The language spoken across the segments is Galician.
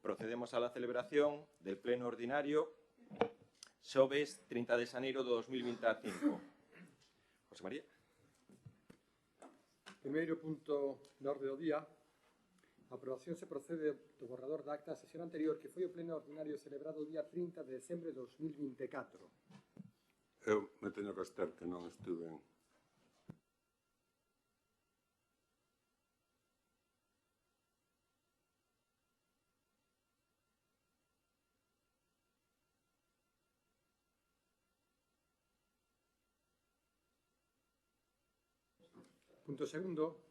procedemos a la celebración del pleno ordinario xoves 30 de xaneiro de 2025. José María. Primeiro punto na orde do día. A aprobación se procede do borrador da acta da sesión anterior que foi o pleno ordinario celebrado o día 30 de decembre de 2024. Eu me teño que estar que non estuve en... Punto segundo.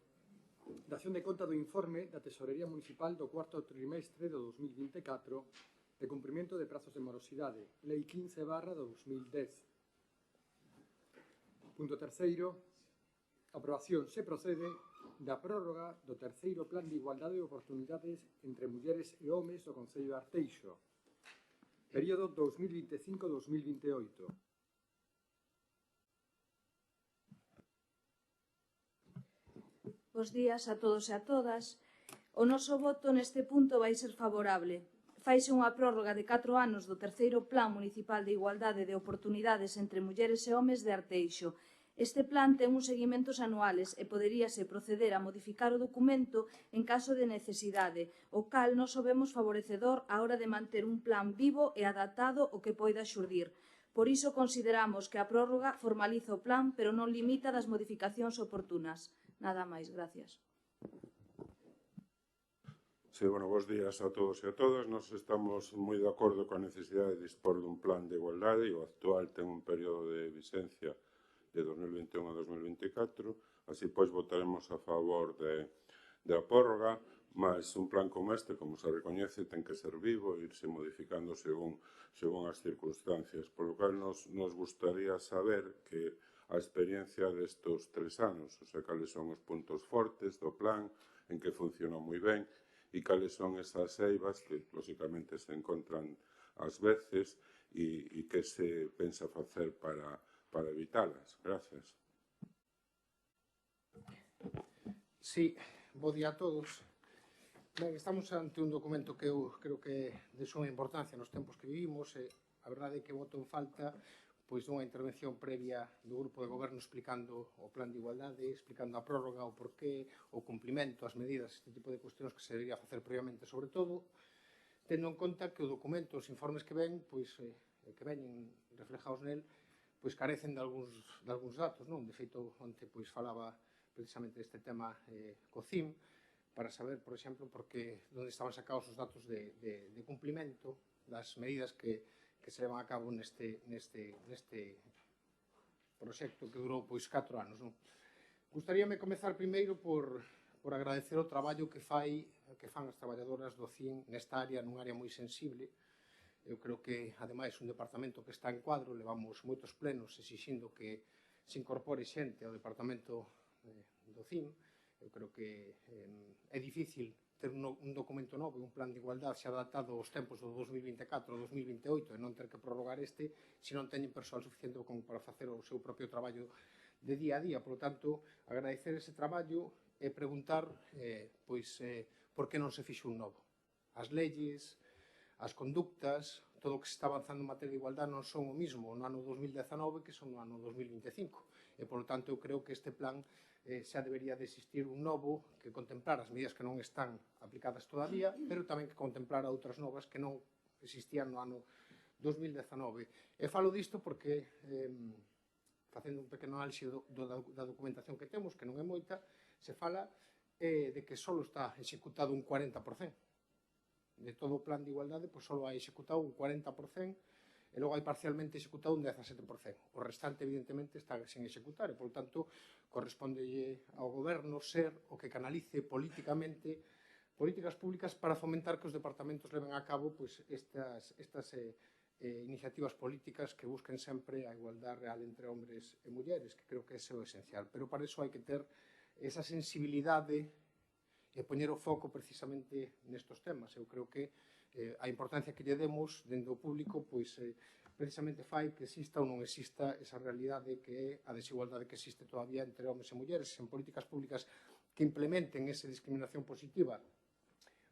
Dación de conta do informe da Tesorería Municipal do cuarto trimestre do 2024 de cumprimento de prazos de morosidade, Lei 15/2010. Punto terceiro. Aprobación se procede da prórroga do terceiro Plan de Igualdade de Oportunidades entre mulleres e homes do Concello de Arteixo, período 2025-2028. Bos días a todos e a todas. O noso voto neste punto vai ser favorable. Faise unha prórroga de 4 anos do terceiro Plan Municipal de Igualdade de Oportunidades entre mulleres e homes de Arteixo. Este plan ten uns seguimentos anuales e poderíase proceder a modificar o documento en caso de necesidade, o cal nos o vemos favorecedor á hora de manter un plan vivo e adaptado ao que poida xurdir. Por iso consideramos que a prórroga formaliza o plan, pero non limita das modificacións oportunas. Nada máis, gracias. Sí, bueno, bons días a todos e a todas. Nos estamos moi de acordo coa necesidade de dispor dun plan de igualdade e o actual ten un período de vigencia de 2021 a 2024. Así, pois, votaremos a favor da prórroga, mas un plan como este, como se recoñece, ten que ser vivo e irse modificando según as circunstancias. Por lo cual, nos gustaría saber que a experiencia destos 3 anos, o sea, cales son os puntos fortes do plan, en que funcionou moi ben, e cales son esas eivas que, lógicamente, se encontran ás veces e que se pensa facer para evitalas. Gracias. Sí, bo día a todos. Ben, estamos ante un documento que eu creo que é de suma importancia nos tempos que vivimos e a verdade é que voto en falta pois dunha intervención previa do grupo de goberno explicando o plan de igualdade, explicando a prórroga, o porqué, o cumplimento, as medidas, este tipo de cuestións que se debería facer previamente, sobre todo, tendo en conta que o documento, os informes que ven, pois, que veñen reflejados nel, pois carecen de algúns datos, non? De feito, onte pois falaba precisamente deste tema co CIM, para saber, por exemplo, onde estaban sacados os datos de cumplimento das medidas que se levan a cabo neste proxecto que durou pois 4 anos. Gustaríame comezar primeiro por agradecer o traballo que fan as traballadoras do CIN nesta área, nunha área moi sensible. Eu creo que, ademais, un departamento que está en cuadro, levamos moitos plenos exixindo que se incorpore xente ao departamento do CIN. Eu creo que é difícil ter un documento novo, un plan de igualdade xa adaptado aos tempos do 2024 ou 2028 e non ter que prorrogar este se non teñen persoal suficiente como para facer o seu propio traballo de día a día. Por lo tanto, agradecer ese traballo e preguntar por que non se fixo un novo. As leyes, as conductas, todo o que se está avanzando en materia de igualdade non son o mismo no ano 2019 que son no ano 2025. E, por lo tanto, eu creo que este plan xa debería de existir un novo que contemplara as medidas que non están aplicadas todavía, pero tamén que contemplara outras novas que non existían no ano 2019. E falo disto porque, facendo un pequeno análise da documentación que temos, que non é moita, se fala de que só está executado un 40%. De todo o plan de igualdade, pois só hai executado un 40%, e logo hai parcialmente executado un 17%. O restante, evidentemente, está sen executar, e, por tanto, correspondelle ao goberno ser o que canalice políticamente políticas públicas para fomentar que os departamentos leven a cabo estas iniciativas políticas que busquen sempre a igualdade real entre hombres e mulleres, que creo que é o esencial. Pero para iso hai que ter esa sensibilidade e poñer o foco precisamente nestos temas. Eu creo que a importancia que lle demos dentro do público precisamente fai que exista ou non exista esa realidade que é a desigualdade que existe todavía entre homes e mulleres en políticas públicas que implementen esa discriminación positiva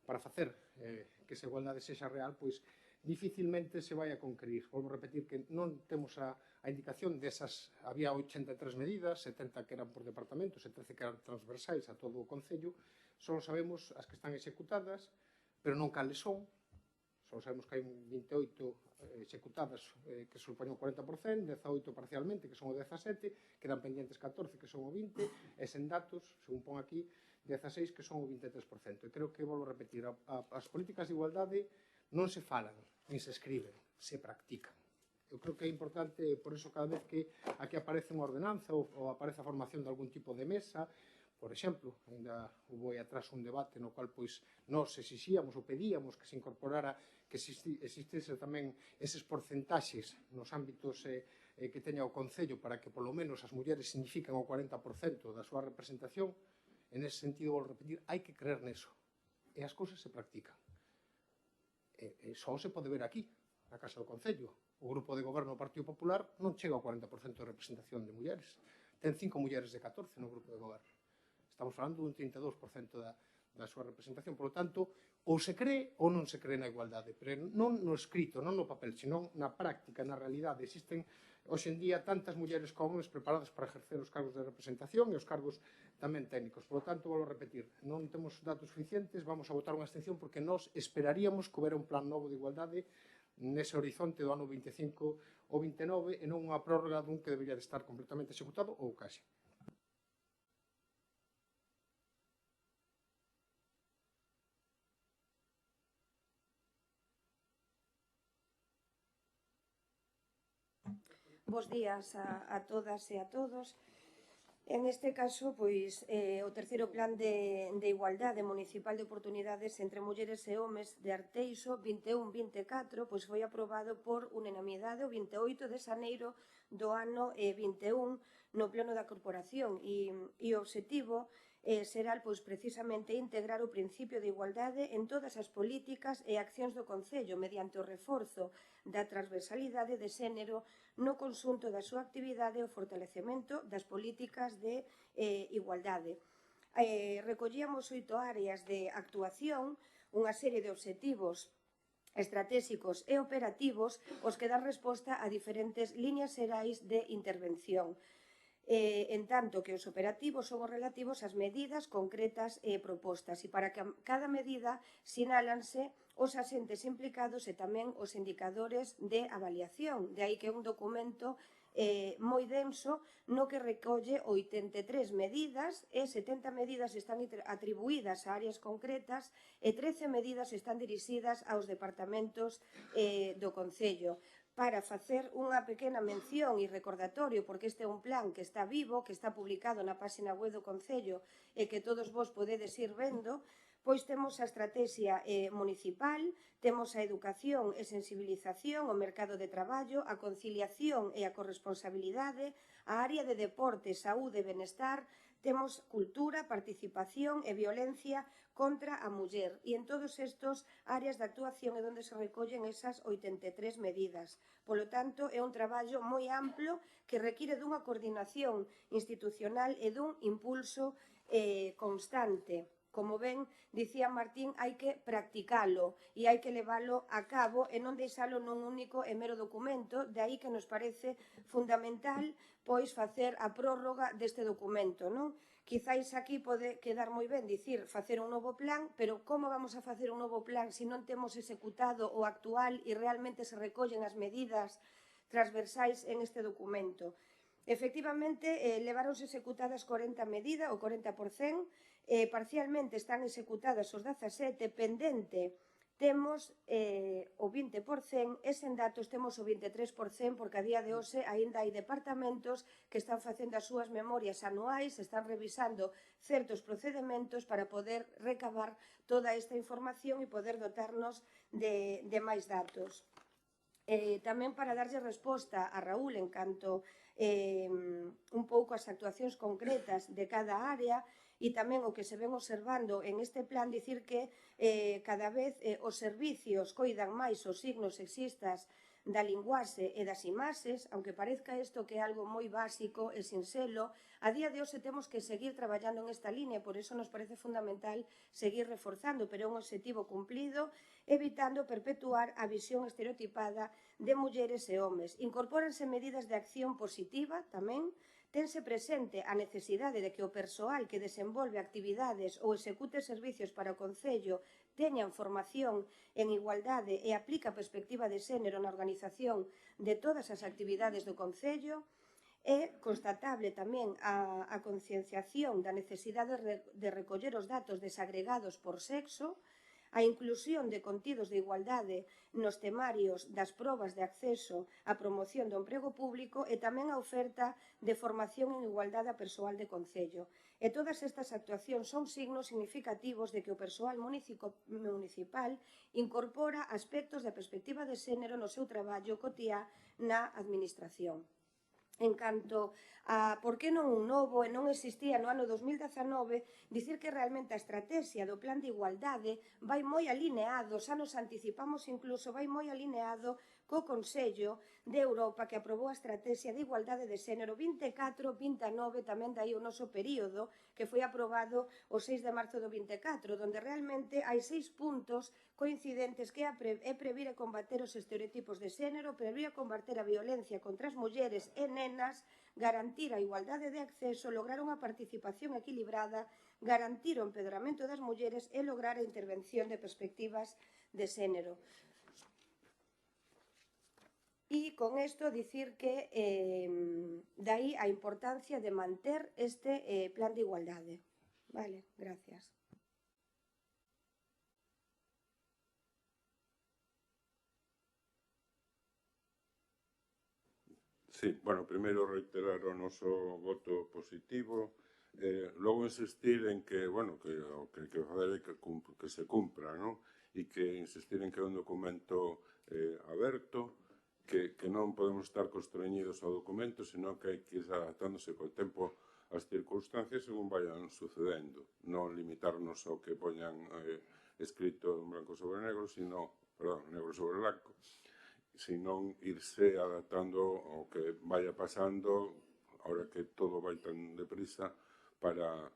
para facer que esa igualdade sexa real, pois dificilmente se vai a conquerir. Volvo a repetir que non temos a indicación desas, había 83 medidas, 70 que eran por departamento, 13 que eran transversais a todo o Concello, só sabemos as que están executadas, pero non cales son, só sabemos que hai 28 executadas que supoñen o 40%, 18 parcialmente, que son o 17, quedan pendientes 14, que son o 20, e sen datos, según pon aquí, 16, que son o 23%. E creo que, volvo a repetir, as políticas de igualdade non se falan, nin se escriben, se practican. Eu creo que é importante, por eso, cada vez que aquí aparece unha ordenanza ou aparece a formación de algún tipo de mesa, por exemplo, ainda houve atrás un debate no cual pois nós exixíamos ou pedíamos que se incorporara, que existise tamén eses porcentaxes nos ámbitos que teña o Concello para que polo menos as mulleres significan o 40% da súa representación. En ese sentido, vou repetir, hai que creer neso. E as cousas se practican. Só se pode ver aquí, na Casa do Concello. O grupo de goberno do Partido Popular non chega ao 40% de representación de mulleres. Ten 5 mulleres de 14 no grupo de goberno. Estamos falando dun 32% da súa representación. Por lo tanto, ou se cree ou non se cree na igualdade. Pero non no escrito, non no papel, senón na práctica, na realidade. Existen hoxe en día tantas mulleres como homes preparadas para ejercer os cargos de representación e os cargos tamén técnicos. Por lo tanto, volvo a repetir, non temos datos suficientes, vamos a votar unha abstención porque nós esperaríamos que houbera un plan novo de igualdade nese horizonte do ano 25 ou 29 e non unha prórroga dun que debería de estar completamente executado ou case. Bos días a todas e a todos. En este caso, pois, o terceiro plan de igualdade municipal de oportunidades entre mulleres e homes de Arteixo 21-24 pois foi aprobado por unanimidade o 28 de xaneiro do ano 21 no pleno da corporación e o obxectivo será pois, precisamente integrar o principio de igualdade en todas as políticas e accións do Concello mediante o reforzo da transversalidade de xénero no conxunto da súa actividade e o fortalecemento das políticas de igualdade. Recollíamos 8 áreas de actuación, unha serie de obxectivos estratégicos e operativos os que dan resposta a diferentes líneas xerais de intervención. En tanto que os operativos son os relativos ás medidas concretas e propostas e para cada medida sinálanse os asentes implicados e tamén os indicadores de avaliación. De aí que é un documento moi denso no que recolle 83 medidas e 70 medidas están atribuídas a áreas concretas e 13 medidas están dirixidas aos departamentos do Concello. Para facer unha pequena mención e recordatorio, porque este é un plan que está vivo, que está publicado na página web do Concello e que todos vos podedes ir vendo, pois temos a estrategia municipal, temos a educación e sensibilización, o mercado de traballo, a conciliación e a corresponsabilidade, a área de deporte, saúde e benestar, temos cultura, participación e violencia contra a muller. E en todos estes áreas de actuación é onde se recollen esas 83 medidas. Polo tanto, é un traballo moi amplo que require dunha coordinación institucional e dun impulso constante. Como ben dicía Martín, hai que practicalo e hai que levalo a cabo e non deixalo nun único e mero documento, de aí que nos parece fundamental pois facer a prórroga deste documento, non? Quizáis aquí pode quedar moi ben dicir facer un novo plan, pero como vamos a facer un novo plan se non temos executado o actual e realmente se recollen as medidas transversais en este documento? Efectivamente, leváronse executadas 40 medidas, o 40%, parcialmente están executadas os 17, pendente temos o 20% e sen datos temos o 23%, porque a día de hoxe aínda hai departamentos que están facendo as súas memorias anuais, están revisando certos procedementos para poder recabar toda esta información e poder dotarnos de máis datos. Tamén para darlle resposta a Raúl en canto un pouco as actuacións concretas de cada área e tamén o que se ven observando en este plan, dicir que cada vez os servicios coidan máis os signos sexistas da linguaxe e das imaxes, aunque parezca isto que é algo moi básico e sinxelo, a día de hoxe temos que seguir traballando en esta línea, por iso nos parece fundamental seguir reforzando, pero é un objetivo cumplido, evitando perpetuar a visión estereotipada de mulleres e homes. Incorpóranse medidas de acción positiva tamén, tense presente a necesidade de que o persoal que desenvolve actividades ou execute servicios para o Concello teñan formación en igualdade e aplica a perspectiva de xénero na organización de todas as actividades do Concello. É constatable tamén a concienciación da necesidade de recoller os datos desagregados por sexo, a inclusión de contidos de igualdade nos temarios das probas de acceso á promoción do emprego público e tamén a oferta de formación en igualdade a persoal de Concello. E todas estas actuacións son signos significativos de que o persoal municipal incorpora aspectos da perspectiva de xénero no seu traballo cotiá na administración. En canto a por que non un novo e non existía no ano 2019, dicir que realmente a estrategia do Plan de Igualdade vai moi alineado, xa nos anticipamos incluso, vai moi alineado co Consello de Europa que aprobou a Estrategia de Igualdade de Xénero 24-29, tamén dai o noso período, que foi aprobado o 6 de marzo do 24, donde realmente hai 6 puntos coincidentes que é previr e combater os estereotipos de xénero, previr e combater a violencia contra as mulleres e nenas, garantir a igualdade de acceso, lograr unha participación equilibrada, garantir o empoderamento das mulleres e lograr a intervención de perspectivas de xénero. E con isto dicir que dai a importancia de manter este plan de igualdade. Vale, gracias. Sí, bueno, primeiro reiterar o noso voto positivo, logo insistir en que, bueno, que facer que se cumpra, non? E que insistir en que é un documento aberto, que non podemos estar constreñidos ao documento, senón que hai que ir adaptándose co tempo as circunstancias según vayan sucedendo, non limitarnos ao que poñan escrito en branco sobre negro, negro sobre blanco, senón irse adaptando ao que vaya pasando, ahora que todo vai tan deprisa, para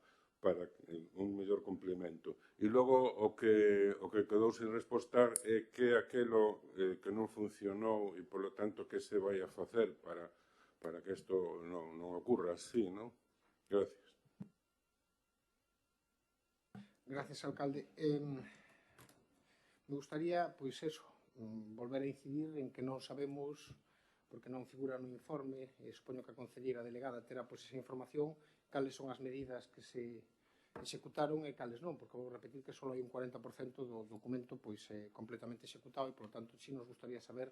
un mellor complemento. E logo o que quedou sin respostar é que aquelo que non funcionou e, polo tanto, que se vai a facer para que isto non ocurra así, non? Gracias. Gracias, alcalde. Me gustaría, pois eso, volver a incidir en que non sabemos, porque non figura no informe, supoño que a concelleira delegada terá pois esa información, cales son as medidas que se executaron e cales non, porque vou repetir que só hai un 40% do documento pois completamente executado e, por tanto, si nos gustaría saber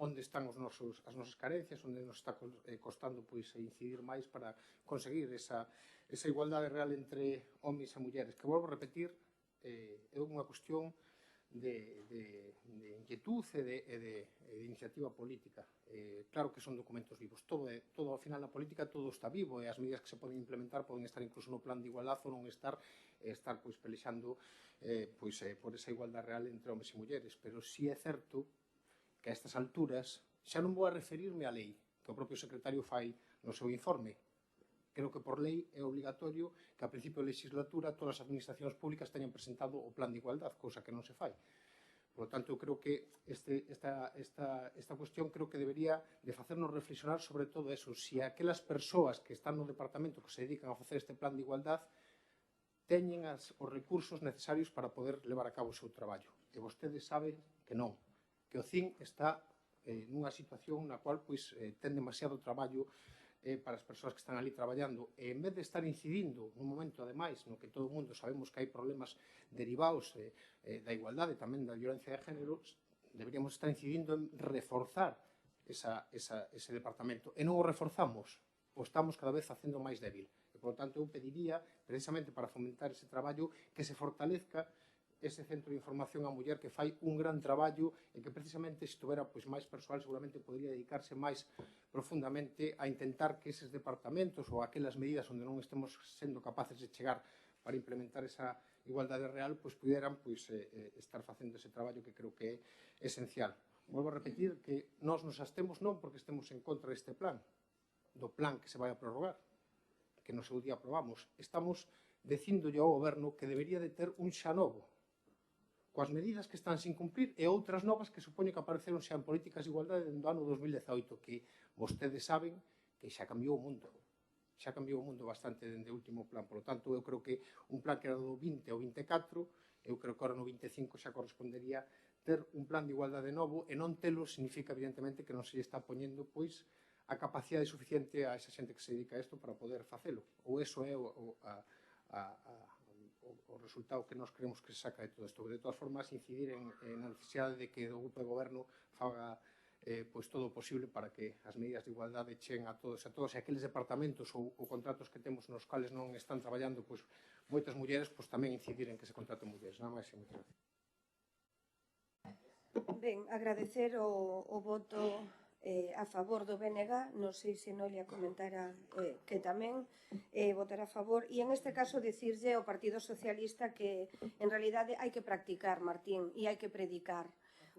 onde están as nosas carencias, onde nos está costando pois incidir máis para conseguir esa igualdade real entre homes e mulleres, que, volvo a repetir, é unha cuestión de inquietud e de iniciativa política. Claro que son documentos vivos. Todo ao final na política todo está vivo e as medidas que se poden implementar poden estar incluso no plan de igualdade ou non estar pois pelexando por esa igualdade real entre homes e mulleres. Pero si é certo que a estas alturas xa non vou a referirme á lei que o propio secretario fai no seu informe. Creo que por lei é obligatorio que a principio de legislatura todas as administracións públicas teñan presentado o plan de igualdade, cousa que non se fai. Por lo tanto, eu creo que esta cuestión creo que debería de facernos reflexionar sobre todo eso, se aquelas persoas que están no departamento que se dedican a facer este plan de igualdade teñen os recursos necesarios para poder levar a cabo o seu traballo. E vostedes saben que non, que o CIN está nunha situación na cual ten demasiado traballo para as persoas que están ali traballando, e en vez de estar incidindo nun momento, ademais, no que todo o mundo sabemos que hai problemas derivados da igualdade, tamén da violencia de género, deberíamos estar incidindo en reforzar ese departamento. E non o reforzamos, o estamos cada vez facendo máis débil. E, por lo tanto, eu pediría, precisamente para fomentar ese traballo, que se fortalezca ese centro de información á muller que fai un gran traballo e que precisamente se tuvera máis persoal seguramente podría dedicarse máis profundamente a intentar que eses departamentos ou aquelas medidas onde non estemos sendo capaces de chegar para implementar esa igualdade real pudieran estar facendo ese traballo que creo que é esencial. Volvo a repetir que nós nos abstemos non porque estemos en contra deste plan, do plan que se vai a prorrogar, que no seu día aprobamos. Estamos dicíndolle ao goberno que debería de ter un xa novo, coas medidas que están sin cumprir e outras novas que supoño que apareceron xa en políticas de igualdade dentro do ano 2018, que vostedes saben que xa cambiou o mundo. Xa cambiou o mundo bastante dende o último plan. Por lo tanto, eu creo que un plan que era do 20 ao 24, eu creo que ahora no 25 xa correspondería ter un plan de igualdade novo, e non telo significa, evidentemente, que non se está poñendo pois a capacidade suficiente a esa xente que se dedica a isto para poder facelo. Ou eso é o resultado que nós creemos que se saca de todo isto. De todas formas, incidir en a necesidade de que o grupo de goberno faga pois todo o posible para que as medidas de igualdade cheguen a todos e aqueles departamentos ou contratos que temos nos cales non están traballando pois moitas mulleres, pois tamén incidir en que se contraten mulleres. Nada máis e moitas gracias. Ben, agradecer o voto a favor do BNG, non sei se Noelia comentara que tamén votará a favor, e en este caso dicirlle ao Partido Socialista que en realidade hai que practicar, Martín, e hai que predicar.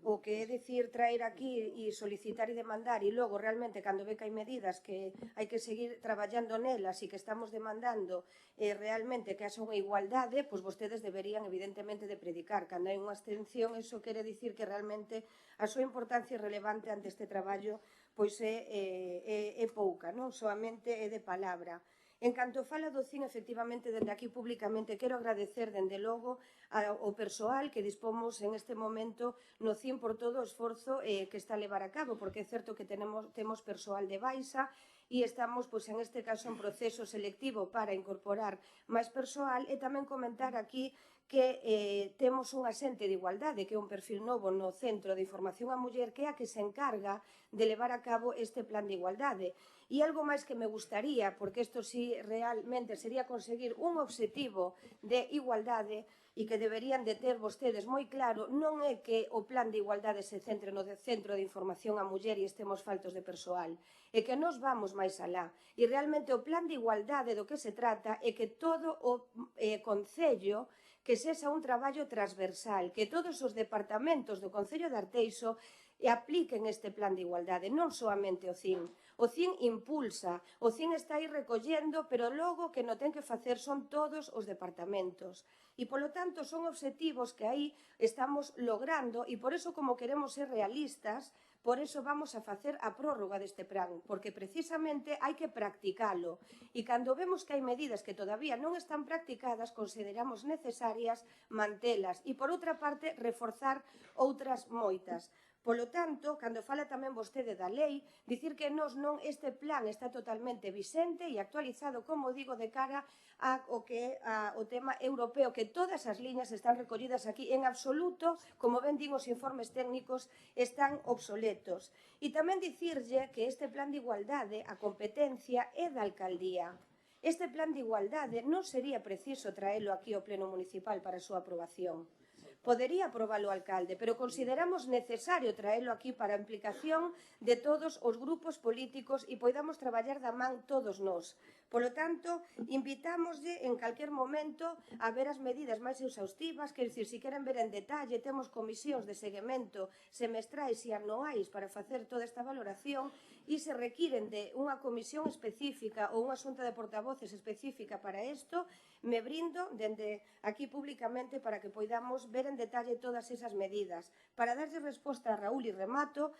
O que é dicir traer aquí e solicitar e demandar e logo realmente cando ve que hai medidas que hai que seguir traballando nelas e que estamos demandando realmente que haxa unha igualdade, pois vostedes deberían evidentemente de predicar. Cando hai unha abstención, iso quere dicir que realmente a súa importancia relevante ante este traballo pois é pouca, non? Soamente é de palabra. En canto fala do CIN, efectivamente, dende aquí públicamente quero agradecer, dende logo, ao persoal que dispomos en este momento no CIN por todo o esforzo que está a levar a cabo, porque é certo que temos persoal de baixa e estamos, pois, en este caso, en proceso selectivo para incorporar máis persoal, e tamén comentar aquí que temos un axente de igualdade, que é un perfil novo no Centro de Información á Muller, que é a que se encarga de levar a cabo este plan de igualdade. E algo máis que me gustaría, porque isto sí realmente sería conseguir un obxectivo de igualdade e que deberían de ter vostedes moi claro, non é que o plan de igualdade se centre no Centro de Información á Muller e estemos faltos de persoal, é que nos vamos máis alá. E realmente o plan de igualdade do que se trata é que todo o Concello que sexa un traballo transversal, que todos os departamentos do Concello de Arteixo apliquen este plan de igualdade, non soamente o CIN. O CIN impulsa, o CIN está aí recollendo, pero logo que non ten que facer son todos os departamentos. E, polo tanto, son obxectivos que aí estamos logrando e, por eso, como queremos ser realistas, por eso vamos a facer a prórroga deste plan, porque precisamente hai que practicalo. E cando vemos que hai medidas que todavía non están practicadas, consideramos necesarias mantelas e, por outra parte, reforzar outras moitas. Polo tanto, cando fala tamén vostede da lei, dicir que este plan está totalmente vixente e actualizado, como digo, de cara ao que é o tema europeo, que todas as liñas están recollidas aquí en absoluto, como ben digo, os informes técnicos están obsoletos. E tamén dicirlle que este plan de igualdade, a competencia é da alcaldía. Este plan de igualdade non sería preciso traelo aquí ao Pleno Municipal para a súa aprobación. Podería aprobalo o alcalde, pero consideramos necesario traelo aquí para a implicación de todos os grupos políticos e poidamos traballar da man todos nós. Polo tanto, invitámoslle en calquer momento a ver as medidas máis exhaustivas, quer dicir, se queren ver en detalle, temos comisións de seguimento semestrais e anuais para facer toda esta valoración e se requiren de unha comisión específica ou unha xunta de portavoces específica para isto, me brindo dende aquí públicamente para que poidamos ver en detalle todas esas medidas. Para darlle resposta a Raúl e remato,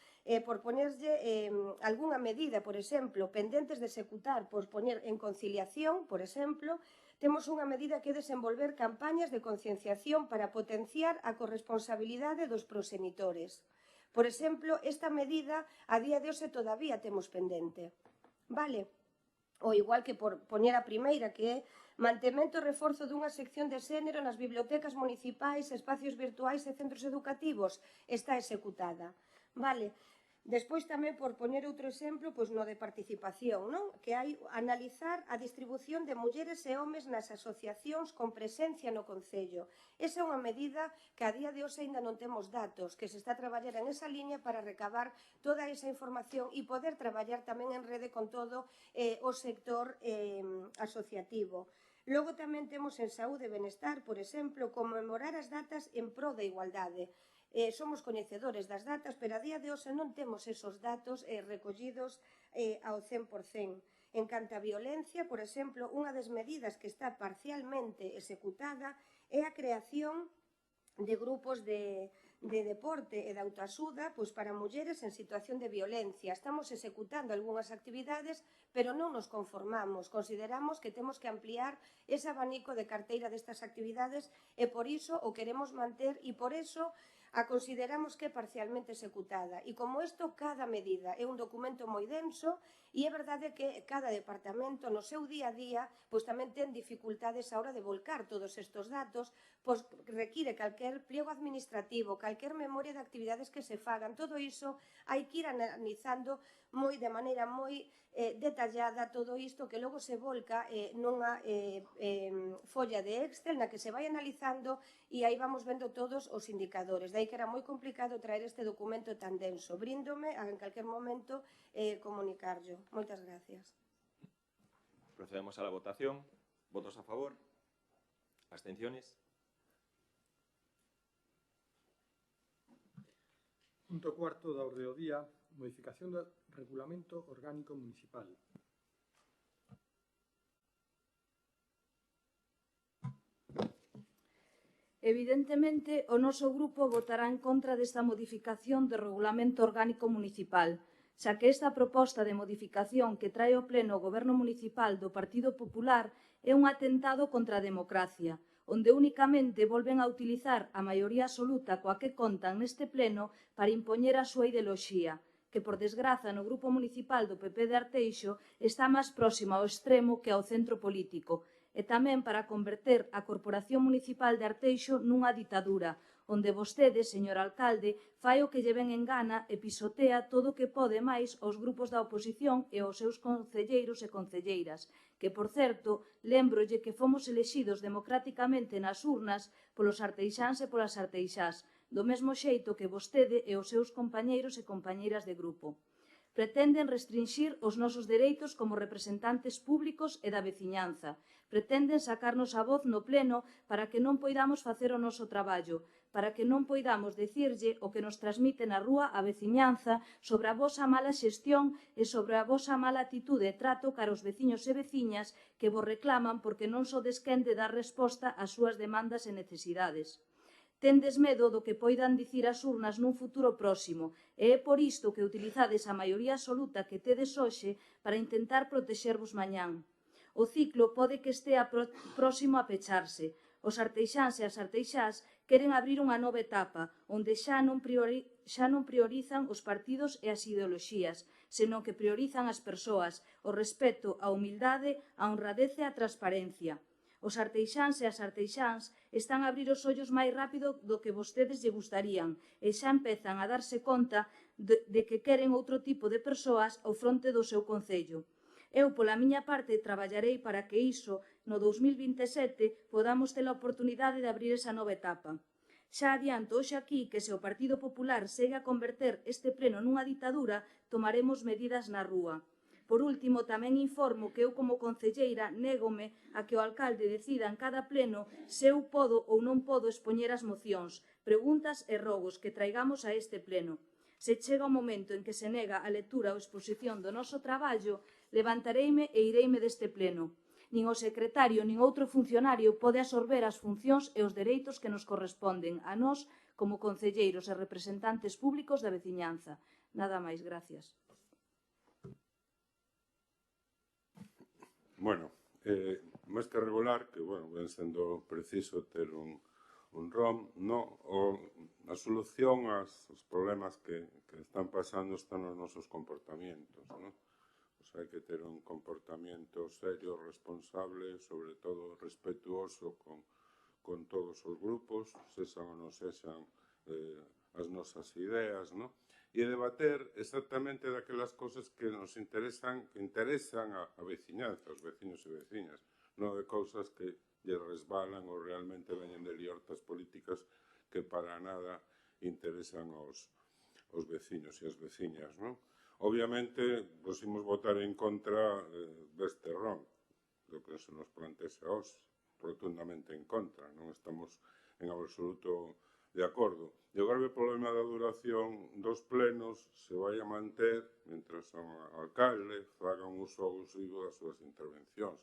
por ponerlle algunha medida, por exemplo, pendentes de executar, por poñer en conciliación, por exemplo, temos unha medida que é desenvolver campañas de concienciación para potenciar a corresponsabilidade dos proxenitores. Por exemplo, esta medida a día de hoxe todavía temos pendente. Vale? Ou igual que por poñer a primeira, que é mantemento e reforzo dunha sección de xénero nas bibliotecas municipais, espacios virtuais e centros educativos, está executada. Vale? Despois tamén, por poñer outro exemplo, pois no de participación, non? Que hai analizar a distribución de mulleres e homes nas asociacións con presencia no Concello. Esa é unha medida que a día de hoxe ainda non temos datos, que se está a traballar en esa liña para recabar toda esa información e poder traballar tamén en rede con todo o sector asociativo. Logo tamén temos en saúde e benestar, por exemplo, conmemorar as datas en pro da igualdade. somos coñecedores das datas, pero a día de hoxe non temos esos datos recollidos ao 100%. En canto a violencia, por exemplo, unha das medidas que está parcialmente executada é a creación de grupos de deporte e de autoaxuda para mulleres en situación de violencia. Estamos executando algunhas actividades, pero non nos conformamos. Consideramos que temos que ampliar ese abanico de carteira destas actividades e por iso o queremos manter e por iso a consideramos que é parcialmente executada. E como isto, cada medida é un documento moi denso e é verdade que cada departamento no seu día a día tamén ten dificultades a hora de volcar todos estes datos, require calquer pliego administrativo, calquer memoria de actividades que se fagan. Todo iso hai que ir analizando de maneira moi detallada todo isto que logo se volca nunha folla de Excel na que se vai analizando e aí vamos vendo todos os indicadores. Dai que era moi complicado traer este documento tan denso. Bríndome a en calquer momento comunicarlo. Moitas gracias. Procedemos a la votación. ¿Votos a favor? ¿Abstenciones? Punto cuarto da orde do día, modificación do Regulamento Orgánico Municipal. Evidentemente, o noso grupo votará en contra desta modificación do Regulamento Orgánico Municipal, xa que esta proposta de modificación que trae ao Pleno o Goberno Municipal do Partido Popular é un atentado contra a democracia, onde únicamente volven a utilizar a maioría absoluta coa que contan neste Pleno para impoñer a súa ideoloxía, que, por desgraza, no Grupo Municipal do PP de Arteixo está máis próxima ao extremo que ao centro político, e tamén para converter a Corporación Municipal de Arteixo nunha ditadura, onde vostede, señor alcalde, fai o que lle ven en gana e pisotea todo o que pode máis aos grupos da oposición e aos seus concelleiros e concelleiras, que, por certo, lembrolle que fomos elexidos democráticamente nas urnas polos arteixáns e polas arteixás, do mesmo xeito que vostede e os seus compañeiros e compañeiras de grupo. Pretenden restringir os nosos dereitos como representantes públicos e da veciñanza. Pretenden sacarnos a voz no Pleno para que non poidamos facer o noso traballo, para que non poidamos dicirlle o que nos transmite na rúa a veciñanza sobre a vosa mala xestión e sobre a vosa mala actitude e trato cara aos veciños e veciñas que vos reclaman porque non sodes quen de dar resposta ás súas demandas e necesidades. Tendes medo do que poidan dicir as urnas nun futuro próximo e é por isto que utilizades a maioría absoluta que tedes hoxe para intentar protexervos mañán. O ciclo pode que estea próximo a pecharse. Os arteixáns e as arteixás queren abrir unha nova etapa onde xa non priorizan os partidos e as ideoloxías, senón que priorizan as persoas, o respeto, a humildade, a honradez e a transparencia. Os arteixáns e as arteixáns están a abrir os ollos máis rápido do que vostedes lle gustarían e xa empezan a darse conta de que queren outro tipo de persoas ao fronte do seu concello. Eu, pola miña parte, traballarei para que iso, no 2027, podamos ter a oportunidade de abrir esa nova etapa. Xa adianto hoxe aquí que se o Partido Popular segue a converter este pleno nunha ditadura, tomaremos medidas na rúa. Por último, tamén informo que eu como concelleira négome a que o alcalde decida en cada pleno se eu podo ou non podo expoñer as mocións, preguntas e rogos que traigamos a este pleno. Se chega o momento en que se nega a lectura ou exposición do noso traballo, levantareime e ireime deste pleno. Nin o secretario nin outro funcionario pode absorber as funcións e os dereitos que nos corresponden a nós como concelleiros e representantes públicos da veciñanza. Nada máis, gracias. Bueno, máis que regular, que, bueno, ven sendo preciso ter un ROM, no? A solución aos problemas que están pasando están nos nosos comportamientos, no? O sea, hai que ter un comportamento serio, responsable, sobre todo respetuoso con todos os grupos, sexan ou non sexan as nosas ideas, no? E debater exactamente daquelas cousas que nos interesan a veciñanza, os veciños e veciñas, non de cousas que lle resbalan ou realmente veñen de liortas políticas que para nada interesan aos veciños e as veciñas, non? Obviamente, pues, imos votar en contra deste ROM, do que se nos plantexa hoxe, rotundamente en contra, non estamos en absoluto de acordo. E o grave problema da duración dos plenos se vai a manter mentras o alcalde faga un uso abusivo das súas intervencións,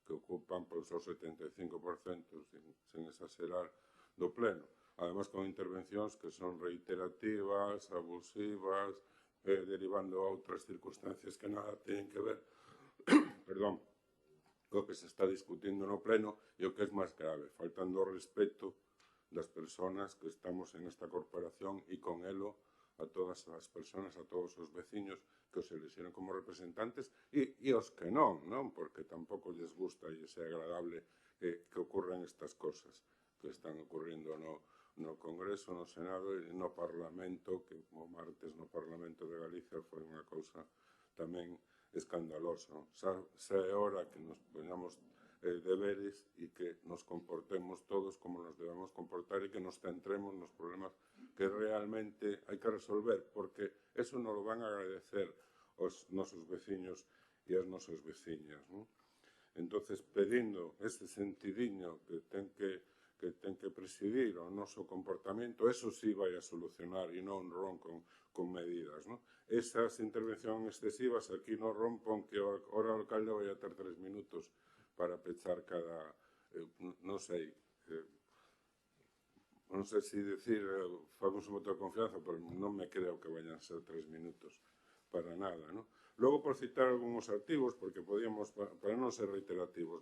que ocupan o seu 75%, sen exagerar, do pleno. Ademais, con intervencións que son reiterativas, abusivas, derivando a outras circunstancias que nada teñen que ver perdón, co que se está discutindo no pleno e o que é máis grave, faltando o respeto das persoas que estamos en esta corporación e con elo a todas as persoas, a todos os veciños que os elixeron como representantes e os que non, porque tampouco lles gusta e é agradable que ocurran estas cosas que están ocurrindo no Congreso, no Senado e no Parlamento, que o martes no Parlamento de Galicia foi unha cousa tamén escandalosa. Xa é hora que nos poñamos deberes e que nos comportemos todos como nos debemos comportar e que nos centremos nos problemas que realmente hai que resolver, porque eso nos lo van a agradecer os nosos veciños e as nosas veciñas. Entonces, pedindo ese sentidiño que ten que presidir o noso comportamento, eso sí vai a solucionar e non ron con medidas. Esas intervencións excesivas aquí non rompon que ahora o alcalde vai a ter 3 minutos para pechar cada, non sei se dicir, fagos un voto de confianza, pero non me creo que vayan ser 3 minutos para nada. Logo, por citar algúns artigos, porque podíamos, para non ser reiterativos,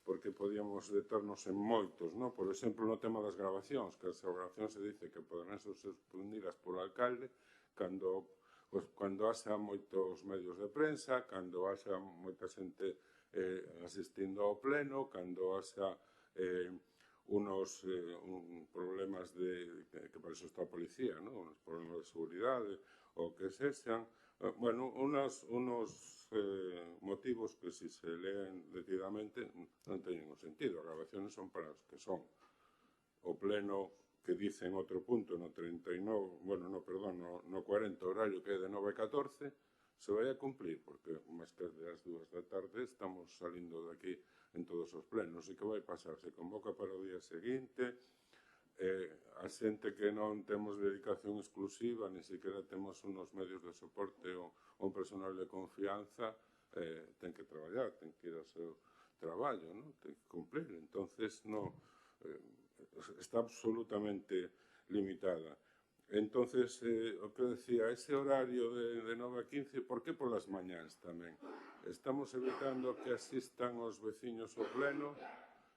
porque podíamos deternos en moitos, por exemplo, no tema das grabacións, que as grabacións se dice que poderán ser suspendidas polo alcalde cando haxa moitos medios de prensa, cando haxa moita xente asistindo ao pleno, cando haxa unos problemas que para eso está a policía, unos problemas de seguridade, ou que sexan, bueno, unos motivos que, se leen detidamente, non teñen o sentido. As grabaciones son para os que son. O pleno que dice en outro punto, no 39, bueno, no 40, horario que é de 9 a 14, se vai a cumplir, porque máis que as 2 da tarde estamos salindo de aquí en todos os plenos. E que vai pasar? Se convoca para o día seguinte, a xente que non temos dedicación exclusiva, ni siquiera temos unos medios de soporte ou un personal de confianza, ten que traballar, ten que ir ao seu traballo, ten que cumplir. Entonces, está absolutamente limitada. Entonces, o que decía, ese horario de 9 a 15, por que polas mañáns tamén? Estamos evitando que asistan os veciños ao pleno.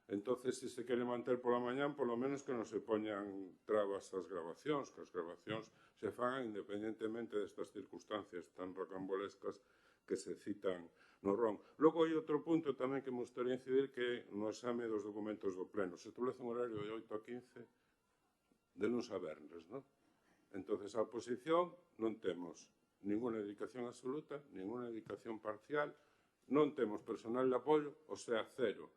Entonces, se quere manter pola mañán, polo menos que non se poñan trabas ás grabacións, que as grabacións se fagan independentemente destas circunstancias tan rocambolescas que se citan no RON. Logo, hai outro punto tamén que me gustaría incidir, que no exame dos documentos do pleno se establece un horario de 8 a 15 de luns a vernes, Entonces, a oposición non temos ninguna dedicación absoluta, ninguna dedicación parcial, non temos personal de apoio, o sea, cero.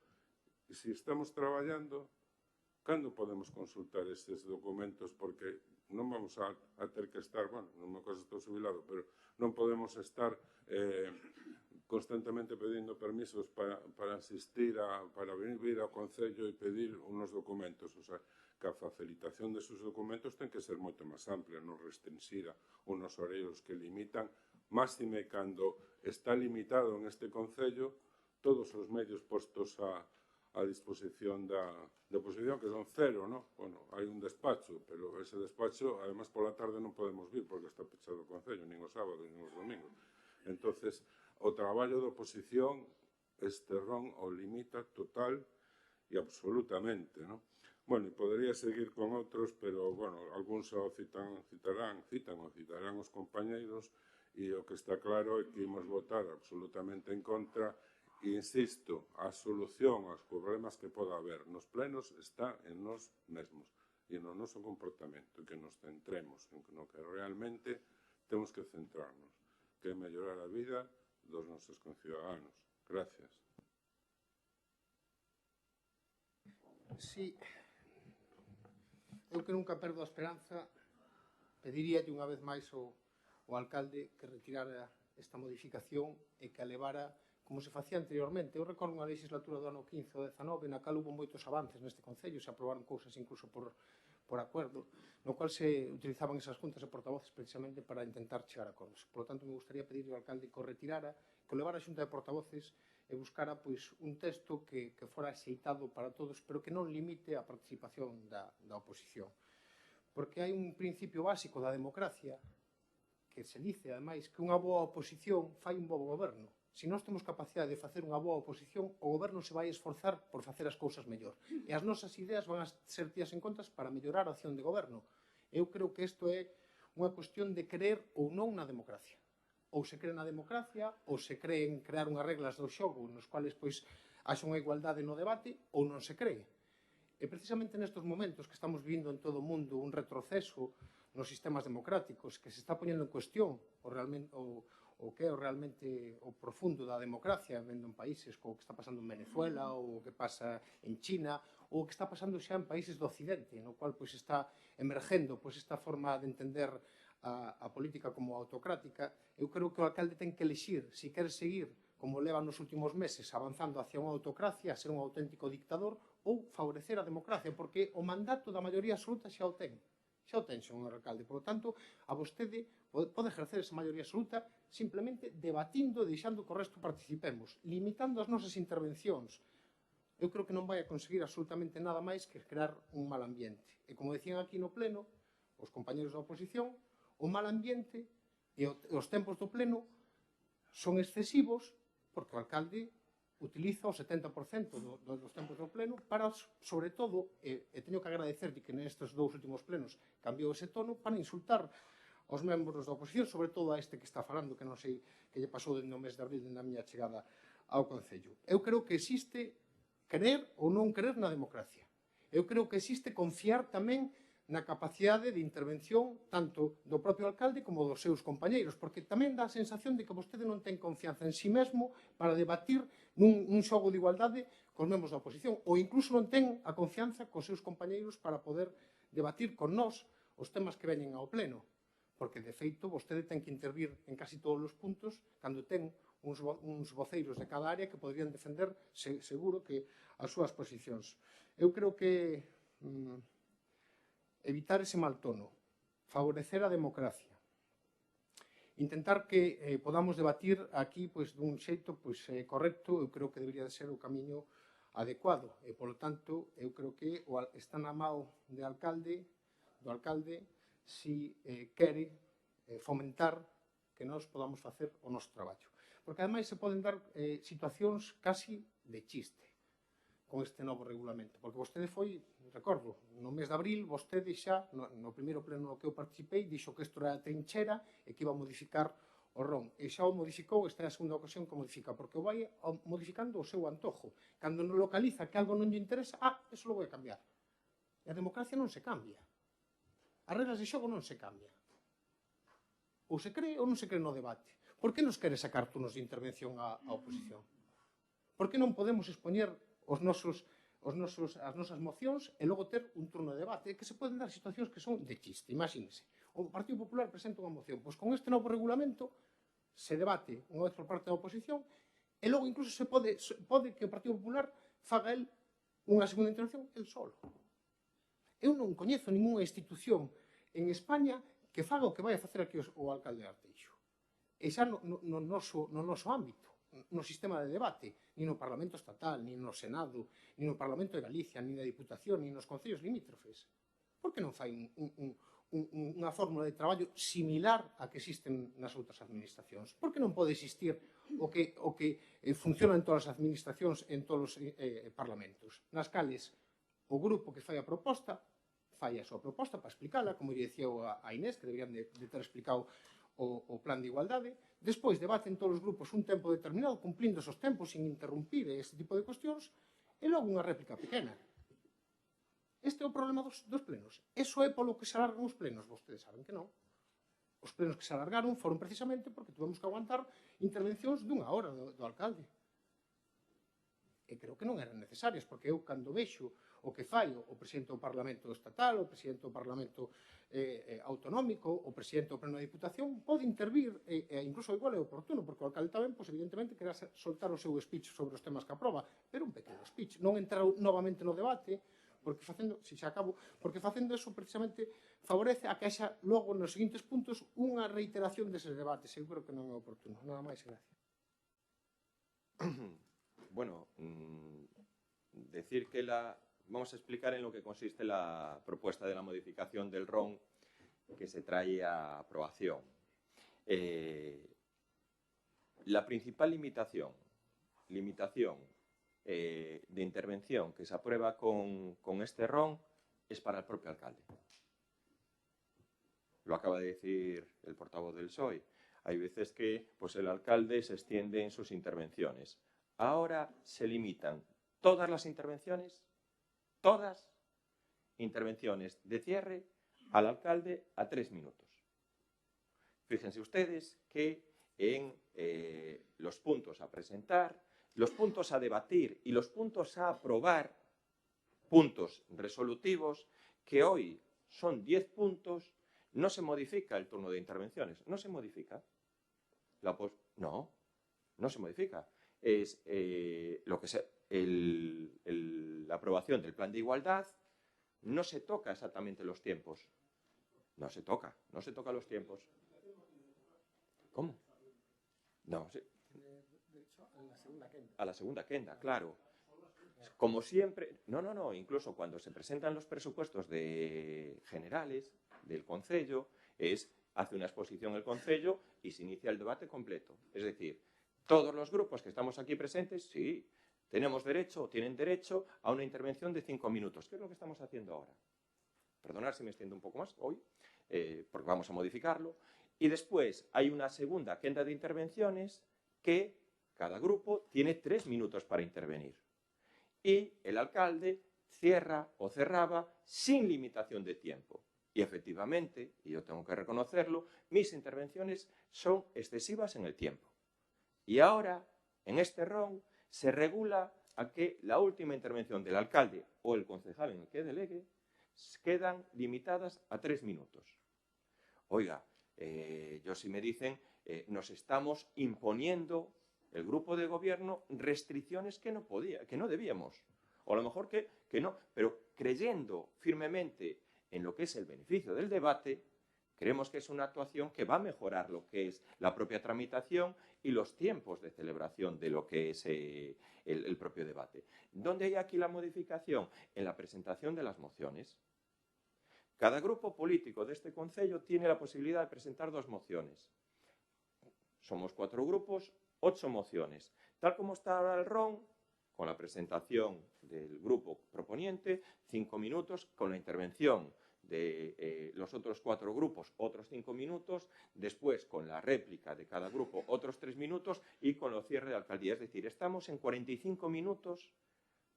E se estamos traballando, cando podemos consultar estes documentos? Porque non vamos a ter que estar, bueno, non me cosa estou jubilado, pero non podemos estar constantemente pedindo permisos para asistir, para vir ao Concello e pedir unos documentos. O sea, que a facilitación deses documentos ten que ser moito máis amplia, non restringida unos horarios que limitan, máxime cando está limitado en este Concello todos os medios postos a disposición da oposición, que son cero, Bueno, hai un despacho, pero ese despacho, además, pola tarde non podemos vir porque está pechado o Concello, nin os sábados, nin os domingos. Entonces, o traballo da oposición, este RON o limita total e absolutamente, Bueno, e podería seguir con outros, pero, bueno, algúns o citarán os compañeiros, e o que está claro é que imos votar absolutamente en contra. E, insisto, a solución aos problemas que poda haber nos plenos está en nós mesmos e no noso comportamento, que nos centremos en no que realmente temos que centrarnos, que é mellorar a vida dos nosos conciudadanos. Gracias. Sí. Eu que nunca perdo a esperanza, pediríalle unha vez máis ao alcalde que retirara esta modificación e que a levara como se facía anteriormente. Eu recordo unha legislatura do ano 15 ou 19 na cal hubo moitos avances neste Concello, se aprobaron cousas incluso por por acuerdo, no cual se utilizaban esas juntas de portavoces precisamente para intentar chegar a acordos. Por lo tanto, me gustaría pedirle ao alcalde que o retirara, que o levara a xunta de portavoces e buscara un texto que fora axeitado para todos, pero que non limite a participación da oposición. Porque hai un principio básico da democracia que se dice, ademais, que unha boa oposición fai un bo goberno. Se nós temos capacidade de facer unha boa oposición, o goberno se vai esforzar por facer as cousas mellor. E as nosas ideas van a ser tías en contas para mellorar a acción de goberno. Eu creo que isto é unha cuestión de creer ou non na democracia. Ou se cree na democracia, ou se cree en crear unhas reglas do xogo nos cuales haxa unha igualdade no debate, ou non se cree. E precisamente nestes momentos que estamos vivindo en todo o mundo un retroceso nos sistemas democráticos, que se está poñendo en cuestión o que é realmente o profundo da democracia, vendo en países como o que está pasando en Venezuela, ou o que pasa en China, ou o que está pasando xa en países do Occidente, no cual está emergendo esta forma de entender a política como autocrática. Eu creo que o alcalde ten que elixir se quere seguir, como leva nos últimos meses, avanzando hacia unha autocracia, a ser un auténtico dictador, ou favorecer a democracia, porque o mandato da maioría absoluta xa o ten. Xa o ten, señor alcalde. Por lo tanto, a vostede pode ejercer esa maioría absoluta simplemente debatindo e deixando que o resto participemos, limitando as nosas intervencións. Eu creo que non vai a conseguir absolutamente nada máis que crear un mal ambiente. E como decían aquí no pleno, os compañeros da oposición, o mal ambiente e os tempos do pleno son excesivos porque o alcalde utiliza o 70% dos tempos do pleno para, sobre todo, e teño que agradecer que nestes dous últimos plenos cambiou ese tono, para insultar aos membros da oposición, sobre todo a este que está falando, que non sei que lle pasou dende o mes de abril, dende a miña chegada ao Concello. Eu creo que existe creer ou non creer na democracia. Eu creo que existe confiar tamén na capacidade de intervención tanto do propio alcalde como dos seus compañeiros, porque tamén dá a sensación de que vostede non ten confianza en si mesmo para debatir nun xogo de igualdade cos membros da oposición, ou incluso non ten a confianza cos seus compañeiros para poder debatir con nós os temas que veñen ao pleno, porque de feito vostede ten que intervir en casi todos os puntos cando ten uns voceiros de cada área que poderían defender seguro que as súas posicións. Eu creo que evitar ese mal tono, favorecer a democracia, intentar que podamos debatir aquí dun xeito correcto, eu creo que debería de ser o camiño adecuado. E, polo tanto, eu creo que está na mão do alcalde si quere fomentar que nós podamos facer o noso traballo. Porque, ademais, se poden dar situacións casi de chiste con este novo regulamento. Porque vostede foi, recordo, no mes de abril, vostede xa, no primeiro pleno no que eu participei, dixo que isto era a trinchera e que iba a modificar o RON. E xa o modificou, esta é a segunda ocasión que o modifica, porque o vai modificando o seu antojo. Cando non localiza que algo non lle interesa, eso lo vou a cambiar. E a democracia non se cambia. As reglas de xogo non se cambian. Ou se cree ou non se cree no debate. Por que nos quere sacar turnos de intervención a oposición? Por que non podemos expoñer as nosas mocións e logo ter un turno de debate? Que se poden dar situacións que son de chiste, imagínese. O Partido Popular presenta unha moción, pois con este novo regulamento se debate unha vez por parte da oposición e logo incluso se pode que o Partido Popular faga el unha segunda intervención el solo. Eu non coñezo ninguna institución en España que faga o que vai a facer aquí o alcalde de Arteixo. E xa no noso ámbito, no sistema de debate, ni no Parlamento Estatal, ni no Senado, ni no Parlamento de Galicia, ni na Diputación, ni nos concellos limítrofes. Por que non fai unha fórmula de traballo similar a que existen nas outras administracións? Por que non pode existir o que funciona en todas as administracións, en todos os parlamentos, nas cales o grupo que fai a proposta fai a súa proposta para explicala, como lle dicía a Inés, que deberían de ter explicado o plan de igualdade, despois debaten todos os grupos un tempo determinado, cumplindo esos tempos, sin interrumpir este tipo de cuestións, e logo unha réplica pequena. Este é o problema dos plenos. Eso é polo que se alargan os plenos. Vostedes saben que non. Os plenos que se alargaron foron precisamente porque tuvemos que aguantar intervencións dunha hora do alcalde. E creo que non eran necesarias, porque eu, cando vexo o que fai o presidente do Parlamento Estatal, o presidente do Parlamento Autonómico, o presidente do Pleno da Diputación, pode intervir, e incluso igual é oportuno, porque o alcalde tamén, evidentemente, querá soltar o seu speech sobre os temas que aproba, pero un pequeno speech, non entrar novamente no debate, porque facendo, si xa acabo, porque facendo eso precisamente favorece a que haxa logo nos seguintes puntos unha reiteración deses debates. Eu creo que non é oportuno. Nada máis, gracias. Bueno, decir que vamos a explicar en lo que consiste la propuesta de la modificación del RON que se trae a aprobación. La principal limitación de intervención que se aprueba con este RON es para el propio alcalde. Lo acaba de decir el portavoz del PSOE. Hay veces que pues, el alcalde se extiende en sus intervenciones. Ahora se limitan todas las intervenciones, de cierre al alcalde a 3 minutos. Fíjense ustedes que en los puntos a presentar, los puntos a debatir y los puntos a aprobar, puntos resolutivos, que hoy son 10 puntos, no se modifica el turno de intervenciones. No se modifica. No se modifica. Es lo que la aprobación del plan de igualdad, no se toca exactamente los tiempos. No se toca los tiempos. ¿Cómo? No, sí. A la segunda quenda, claro. Como siempre, no, incluso cuando se presentan los presupuestos generales del Concello, hace una exposición el Concello y se inicia el debate completo. Es decir, todos los grupos que estamos aquí presentes, sí, tienen derecho a una intervención de 5 minutos. ¿Qué es lo que estamos haciendo ahora? Perdonad si me extiendo un poco más hoy, porque vamos a modificarlo. Y después hay una segunda quenda de intervenciones que cada grupo tiene 3 minutos para intervenir. Y el alcalde cierra o cerraba sin limitación de tiempo. Y efectivamente, y yo tengo que reconocerlo, mis intervenciones son excesivas en el tiempo. Y ahora, en este RON, se regula a que la última intervención del alcalde o el concejal en el que delegue quedan limitadas a 3 minutos. Oiga, yo si me dicen, nos estamos imponiendo el grupo de gobierno restricciones que no debíamos. O a lo mejor que no, pero creyendo firmemente en lo que es el beneficio del debate, creemos que es una actuación que va a mejorar lo que es la propia tramitación y los tiempos de celebración de lo que es el propio debate. ¿Dónde hay aquí la modificación? En la presentación de las mociones. Cada grupo político de este Concello tiene la posibilidad de presentar 2 mociones. Somos 4 grupos, 8 mociones. Tal como está ahora el RON, con la presentación del grupo proponiente, 5 minutos, con la intervención de los otros 4 grupos, otros 5 minutos, después con la réplica de cada grupo, otros 3 minutos y con los cierres de alcaldía. Es decir, estamos en 45 minutos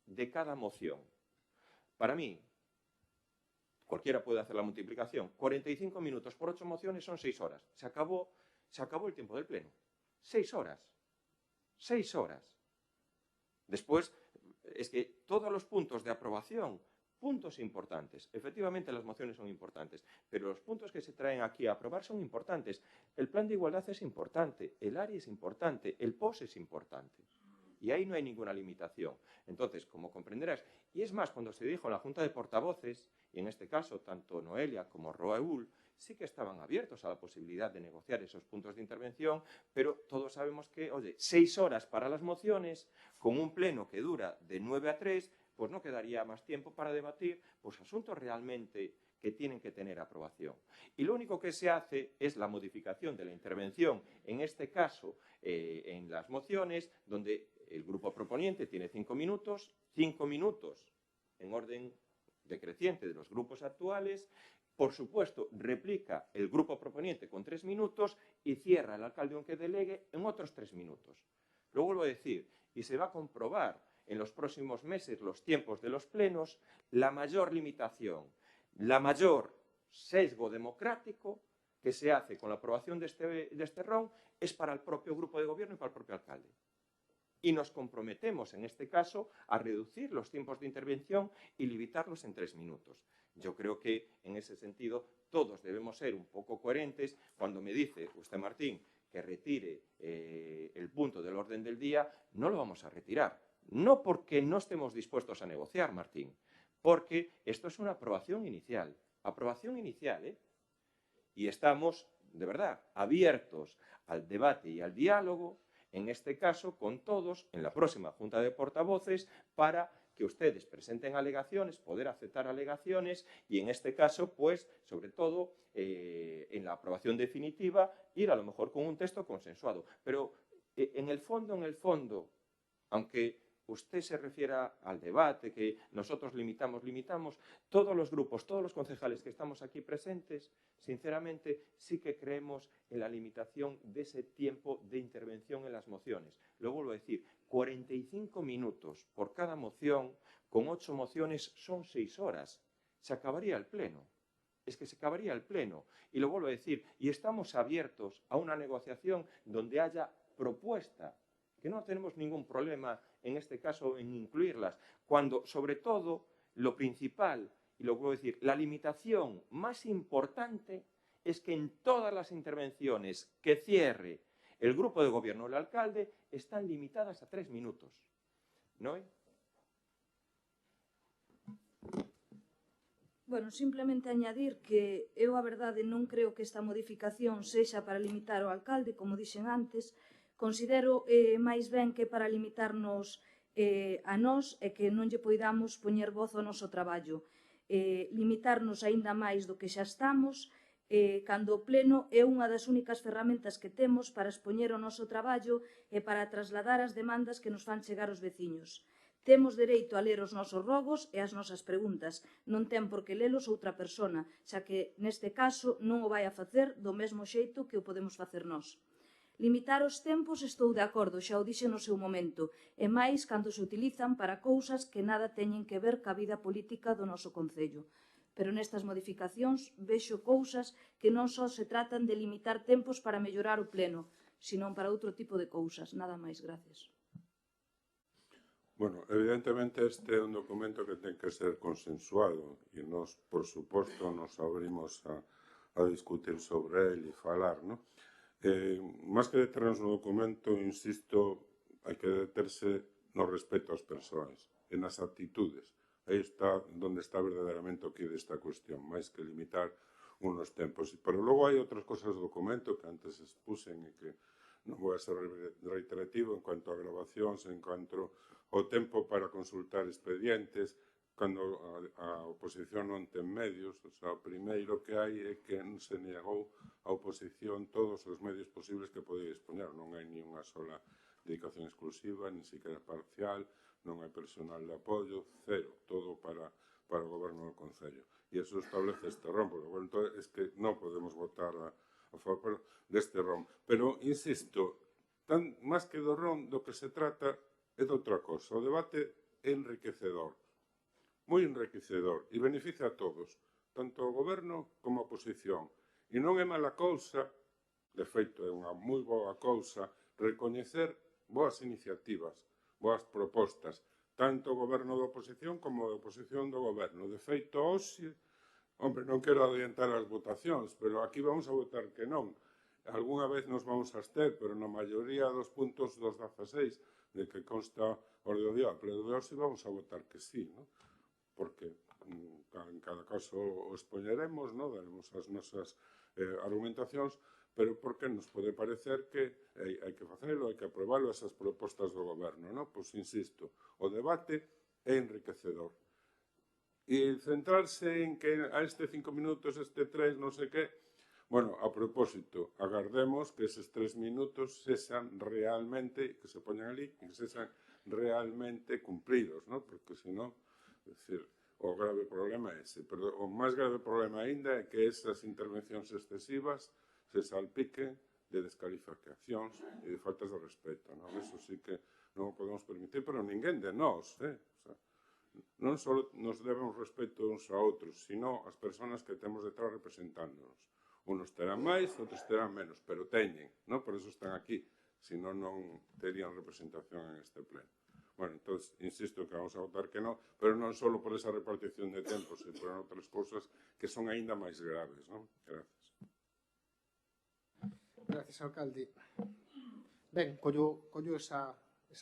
de cada moción. Para mí, cualquiera puede hacer la multiplicación, 45 minutos por 8 mociones son 6 horas. Se acabó el tiempo del pleno. 6 horas. 6 horas. Después, es que todos los puntos de aprobación, puntos importantes. Efectivamente, las mociones son importantes, pero los puntos que se traen aquí a aprobar son importantes. El plan de igualdad es importante, el ARI es importante, el POS es importante. Y ahí no hay ninguna limitación. Entonces, como comprenderás, y es más, cuando se dijo en la Junta de Portavoces, y en este caso tanto Noelia como Raúl, sí que estaban abiertos a la posibilidad de negociar esos puntos de intervención, pero todos sabemos que, oye, 6 horas para las mociones, con un pleno que dura de 9 a 3, pues no quedaría más tiempo para debatir pues, asuntos realmente que tienen que tener aprobación. Y lo único que se hace es la modificación de la intervención, en este caso en las mociones, donde el grupo proponiente tiene 5 minutos en orden decreciente de los grupos actuales. Por supuesto, replica el grupo proponiente con 3 minutos y cierra el alcalde aunque delegue en otros 3 minutos. Lo vuelvo a decir, y se va a comprobar en los próximos meses los tiempos de los plenos, la mayor limitación, la mayor sesgo democrático que se hace con la aprobación de este RON es para el propio grupo de gobierno y para el propio alcalde. Y nos comprometemos, en este caso, a reducir los tiempos de intervención y limitarlos en 3 minutos. Yo creo que, en ese sentido, todos debemos ser un poco coherentes. Cuando me dice usted, Martín, que retire el punto del orden del día, no lo vamos a retirar. No porque no estemos dispuestos a negociar, Martín, porque esto es una aprobación inicial, y estamos, de verdad, abiertos al debate y al diálogo, en este caso, con todos, en la próxima Junta de Portavoces, para que ustedes presenten alegaciones, poder aceptar alegaciones y, en este caso, pues, sobre todo, en la aprobación definitiva, ir a lo mejor con un texto consensuado. Pero, en el fondo, aunque usted se refiera al debate, que nosotros limitamos, todos los grupos, todos los concejales que estamos aquí presentes, sinceramente, sí que creemos en la limitación de ese tiempo de intervención en las mociones. Lo vuelvo a decir, 45 minutos por cada moción, con 8 mociones son 6 horas. Se acabaría el pleno. Es que se acabaría el pleno. Y lo vuelvo a decir, y estamos abiertos a una negociación donde haya propuesta, que no tenemos ningún problema en este caso en incluirlas, cuando sobre todo lo principal, y lo vuelvo a decir, la limitación más importante es que en todas las intervenciones que cierre el grupo de gobierno o el alcalde están limitadas a 3 minutos. ¿No? Bueno, simplemente añadir que eu a verdade non creo que esta modificación sexa para limitar o alcalde, como dixen antes, considero máis ben que para limitarnos a nós e que non lle poidamos poñer voz ao noso traballo. Limitarnos aínda máis do que xa estamos, cando o pleno é unha das únicas ferramentas que temos para expoñer o noso traballo e para trasladar as demandas que nos fan chegar os veciños. Temos dereito a ler os nosos rogos e as nosas preguntas. Non ten por que lelos outra persona, xa que neste caso non o vai a facer do mesmo xeito que o podemos facer nós. Limitar os tempos estou de acordo, xa o dixe no seu momento, e máis cando se utilizan para cousas que nada teñen que ver ca vida política do noso concello. Pero nestas modificacións vexo cousas que non só se tratan de limitar tempos para mellorar o pleno, senón para outro tipo de cousas. Nada máis, gracias. Bueno, evidentemente este é un documento que ten que ser consensuado e nós, por suposto, nos abrimos a discutir sobre ele e falar, non? Más que deternos no documento, insisto, hai que deterse no respeto ás persoas e nas actitudes. Aí está onde está verdadeiramente o que desta cuestión, máis que limitar unos tempos. Pero logo hai outras cosas do documento que antes expusen e que non vou a ser reiterativo en cuanto a grabacións, en cuanto ao tempo para consultar expedientes, cando a oposición non ten medios. O sea, o primeiro que hai é que se negou a oposición todos os medios posibles que podía dispoñer. Non hai ni unha sola dedicación exclusiva, ni siquiera parcial, non hai personal de apoio, cero, todo para o goberno do Concello. E iso establece este ROM, porque entón é que non podemos votar a favor deste ROM. Pero, insisto, máis que do ROM, do que se trata é de outra cosa. O debate é enriquecedor, moi enriquecedor, e beneficia a todos, tanto o goberno como a oposición. E non é mala cousa, de feito é unha moi boa cousa, recoñecer boas iniciativas, boas propostas, tanto o goberno da oposición como a oposición do goberno. De feito, hoxe, hombre, non quero adiantar as votacións, pero aquí vamos a votar que non. Algúna vez nos vamos a abster, pero na maioría dos puntos dos 16 de que consta o do día, pero de hoxe vamos a votar que sí, ¿no? Porque en cada caso o expoñeremos, ¿no? Daremos as nosas argumentacións, pero porque nos pode parecer que hai que facelo, hai que aprobalo esas propostas do goberno, ¿no? Pois insisto, o debate é enriquecedor. E centrarse en que a este 5 minutos, este 3, non sei que, bueno, a propósito, agardemos que eses 3 minutos sexan realmente, que se poñan ali, que sexan realmente cumpridos, ¿no? Porque senón, é dicir, o grave problema é ese. Pero o máis grave problema ainda é que esas intervencións excesivas se salpiquen de descalificacións e de faltas de respeto, ¿no? Eso sí que non o podemos permitir, pero ninguén de nós, O sea, non só nos debemos respeto uns a outros, sino as persoas que temos detrás representándonos. Unos terán máis, outros terán menos, pero teñen, ¿no? Por eso están aquí, senón non terían representación en este pleno. Bueno, entón, insisto que vamos a votar que non, pero non só por esa repartición de tempos, sino por outras cousas que son aínda máis graves, ¿no? Gracias. Gracias, alcalde. Ben, collo esa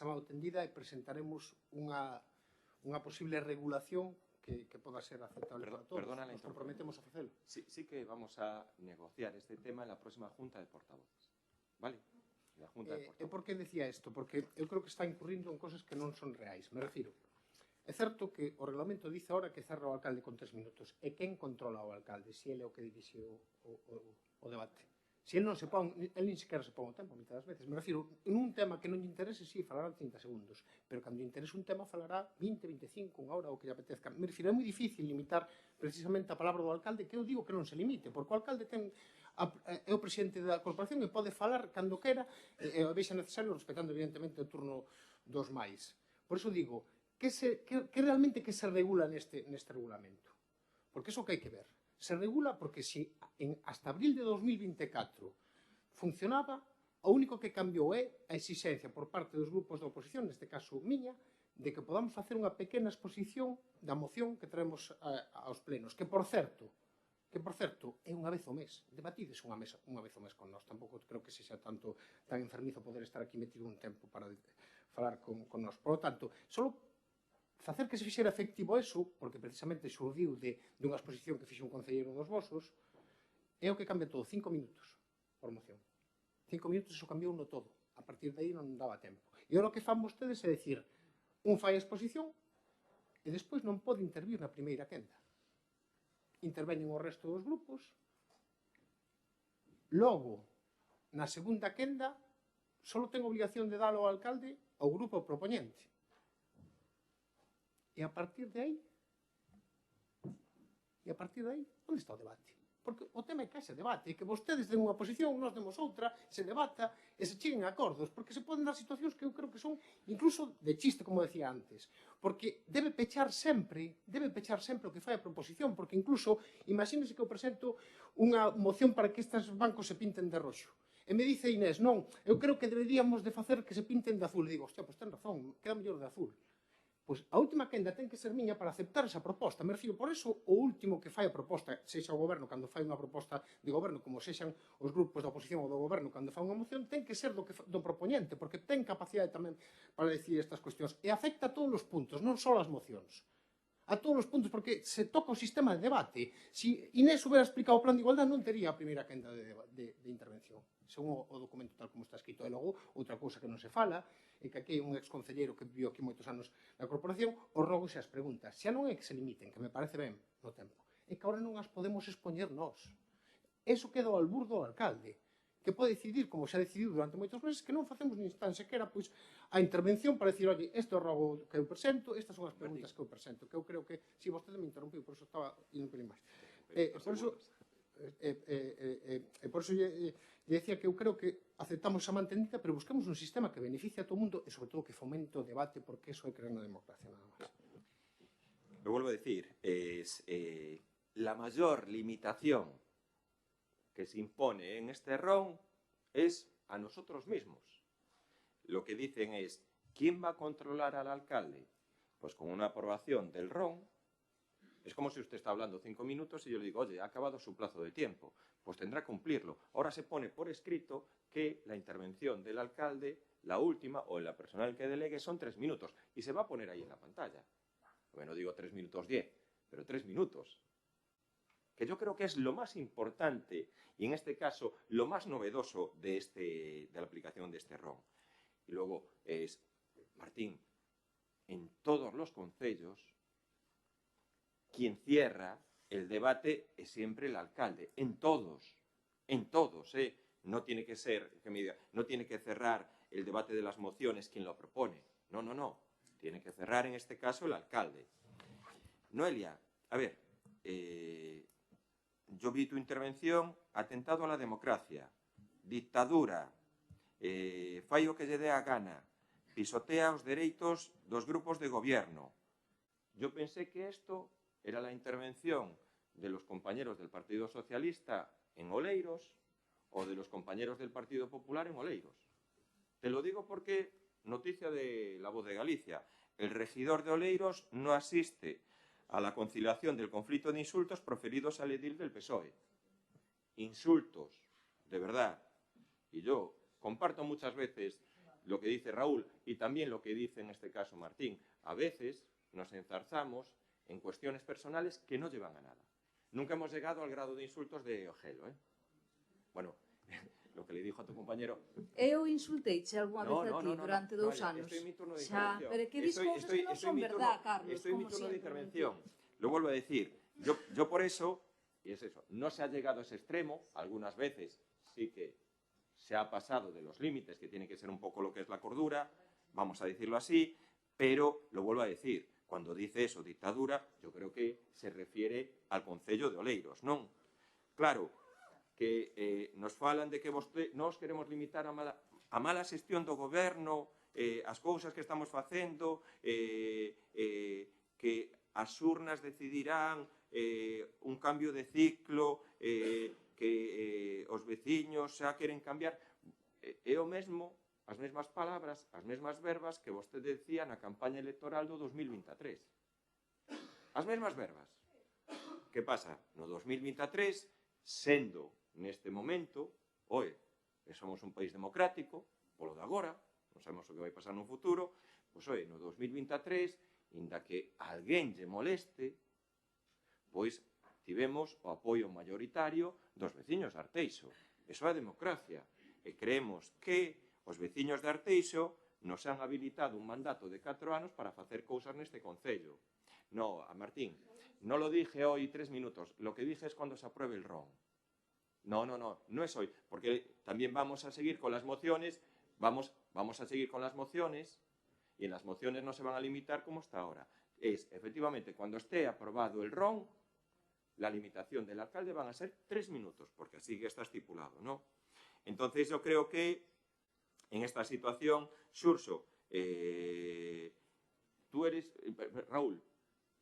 mão tendida e presentaremos unha posible regulación que poda ser aceptable para todos. Perdona la Nos interrupción. comprometemos a facelo. Sí que vamos a negociar este tema en la próxima Junta de Portavoces. Vale? La Junta de E Portavoces. por que decía isto? Porque eu creo que está incurrindo en cosas que non son reais. Me refiro. É certo que o reglamento dice ahora que cerra o alcalde con 3 minutos. E quen controla o alcalde? Se ele é o que dirixe o debate. Se ele non se pon, ele nin sequera se pon o tempo, moitas veces. Me refiro, en un tema que non lle interese, sí, falará 30 segundos. Pero cando lle interese un tema, falará 20, 25, unha hora, o que lle apetezca. Me refiro, é moi difícil limitar precisamente a palabra do alcalde, que eu digo que non se limite, porque o alcalde é o presidente da corporación e pode falar cando quera e vexa necesario, respetando evidentemente o turno dos máis. Por iso digo, que realmente que se regula neste regulamento? Porque iso que hai que ver. Se regula porque si hasta abril de 2024 funcionaba, o único que cambiou é a exigencia por parte dos grupos da oposición, neste caso miña, de que podamos facer unha pequena exposición da moción que traemos aos plenos, que por certo, é unha vez ao mes. Debatides unha vez ao mes con nós. Tampouco creo que sexa tan enfermizo poder estar aquí metido un tempo para falar con nós. Por lo tanto, só facer que se fixera efectivo eso, porque precisamente xurdiu dunha exposición que fixe un concelleiro dos vosos, é o que cambia todo, 5 minutos por moción. 5 minutos iso cambiou no todo. A partir de aí non daba tempo. E ora o que fan vostedes é dicir, un fai a exposición e despois non pode intervir na primeira quenda. Interveñen o resto dos grupos, logo, na segunda quenda, só ten obligación de dalo ao alcalde ao grupo propoñente. E a partir de aí, onde está o debate? Porque o tema é que haxa debate, e que vostedes den unha posición, nós demos outra, se debata e se cheguen a acordos, porque se poden dar situacións que eu creo que son incluso de chiste, como decía antes, porque debe pechar sempre o que fai a proposición, porque incluso, imagínese que eu presento unha moción para que estes bancos se pinten de roxo. E me dice Inés, non, eu creo que deberíamos de facer que se pinten de azul. E digo, hostia, pois ten razón, queda mellor de azul. Pois a última quenda ten que ser miña para aceptar esa proposta. Me refiro, por eso, o último que fai a proposta, sexa o goberno cando fai unha proposta de goberno, como sexan os grupos da oposición ou do goberno cando fai unha moción, ten que ser do propoñente, porque ten capacidade tamén para decidir estas cuestións. E afecta a todos os puntos, non só as mocións. A todos os puntos, porque se toca o sistema de debate. Si Inés hubiera explicado o plan de igualdade, non tería a primeira quenda de intervención, según o documento tal como está escrito. E logo, outra cousa que non se fala, é que aquí hai un exconcelleiro que viviu aquí moitos anos na corporación, os rogos e as preguntas. Xa non é que se limiten, que me parece ben no tempo, é que agora non as podemos expoñer nós. Eso queda ao albur do alcalde, que pode decidir, como xa decidiu durante moitos meses, que non facemos nin tan sequera pois, a intervención para decir, oye, este é o rogo que eu presento, estas son as preguntas que eu presento, que eu creo que, si vostede me interrompiu, por eso estaba indo un pelín máis. Por eso lle decía que eu creo que aceptamos esa mantendita, pero busquemos un sistema que beneficie a todo o mundo e, sobre todo, que fomente o debate, porque eso é creer na democracia, nada máis. Lo vuelvo a decir, es la mayor limitación que se impone en este RON es a nosotros mismos. Lo que dicen es, ¿quién va a controlar al alcalde? Pues con una aprobación del RON. Es como si usted está hablando 5 minutos y yo le digo, oye, ha acabado su plazo de tiempo. Pues tendrá que cumplirlo. Ahora se pone por escrito que la intervención del alcalde, la última, o en la personal que delegue, son 3 minutos. Y se va a poner ahí en la pantalla. Bueno, digo 3 minutos 10, pero 3 minutos. Que yo creo que es lo más importante y, en este caso, lo más novedoso de la aplicación de este RON. Y luego es, Martín, en todos los concellos, quien cierra el debate es siempre el alcalde. En todos, ¿eh? No tiene que ser, que me diga, no tiene que cerrar el debate de las mociones quien lo propone. No, no, no. Tiene que cerrar, en este caso, el alcalde. Noelia, a ver, yo vi tu intervención, atentado a la democracia, dictadura, fallo que lle dé a gana, pisotea os dereitos dos grupos de gobierno. Yo pensé que esto era la intervención de los compañeros del Partido Socialista en Oleiros o de los compañeros del Partido Popular en Oleiros. Te lo digo porque, noticia de La Voz de Galicia, el regidor de Oleiros no asiste a la conciliación del conflicto de insultos proferidos al edil del PSOE. Insultos, de verdad. Y yo comparto muchas veces lo que dice Raúl y también lo que dice en este caso Martín. A veces nos enzarzamos en cuestiones personales que no llevan a nada. Nunca hemos llegado al grado de insultos de Ojelo, ¿eh? Bueno, lo que le dijo a tu compañero... Eu insulteiche algunha vez a ti durante 2 anos. Estoy en mi turno de Xa, intervención. pero que dis cousas que non son verdad, Carlos, Estoy en mi como turno de sempre. intervención. Lo vuelvo a decir. Yo por eso, y es eso, no se ha llegado a ese extremo. Algunas veces sí que se ha pasado de los límites, que tiene que ser un poco lo que es la cordura, vamos a decirlo así, pero lo vuelvo a decir. Cuando dice eso, dictadura, yo creo que se refiere al Concello de Oleiros, non? Claro, que nos falan de que nós queremos limitar a mala xestión do goberno, as cousas que estamos facendo, que as urnas decidirán un cambio de ciclo, que os veciños xa queren cambiar. É o mesmo, as mesmas palabras, as mesmas verbas que vostede decía na campaña electoral do 2023. As mesmas verbas. Que pasa? No 2023, sendo neste momento, somos un país democrático, polo de agora, non sabemos o que vai pasar no futuro, pois, no 2023, inda que alguén lle moleste, pois tivemos o apoio mayoritario dos veciños de Arteixo. Eso é a democracia. E creemos que os veciños de Arteixo nos han habilitado un mandato de 4 anos para facer cousas neste concello. No, a Martín, no lo dije hoy 3 minutos, lo que dije es cuando se apruebe el RON. No es hoy, porque también vamos a seguir con las mociones, vamos a seguir con las mociones, y en las mociones no se van a limitar como está ahora. Es, efectivamente, cuando esté aprobado el RON, la limitación del alcalde van a ser 3 minutos, porque así que está estipulado, ¿no? Entonces yo creo que en esta situación, Xurxo, tú eres, Raúl,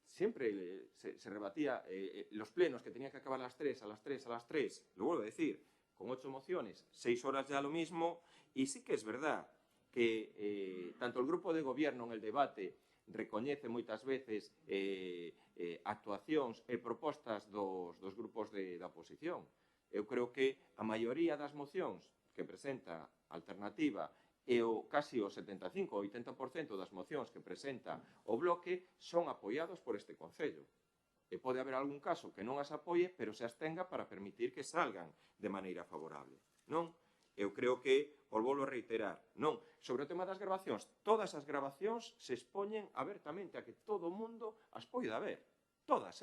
siempre se rebatía los plenos que tenían que acabar a las 3, a las 3, a las 3, lo vuelvo a decir, con 8 mociones, 6 horas ya lo mismo, y sí que es verdad que tanto el grupo de gobierno en el debate recoñece moitas veces actuacións e propostas dos grupos da oposición. Eu creo que a maioría das mocións que presenta Alternativa e casi o 75 ou 80% das mocións que presenta o Bloque son apoiados por este Concello. E pode haber algún caso que non as apoie, pero se abstenga para permitir que salgan de maneira favorable. Non? Eu creo que, os volvo a reiterar, non. Sobre o tema das grabacións, todas as grabacións se expoñen abertamente a que todo o mundo as poida ver. Todas,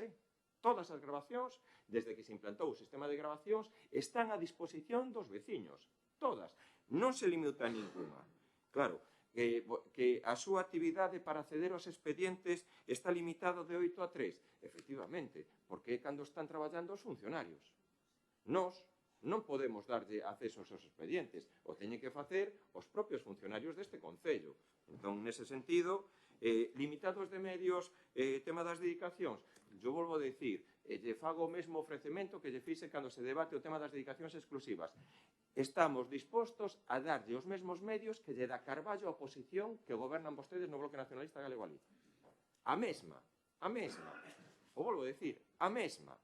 Todas as grabacións, desde que se implantou o sistema de grabacións, están a disposición dos veciños. Todas. Non se limita a ninguna. Claro, que a súa actividade para acceder aos expedientes está limitado de 8 a 3. Efectivamente, porque é cando están traballando os funcionarios. Nós non podemos darlle acceso aos seus expedientes, o teñen que facer os propios funcionarios deste Concello. Entón, nese sentido, limitados de medios, tema das dedicacións, yo volvo a decir, lle fago o mesmo ofrecemento que lle fixe cando se debate o tema das dedicacións exclusivas. Estamos dispostos a darlle os mesmos medios que lle dá Carballo a oposición que gobernan vostedes no Bloque Nacionalista Galego alí. A mesma. O volvo a decir, a mesma.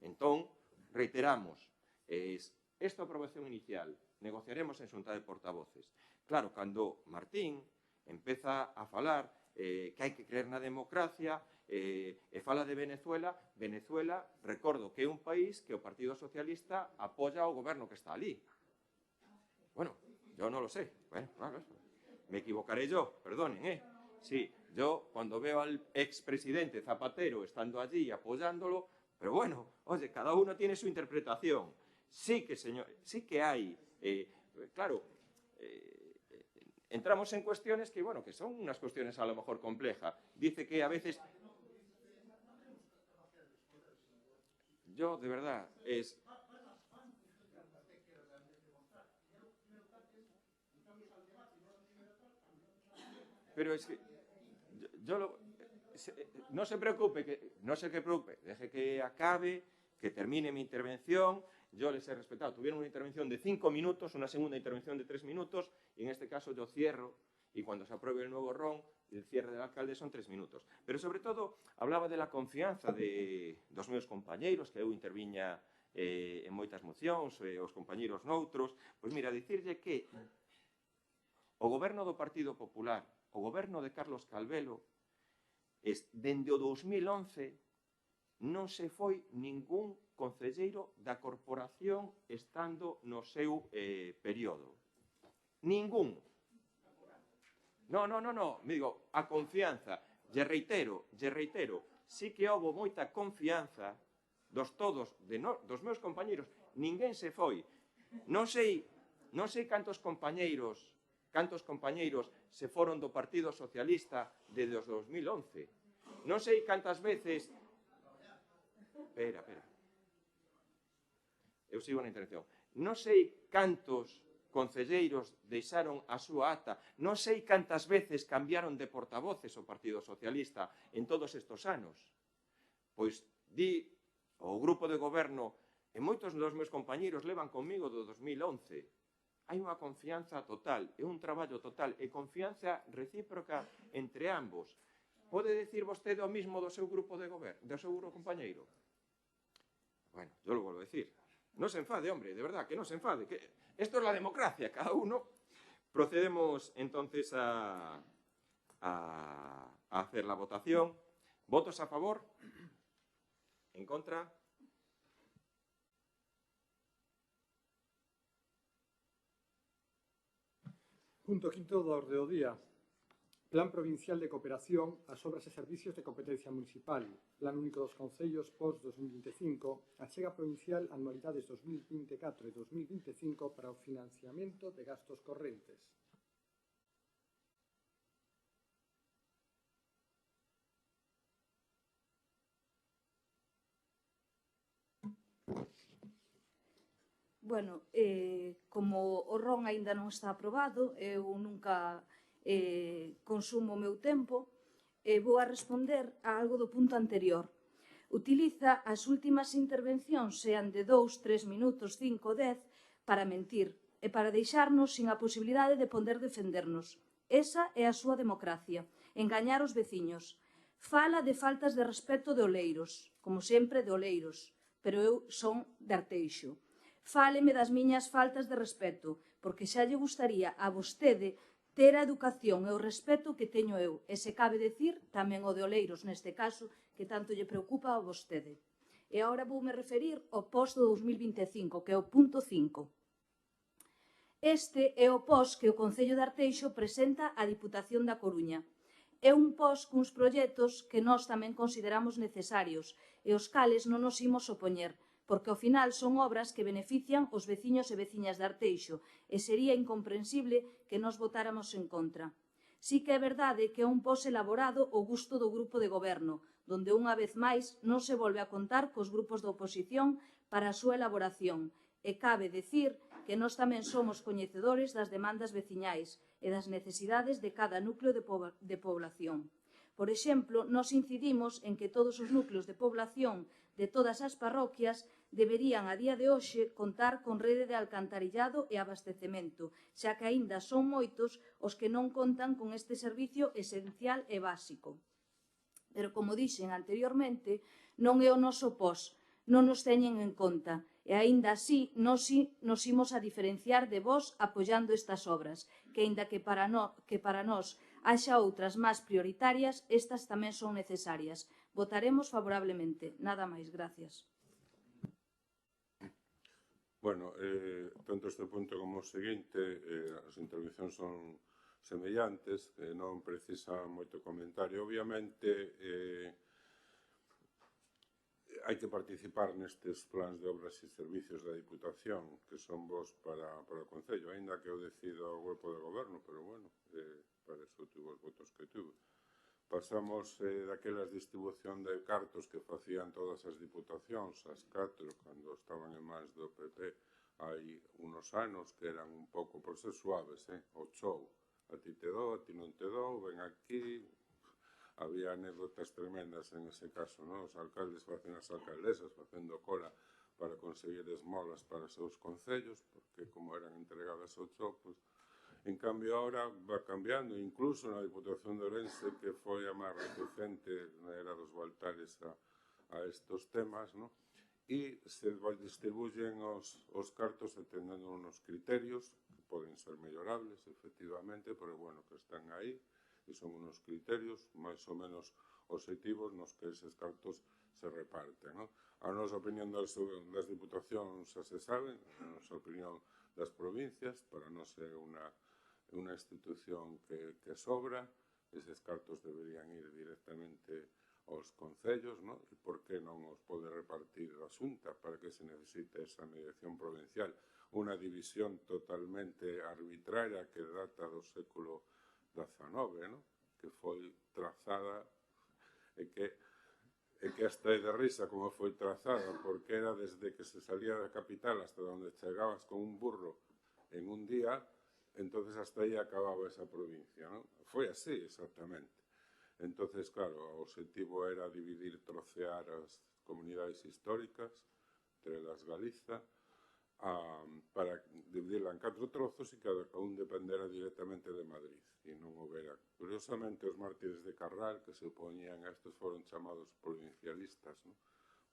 Entón, reiteramos, esta aprobación inicial negociaremos en xunta de portavoces. Claro, cando Martín empeza a falar que hai que creer na democracia e fala de Venezuela, Venezuela, recordo que é un país que o Partido Socialista apoia ao goberno que está ali. Bueno, yo no lo sé. Bueno, me equivocaré yo, perdonen, Sí, yo cuando veo al expresidente Zapatero estando allí apoyándolo, pero bueno, oye, cada uno tiene su interpretación. Sí que, señor, sí que hay, claro, entramos en cuestiones que, bueno, que son unas cuestiones a lo mejor complejas. Dice que a veces... Yo, de verdad, es... Pero es que no se preocupe, no se preocupe, deje que acabe, que termine mi intervención. Yo les he respetado. Tuvieron una intervención de 5 minutos, una segunda intervención de 3 minutos, y en este caso yo cierro, y cuando se apruebe el nuevo RON, el cierre del alcalde son 3 minutos. Pero sobre todo, hablaba de la confianza dos meus compañeiros, que eu interviña en moitas mocións, os compañeiros noutros. Pois mira, dicirlle que o goberno do Partido Popular, o goberno de Carlos Calvelo, dende o 2011 non se foi ningún concelleiro da corporación estando no seu período. Ningún. No, me digo, a confianza. Lle reitero, sí que houve moita confianza dos meus compañeiros. Ninguén se foi. Non sei cantos compañeiros se foron do Partido Socialista desde os 2011. Non sei cantas veces... Espera. Eu sigo na intervención. Non sei cantos concelleiros deixaron a súa ata. Non sei cantas veces cambiaron de portavoces o Partido Socialista en todos estes anos. Pois di o grupo de goberno e moitos dos meus compañeiros levan comigo do 2011. Hai unha confianza total, é un traballo total e confianza recíproca entre ambos. Pode dicir vostede o mismo do seu grupo de goberno, do seu grupo compañeiro? Bueno, yo lo vuelvo a decir. No se enfade, hombre, de verdad, que no se enfade. Esto es la democracia, cada uno. Procedemos entonces a hacer la votación. ¿Votos a favor? ¿En contra? Punto quinto da orde do día. Plan Provincial de Cooperación ás obras e servicios de competencia municipal. Plan único dos concellos post-2025. Achega provincial anualidades 2024 e 2025 para o financiamento de gastos correntes. Bueno, como o RON aínda non está aprobado, eu nunca consumo o meu tempo, vou a responder a algo do punto anterior. Utiliza as últimas intervencións, sean de 2, 3 minutos, 5, 10, para mentir e para deixarnos sin a posibilidade de poder defendernos. Esa é a súa democracia, engañar os veciños. Fala de faltas de respeto de Oleiros, como sempre de Oleiros, pero eu son de Arteixo. Fáleme das miñas faltas de respeto, porque xa lle gustaría a vostede ter a educación e o respeto que teño eu, e se cabe decir tamén o de Oleiros neste caso, que tanto lle preocupa a vostede. E agora voume referir ao post do 2025, que é o punto 5. Este é o post que o Concello de Arteixo presenta á Diputación da Coruña. É un post cuns proxectos que nós tamén consideramos necesarios e os cales non nos imos opoñer, porque ao final son obras que benefician os veciños e veciñas de Arteixo e sería incomprensible que nos votáramos en contra. Sí que é verdade que é un post elaborado ao gusto do grupo de goberno, donde unha vez máis non se volve a contar cos grupos da oposición para a súa elaboración, e cabe decir que nós tamén somos coñecedores das demandas veciñais e das necesidades de cada núcleo de población. Por exemplo, nós incidimos en que todos os núcleos de población de todas as parroquias deberían a día de hoxe contar con rede de alcantarillado e abastecemento, xa que aínda son moitos os que non contan con este servicio esencial e básico. Pero, como dixen anteriormente, non é o noso post, non nos teñen en conta, e aínda así nos imos a diferenciar de vós apoiando estas obras, que aínda que para nós haxa outras máis prioritarias, estas tamén son necesarias. Votaremos favorablemente. Nada máis. Gracias. Bueno, tanto este punto como o seguinte, as intervencións son semellantes, non precisa moito comentario. Obviamente, hai que participar nestes plans de obras e servicios da Diputación, que son vos para o Concello, aínda que eu decido o grupo de goberno, pero bueno, para eso tuvo os votos que tuvo. Pasamos daquelas distribución de cartos que facían todas as diputacións, as 4, cando estaban en mans do PP, hai unos anos que eran un pouco, por ser suaves, o show. A ti te dou, a ti non te dou, ven aquí. Había anécdotas tremendas en ese caso, non? Os alcaldes facen as alcaldesas facendo cola para conseguir esmolas para os seus concellos, porque como eran entregadas ao show, pues, en cambio, ahora va cambiando, incluso na Diputación de Ourense, que foi a máis reticente na era dos Baltares a estos temas, ¿no? E se distribuyen os cartos atendendo unos criterios que poden ser mellorables, efectivamente, pero bueno, que están aí, e son unos criterios máis ou menos obxectivos nos que eses cartos se reparten, non? A nosa opinión das diputacións xa se sabe, a nosa opinión das provincias, para non ser unha institución que sobra, eses cartos deberían ir directamente aos concellos, non? E por que non os pode repartir a Xunta? Para que se necesite esa mediación provincial? Unha división totalmente arbitraria que data do século XIX, non? Que foi trazada e que hasta é de risa como foi trazada, porque era desde que se salía da capital hasta onde chegabas con un burro en un día, entonces hasta aí acababa esa provincia, non? Foi así, exactamente. Entonces, claro, o objetivo era dividir, trocear as comunidades históricas, entre las Galiza, para dividirla en 4 trozos e cada un dependera directamente de Madrid. E non houbera. Curiosamente, os mártires de Carral, que se opoñían a estos, foron chamados provincialistas, ¿no?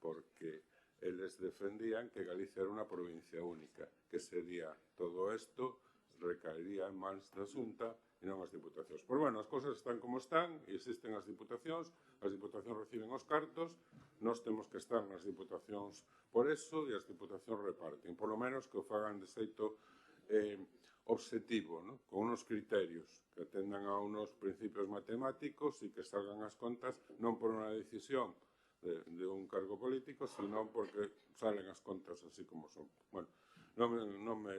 Porque eles defendían que Galicia era unha provincia única, que sería todo isto recaería en mans da Xunta e non as diputacións. Pero, bueno, as cousas están como están, e existen as diputacións reciben os cartos, nós temos que estar nas diputacións por eso, e as diputacións reparten, por lo menos que o fagan de xeito objetivo, ¿no? Con unos criterios que atendan a unos principios matemáticos e que salgan as contas non por unha decisión de un cargo político, sino porque salen as contas así como son. Bueno, non me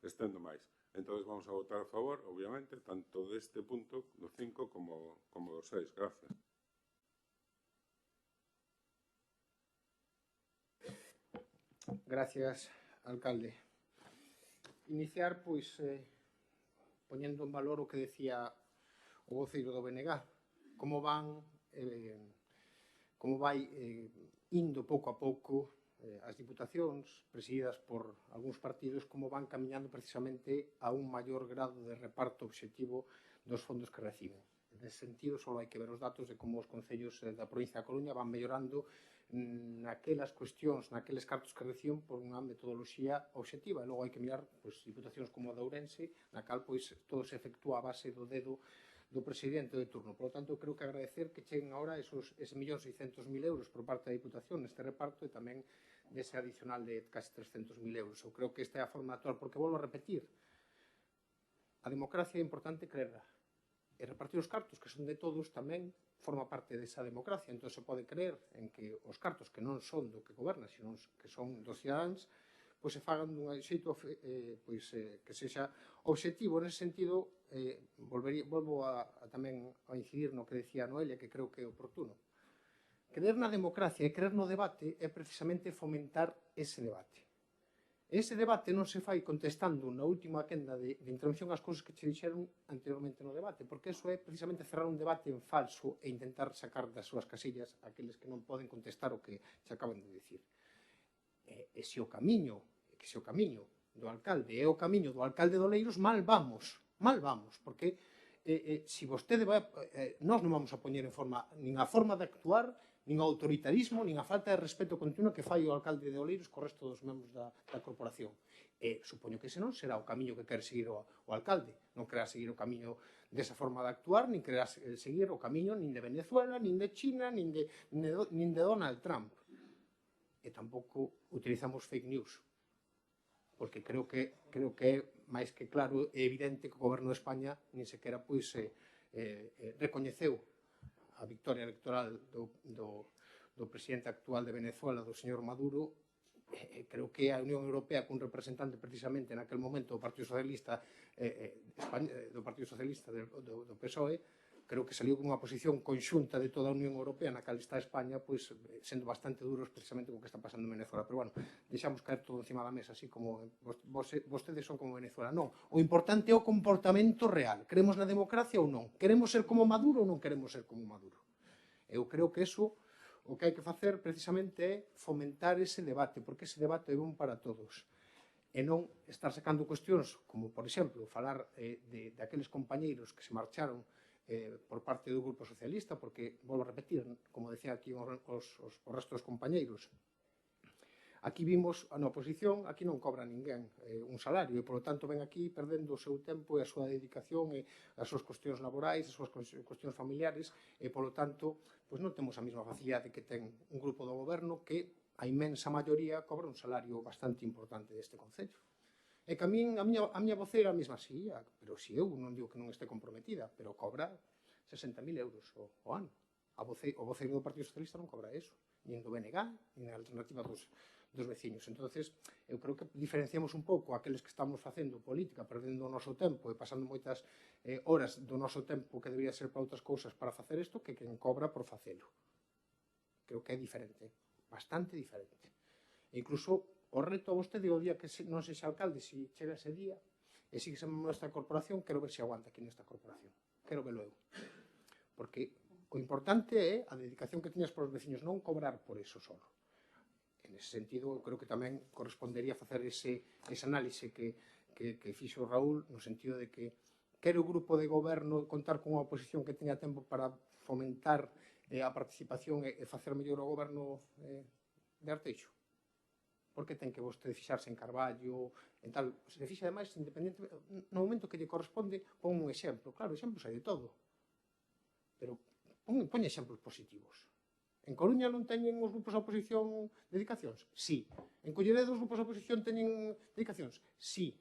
estendo máis. Entonces vamos a votar a favor, obviamente, tanto deste punto, do 5, como do 6. Gracias. Gracias, alcalde. Iniciar, pois, poñendo en valor o que decía o voceiro do BNG, como vai indo pouco a pouco as diputacións presididas por algúns partidos, como van camiñando precisamente a un maior grado de reparto obxectivo dos fondos que reciben. Nese sentido, só hai que ver os datos de como os concellos da provincia da Coruña van mellorando naquelas cuestións, naqueles cartos que reciben por unha metodoloxía obxectiva. E logo hai que mirar diputacións como a de Ourense, na cal todo se efectúa a base do dedo do presidente de turno. Por lo tanto, creo que agradecer que cheguen agora esos 1.600.000 euros por parte da Diputación neste reparto e tamén dese adicional de casi 300.000 euros. Eu creo que esta é a forma actual, porque volvo a repetir, a democracia é importante creerla. E repartir os cartos, que son de todos, tamén forma parte desa democracia. Entón, se pode creer en que os cartos que non son do que goberna, sino que son dos cidadáns, pois se fagan dun xeito que sexa obxectivo. Nese sentido, volvo tamén a incidir no que decía Noelia, que creo que é oportuno. Creer na democracia e creer no debate é precisamente fomentar ese debate. Ese debate non se fai contestando na última quenda de intervención as cousas que che dixeron anteriormente no debate, porque eso é precisamente cerrar un debate en falso e intentar sacar das súas casillas aqueles que non poden contestar o que se acaban de dicir. E se o camiño do alcalde é o camiño do alcalde de Oleiros, mal vamos, porque se vostede vai, nós non vamos a poñer en forma nin a forma de actuar, nin o autoritarismo, nin a falta de respeto continuo que fai o alcalde de Oleiros co resto dos membros da corporación. E supoño que senón será o camiño que quere seguir o alcalde. Non quererá seguir o camiño desa forma de actuar, nin quererá seguir o camiño nin de Venezuela, nin de China, nin de Donald Trump. E tampouco utilizamos fake news, porque creo que é máis que claro e evidente que o goberno de España nin sequera recoñeceu a victoria electoral do presidente actual de Venezuela, do señor Maduro. Creo que a Unión Europea, cun representante precisamente naquel momento do Partido Socialista do PSOE, creo que saliu con unha posición conxunta de toda a Unión Europea na cal está España, pois sendo bastante duros precisamente co que está pasando en Venezuela. Pero, bueno, deixamos caer todo encima da mesa, así como vostedes son como Venezuela. Non, o importante é o comportamento real. Queremos na democracia ou non? Queremos ser como Maduro ou non queremos ser como Maduro? Eu creo que eso o que hai que facer precisamente é fomentar ese debate, porque ese debate é bom para todos. E non estar sacando cuestións como, por exemplo, falar de aqueles compañeiros que se marcharon por parte do Grupo Socialista, porque, volvo a repetir, como decía aquí os restos dos compañeiros, aquí vimos na oposición, aquí non cobra ninguén un salario, e, polo tanto, ven aquí perdendo o seu tempo e a súa dedicación e as súas cuestións laborais, as súas cuestións familiares, e, polo tanto, pois non temos a mesma facilidade que ten un grupo do goberno que a inmensa maioría cobra un salario bastante importante deste Concello. E que a miña voceira mesma sí, pero si eu non digo que non este comprometida, pero cobra 60.000 euros o ano. O voceiro do Partido Socialista non cobra eso, nin do BNG, nin a alternativa dos veciños. Entonces, eu creo que diferenciamos un pouco aqueles que estamos facendo política, perdendo o noso tempo e pasando moitas horas do noso tempo que debería ser para outras cousas para facer isto, que quen cobra por facelo. Creo que é diferente, bastante diferente. E incluso o reto a vostede o día que non sexa alcalde, se chega ese día e sigue sendo nesta corporación, quero ver se aguanta aquí nesta corporación. Quero velo eu. Porque o importante é a dedicación que teñas para os veciños, non cobrar por eso solo. En ese sentido, eu creo que tamén correspondería facer ese análise que fixo Raúl, no sentido de que quere o grupo de goberno contar con unha oposición que teña tempo para fomentar a participación e facer mellor o goberno de Arteixo. Porque ten que vostede fixarse en Carballo, en tal, se fixa ademais, independente, no momento que lle corresponde, pon un exemplo. Claro, exemplos hai de todo. Pero pon exemplos positivos. En Coruña non teñen os grupos da oposición dedicacións? Sí. En Colleredo os grupos da oposición teñen dedicacións? Sí.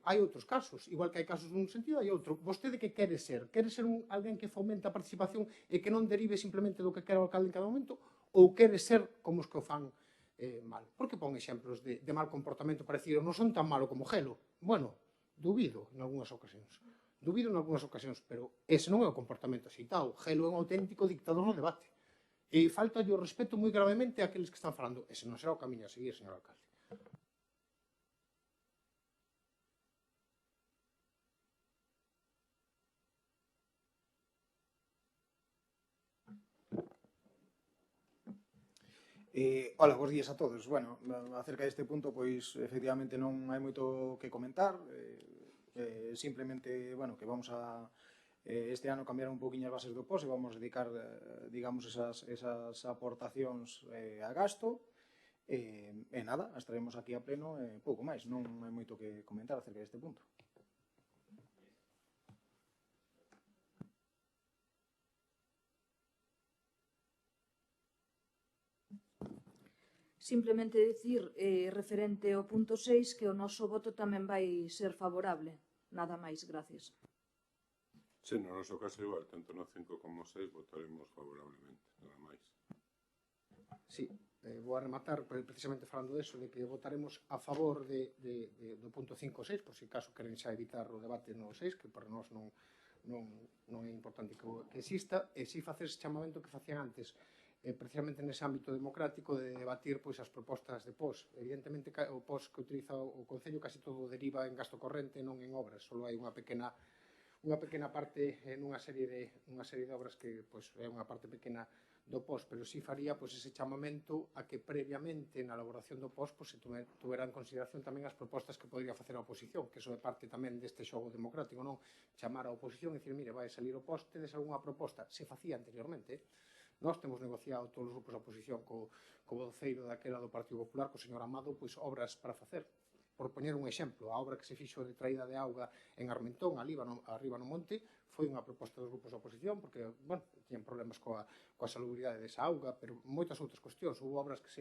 Hai outros casos, igual que hai casos nun sentido, hai outro. Vostede que quere ser? Quere ser alguén que fomenta a participación e que non derive simplemente do que quere o alcalde en cada momento? Ou quere ser como os que o fan mal? Por que pon exemplos de mal comportamento para decir non son tan malo como Gelo? Bueno, dubido en algunhas ocasións. Pero ese non é o comportamento axeitado. Gelo é un auténtico dictador no debate. E falta o respeto moi gravemente a aqueles que están falando. Ese non será o camiño a seguir, señor alcalde. Hola, bons días a todos. Bueno, acerca deste punto, pois, efectivamente non hai moito que comentar. Simplemente, bueno, que vamos a este ano cambiar un poquinho as bases do POS e vamos dedicar, digamos, esas aportacións a gasto. E nada, estaremos aquí a pleno e pouco máis. Non hai moito que comentar acerca deste punto. Simplemente dicir, referente ao punto 6, que o noso voto tamén vai ser favorable. Nada máis, gracias. Sí, no noso caso igual, tanto no 5 como 6 votaremos favorablemente, nada máis. Sí, vou a rematar precisamente falando deso, de que votaremos a favor do punto 5 ou 6, por si caso queren xa evitar o debate no 6, que para nós non é importante que exista, e si facer ese chamamento que facían antes, precisamente nese ámbito democrático de debatir pois as propostas de POS. Evidentemente, o POS que utiliza o Concello casi todo deriva en gasto corrente, non en obras, só hai unha pequena parte nunha serie de obras que pois é unha parte pequena do POS, pero si faría pois ese chamamento a que previamente na elaboración do POS pois se tuvera en consideración tamén as propostas que podría facer a oposición, que iso é parte tamén deste xogo democrático, non? Chamar a oposición e dicir, mire, vai salir o POS, tedes algunha proposta? Se facía anteriormente. Nós temos negociado todos os grupos da oposición co voceiro daquela do Partido Popular, co señor Amado, pois obras para facer. Por poñer un exemplo, a obra que se fixo de traída de auga en Armentón, arriba no monte, foi unha proposta dos grupos da oposición, porque, bueno, tiñan problemas coa salubridade desa auga, pero moitas outras cuestións. Houve obras que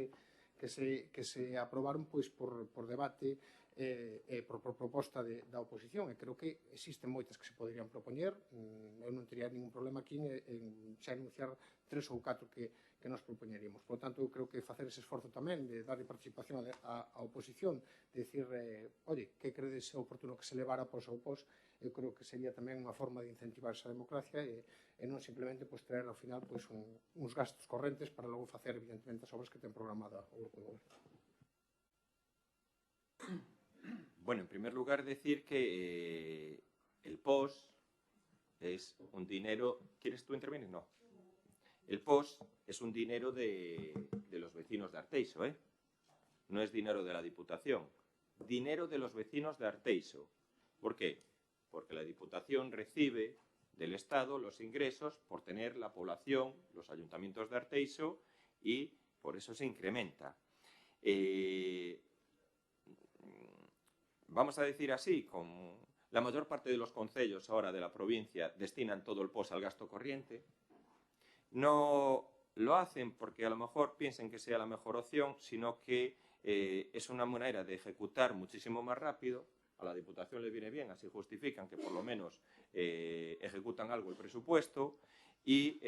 se aprobaron pois por debate e por proposta da oposición, e creo que existen moitas que se poderían propoñer. Eu non teria ningún problema aquí en xa anunciar 3 ou 4 que nos propoñeríamos. Por tanto, eu creo que facer ese esforzo tamén de darle participación á oposición, de dicir, oye, que credes oportuno que se levara pos ou pos, eu creo que sería tamén unha forma de incentivar esa democracia e non simplemente traer ao final uns gastos correntes para logo facer, evidentemente, as obras que ten programada o grupo de goberno. Bueno, en primer lugar, decir que el POS es un dinero... ¿Quieres tú intervenir? No. El POS es un dinero de los vecinos de Arteixo, ¿eh? No es dinero de la Diputación. Dinero de los vecinos de Arteixo. ¿Por qué? Porque la Diputación recibe del Estado los ingresos por tener la población, los ayuntamientos de Arteixo, y por eso se incrementa. Vamos a decir así, con la mayor parte de los concellos ahora de la provincia destinan todo el POS al gasto corriente. no lo hacen porque a lo mejor piensen que sea la mejor opción, sino que es una manera de ejecutar muchísimo más rápido. A la Diputación le viene bien, así justifican que por lo menos ejecutan algo el presupuesto, y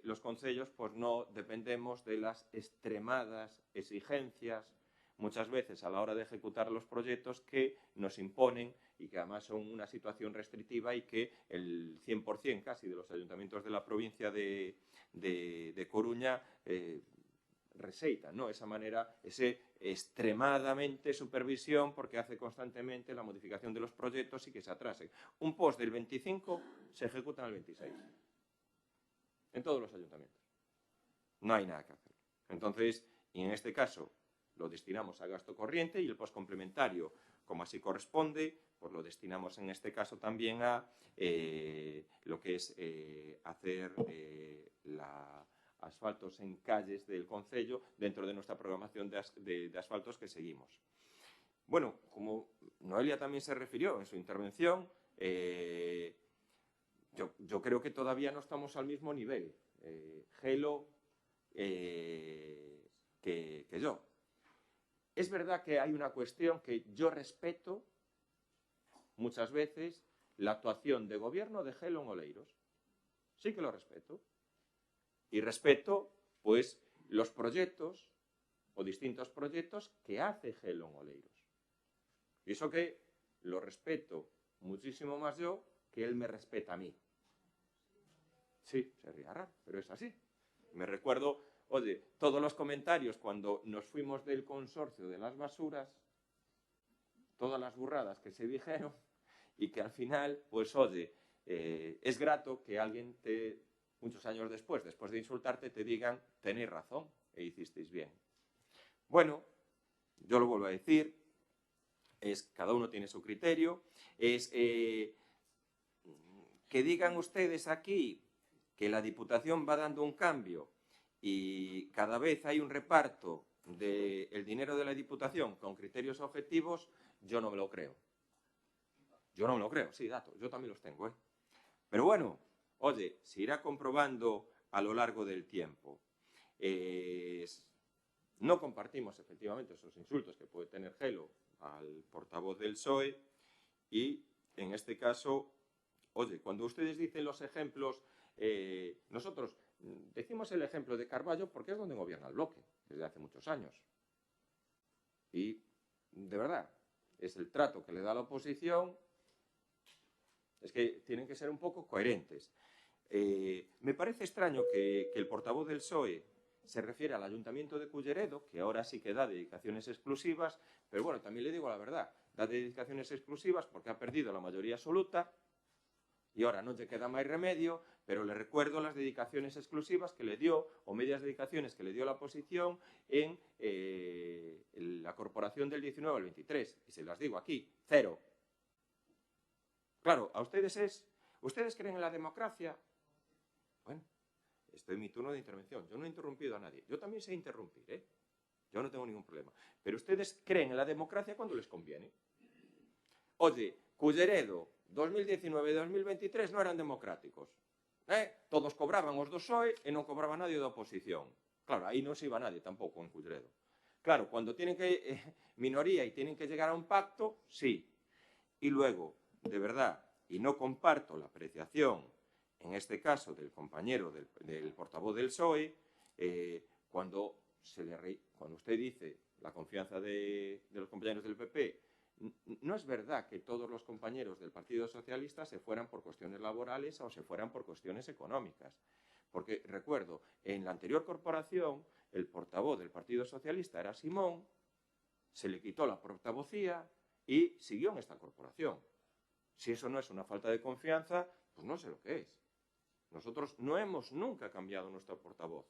los concellos pues no dependemos de las extremadas exigencias muchas veces a la hora de ejecutar los proyectos que nos imponen y que además son una situación restrictiva, y que el 100% casi de los ayuntamientos de la provincia de Coruña reseitan, ¿no? Esa manera, ese extremadamente supervisión, porque hace constantemente la modificación de los proyectos y que se atrasen. Un post del 25 se ejecuta en el 26. En todos los ayuntamientos. No hay nada que hacer. Entonces, y en este caso, lo destinamos a gasto corriente, y el post complementario, como así corresponde, pues lo destinamos en este caso también a lo que es hacer asfaltos en calles del concello dentro de nuestra programación de asfaltos que seguimos. Bueno, como Noelia también se refirió en su intervención, yo creo que todavía no estamos al mismo nivel, Gelo que yo. Es verdad que hay una cuestión que yo respeto muchas veces, la actuación de gobierno de Gelo en Oleiros. Sí que lo respeto. Y respeto, pues, los proyectos o distintos proyectos que hace Gelo en Oleiros. Y eso que lo respeto muchísimo más yo que él me respeta a mí. Sí, se ría raro, pero es así. Me recuerdo, oye, todos los comentarios cuando nos fuimos del consorcio de las basuras, todas las burradas que se dijeron, y que al final, pues oye, es grato que alguien muchos años después de insultarte, te digan, tenéis razón e hicisteis bien. Bueno, yo lo vuelvo a decir, cada uno tiene su criterio, que digan ustedes aquí que la Diputación va dando un cambio y cada vez hay un reparto del dinero de la Diputación con criterios objetivos, yo no me lo creo. Yo no me lo creo, sí, datos, yo también los tengo, ¿eh? Pero bueno, oye, se irá comprobando a lo largo del tiempo. No compartimos efectivamente esos insultos que puede tener Gelo al portavoz del PSOE, y en este caso, oye, cuando ustedes dicen los ejemplos, nosotros decimos el ejemplo de Carballo porque es donde gobierna el bloque desde hace muchos años. Y, de verdad, es el trato que le da la oposición. Es que tienen que ser un poco coherentes. Me parece extraño que el portavoz del PSOE se refiere al Ayuntamiento de Culleredo, que ahora sí que da dedicaciones exclusivas, pero bueno, también le digo la verdad, da dedicaciones exclusivas porque ha perdido la mayoría absoluta y ahora no le queda más remedio, pero le recuerdo las dedicaciones exclusivas que le dio, o medias dedicaciones que le dio la oposición en la corporación del 19 al 23, y se las digo aquí, 0. Claro, a ustedes ¿ustedes creen en la democracia? Bueno, estoy en mi turno de intervención. Yo no he interrumpido a nadie. Yo también sé interrumpir, ¿eh? Yo no tengo ningún problema. Pero ustedes creen en la democracia cuando les conviene. Oye, Culleredo, 2019 e 2023 non eran democráticos. Todos cobraban os do PSOE e non cobraba nadie da oposición. Claro, aí non se iba nadie tampouco en Culleredo. Claro, cuando tienen que minoría y tienen que llegar a un pacto, sí. Y luego, de verdad, y no comparto la apreciación, en este caso del compañero, del portavoz del PSOE, cuando usted dice la confianza de los compañeros del PP, no es verdad que todos los compañeros del Partido Socialista se fueran por cuestiones laborales o se fueran por cuestiones económicas. Porque, recuerdo, en la anterior corporación, el portavoz del Partido Socialista era Simón, se le quitó la portavocía y siguió en esta corporación. Si eso no es una falta de confianza, pues no sé lo que es. Nosotros no hemos nunca cambiado nuestro portavoz.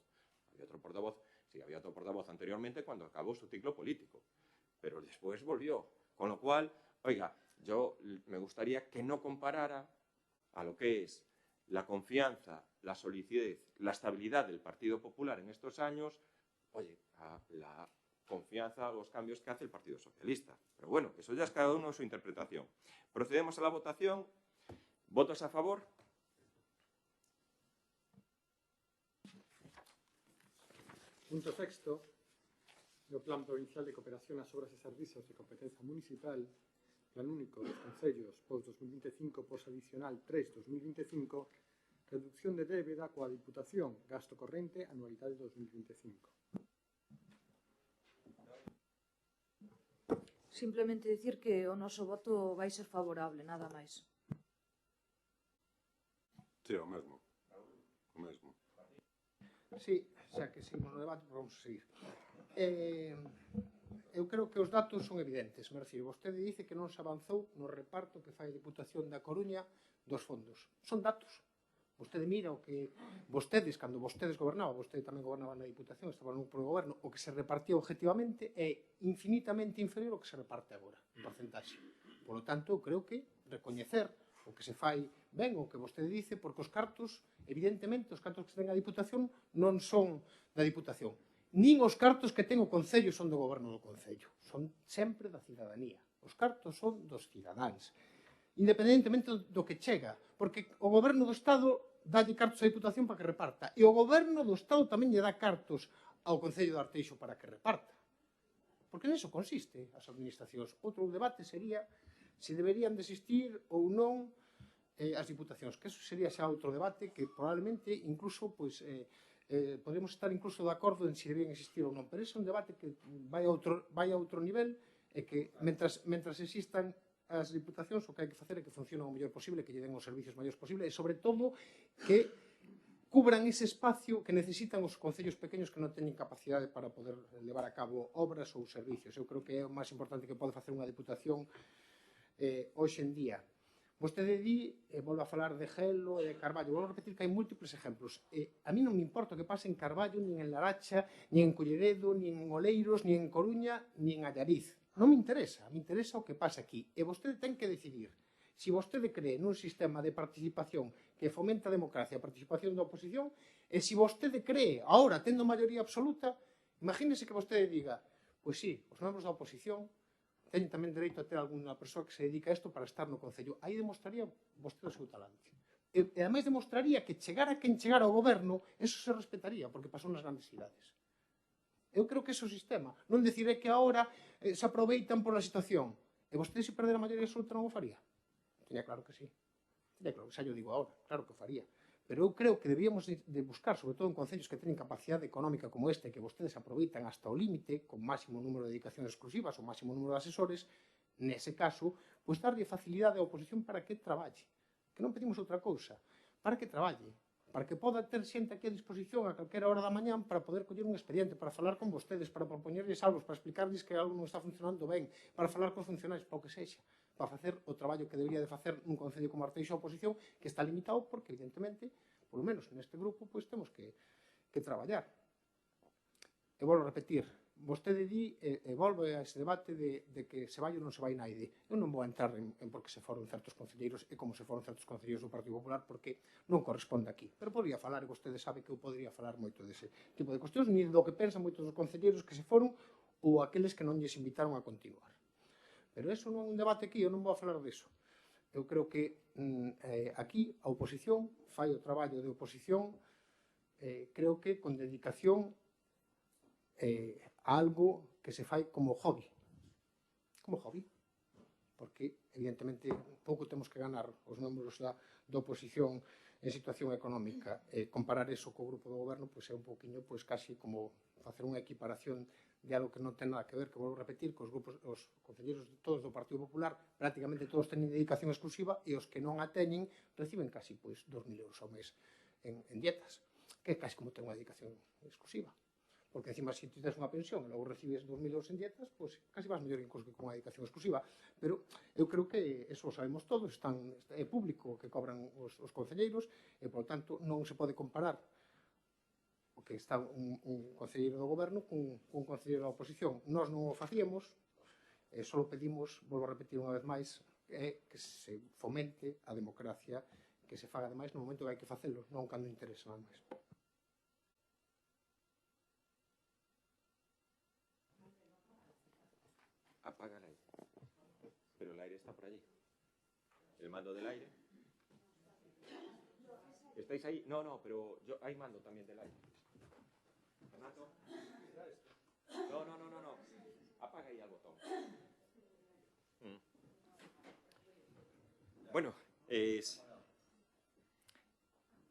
Había otro portavoz, sí, había otro portavoz anteriormente cuando acabó su ciclo político, pero después volvió. Con lo cual, oiga, yo me gustaría que no comparara a lo que es la confianza, la solidez, la estabilidad del Partido Popular en estos años, oye, a la confianza, a los cambios que hace el Partido Socialista. Pero bueno, eso ya es cada uno su interpretación. Procedemos a la votación. ¿Votos a favor? Punto sexto, do Plan Provincial de Cooperación ás Obras e Servizos de Competencia Municipal, Plan Único dos Concellos post-2025, post-adicional 3-2025, reducción de débeda coa Diputación, gasto corrente, anualidade 2025. Simplemente dicir que o noso voto vai ser favorable, nada máis. Sí, o mesmo. O mesmo. Sí, xa que seguimos no debate, pues vamos a seguir. Eu creo que os datos son evidentes, me refiro. Vostede dice que non se avanzou no reparto que fai a Diputación da Coruña dos fondos. Son datos. Vostede mira o que vostedes, cando vostedes gobernaban, vostede tamén gobernaba na Diputación, estaba no goberno, o que se repartía objetivamente é infinitamente inferior ao que se reparte agora, en porcentaxe. Por lo tanto, creo que recoñecer o que se fai ben, o que vostede dice, porque os cartos, evidentemente, os cartos que se ten a Diputación non son da Diputación. Nin os cartos que ten o Concello son do goberno do Concello. Son sempre da cidadanía. Os cartos son dos cidadáns. Independentemente do que chega. Porque o goberno do Estado dalle cartos á Diputación para que reparta. E o goberno do Estado tamén lle dá cartos ao Concello de Arteixo para que reparta. Porque neso consiste as administracións. Outro debate sería se deberían de existir ou non as diputacións. Que eso sería xa outro debate que probablemente incluso podemos estar incluso de acordo en se debían existir ou non, pero ese é un debate que vai a outro nivel e que, mentras existan as diputacións, o que hai que facer é que funcionen o mellor posible, que lle den os servicios maiores posible e, sobre todo, que cubran ese espacio que necesitan os concellos pequenos que non teñen capacidade para poder levar a cabo obras ou servicios. Eu creo que é o máis importante que pode facer unha diputación hoxe en día. Vostede di, volve a falar de Gelo e de Carballo, volvo a repetir que hai múltiples exemplos. A mí non me importa o que pase en Carballo, nin en Laracha, nin en Colleredo, nin en Oleiros, nin en Coruña, nin en Allariz. Non me interesa o que pasa aquí. E vostede ten que decidir se vostede cree nun sistema de participación que fomenta a democracia e a participación da oposición e se vostede cree, ahora, tendo maioría absoluta, imagínese que vostede diga, pois sí, os membros da oposición teñen tamén dereito a ter alguna persoa que se dedica a isto para estar no Concello. Aí demostraría vostede o seu talante. E ademais demostraría que chegara quen chegara ao goberno, eso se respetaría, porque pasou nas grandes cidades. Eu creo que ese é o sistema. Non decir é que agora se aproveitan pola situación. E vostede se perder a maioría absoluta non o faría? Teña claro que sí. Teña claro que xa yo digo agora, claro que o faría. Pero eu creo que debíamos de buscar, sobre todo en concellos que teñen capacidade económica como este, que vostedes aproveitan hasta o límite, con máximo número de dedicacións exclusivas ou máximo número de asesores, nese caso, pois darlle facilidade á oposición para que traballe. Que non pedimos outra cousa, para que traballe, para que poda ter xente aquí a disposición a calquera hora da mañán para poder coller un expediente, para falar con vostedes, para propoñerles algo, para explicarles que algo non está funcionando ben, para falar cos funcionarios, para o que sexa, para facer o traballo que debería de facer nun concello como Arteixo a oposición, que está limitado porque, evidentemente, polo menos neste grupo, pois temos que traballar. E volvo a repetir, vostede di, e volve a ese debate de que se vai ou non se vai naide. Eu non vou entrar en por que se foron certos concelleiros e como se foron certos concelleiros do Partido Popular, porque non corresponde aquí. Pero podría falar, e vostede sabe que eu podría falar moito dese tipo de cuestións, ni do que pensan moitos dos concelleiros que se foron ou aqueles que non lles invitaron a continuar. Pero eso non é un debate aquí, eu non vou a falar disso. Eu creo que aquí a oposición fai o traballo de oposición, creo que con dedicación a algo que se fai como hobby. Como hobby. Porque, evidentemente, pouco temos que ganar os membros da oposición en situación económica. Comparar eso co grupo do goberno pois é un pouquiño, pois casi como facer unha equiparación de algo que non ten nada que ver, que volvo a repetir, que os concelleiros todos do Partido Popular prácticamente todos teñen dedicación exclusiva e os que non a teñen reciben casi 2.000 euros ao mes en dietas, que é casi como ter unha dedicación exclusiva. Porque encima se ti tes unha pensión e logo recibes 2.000 euros en dietas, pois casi vas mellor incluso que con unha dedicación exclusiva. Pero eu creo que eso o sabemos todos, é público que cobran os concelleiros e, por tanto, non se pode comparar o que está un concelleiro do goberno cun concelleiro da oposición. Nós non o facíamos, só pedimos, volvo a repetir unha vez máis, que se fomente a democracia, que se faga ademais no momento que hai que facelo, non cando interesa nada máis. Apaga el aire. Pero el aire está por allí. El mando del aire. ¿Estáis ahí? No, pero hay mando también del aire. Fernando. al botón. Bueno,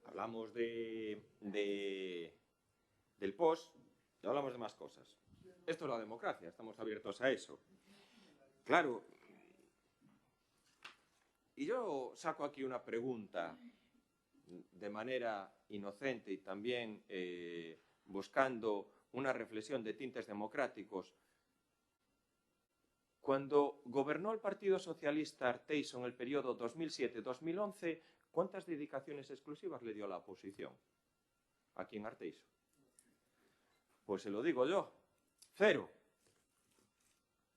hablamos del post y hablamos de más cosas. Esto es la democracia, estamos abiertos a eso. Claro, y yo saco aquí una pregunta de manera inocente y también buscando una reflexión de tintes democráticos. Cuando gobernó el Partido Socialista Arteixo en el periodo 2007-2011, ¿cuántas dedicaciones exclusivas le dio a la oposición aquí en Arteixo? Pues se lo digo yo, 0.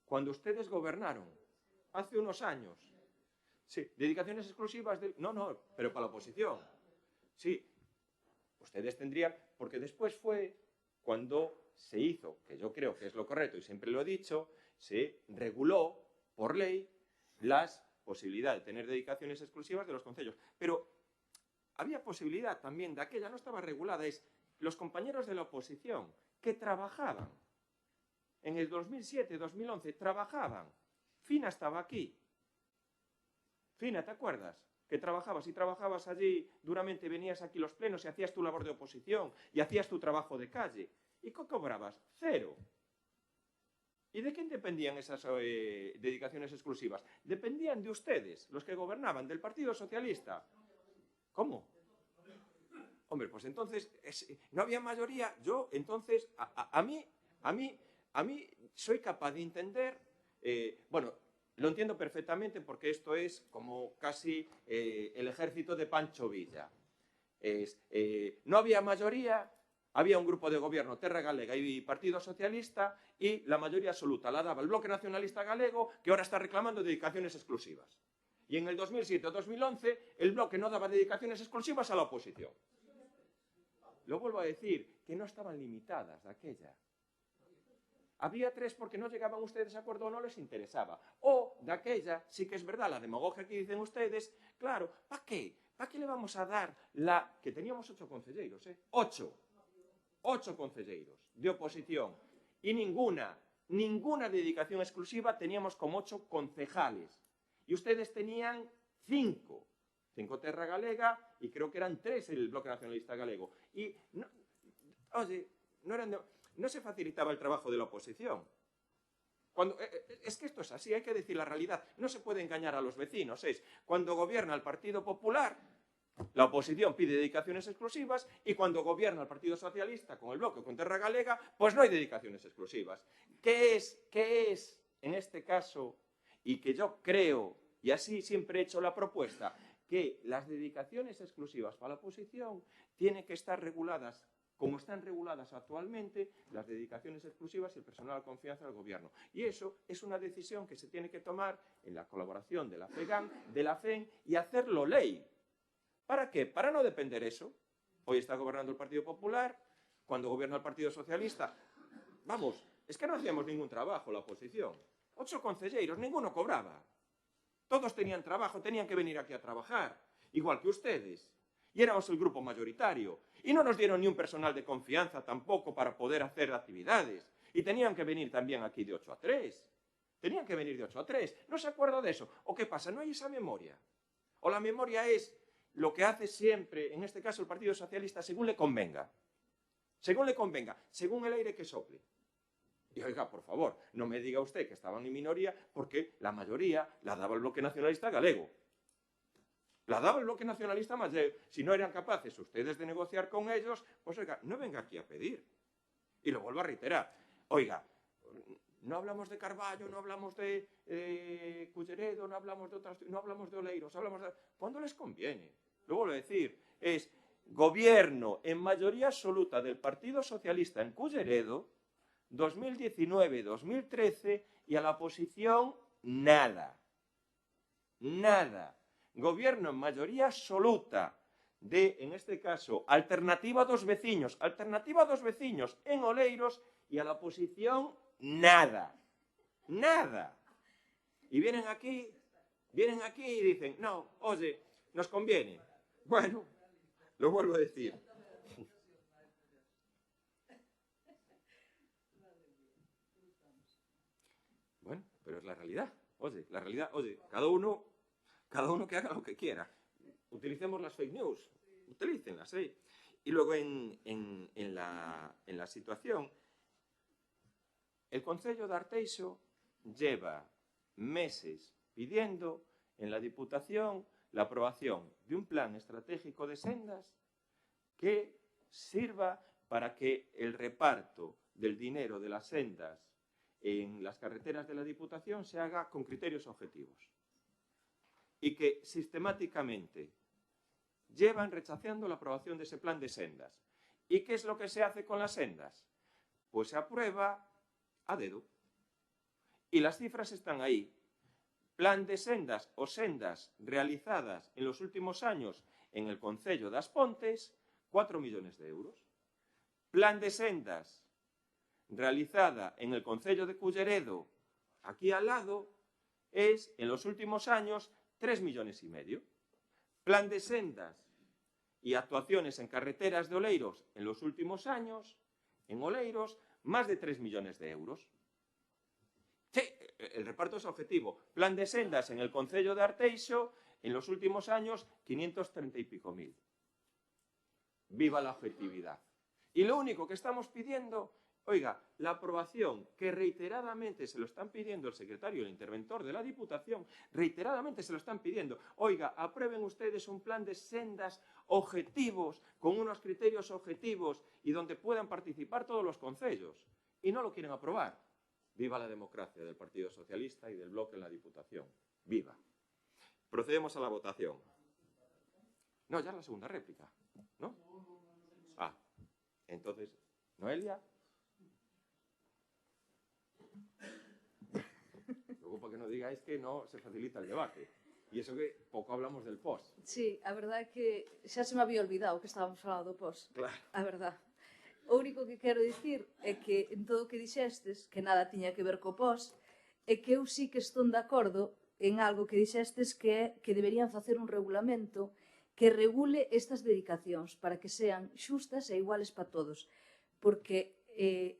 Cuando ustedes gobernaron, hace unos años, sí, dedicaciones exclusivas, no, pero para la oposición, sí, ustedes tendrían, porque después fue cuando se hizo, que yo creo que es lo correcto y siempre lo he dicho, se reguló por ley las posibilidades de tener dedicaciones exclusivas de los concellos. Pero había posibilidad también de aquella, no estaba regulada, es los compañeros de la oposición que trabajaban en el 2007-2011, trabajaban. Fina estaba aquí. Fina, ¿te acuerdas? Que trabajabas y trabajabas allí duramente, venías aquí los plenos y hacías tu labor de oposición y hacías tu trabajo de calle. ¿Y qué cobrabas? 0. ¿Y de quién dependían esas dedicaciones exclusivas? Dependían de ustedes, los que gobernaban, del Partido Socialista. ¿Cómo? Hombre, pues entonces, no había mayoría. Yo, entonces, a mí soy capaz de entender, bueno, lo entiendo perfectamente porque esto es como casi el ejército de Pancho Villa. No había mayoría. Había un grupo de gobierno, Terra Galega y Partido Socialista, y la mayoría absoluta la daba el Bloque Nacionalista Galego, que ahora está reclamando dedicaciones exclusivas. Y en el 2007 o 2011, el Bloque no daba dedicaciones exclusivas a la oposición. Lo vuelvo a decir, que no estaban limitadas de aquella. Había 3 porque no llegaban ustedes a acuerdo o no les interesaba. O de aquella, sí que es verdad, la demagogia que dicen ustedes, claro, ¿para qué? ¿Para qué le vamos a dar la... que teníamos 8 concelleiros, 8 concelleiros de oposición y ninguna dedicación exclusiva, teníamos como 8 concejales. Y ustedes tenían 5 Terra Galega y creo que eran 3 el Bloque Nacionalista Galego. Y, no se facilitaba el trabajo de la oposición. Es que esto es así, hay que decir la realidad. No se puede engañar a los vecinos. Cuando gobierna el Partido Popular, la oposición pide dedicaciones exclusivas y cuando gobierna el Partido Socialista con el Bloque o con Terra Galega, pues no hay dedicaciones exclusivas. ¿Qué es en este caso? Y que yo creo, y así siempre he hecho la propuesta, que las dedicaciones exclusivas para la oposición tienen que estar reguladas como están reguladas actualmente las dedicaciones exclusivas y el personal de confianza del gobierno. Y eso es una decisión que se tiene que tomar en la colaboración de la FEGAN, de la FEN y hacerlo ley. ¿Para qué? Para no depender eso. Hoy está gobernando el Partido Popular, cuando gobierna el Partido Socialista. Vamos, es que no hacíamos ningún trabajo la oposición. 8 concelleiros, ninguno cobraba. Todos tenían trabajo, tenían que venir aquí a trabajar, igual que ustedes. Y éramos el grupo mayoritario. Y no nos dieron ni un personal de confianza tampoco para poder hacer actividades. Y tenían que venir también aquí de 8 a 3. Tenían que venir de 8 a 3. ¿No se acuerda de eso? ¿O qué pasa? ¿No hay esa memoria? ¿O la memoria es lo que hace siempre, en este caso el Partido Socialista, según le convenga? Según le convenga, según el aire que sople. Y oiga, por favor, no me diga usted que estaban en minoría porque la mayoría la daba el Bloque Nacionalista Galego. La daba el Bloque Nacionalista Galego. Si no eran capaces ustedes de negociar con ellos, pues oiga, no venga aquí a pedir. Y lo vuelvo a reiterar. Oiga, no hablamos de Carballo, no hablamos de Culleredo, no hablamos de otras, no hablamos de Oleiros, hablamos de... ¿Cuándo les conviene? Lo vuelvo a decir, es gobierno en mayoría absoluta del Partido Socialista en Culleredo, 2019-2013, y a la oposición nada. Nada. Gobierno en mayoría absoluta de, en este caso, Alternativa a dos Veciños en Oleiros, y a la oposición nada. Nada. Y vienen aquí y dicen, no, oye, nos conviene. Bueno, lo vuelvo a decir. pero es la realidad. Oye, la realidad, oye, cada uno que haga lo que quiera. Utilicemos las fake news, utilícenlas, ¿eh? Y luego en la situación, el Concello de Arteixo lleva meses pidiendo en la Diputación la aprobación de un plan estratégico de sendas que sirva para que el reparto del dinero de las sendas en las carreteras de la Diputación se haga con criterios objetivos y que sistemáticamente llevan rechazando la aprobación de ese plan de sendas. ¿Y qué es lo que se hace con las sendas? Pues se aprueba a dedo. Y las cifras están ahí. Plan de sendas o sendas realizadas en los últimos años en el Concello das Pontes, 4 millones de euros. Plan de sendas realizada en el Concello de Culleredo, aquí al lado, es en los últimos años 3,5 millones. Plan de sendas y actuaciones en carreteras de Oleiros en los últimos años, en Oleiros, más de 3 millones de euros. Sí, el reparto es objetivo. Plan de sendas en el Concello de Arteixo, en los últimos años, 530 y pico mil. Viva la objetividad. Y lo único que estamos pidiendo, oiga, la aprobación que reiteradamente se lo están pidiendo el secretario y el interventor de la Diputación, reiteradamente se lo están pidiendo. Oiga, aprueben ustedes un plan de sendas objetivos, con unos criterios objetivos y donde puedan participar todos los concellos. Y no lo quieren aprobar. Viva la democracia del Partido Socialista y del Bloque en la Diputación. Viva. Procedemos a la votación. No, ya es la segunda réplica, ¿no? Ah, entonces, Noelia. Luego, para que no digáis que no se facilita el debate. E iso que pouco hablamos del post. Sí, a verdade é que xa se me había olvidado que estábamos falando do post. Claro. A verdade. O único que quero dicir é que en todo o que dixestes, que nada tiña que ver co post, é que eu sí que estou de acordo en algo que dixestes que é que deberían facer un regulamento que regule estas dedicacións para que sean xustas e iguales para todos. Porque,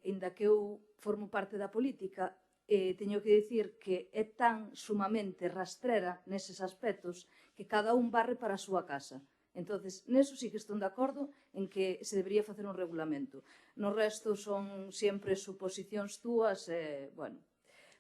ainda que eu formo parte da política, teño que dicir que é tan sumamente rastrera neses aspectos que cada un barre para a súa casa. Entonces, neso sí que estou de acordo en que se debería facer un regulamento. No resto son sempre suposicións túas e, bueno,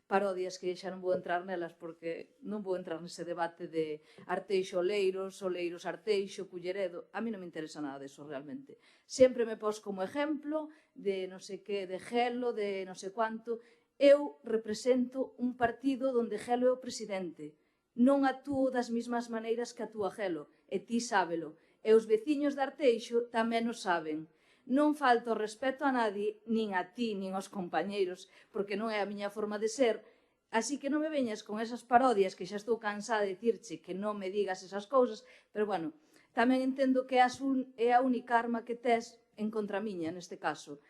parodias que xa non vou entrar nelas porque non vou entrar nese debate de Arteixo Oleiros, Oleiros Arteixo, Culleredo. A mí non me interesa nada deso realmente. Sempre me pos como exemplo de non sei que, de Gelo, de non sei cuánto. Eu represento un partido onde Gelo é o presidente. Non actúo das mesmas maneiras que actúa Gelo, e ti sábelo. E os veciños de Arteixo tamén o saben. Non falto respeto a nadie, nin a ti, nin aos compañeiros, porque non é a miña forma de ser, así que non me veñas con esas parodias que xa estou cansada de dicirche que non me digas esas cousas, pero bueno, tamén entendo que é a única arma que tes en contra miña, neste caso.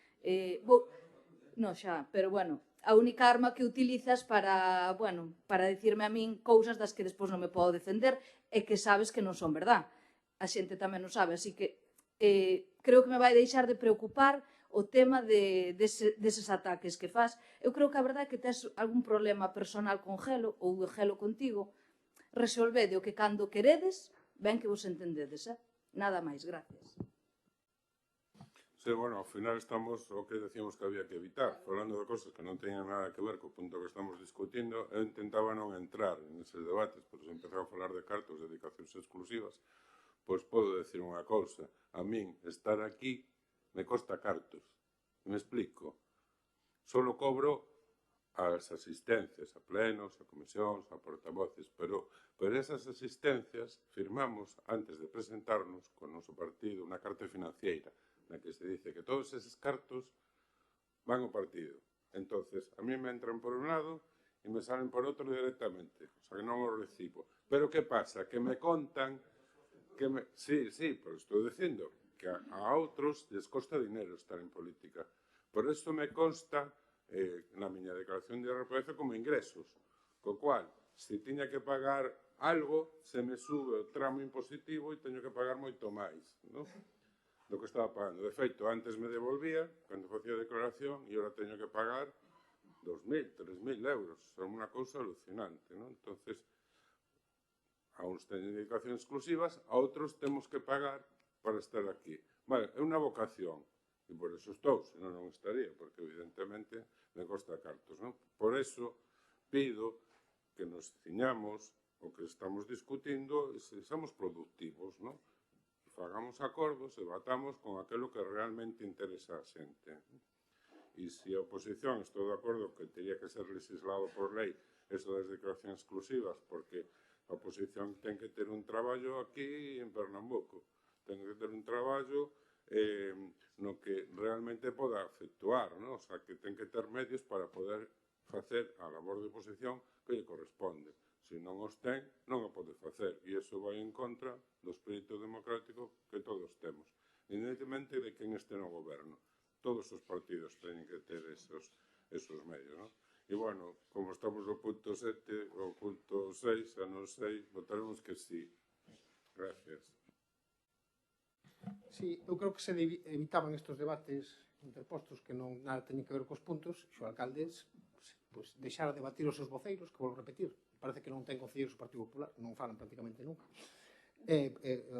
Non xa, pero bueno, a única arma que utilizas para, bueno, para dicirme a min cousas das que despois non me podo defender e que sabes que non son verdad. A xente tamén o sabe, así que creo que me vai deixar de preocupar o tema deses ataques que faz. Eu creo que a verdade é que tes algún problema personal con Gelo ou de Gelo contigo. Resolvede o que cando queredes, ben que vos entendedes, Nada máis, gracias. Sí, bueno, ao final estamos o que decíamos que había que evitar, falando de cosas que non teñen nada que ver co punto que estamos discutindo. Eu intentaba non entrar neses debates, porque se empezaba a falar de cartos de dedicacións exclusivas, pois podo decir unha cousa. A min, estar aquí, me costa cartos. Me explico. Solo cobro as asistencias a plenos, a comisións, a portavoces, pero esas asistencias firmamos antes de presentarnos con o noso partido unha carta financiera na que se dice que todos eses cartos van ao partido. Entonces, a mí me entran por un lado e me salen por outro directamente. O sea, que non os recibo. Pero que pasa? Que me contan que me... Sí, pero estou dicindo que a outros les costa dinero estar en política. Por isto me consta na miña declaración de IRPF como ingresos. Co cual, se tiña que pagar algo, se me sube o tramo impositivo e teño que pagar moito máis, non? Do que estaba pagando. De feito, antes me devolvía, cando facía a declaración, e agora teño que pagar 2.000, 3.000 euros. É unha cousa alucinante, non? Entonces, a uns teñen dedicacións exclusivas, a outros temos que pagar para estar aquí. Vale, é unha vocación, e por eso estou, senón non estaría, porque evidentemente me costa cartos, non? Por eso pido que nos ciñamos o que estamos discutindo e sexamos productivos, non? Fagamos acordos e batamos con aquilo que realmente interesa a xente. E se a oposición, estou de acordo que teria que ser legislado por lei eso das declaracións exclusivas, porque a oposición ten que ter un traballo aquí en Pernambuco, ten que ter un traballo no que realmente poda efectuar, non? O sea, que ten que ter medios para poder facer a labor de oposición que lle corresponde. Se non os ten, non o pode facer. E iso vai en contra do espírito democrático que todos temos. Independentemente de quen este no goberno. Todos os partidos teñen que ter esos medios, non? E, bueno, como estamos no punto 7, o punto 6, a non sei, votaremos que sí. Gracias. Sí, eu creo que se evitaban estes debates interpostos que non nada teñen que ver cos puntos, se o alcalde pues, deixara debatir os seus voceiros, que vou repetir, parece que non ten concelleiros do Partido Popular, non falan prácticamente nunca,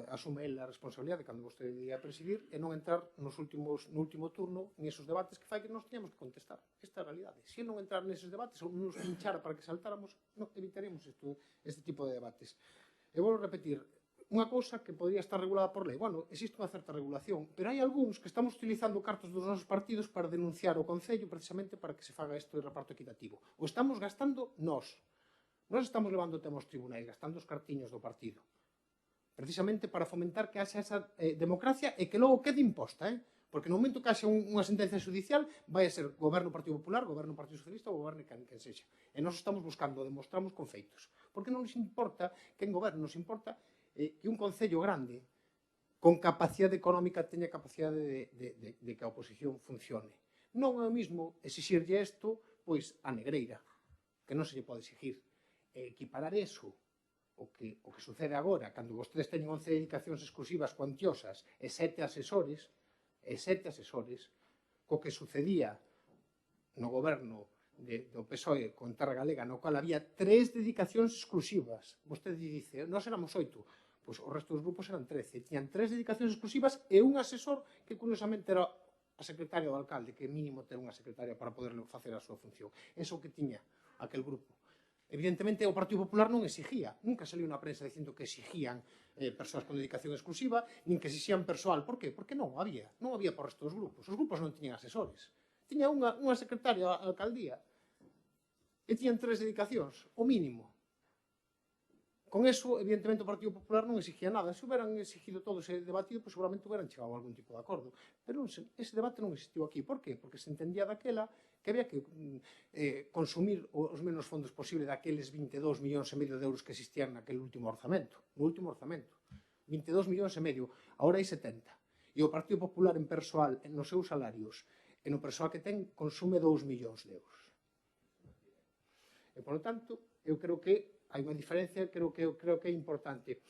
asume ele a responsabilidade cando vostede ia presidir e non entrar no último turno en esos debates que fai que nos teñamos que contestar. Esta é a realidade. Se non entrar neses debates ou non nos pinchara para que saltáramos, non evitaremos este tipo de debates. E vou repetir, unha cousa que podría estar regulada por lei. Bueno, existe unha certa regulación, pero hai algúns que estamos utilizando cartos dos nosos partidos para denunciar o Concello precisamente para que se faga isto de reparto equitativo. O estamos gastando nós. Nós estamos levando o tema aos tribunais, gastando os cartiños do partido. Precisamente para fomentar que haxa esa democracia e que logo quede imposta, porque no momento que haxa unha sentencia judicial vai a ser goberno Partido Popular, goberno Partido Socialista ou goberno quen sexa. E nós estamos buscando, demostramos con feitos. Porque non nos importa quen goberno, nos importa que un concello grande con capacidade económica teña capacidade de que a oposición funcione. Non é o mismo exixirlle isto pois a Negreira, que non se lle pode exigir. Equiparar eso o que sucede agora, cando vostedes teñen 11 dedicacións exclusivas cuantiosas e 7 asesores, co que sucedía no goberno do PSOE con Terra Galega, no cual había 3 dedicacións exclusivas. Vostede dice, nós éramos 8, pois o resto dos grupos eran 13. Tiñan 3 dedicacións exclusivas e un asesor que, curiosamente, era a secretaria do alcalde, que mínimo ter unha secretaria para poder facer a súa función. Eso que tiña aquel grupo. Evidentemente, o Partido Popular non exigía. Nunca saliu na prensa dicindo que exigían persoas con dedicación exclusiva, nin que exigían persoal. Por qué? Porque non había. Non había por resto dos grupos. Os grupos non tiñan asesores. Tiña unha secretaria a alcaldía e tiñan 3 dedicacións, o mínimo. Con eso, evidentemente, o Partido Popular non exigía nada. Se hubieran exigido todo ese debatido, pues seguramente hubieran chegado a algún tipo de acordo. Pero ese debate non existiu aquí. Por qué? Porque se entendía daquela que había que consumir os menos fondos posible daqueles 22,5 millóns de euros que existían naquele último orzamento. No último orzamento. 22,5 millóns. Agora hai 70. E o Partido Popular en persoal, nos seus salarios, e no persoal que ten, consume 2 millóns de euros. E, por lo tanto, eu creo que hai unha diferencia, creo que é importante.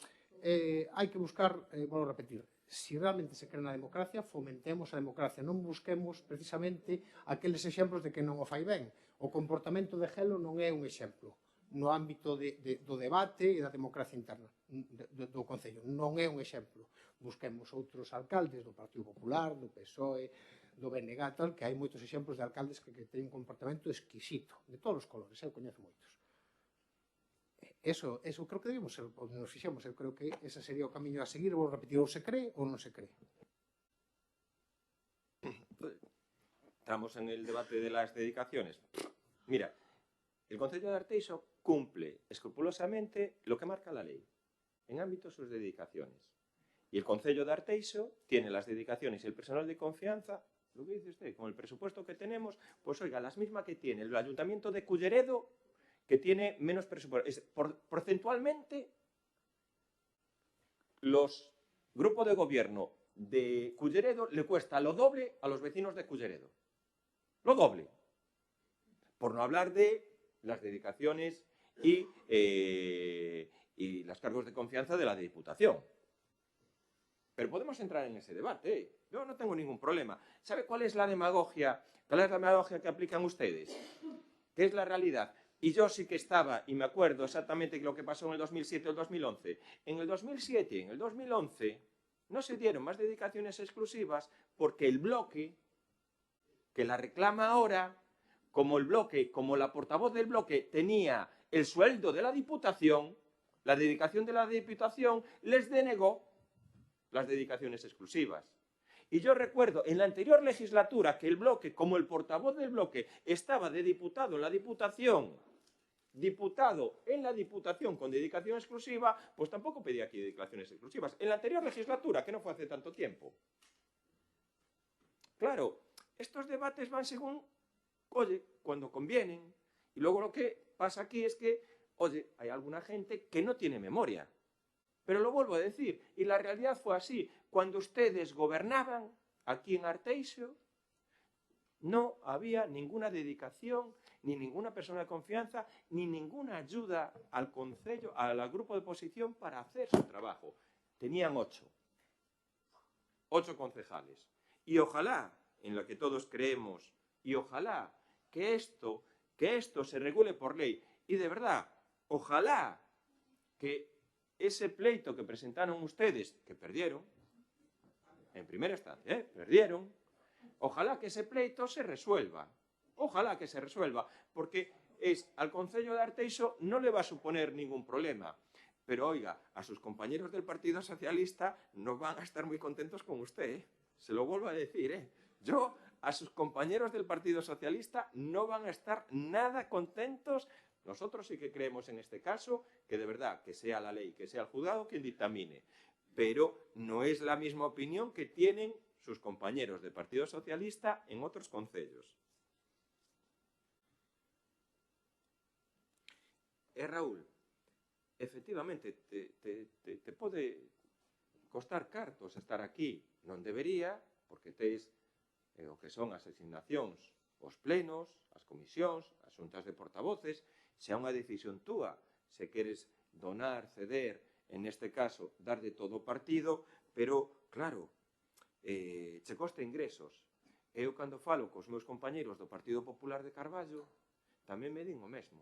Hai que buscar, vou repetir, se realmente se cree na democracia, fomentemos a democracia, non busquemos precisamente aqueles exemplos de que non o fai ben. O comportamento de Gelo non é un exemplo no ámbito do debate e da democracia interna do Concello. Non é un exemplo. Busquemos outros alcaldes do Partido Popular, do PSOE, do BNG, tal, que hai moitos exemplos de alcaldes que teñen un comportamento exquisito, de todos os colores, eu coñezo moitos. Eso creo que debemos ser, ou nos fixemos, eu creo que ese sería o camiño a seguir, vou repetir, ou se cree ou non se cree. Estamos en el debate de las dedicaciones. Mira, el Concello de Arteixo cumple escrupulosamente lo que marca la ley, en ámbito de sus dedicaciones. Y el Concello de Arteixo tiene las dedicaciones y el personal de confianza, lo que dice usted, con el presupuesto que tenemos, pues oiga, las mismas que tiene el Ayuntamiento de Culleredo, que tiene menos presupuesto. Porcentualmente, los grupos de gobierno de Culleredo le cuesta lo doble a los vecinos de Culleredo. Lo doble. Por no hablar de las dedicaciones y los cargos de confianza de la Diputación. Pero podemos entrar en ese debate. Yo no tengo ningún problema. ¿Sabe cuál es la demagogia ¿Cuál es la metodología que aplican ustedes? ¿Qué es la realidad? Y yo sí que estaba, y me acuerdo exactamente lo que pasó en el 2007 o el 2011. En el 2007 y en el 2011 no se dieron más dedicaciones exclusivas porque el bloque que la reclama ahora, como el bloque, como la portavoz del bloque tenía el sueldo de la Diputación, la dedicación de la Diputación les denegó las dedicaciones exclusivas. Y yo recuerdo en la anterior legislatura que el bloque, como el portavoz del bloque, estaba de diputado en la Diputación con dedicación exclusiva, pues tampoco pedía aquí dedicaciones exclusivas. En la anterior legislatura, que no fue hace tanto tiempo. Claro, estos debates van según, oye, cuando convienen. Y luego lo que pasa aquí es que, oye, hay alguna gente que no tiene memoria. Pero lo vuelvo a decir, y la realidad fue así. Cuando ustedes gobernaban aquí en Arteixo, no había ninguna dedicación, ni ninguna persona de confianza, ni ninguna ayuda al concello, al grupo de oposición para hacer su trabajo. Tenían 8 concejales. Y ojalá, en lo que todos creemos, y ojalá que esto se regule por ley. Y de verdad, ojalá que ese pleito que presentaron ustedes, que perdieron, en primera instancia, perdieron, ojalá que ese pleito se resuelva. Ojalá que se resuelva, porque al concello de Arteixo no le va a suponer ningún problema. Pero oiga, a sus compañeros del Partido Socialista no van a estar muy contentos con usted, Se lo vuelvo a decir, Yo, a sus compañeros del Partido Socialista no van a estar nada contentos. Nosotros sí que creemos en este caso que de verdad que sea la ley, que sea el juzgado quien dictamine. Pero no es la misma opinión que tienen sus compañeros del Partido Socialista en otros concellos. Raúl, efectivamente, te pode costar cartos estar aquí. Non debería, porque tes o que son as asignacións, os plenos, as comisións, as xuntas de portavoces, xa unha decisión túa, se queres donar, ceder, en este caso, dar de todo o partido, pero, claro, che costa ingresos. Eu, cando falo cos meus compañeros do Partido Popular de Carballo, tamén me din o mesmo.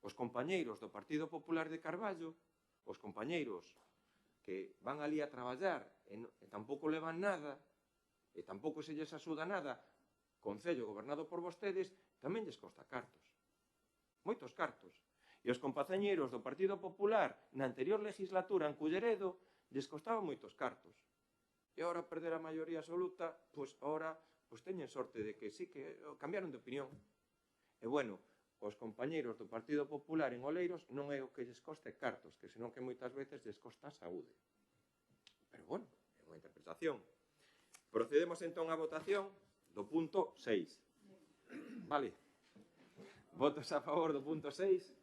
Os compañeiros do Partido Popular de Carballo, os compañeiros que van ali a traballar e tampouco levan nada, e tampouco se lles axuda nada, concello gobernado por vostedes, tamén lles costa cartos. Moitos cartos. E os compañeiros do Partido Popular na anterior legislatura en Culleredo lles costaban moitos cartos. E agora perder a maioría absoluta, pois agora teñen sorte de que sí que cambiaron de opinión. E bueno, os compañeiros do Partido Popular en Oleiros non é o que lles coste cartos, que senón que moitas veces lles costa a saúde. Pero bueno, é unha interpretación. Procedemos entón á votación do punto 6. Vale. Votos a favor do punto 6?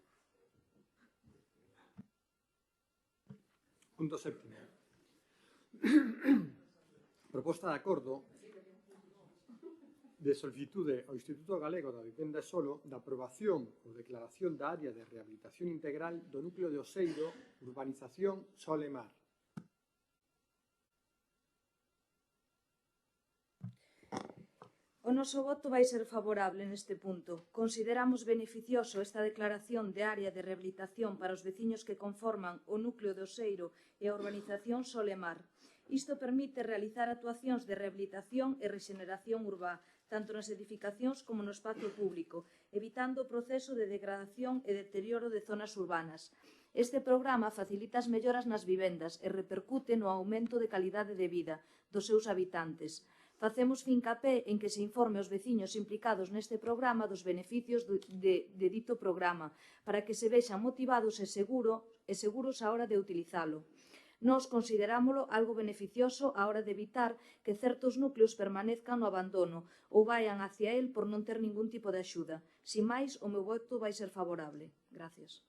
Punto 7. Proposta de acordo de solicitude ao Instituto Galego da Vivenda Solo da aprobación ou declaración da área de rehabilitación integral do núcleo de Oseiro, urbanización Sol e Mar. O noso voto vai ser favorable neste punto. Consideramos beneficioso esta declaración de área de rehabilitación para os veciños que conforman o núcleo de Oseiro e a urbanización Sol e Mar. Isto permite realizar actuacións de rehabilitación e rexeneración urbá, tanto nas edificacións como no espazo público, evitando o proceso de degradación e deterioro de zonas urbanas. Este programa facilita as melloras nas vivendas e repercute no aumento de calidade de vida dos seus habitantes. Facemos fincapé en que se informe aos veciños implicados neste programa dos beneficios de dito programa, para que se vexan motivados e seguros á hora de utilizalo. Nós considerámolo algo beneficioso á hora de evitar que certos núcleos permanezcan no abandono ou vayan hacia el por non ter ningún tipo de axuda. Sin máis, o meu voto vai ser favorable. Gracias.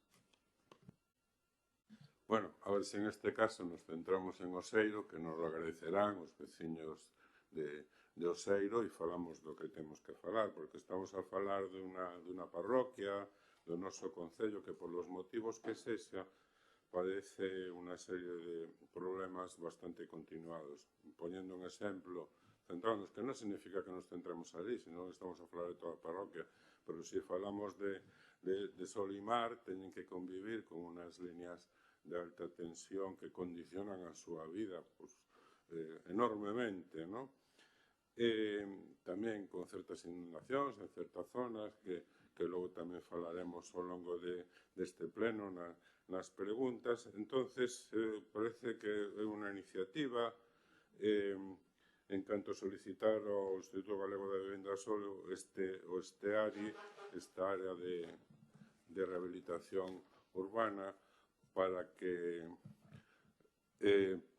Bueno, a ver se en este caso nos centramos en Oseiro, que nos lo agradecerán os veciños de Oseiro, e falamos do que temos que falar, porque estamos a falar dunha parroquia do noso concello que, por los motivos que sexa, padece unha serie de problemas bastante continuados. Poñendo un exemplo, centrarnos, que non significa que nos centremos ali, senón estamos a falar de toda a parroquia, pero se falamos de Solimar, teñen que convivir con unas líneas de alta tensión que condicionan a súa vida pues, enormemente, non? Tamén con certas inundacións en certas zonas que logo tamén falaremos ao longo deste pleno nas preguntas. Entonces, parece que é unha iniciativa en canto solicitar ao Instituto Galego de Vivenda Solo o esteari, esta área de rehabilitación urbana para que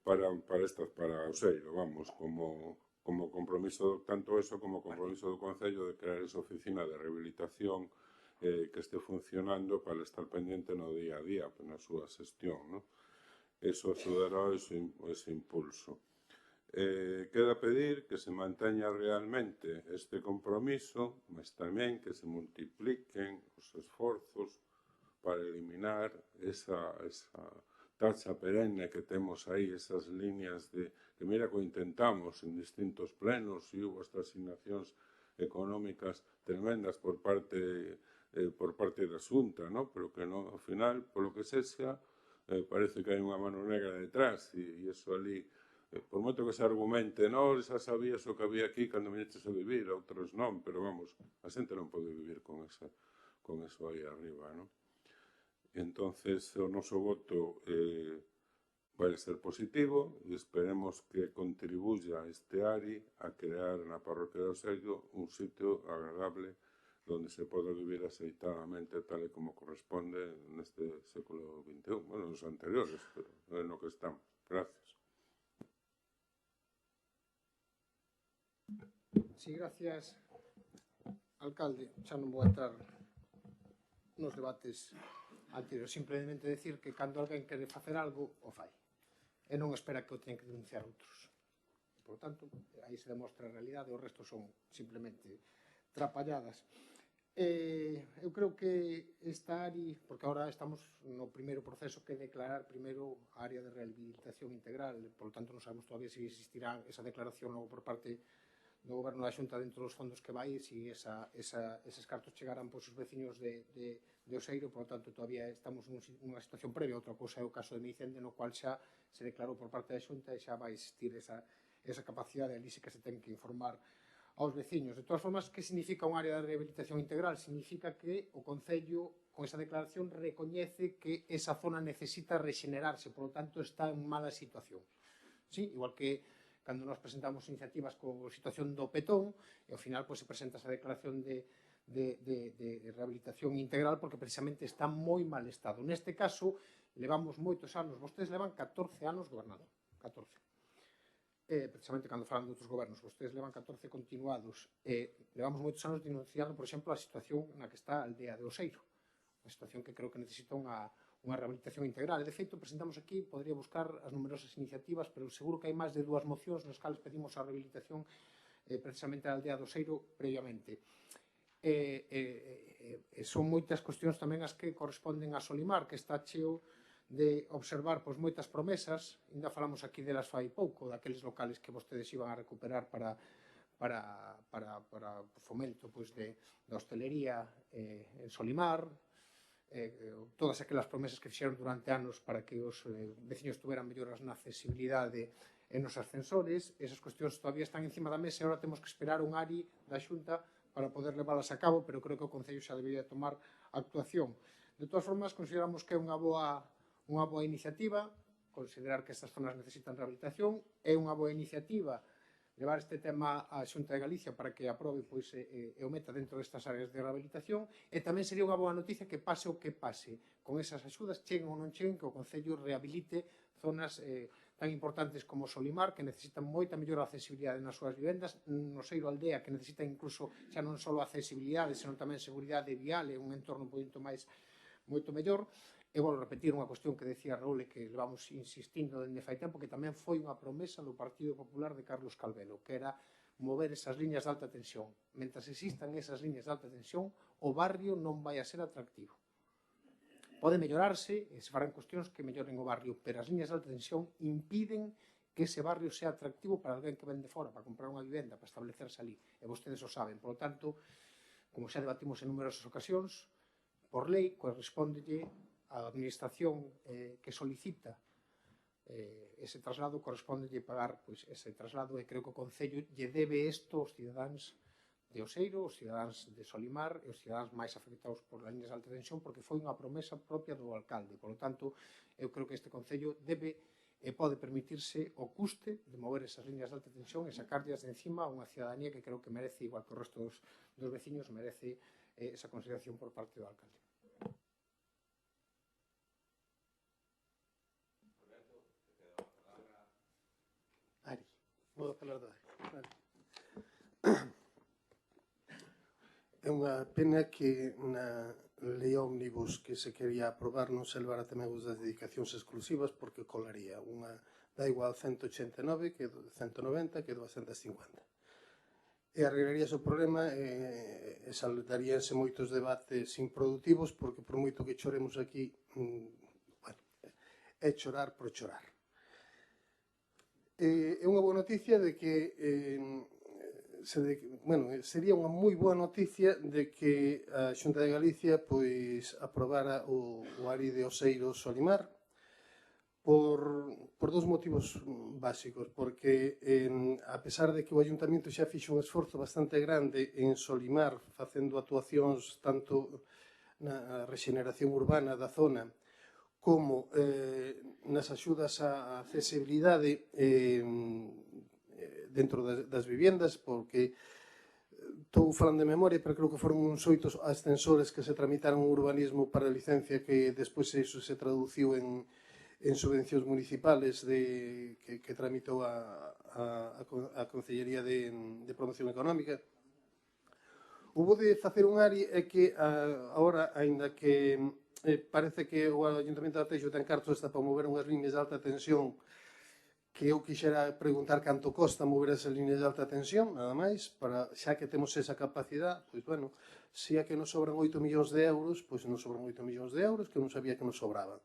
para Oseiro, vamos, como compromiso, tanto eso como compromiso do Concello de crear esa oficina de rehabilitación que este funcionando para estar pendiente no día a día, na súa xestión, non? Eso axudará ese impulso. Queda pedir que se manteña realmente este compromiso, mas tamén que se multipliquen os esforzos para eliminar esa taxa perenne que temos aí, esas líneas que mira que intentamos en distintos plenos e hubo estas asignacións económicas tremendas por parte da Xunta, ¿no? Pero que non, ao final, polo que sexa, parece que hai unha mano negra detrás e iso ali, por moito que se argumente, non, xa sabías o que había aquí cando viñeches a vivir, outros non, pero vamos, a xente non pode vivir con eso aí arriba, non? Entonces, o noso voto vai ser positivo e esperemos que contribuya este ARI a crear na parroquia de Oseiro un sitio agradable donde se poda vivir aceitadamente tal e como corresponde neste século XXI, bueno, nos anteriores, pero é no que estamos. Gracias. Sí, gracias, alcalde. Xa non vou entrar nos debates anteriores, simplemente decir que cando alguén quere facer algo, o fai. E non espera que o teñen que denunciar outros. Por tanto, aí se demostra a realidade, o resto son simplemente trapalladas. Eu creo que esta ARI, porque agora estamos no primeiro proceso que declarar primeiro a área de rehabilitación integral, por lo tanto non sabemos todavía se existirá esa declaración logo por parte do Goberno da Xunta dentro dos fondos que vai, se eses cartos chegarán por os veciños de Oseiro, por lo tanto todavía estamos nunha situación previa. Outra cousa é o caso de Meicende, no cual xa se declarou por parte da Xunta e xa vai existir esa capacidade, ali sí que se ten que informar aos veciños. De todas formas, que significa unha área de rehabilitación integral? Significa que o Concello, con esa declaración, recoñece que esa zona necesita rexenerarse, por lo tanto está en mala situación. Sí, igual que cando nos presentamos iniciativas con a situación do Petón, e ao final se presenta esa declaración de rehabilitación integral porque precisamente está en moi mal estado. Neste caso, levamos moitos anos, vostedes levan 14 anos gobernando, 14. Precisamente cando falan de outros gobernos, vostedes levan 14 continuados, levamos moitos anos denunciando, por exemplo, a situación na que está a aldea de Oseiro, unha situación que creo que necesita unha rehabilitación integral. De feito, presentamos aquí, podría buscar as numerosas iniciativas, pero seguro que hai máis de 2 mocións nas cales pedimos a rehabilitación precisamente a aldea de Oseiro previamente. Son moitas cuestións tamén as que corresponden a Solimar, que está cheo de observar moitas promesas, ainda falamos aquí delas fai pouco, daqueles locales que vostedes iban a recuperar para fomento da hostelería en Solimar, todas aquelas promesas que fixeron durante anos para que os veciños tuveran melloras na accesibilidade e nos ascensores. Esas cuestións todavía están encima da mesa e agora temos que esperar un ARI da Xunta para poder leválas a cabo, pero creo que o Concello xa debería tomar actuación. De todas formas, consideramos que é unha boa iniciativa, considerar que estas zonas necesitan rehabilitación, é unha boa iniciativa levar este tema á Xunta de Galicia para que aprobe e o meta dentro destas áreas de rehabilitación, e tamén sería unha boa noticia que pase o que pase con esas axudas, cheguen ou non cheguen, que o Concello rehabilite zonas tan importantes como Solimar, que necesitan moita mellor accesibilidade nas súas vivendas, no Oseiro Aldea, que necesita incluso xa non só accesibilidade, senón tamén seguridade vial e un entorno moito mellor. E vou repetir unha cuestión que decía Raúl e que levamos insistindo dende fai tempo, que tamén foi unha promesa do Partido Popular de Carlos Calvelo, que era mover esas liñas de alta tensión. Mentras existan esas liñas de alta tensión, o barrio non vai a ser atractivo. Pode mellorarse, e se farán cuestións que melloren o barrio, pero as liñas de alta tensión impiden que ese barrio sea atractivo para alguén que ven de fora, para comprar unha vivenda, para establecerse ali. E vostedes o saben. Por lo tanto, como xa debatimos en numerosas ocasións, por lei, correspóndelle á administración que solicita ese traslado, correspóndelle pagar ese traslado, e creo que o Concello lle debe isto aos cidadáns de Oseiro, os cidadáns de Solimar e os cidadáns máis afectados por as líneas de alta tensión, porque foi unha promesa propia do alcalde. Por lo tanto, eu creo que este Concello debe e pode permitirse o custe de mover esas líneas de alta tensión e sacarllas de encima a unha cidadanía que creo que merece, igual que o resto dos veciños, merece esa consideración por parte do alcalde. Ari, vou falar do Ari. Vale. É unha pena que na lei ómnibus que se quería aprobar non se levara tamén os das dedicacións exclusivas, porque colaría unha da igual 189 que do 190 que do 250. E arreglaríase o problema e saldaríanse moitos debates improductivos, porque por moito que choremos aquí, bueno, é chorar por chorar. É unha boa noticia de que sería unha moi boa noticia de que a Xunta de Galicia pois aprobara o ARI de Oseiro Solimar por dos motivos básicos, porque a pesar de que o Ayuntamento xa fixo un esforzo bastante grande en Solimar, facendo actuacións tanto na rexeneración urbana da zona como nas axudas á accesibilidade dentro das viviendas, porque estou falando de memoria, pero creo que foron uns 8 ascensores que se tramitaron en urbanismo para licencia, que despois iso se traduciu en subvencións municipales que tramitou a Consellería de Promoción Económica. O bo de facer un ARI é que agora, aínda que parece que o Ayuntamento de Arteixo ten cartos para mover unhas líneas de alta tensión, que eu quixera preguntar canto costa mover esas líneas de alta tensión, nada máis, para xa que temos esa capacidade, pois, bueno, se é que nos sobran 8 millóns de euros, pois nos sobran 8 millóns de euros, que eu non sabía que nos sobraban.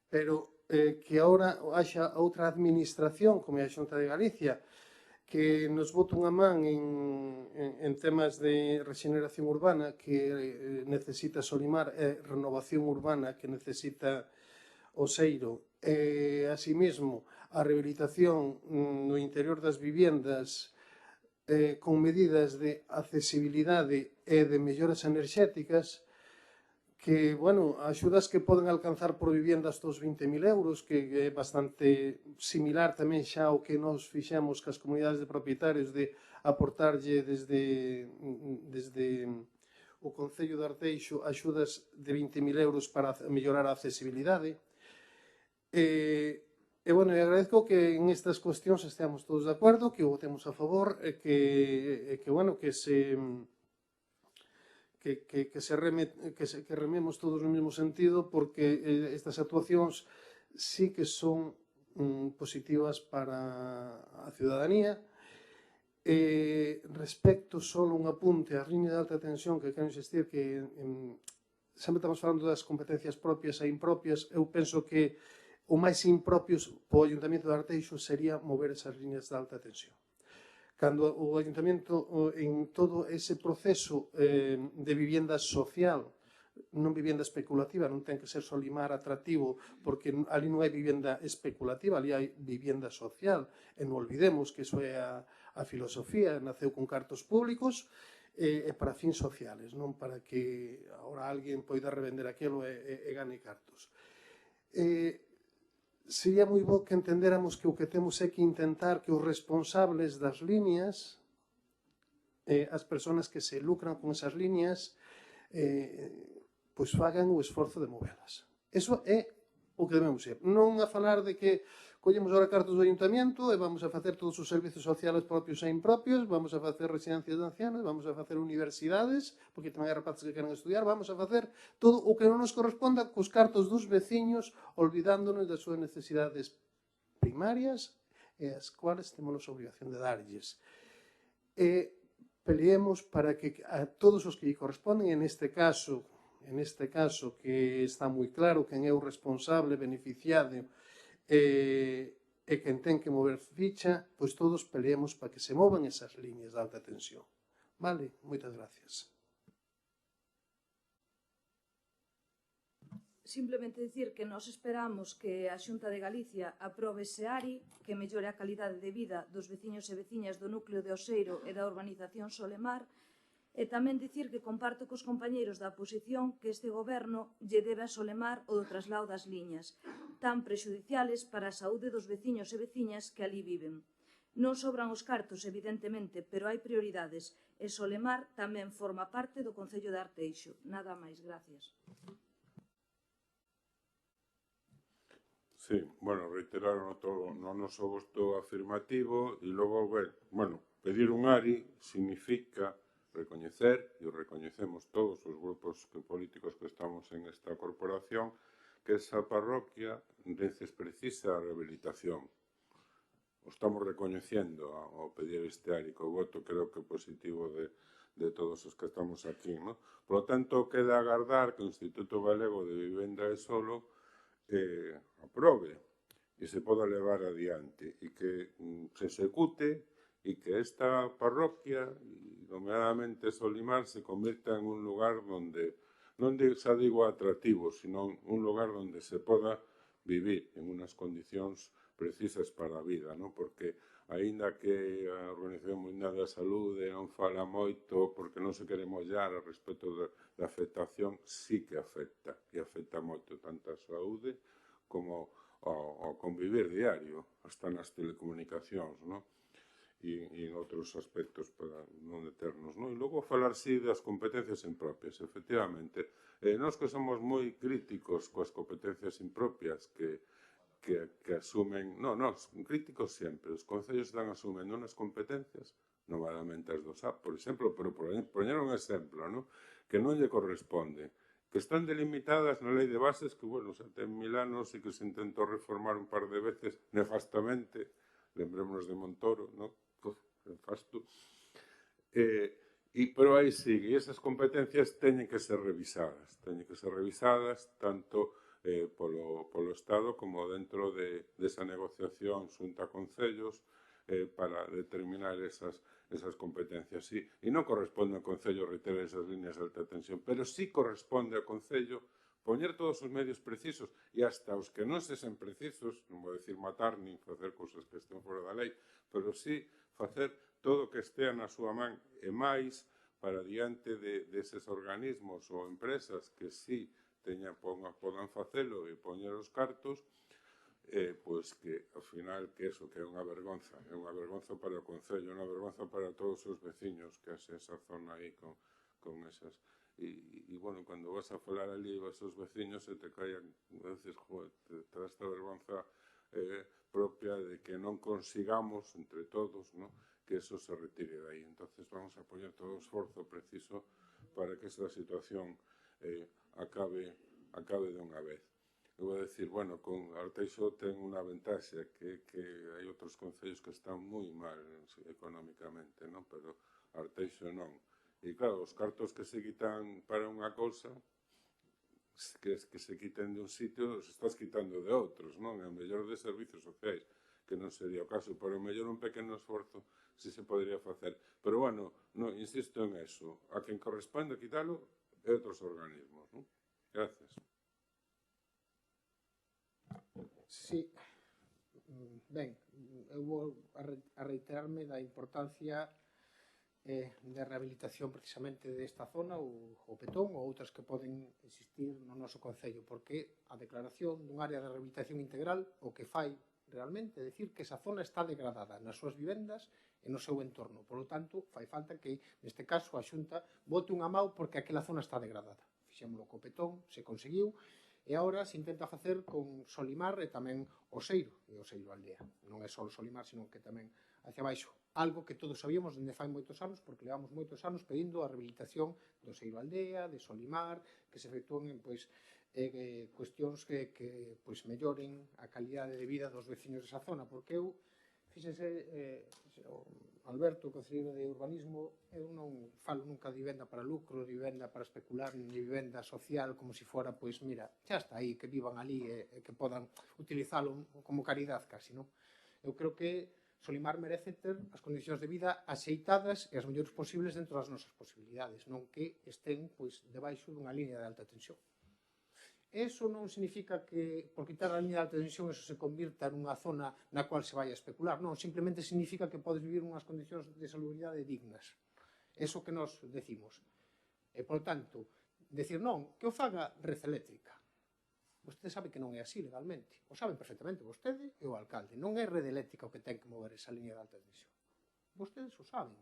Pero que agora haxa outra administración, como é a Xunta de Galicia, que nos bote unha man en temas de rexeneración urbana que necesita Solimar, renovación urbana que necesita Oseiro, e, así mesmo, a rehabilitación no interior das viviendas con medidas de accesibilidade e de melloras enerxéticas, que, bueno, axudas que poden alcanzar por vivienda hasta os 20.000 euros, que é bastante similar tamén xa ao que nos fixemos cas comunidades de propietarios de aportarlle desde o Concello de Arteixo axudas de 20.000 euros para mellorar a accesibilidade. E, bueno, agradezco que en estas cuestións esteamos todos de acordo, que o votemos a favor, e que bueno, que rememos todos no mesmo sentido, porque estas actuacións sí que son positivas para a ciudadanía. Respecto só un apunte á línea de alta tensión, que quero insistir que sempre estamos falando das competencias propias e impropias. Eu penso que o máis impropios po Ayuntamento de Arteixo sería mover esas líneas de alta tensión. Cando o Ayuntamento, en todo ese proceso de vivenda social, non vivenda especulativa, non ten que ser Solimar atractivo, porque ali non hai vivenda especulativa, ali hai vivenda social, e non olvidemos que iso é a filosofía, naceu con cartos públicos e para fins sociales, non para que agora alguén poida revender aquilo e gane cartos. Sería moi bo que entendéramos que o que temos é que intentar que os responsables das líneas, as persoas que se lucran con esas líneas, pois fagan o esforzo de movelas. Eso é o que debemos ser. Non a falar de que collemos ahora cartos do Ayuntamento e vamos a facer todos os servizos sociales propios e impropios, vamos a facer residencias de ancianos, vamos a facer universidades, porque tamén hai rapaces que queren estudiar, vamos a facer todo o que non nos corresponda cos cartos dos veciños, olvidándonos das súas necesidades primarias e as cuales temos a obrigación de darlles. E peleemos para que a todos os que lle corresponden, en este caso que está moi claro quen é o responsable, beneficiado, e quen ten que mover ficha, pois todos peleemos para que se movan esas liñas de alta tensión. Vale? Moitas gracias. Simplemente dicir que nós esperamos que a Xunta de Galicia aprobe ese ARI que mellore a calidade de vida dos veciños e veciñas do núcleo de Oseiro e da urbanización Solemar, e tamén dicir que comparto cos compañeiros da oposición que este goberno lle debe a Solemar o do traslado das liñas, tan prexudiciales para a saúde dos veciños e veciñas que ali viven. Non sobran os cartos, evidentemente, pero hai prioridades, e Solemar tamén forma parte do Concello de Arteixo. Nada máis, gracias. Sí, bueno, reiterar no noso voto afirmativo e logo, bueno, pedir un ARI significa recoñecer, e o recoñecemos todos os grupos políticos que estamos en esta corporación, que esa parroquia precisa rehabilitación. O estamos recoñecendo ao pedir este ARI, co voto creo que positivo de todos os que estamos aquí, ¿no? Por lo tanto, queda agardar que o Instituto Galego de Vivenda e Solo aprobe e se poda levar adiante e que se execute e que esta parroquia, nomeadamente Solimar, se convirta en un lugar donde, non xa digo atractivo, sino un lugar donde se poda vivir en unas condicións precisas para a vida, ¿no? Porque aínda que a Organización Mundial da Saúde non fala moito porque non se quere mollar a respecto da afectación, sí que afecta, e afecta moito tanto a saúde como ao convivir diario, hasta nas telecomunicacións, ¿no? E en outros aspectos para non deternos, ¿no? E logo falar, sí, das competencias impropias, efectivamente. Nós que somos moi críticos coas competencias impropias que asumen, nós, críticos sempre, os concellos están asumendo unhas competencias, nomadamente as do SAP, por exemplo, pero poñer un exemplo, ¿no? Que non lle corresponde, que están delimitadas na lei de bases, que, bueno, xa ten 1000 anos e que se intentou reformar un par de veces nefastamente, lembrémonos de Montoro, ¿no? Nefasto. Pero aí sigue, esas competencias teñen que ser revisadas, tanto polo Estado como dentro desa negociación xunta a concellos para determinar esas competencias. E non corresponde ao Concello reiterar esas líneas de alta tensión, pero sí corresponde ao Concello poñer todos os medios precisos e hasta os que non sesen precisos, non vou dicir matar nin facer cousas que estén fora da lei, pero sí facer todo o que estea na súa man e máis para diante deses organismos ou empresas que sí podan facelo e poñer os cartos, pois que, ao final, que eso, que é unha vergonza para o Concello, unha vergonza para todos os veciños que haxe esa zona aí con esas. E, bueno, cando vas a falar ali vas aos veciños e te caen, dices, joder, toda esta vergonza propia de que non consigamos, entre todos, ¿no?, que eso se retire de aí. Entonces vamos a poñer todo o esforzo preciso para que esa situación acabe de unha vez. Eu vou dicir, bueno, con Arteixo ten unha ventaxa que hai outros concellos que están moi mal económicamente, non? Pero Arteixo non. E claro, os cartos que se quitan para unha cousa, que se quiten de un sitio, os estás quitando de outros, non? E o mellor de servicios sociais, que non sería o caso, pero o mellor un pequeno esforzo si se podría facer. Pero, bueno, insisto en eso. A quen corresponde quitalo é outros organismos, non? Gracias. Sí. Ben, eu vou a reiterarme da importancia de rehabilitación precisamente desta zona, o Petón, ou outras que poden existir no noso Concello, porque a declaración dun área de rehabilitación integral o que fai realmente é dicir que esa zona está degradada nas súas vivendas e no seu entorno. Por lo tanto, fai falta que, neste caso, a Xunta bote unha mau porque aquela zona está degradada. Fixémolo co Petón, se conseguiu, e agora se intenta facer con Solimar e tamén Oseiro, e Oseiro Aldea. Non é só Solimar, sino que tamén hacia baixo. Algo que todos sabíamos dende fai moitos anos, porque levamos moitos anos pedindo a rehabilitación do Oseiro Aldea, de Solimar, que se efectúen cuestións que melloren a calidade de vida dos veciños desa zona, porque eu, fíxense, Alberto, concelleiro de Urbanismo, eu non falo nunca de vivenda para lucro, de vivenda para especular, ni de vivenda social, como se fora, pois, mira, xa está aí, que vivan ali e que podan utilizalo como caridade casi, non? Eu creo que Solimar merece ter as condicións de vida axeitadas e as mellores posibles dentro das nosas posibilidades, non que estén, pois, debaixo dunha línea de alta tensión. Eso non significa que, por quitar a línea de alta tensión, eso se convirta nunha zona na cual se vai a especular. Non, simplemente significa que podes vivir unhas condicións de salubridade dignas. Eso que nos decimos. E, por tanto, decir non, que o faga Red Eléctrica. Vostede sabe que non é así legalmente. O saben perfectamente vostede e o alcalde. Non é Red Eléctrica o que ten que mover esa línea de alta tensión. Vostedes o saben.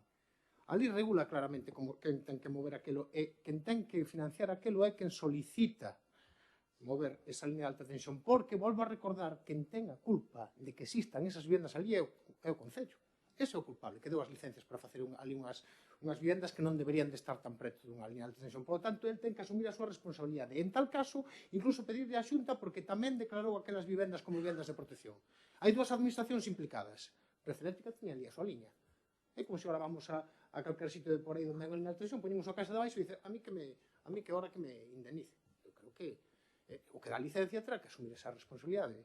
Ali regula claramente quen ten que mover aquilo e quen ten que financiar aquilo é quen solicita mover esa línea de alta tensión, porque volvo a recordar que quen ten a culpa de que existan esas vivendas ali é o Concello. Ese é o culpable, que deu as licencias para facer ali unhas vivendas que non deberían de estar tan preto dunha línea de alta tensión. Por lo tanto, ele ten que asumir a súa responsabilidade. En tal caso, incluso pedirle á Xunta porque tamén declarou aquelas vivendas como vivendas de protección. Hai dúas administracións implicadas. Red Eléctrica tiña ali a súa liña. É como se agora vamos a calquer sitio de por aí onde hai unha línea de alta tensión, poñemos a casa de baixo e dice a mí que hora que me indemnice. Eu creo que o que dá licencia terá que asumir esa responsabilidade.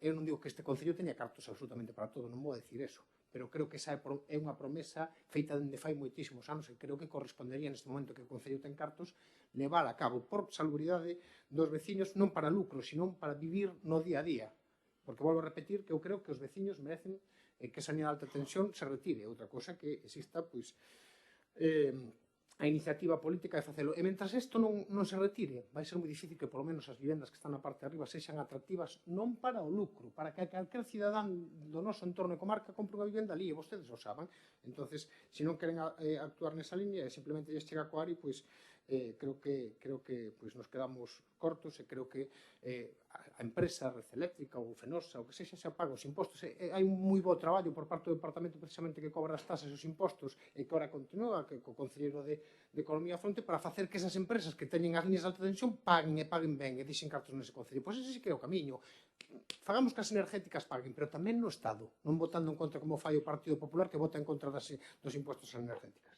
Eu non digo que este Concello teña cartos absolutamente para todo, non vou decir eso, pero creo que esa é unha promesa feita dende fai moitísimos anos e creo que correspondería neste momento que o Concello ten cartos levar a cabo por salubridade dos veciños, non para lucro, sino para vivir no día a día. Porque volvo a repetir que eu creo que os veciños merecen que esa línea de alta tensión se retire. Outra cosa que exista, pois, a iniciativa política de facelo. E mentras isto non se retire, vai ser moi difícil que polo menos as vivendas que están na parte de arriba sexan atractivas non para o lucro, para que calquer cidadán do noso entorno e comarca compre unha vivenda ali, e vostedes o saben. Entonces, se non queren actuar nesa línea e simplemente lles chega a coari, pois creo que pois, nos quedamos cortos e creo que a empresa Red Eléctrica ou Fenosa, ou que sexa, se paga os impostos. Hai un moi bo traballo por parte do departamento precisamente que cobra as tasas e os impostos e que ahora continúa co concelleiro de Economía Fronte para facer que esas empresas que teñen as líneas de alta tensión paguen e paguen ben e dixen cartos nese concello. Pois ese sí que é o camiño. Fagamos que as energéticas paguen, pero tamén no Estado, non votando en contra como fai o Partido Popular que vota en contra dos impostos ás energéticas.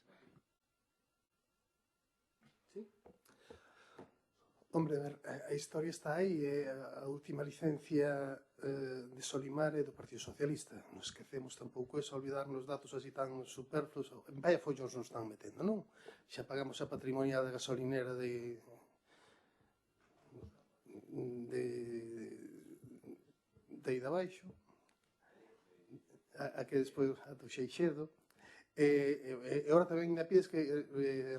Hombre, a ver, a historia está aí, a última licencia de Solimar é do Partido Socialista. Non esquecemos tampouco eso, olvidarnos datos así tan superfluos. Vaya follóns nos están metendo, non? Xa pagamos a patrimoniada gasolinera de aí de abaixo, a que despois a do Xeixedo. E agora tamén me pides que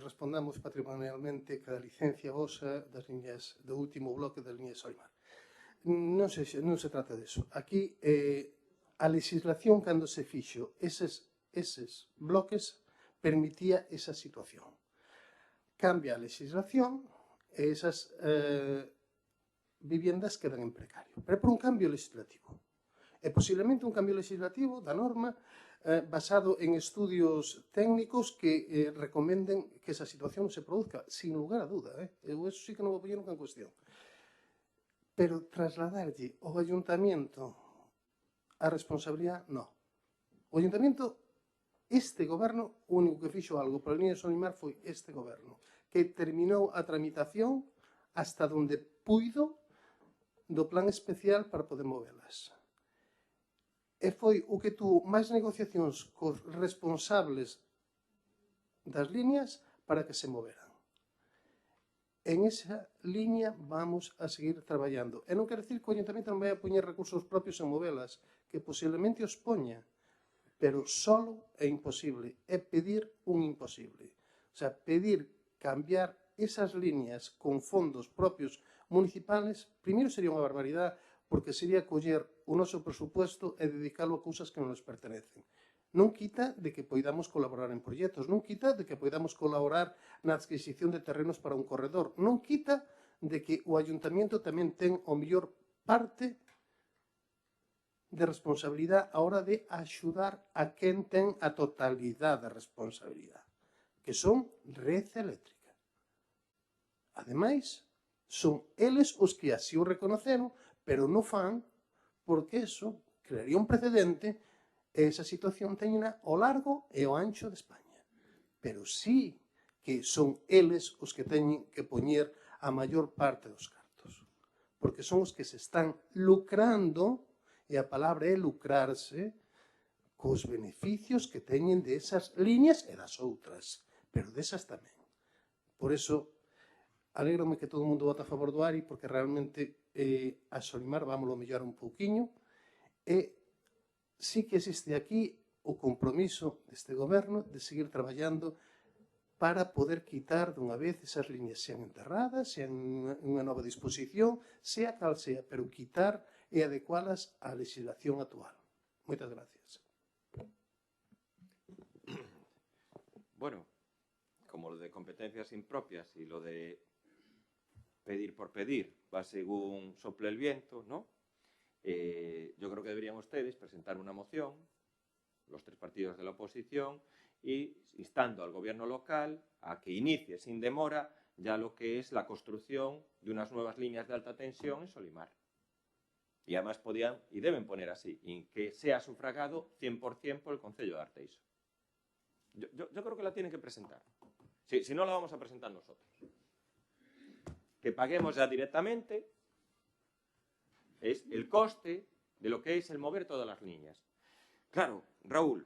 respondamos patrimonialmente cada licencia vosa das liñas do último bloque das liñas de Solimar. Non se trata disso. Aquí, a legislación, cando se fixo eses bloques, permitía esa situación. Cambia a legislación e esas viviendas quedan en precario. Pero por un cambio legislativo. E posiblemente un cambio legislativo da norma basado en estudios técnicos que recomenden que esa situación se produzca, sin lugar a duda. Eu eso sí que non vou poñer nunca en cuestión. Pero trasladarlle ao ayuntamiento a responsabilidade, non. O ayuntamiento, este goberno, o único que fixo algo para a línea de Solimar foi este goberno, que terminou a tramitación hasta donde puido do plan especial para poder movelas. E foi o que tuvo máis negociacións cos responsables das líneas para que se moveran. En esa liña vamos a seguir traballando. E non quero dicir que o Ayuntamiento non vai a poñer recursos propios en movelas, que posiblemente os poña, pero solo é imposible. É pedir un imposible. O sea, pedir cambiar esas líneas con fondos propios municipales, primeiro sería unha barbaridade, porque sería coller o noso presupuesto e dedicalo a cousas que non nos pertenecen. Non quita de que poidamos colaborar en proxectos, non quita de que poidamos colaborar na adquisición de terrenos para un corredor, non quita de que o Ayuntamiento tamén ten o mellor parte de responsabilidade a hora de axudar a quen ten a totalidade da responsabilidade, que son Red Eléctrica. Ademais, son eles os que así o reconoceron, pero non fan porque eso crearía un precedente E esa situación teñena ao largo e ao ancho de España. Pero sí que son eles os que teñen que poñer a maior parte dos cartos. Porque son os que se están lucrando, e a palabra é lucrarse, cos beneficios que teñen desas líneas e das outras, pero desas tamén. Por eso, alégrame que todo o mundo vota a favor do ARI, porque realmente a Solimar vámoslo mellorar un pouquiño, e sí que existe aquí o compromiso deste goberno de seguir traballando para poder quitar dunha vez esas líneas, sean enterradas, sean unha nova disposición, sea cal sea, pero quitar e adecualas á legislación actual. Moitas gracias. Bueno, como lo de competencias impropias y lo de pedir por pedir va según sople el viento, ¿no? Yo creo que deberían ustedes presentar una moción, los tres partidos de la oposición, y instando al gobierno local a que inicie sin demora ya lo que es la construcción de unas nuevas líneas de alta tensión en Solimar. Y además podían y deben poner así, y que sea sufragado 100% por el Concello de Arteixo. Yo creo que la tienen que presentar. Si no, la vamos a presentar nosotros. Que paguemos ya directamente es el coste de lo que es el mover todas las líneas. Claro, Raúl,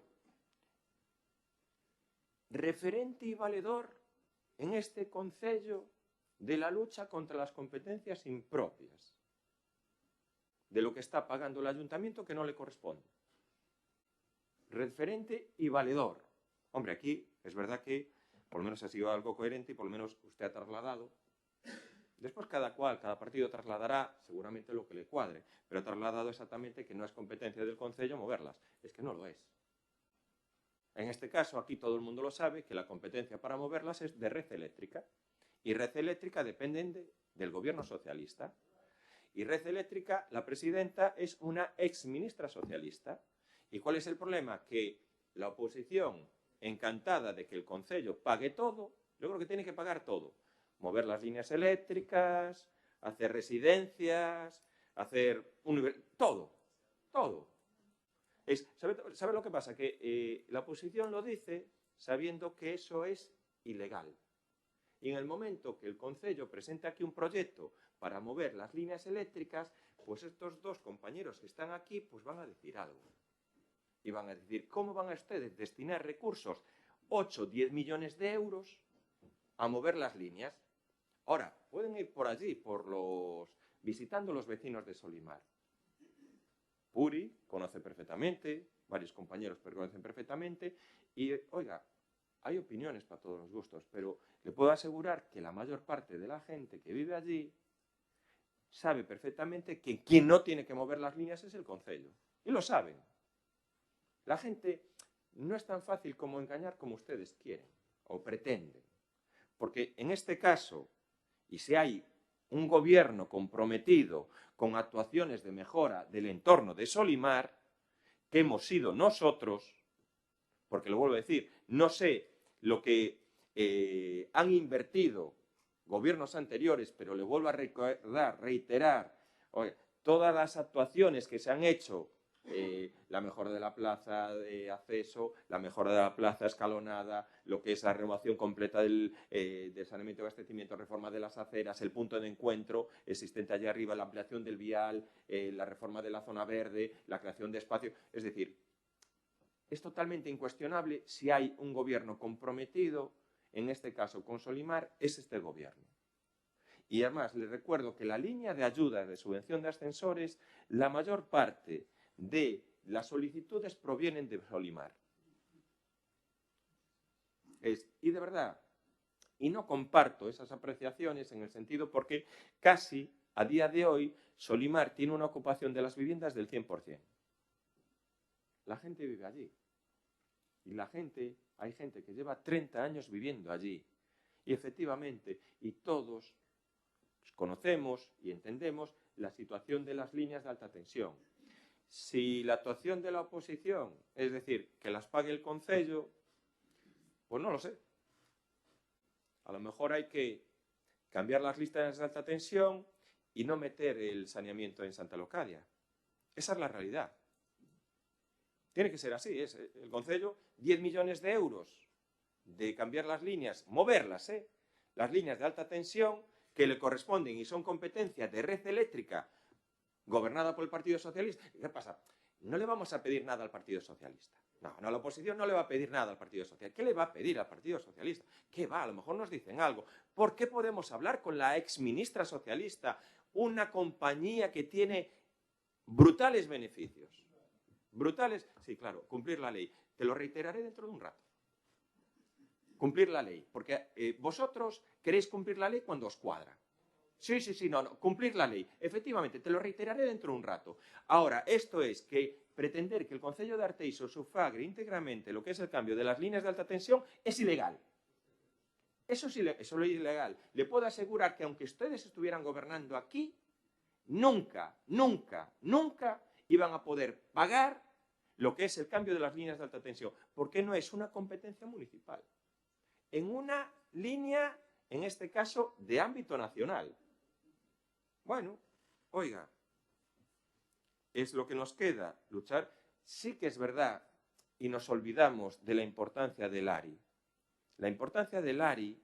referente y valedor en este concello de la lucha contra las competencias impropias, de lo que está pagando el ayuntamiento que no le corresponde. Referente y valedor. Hombre, aquí es verdad que por lo menos ha sido algo coherente y por lo menos usted ha trasladado. Después cada partido trasladará seguramente lo que le cuadre, pero ha trasladado exactamente que no es competencia del concello moverlas. Es que no lo es. En este caso, aquí todo el mundo lo sabe, que la competencia para moverlas es de Red Eléctrica. Y Red Eléctrica depende del gobierno socialista. Y Red Eléctrica, la presidenta, es una exministra socialista. ¿Y cuál es el problema? Que la oposición, encantada de que el concello pague todo, yo creo que tiene que pagar todo. Mover las líneas eléctricas, hacer residencias, hacer todo. ¿Sabe lo que pasa? Que la oposición lo dice sabiendo que eso es ilegal. Y en el momento que el concello presenta aquí un proyecto para mover las líneas eléctricas, pues estos dos compañeros que están aquí pues van a decir algo. Y van a decir, ¿cómo van a ustedes destinar recursos, 8 o 10 millones de euros, a mover las líneas? Ahora, pueden ir por allí, visitando los vecinos de Solimar. Puri conoce perfectamente, varios compañeros conocen perfectamente, y, oiga, hay opiniones para todos los gustos, pero le puedo asegurar que la mayor parte de la gente que vive allí sabe perfectamente que quien no tiene que mover las líneas es el concello. Y lo saben. La gente no es tan fácil como engañar como ustedes quieren o pretenden. Porque en este caso, y si hay un gobierno comprometido con actuaciones de mejora del entorno de Solimar, que hemos sido nosotros, porque lo vuelvo a decir, no sé lo que han invertido gobiernos anteriores, pero le vuelvo a reiterar, todas las actuaciones que se han hecho, la mejora de la plaza de acceso, la mejora de la plaza escalonada, lo que es la renovación completa del saneamiento y abastecimiento, reforma de las aceras, el punto de encuentro existente allá arriba, la ampliación del vial, la reforma de la zona verde, la creación de espacios. Es decir, es totalmente incuestionable si hay un gobierno comprometido, en este caso con Solimar, es este gobierno. Y además les recuerdo que la línea de ayuda de subvención de ascensores, la mayor parte de las solicitudes provienen de Solimar. Y de verdad, y no comparto esas apreciaciones en el sentido porque casi a día de hoy Solimar tiene una ocupación de las viviendas del 100%. La gente vive allí. Y hay gente que lleva 30 años viviendo allí. Y efectivamente, y todos conocemos y entendemos la situación de las líneas de alta tensión. Si la actuación de la oposición, es decir, que las pague el concello, pues no lo sé. A lo mejor hay que cambiar las listas de alta tensión y no meter el saneamiento en Santa Locadia. Esa es la realidad. Tiene que ser así. Es el Concello, 10 millones de euros de cambiar las líneas, moverlas, las líneas de alta tensión que le corresponden y son competencia de Red Eléctrica gobernada por el Partido Socialista. ¿Qué pasa? No le vamos a pedir nada al Partido Socialista. No, la oposición no le va a pedir nada al Partido Socialista. ¿Qué le va a pedir al Partido Socialista? ¿Qué va? A lo mejor nos dicen algo. ¿Por qué podemos hablar con la exministra socialista, una compañía que tiene brutales beneficios? ¿Brutales? Sí, claro, cumplir la ley. Te lo reiteraré dentro de un rato. Cumplir la ley. Porque vosotros queréis cumplir la ley cuando os cuadra. Sí, no, cumplir la ley. Efectivamente, te lo reiteraré dentro de un rato. Ahora, esto es que pretender que el Concello de Arteixo sufragre íntegramente lo que es el cambio de las líneas de alta tensión es ilegal. Eso es ilegal. Le puedo asegurar que aunque ustedes estuvieran gobernando aquí, nunca iban a poder pagar lo que es el cambio de las líneas de alta tensión, porque no es una competencia municipal. En una línea, en este caso, de ámbito nacional. Bueno, oiga, es lo que nos queda, luchar. Sí que es verdad, y nos olvidamos de la importancia del ARI. La importancia del ARI,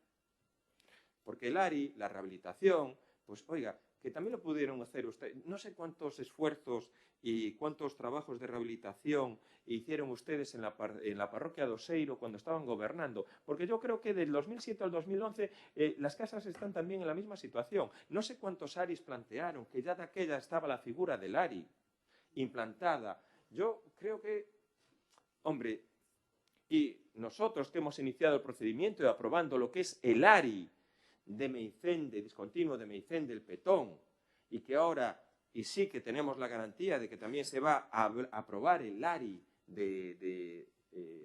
porque el ARI, la rehabilitación, pues oiga, que también lo pudieron hacer ustedes. No sé cuántos esfuerzos y cuántos trabajos de rehabilitación hicieron ustedes en la parroquia de Oseiro cuando estaban gobernando, porque yo creo que del 2007 al 2011 las casas están también en la misma situación. No sé cuántos ARIs plantearon, que ya de aquella estaba la figura del ARI implantada. Yo creo que, hombre, y nosotros que hemos iniciado el procedimiento de aprobando lo que es el ARI de Meicén, de discontinuo de Meicén del Petón, y que ahora, y sí que tenemos la garantía de que también se va a aprobar el ARI de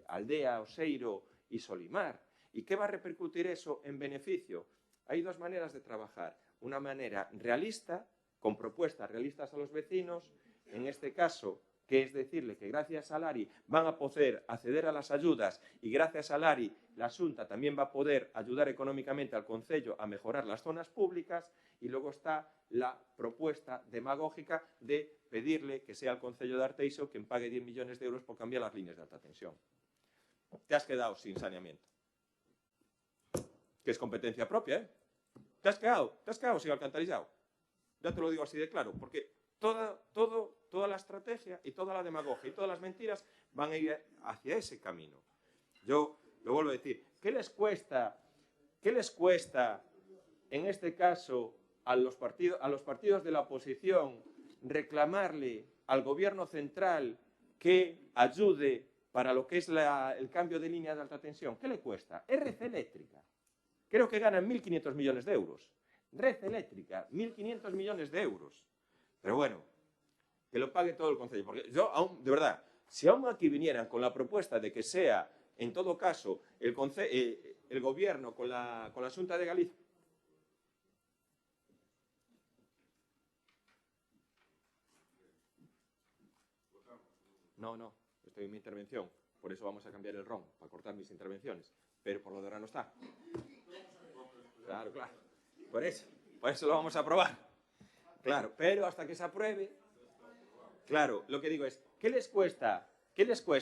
Aldea, Oseiro y Solimar. ¿Y qué va a repercutir eso en beneficio? Hay dos maneras de trabajar. Una manera realista, con propuestas realistas a los vecinos, en este caso, que es decirle que gracias al ARI van a poder acceder a las ayudas y gracias al ARI la Xunta también va a poder ayudar económicamente al Concello a mejorar las zonas públicas, y luego está la propuesta demagógica de pedirle que sea el Concello de Arteixo quien pague 10 millones de euros por cambiar las líneas de alta tensión. Te has quedado sin saneamiento. Que es competencia propia, ¿eh? Te has quedado sin alcantarillado. Ya te lo digo así de claro, porque toda la estrategia y toda la demagogia y todas las mentiras van a ir hacia ese camino. Yo lo vuelvo a decir. ¿Qué les cuesta en este caso a los partidos de la oposición reclamarle al gobierno central que ayude para lo que es el cambio de línea de alta tensión? ¿Qué le cuesta? Es Red Eléctrica. Creo que ganan 1.500 millones de euros. Red Eléctrica, 1.500 millones de euros. Pero bueno, que lo pague todo el Concello. Porque yo, de verdad, si aún aquí vinieran con la propuesta de que sea, en todo caso, el gobierno con la Xunta de Galicia. No, estoy en mi intervención. Por eso vamos a cambiar el ROM, para cortar mis intervenciones. Pero por lo de ahora no está. Claro. Por eso lo vamos a aprobar. Claro, pero hasta que se apruebe, claro, lo que digo es, ¿qué les cuesta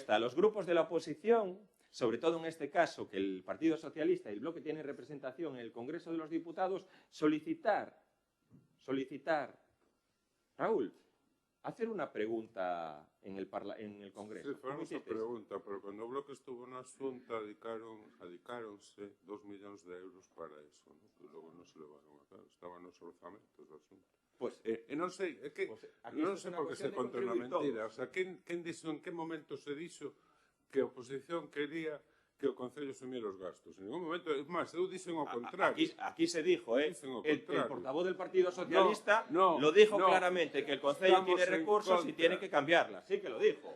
a los grupos de la oposición, sobre todo en este caso, que el Partido Socialista y el Bloque tienen representación en el Congreso de los Diputados, solicitar, Raúl, hacer una pregunta en el Congreso? Sí, fue esa pregunta, pero cuando o Bloque estuvo na Xunta adicáronse 2 millóns de euros para eso, ¿no? Que logo non se levaron a cabo, estaban nos orzamentos da Xunta. Pues, non sei, é que pues non sei por que se conta unha mentira. O sea, quen dixo, en que momento se dixo que a oposición quería que o Concello asumiera os gastos? En ningún momento, es máis, eu dixen ao contrario. Aquí se dijo, el portavoz del Partido Socialista lo dijo claramente, que el Concello tiene recursos y tiene que cambiarlas. Sí que lo dijo.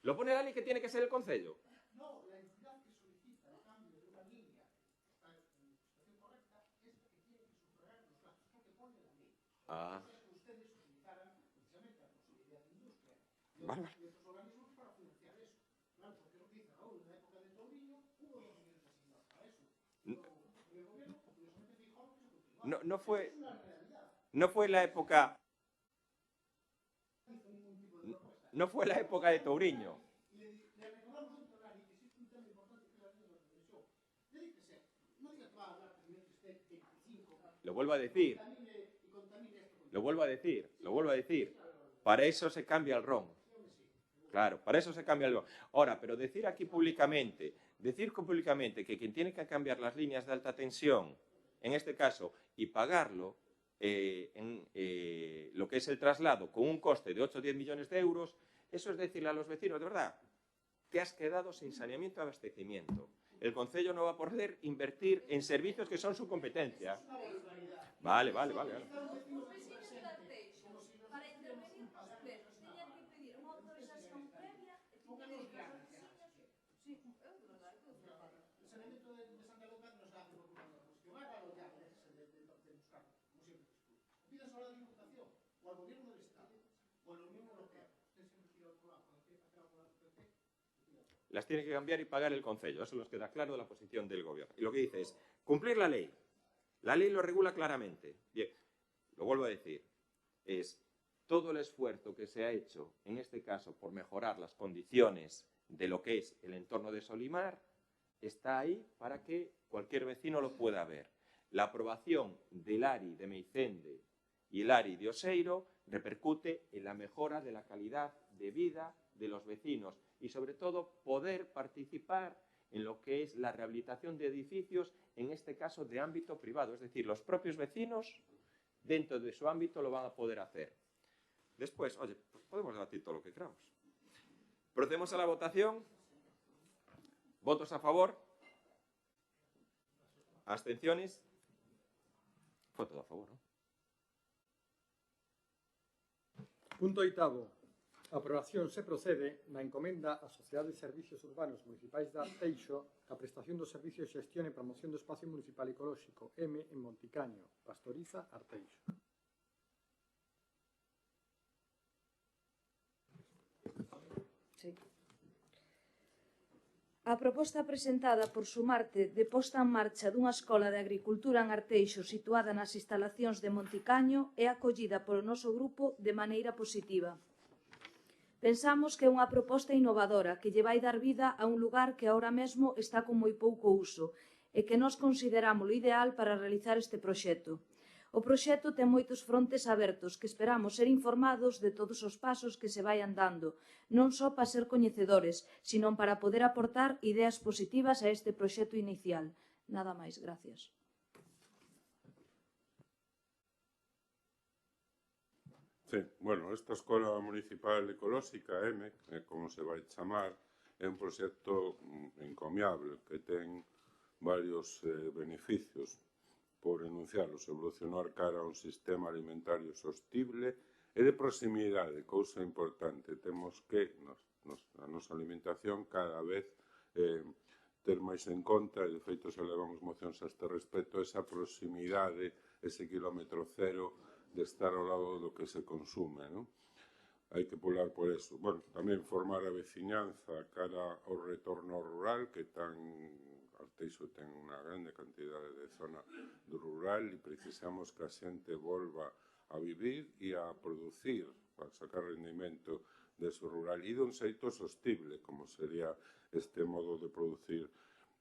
¿Lo pone la ley que tiene que ser el Concello? No, la entidad que solicita el cambio de una línea está en la situación correcta, es la que tiene que sufragar los gastos, porque pone la ley. Ustedes utilizaran precisamente la posibilidad de industria y otros organismos para financiar eso. Claro, porque lo que dice Raúl, en la época de Touriño hubo 2 millones asignados para eso. Y el gobierno, curiosamente, dijo que se continuaba. No fue la época... No fue la época de Touriño. lo vuelvo a decir. Lo vuelvo a decir. Para eso se cambia el RON. Claro, para eso se cambia el RON. Ahora, pero decir aquí públicamente que quien tiene que cambiar las líneas de alta tensión, en este caso, y pagarlo, lo que es el traslado con un coste de 8 o 10 millones de euros, eso es decirle a los vecinos, de verdad, te has quedado sin saneamiento y abastecimiento. El concello no va a poder invertir en servicios que son su competencia. Vale. Las tiene que cambiar y pagar el concello. Eso nos queda claro de la posición del gobierno. Y lo que dice es cumplir la ley. La ley lo regula claramente. Bien, lo vuelvo a decir, es todo el esfuerzo que se ha hecho, en este caso, por mejorar las condiciones de lo que es el entorno de Solimar, está ahí para que cualquier vecino lo pueda ver. La aprobación del ARI de Meicende y el ARI de Oseiro repercute en la mejora de la calidad de vida de los vecinos y, sobre todo, poder participar en lo que es la rehabilitación de edificios, en este caso de ámbito privado. Es decir, los propios vecinos, dentro de su ámbito, lo van a poder hacer. Después, oye, pues podemos debatir todo lo que queramos. Procedemos a la votación. ¿Votos a favor? ¿Abstenciones? Fue todo a favor, ¿no? Punto oitavo. A aprobación se procede na encomenda á Sociedade de Servicios Urbanos Municipais de Arteixo a prestación dos servicios de xestión e promoción do espacio municipal ecolóxico M en Monticaño, Pastoriza, Arteixo. Sí. A proposta presentada por Sumarte de posta en marcha dunha escola de agricultura en Arteixo situada nas instalacións de Monticaño é acollida polo noso grupo de maneira positiva. Pensamos que é unha proposta innovadora que lle vai dar vida a un lugar que ahora mesmo está con moi pouco uso e que nós consideramos o ideal para realizar este proxecto. O proxecto ten moitos frontes abertos que esperamos ser informados de todos os pasos que se vayan dando, non só para ser coñecedores, sino para poder aportar ideas positivas a este proxecto inicial. Nada máis, gracias. Sí, bueno, esta Escola Municipal Ecolóxica, M, como se vai chamar, é un proxecto encomiable que ten varios beneficios por enunciarlos, evolucionar cara a un sistema alimentario sostible e de proximidade, cousa importante. Temos que, a nosa alimentación, cada vez ter máis en conta, e de feito se levamos mocións a este respecto, esa proximidade, ese kilómetro cero de estar ao lado do que se consume, non? Hai que pular por eso. Bueno, tamén formar a veciñanza cara ao retorno rural, que tan Arteixo ten unha grande cantidade de zona do rural e precisamos que a xente volva a vivir e a producir, para sacar rendimento dese rural e dun xeito sostible, como sería este modo de producir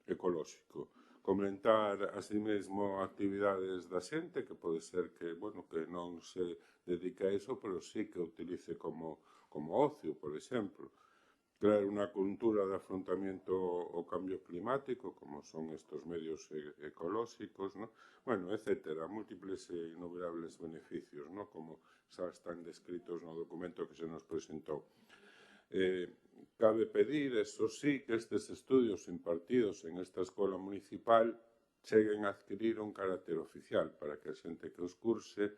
ecolóxico. Comentar así mesmo actividades da xente, que pode ser que, bueno, que non se dedica a iso, pero sí que utilice como ocio, por exemplo. Crear unha cultura de afrontamiento ao cambio climático, como son estos medios ecolóxicos, ¿no? Bueno, etcétera, múltiples e innumerables beneficios, ¿no? Como xa están descritos no documento que se nos presentou. Cabe pedir, eso sí, que estes estudios impartidos en esta escola municipal cheguen a adquirir un carácter oficial para que a xente que os curse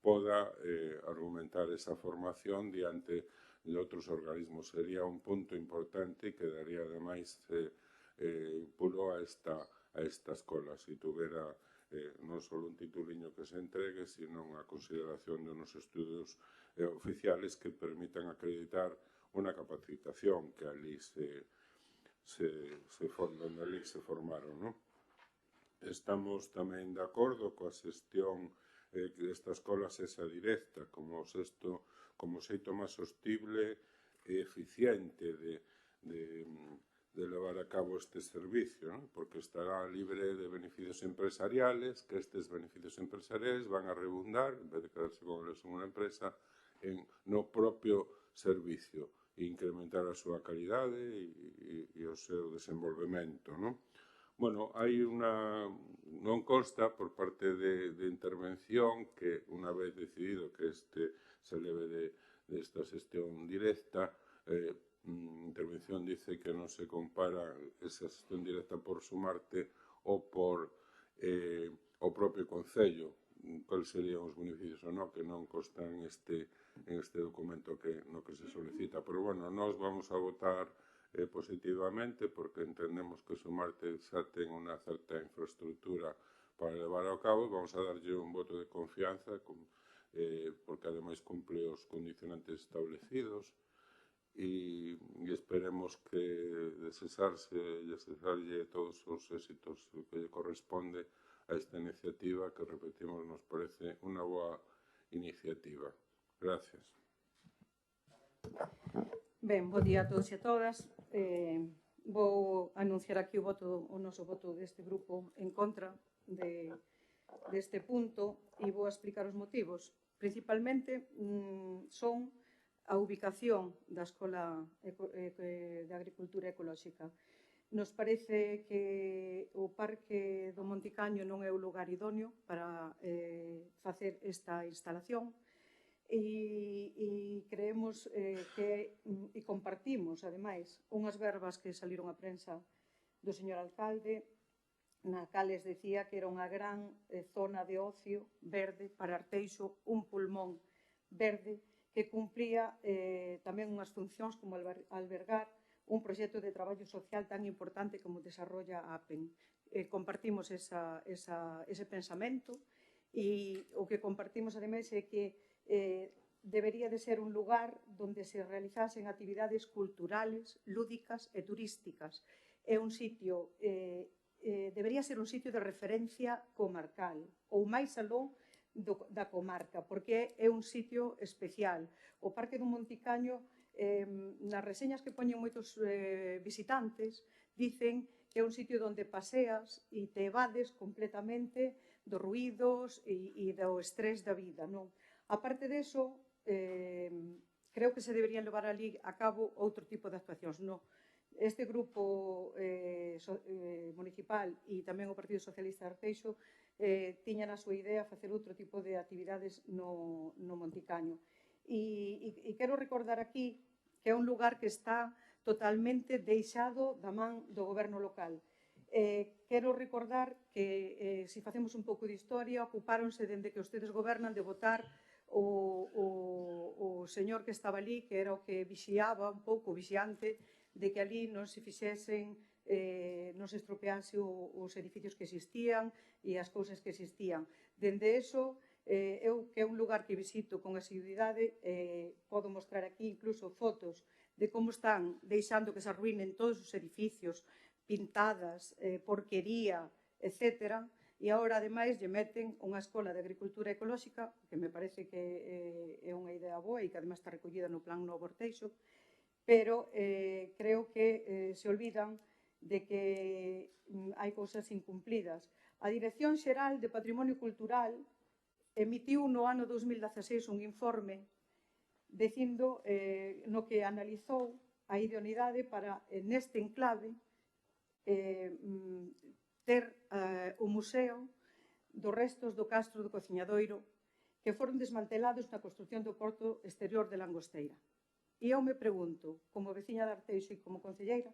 poda argumentar esa formación diante de outros organismos. Sería un punto importante que daría ademais pulo a esta escola, se tuvera non só un tituliño que se entregue, sino a consideración de unos estudios oficiales que permitan acreditar unha capacitación que ali donde ali se formaron, ¿no? Estamos tamén de acordo coa xestión que esta escola sexa directa como xeito máis sostible e eficiente de de levar a cabo este servicio, ¿no? Porque estará libre de beneficios empresariales, que estes beneficios empresariales van a redundar, en vez de quedarse con eles en unha empresa, no propio servicio e incrementar a súa calidade e o seu desenvolvemento, ¿no? Bueno, hai unha... non consta por parte de intervención que unha vez decidido que este se leve de esta xestión directa, intervención dice que non se compara esa xestión directa por Sumarte ou por o propio Concello, cuáles serían os beneficios ou non, que non constan en este documento no que se solicita. Pero, bueno, nós vamos a votar positivamente porque entendemos que Sumarte xa ten unha certa infraestructura para levar ao cabo. Vamos a darlle un voto de confianza porque ademais cumple os condicionantes establecidos e esperemos que desexarlle todos os éxitos que lle corresponde a esta iniciativa que, repetimos, nos parece unha boa iniciativa. Gracias. Ben, bo día a todos e a todas. Vou anunciar aquí o noso voto deste grupo en contra deste punto e vou explicar os motivos. Principalmente son a ubicación da Escola de Agricultura Ecolóxica. Nos parece que o Parque do Monticaño non é o lugar idóneo para facer esta instalación e creemos que, e compartimos, ademais, unhas verbas que saliron a prensa do señor alcalde, na cales decía que era unha gran zona de ocio verde para Arteixo, un pulmón verde que cumplía tamén unhas funcións como albergar un proxecto de traballo social tan importante como desarrolla a APEN. Compartimos ese pensamento e o que compartimos ademais é que debería de ser un lugar onde se realizasen actividades culturales, lúdicas e turísticas. É un sitio, debería ser un sitio de referencia comarcal ou máis aló da comarca, porque é un sitio especial. O Parque do Monticaño, nas reseñas que poñen moitos visitantes, dicen que é un sitio onde paseas e te evades completamente dos ruídos e do estrés da vida, non? A parte deso, creo que se deberían levar ali a cabo outro tipo de actuacións, non? Este grupo municipal e tamén o Partido Socialista de Arteixo tiñan a súa idea facer outro tipo de actividades no Monticaño. E quero recordar aquí que é un lugar que está totalmente deixado da man do goberno local. Quero recordar que, se facemos un pouco de historia, ocupáronse dende que ustedes gobernan de votar o señor que estaba ali, que era o que vixiaba un pouco, o vixiante, de que ali non se fixesen, non se estropease os edificios que existían e as cousas que existían. Dende eso, eu que é un lugar que visito con asiduidade, podo mostrar aquí incluso fotos de como están deixando que se arruinen todos os edificios, pintadas, porquería, etc. E agora, ademais, lle meten unha escola de agricultura ecolóxica, que me parece que é unha idea boa e que ademais está recollida no Plan Novo Arteixo, pero creo que se olvidan de que hai cousas incumplidas. A Dirección Xeral de Patrimonio Cultural emitiu no ano 2016 un informe dicindo no que analizou a idoneidade para, neste enclave, ter o museo dos restos do Castro do Cociñadoiro que foron desmantelados na construción do porto exterior de Langosteira. E eu me pregunto, como veciña de Arteixo e como concelleira,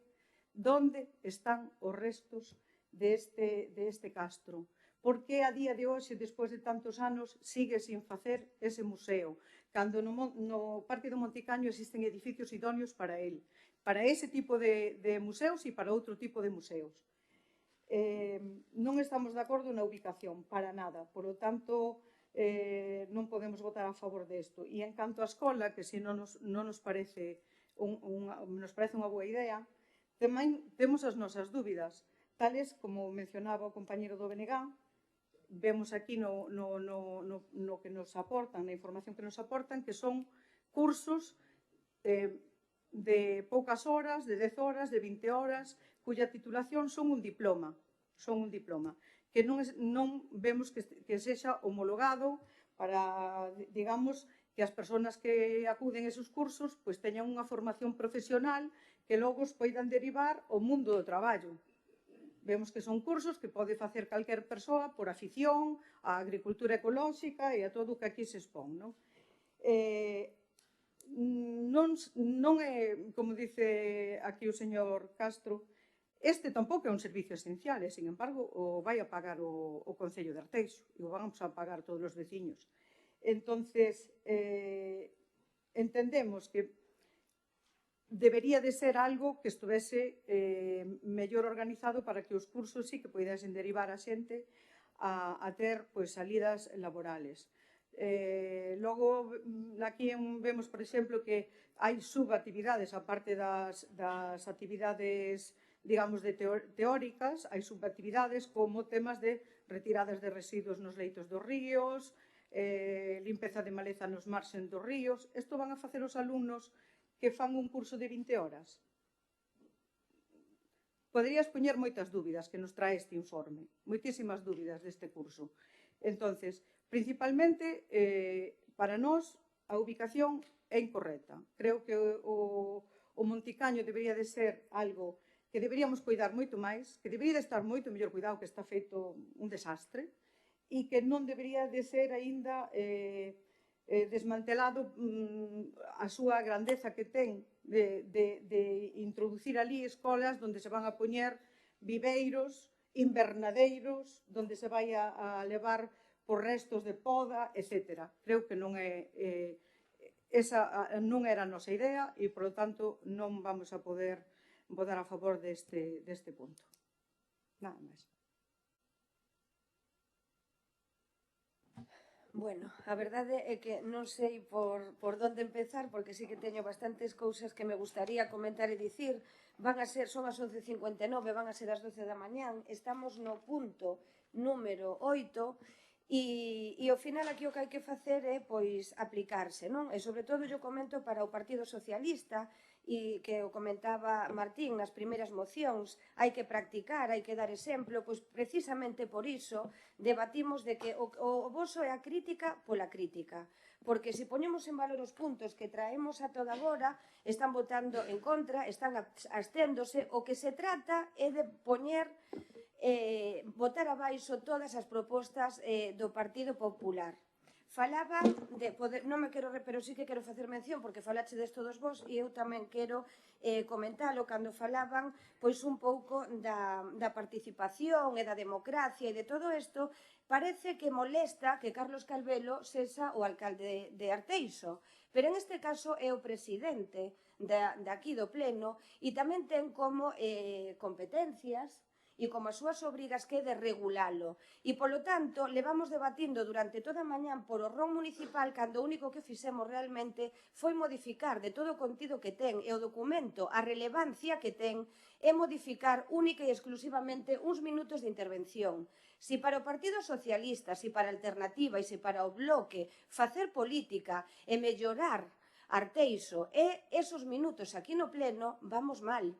onde están os restos deste castro? Por que a día de hoxe, despois de tantos anos, sigue sin facer ese museo, cando no Parque do Monticaño existen edificios idóneos para el, para ese tipo de museos e para outro tipo de museos? Non estamos de acordo na ubicación, para nada. Por lo tanto, non podemos votar a favor desto. E en canto á escola, que se non nos parece unha boa idea, tamén temos as nosas dúbidas, tales como mencionaba o compañero do BNG, vemos aquí no que nos aportan, na información que nos aportan, que son cursos de poucas horas, de 10 horas, de 20 horas, cuya titulación son un diploma, que non vemos que sexa homologado para, digamos, que as persoas que acuden a esos cursos pois teñan unha formación profesional que logo os poidan derivar ao mundo do traballo. Vemos que son cursos que pode facer calquer persoa por afición á agricultura ecolóxica e a todo o que aquí se expón, non? Non é, como dice aquí o señor Castro, este tampouco é un servicio esencial, e, sin embargo, o vai a pagar o Concello de Arteixo e o vamos a pagar todos os veciños. Entonces, entendemos que debería de ser algo que estivese mellor organizado para que os cursos sí que poidesen derivar a xente a ter salidas laborales. Logo, aquí vemos, por exemplo, que hai subactividades, aparte das actividades, digamos, teóricas, hai subactividades como temas de retiradas de residuos nos leitos dos ríos, limpeza de maleza nos marxen dos ríos. Isto van a facer os alumnos que fan un curso de 20 horas? Poderías poñer moitas dúbidas que nos trae este informe, moitísimas dúbidas deste curso. Entonces, principalmente, para nós, a ubicación é incorrecta. Creo que o Monticaño debería de ser algo que deberíamos cuidar moito máis, que debería de estar moito mellor cuidado, que está feito un desastre, e que non debería de ser aínda desmantelado a súa grandeza que ten de introducir ali escolas onde se van a poñer viveiros, invernadeiros, onde se vai a levar por restos de poda, etc. Creo que non é esa non era a nosa idea e, por lo tanto, non vamos a poder votar a favor deste punto. Nada máis. Bueno, a verdade é que non sei por onde empezar, porque sí que teño bastantes cousas que me gustaría comentar e dicir. Son as 11:59, van a ser as 12 da mañán, estamos no punto número 8, e ao final aquí o que hai que facer é aplicarse, non? E sobre todo eu comento para o Partido Socialista, e que o comentaba Martín nas primeiras mocións, hai que practicar, hai que dar exemplo, pois precisamente por iso debatimos de que o voso é a crítica pola crítica, porque se poñemos en valor os puntos que traemos a toda agora, están votando en contra, están absténdose, o que se trata é de botar abaixo todas as propostas do Partido Popular. Falaba de poder, non me quero, pero sí que quero facer mención, porque falachedes todos vos, e eu tamén quero comentalo, cando falaban un pouco da participación e da democracia e de todo isto, parece que molesta que Carlos Calvelo sexa o alcalde de Arteixo, pero en este caso é o presidente daqui do pleno e tamén ten como competencias e como as súas obrigas que é de regulalo. E, polo tanto, levamos debatindo durante toda a mañán por o RON municipal, cando o único que fixemos realmente foi modificar de todo o contido que ten e o documento, a relevancia que ten, é modificar única e exclusivamente uns minutos de intervención. Si para o Partido Socialista, si para a Alternativa e si para o Bloque facer política e mellorar Arteixo e esos minutos aquí no pleno, vamos mal.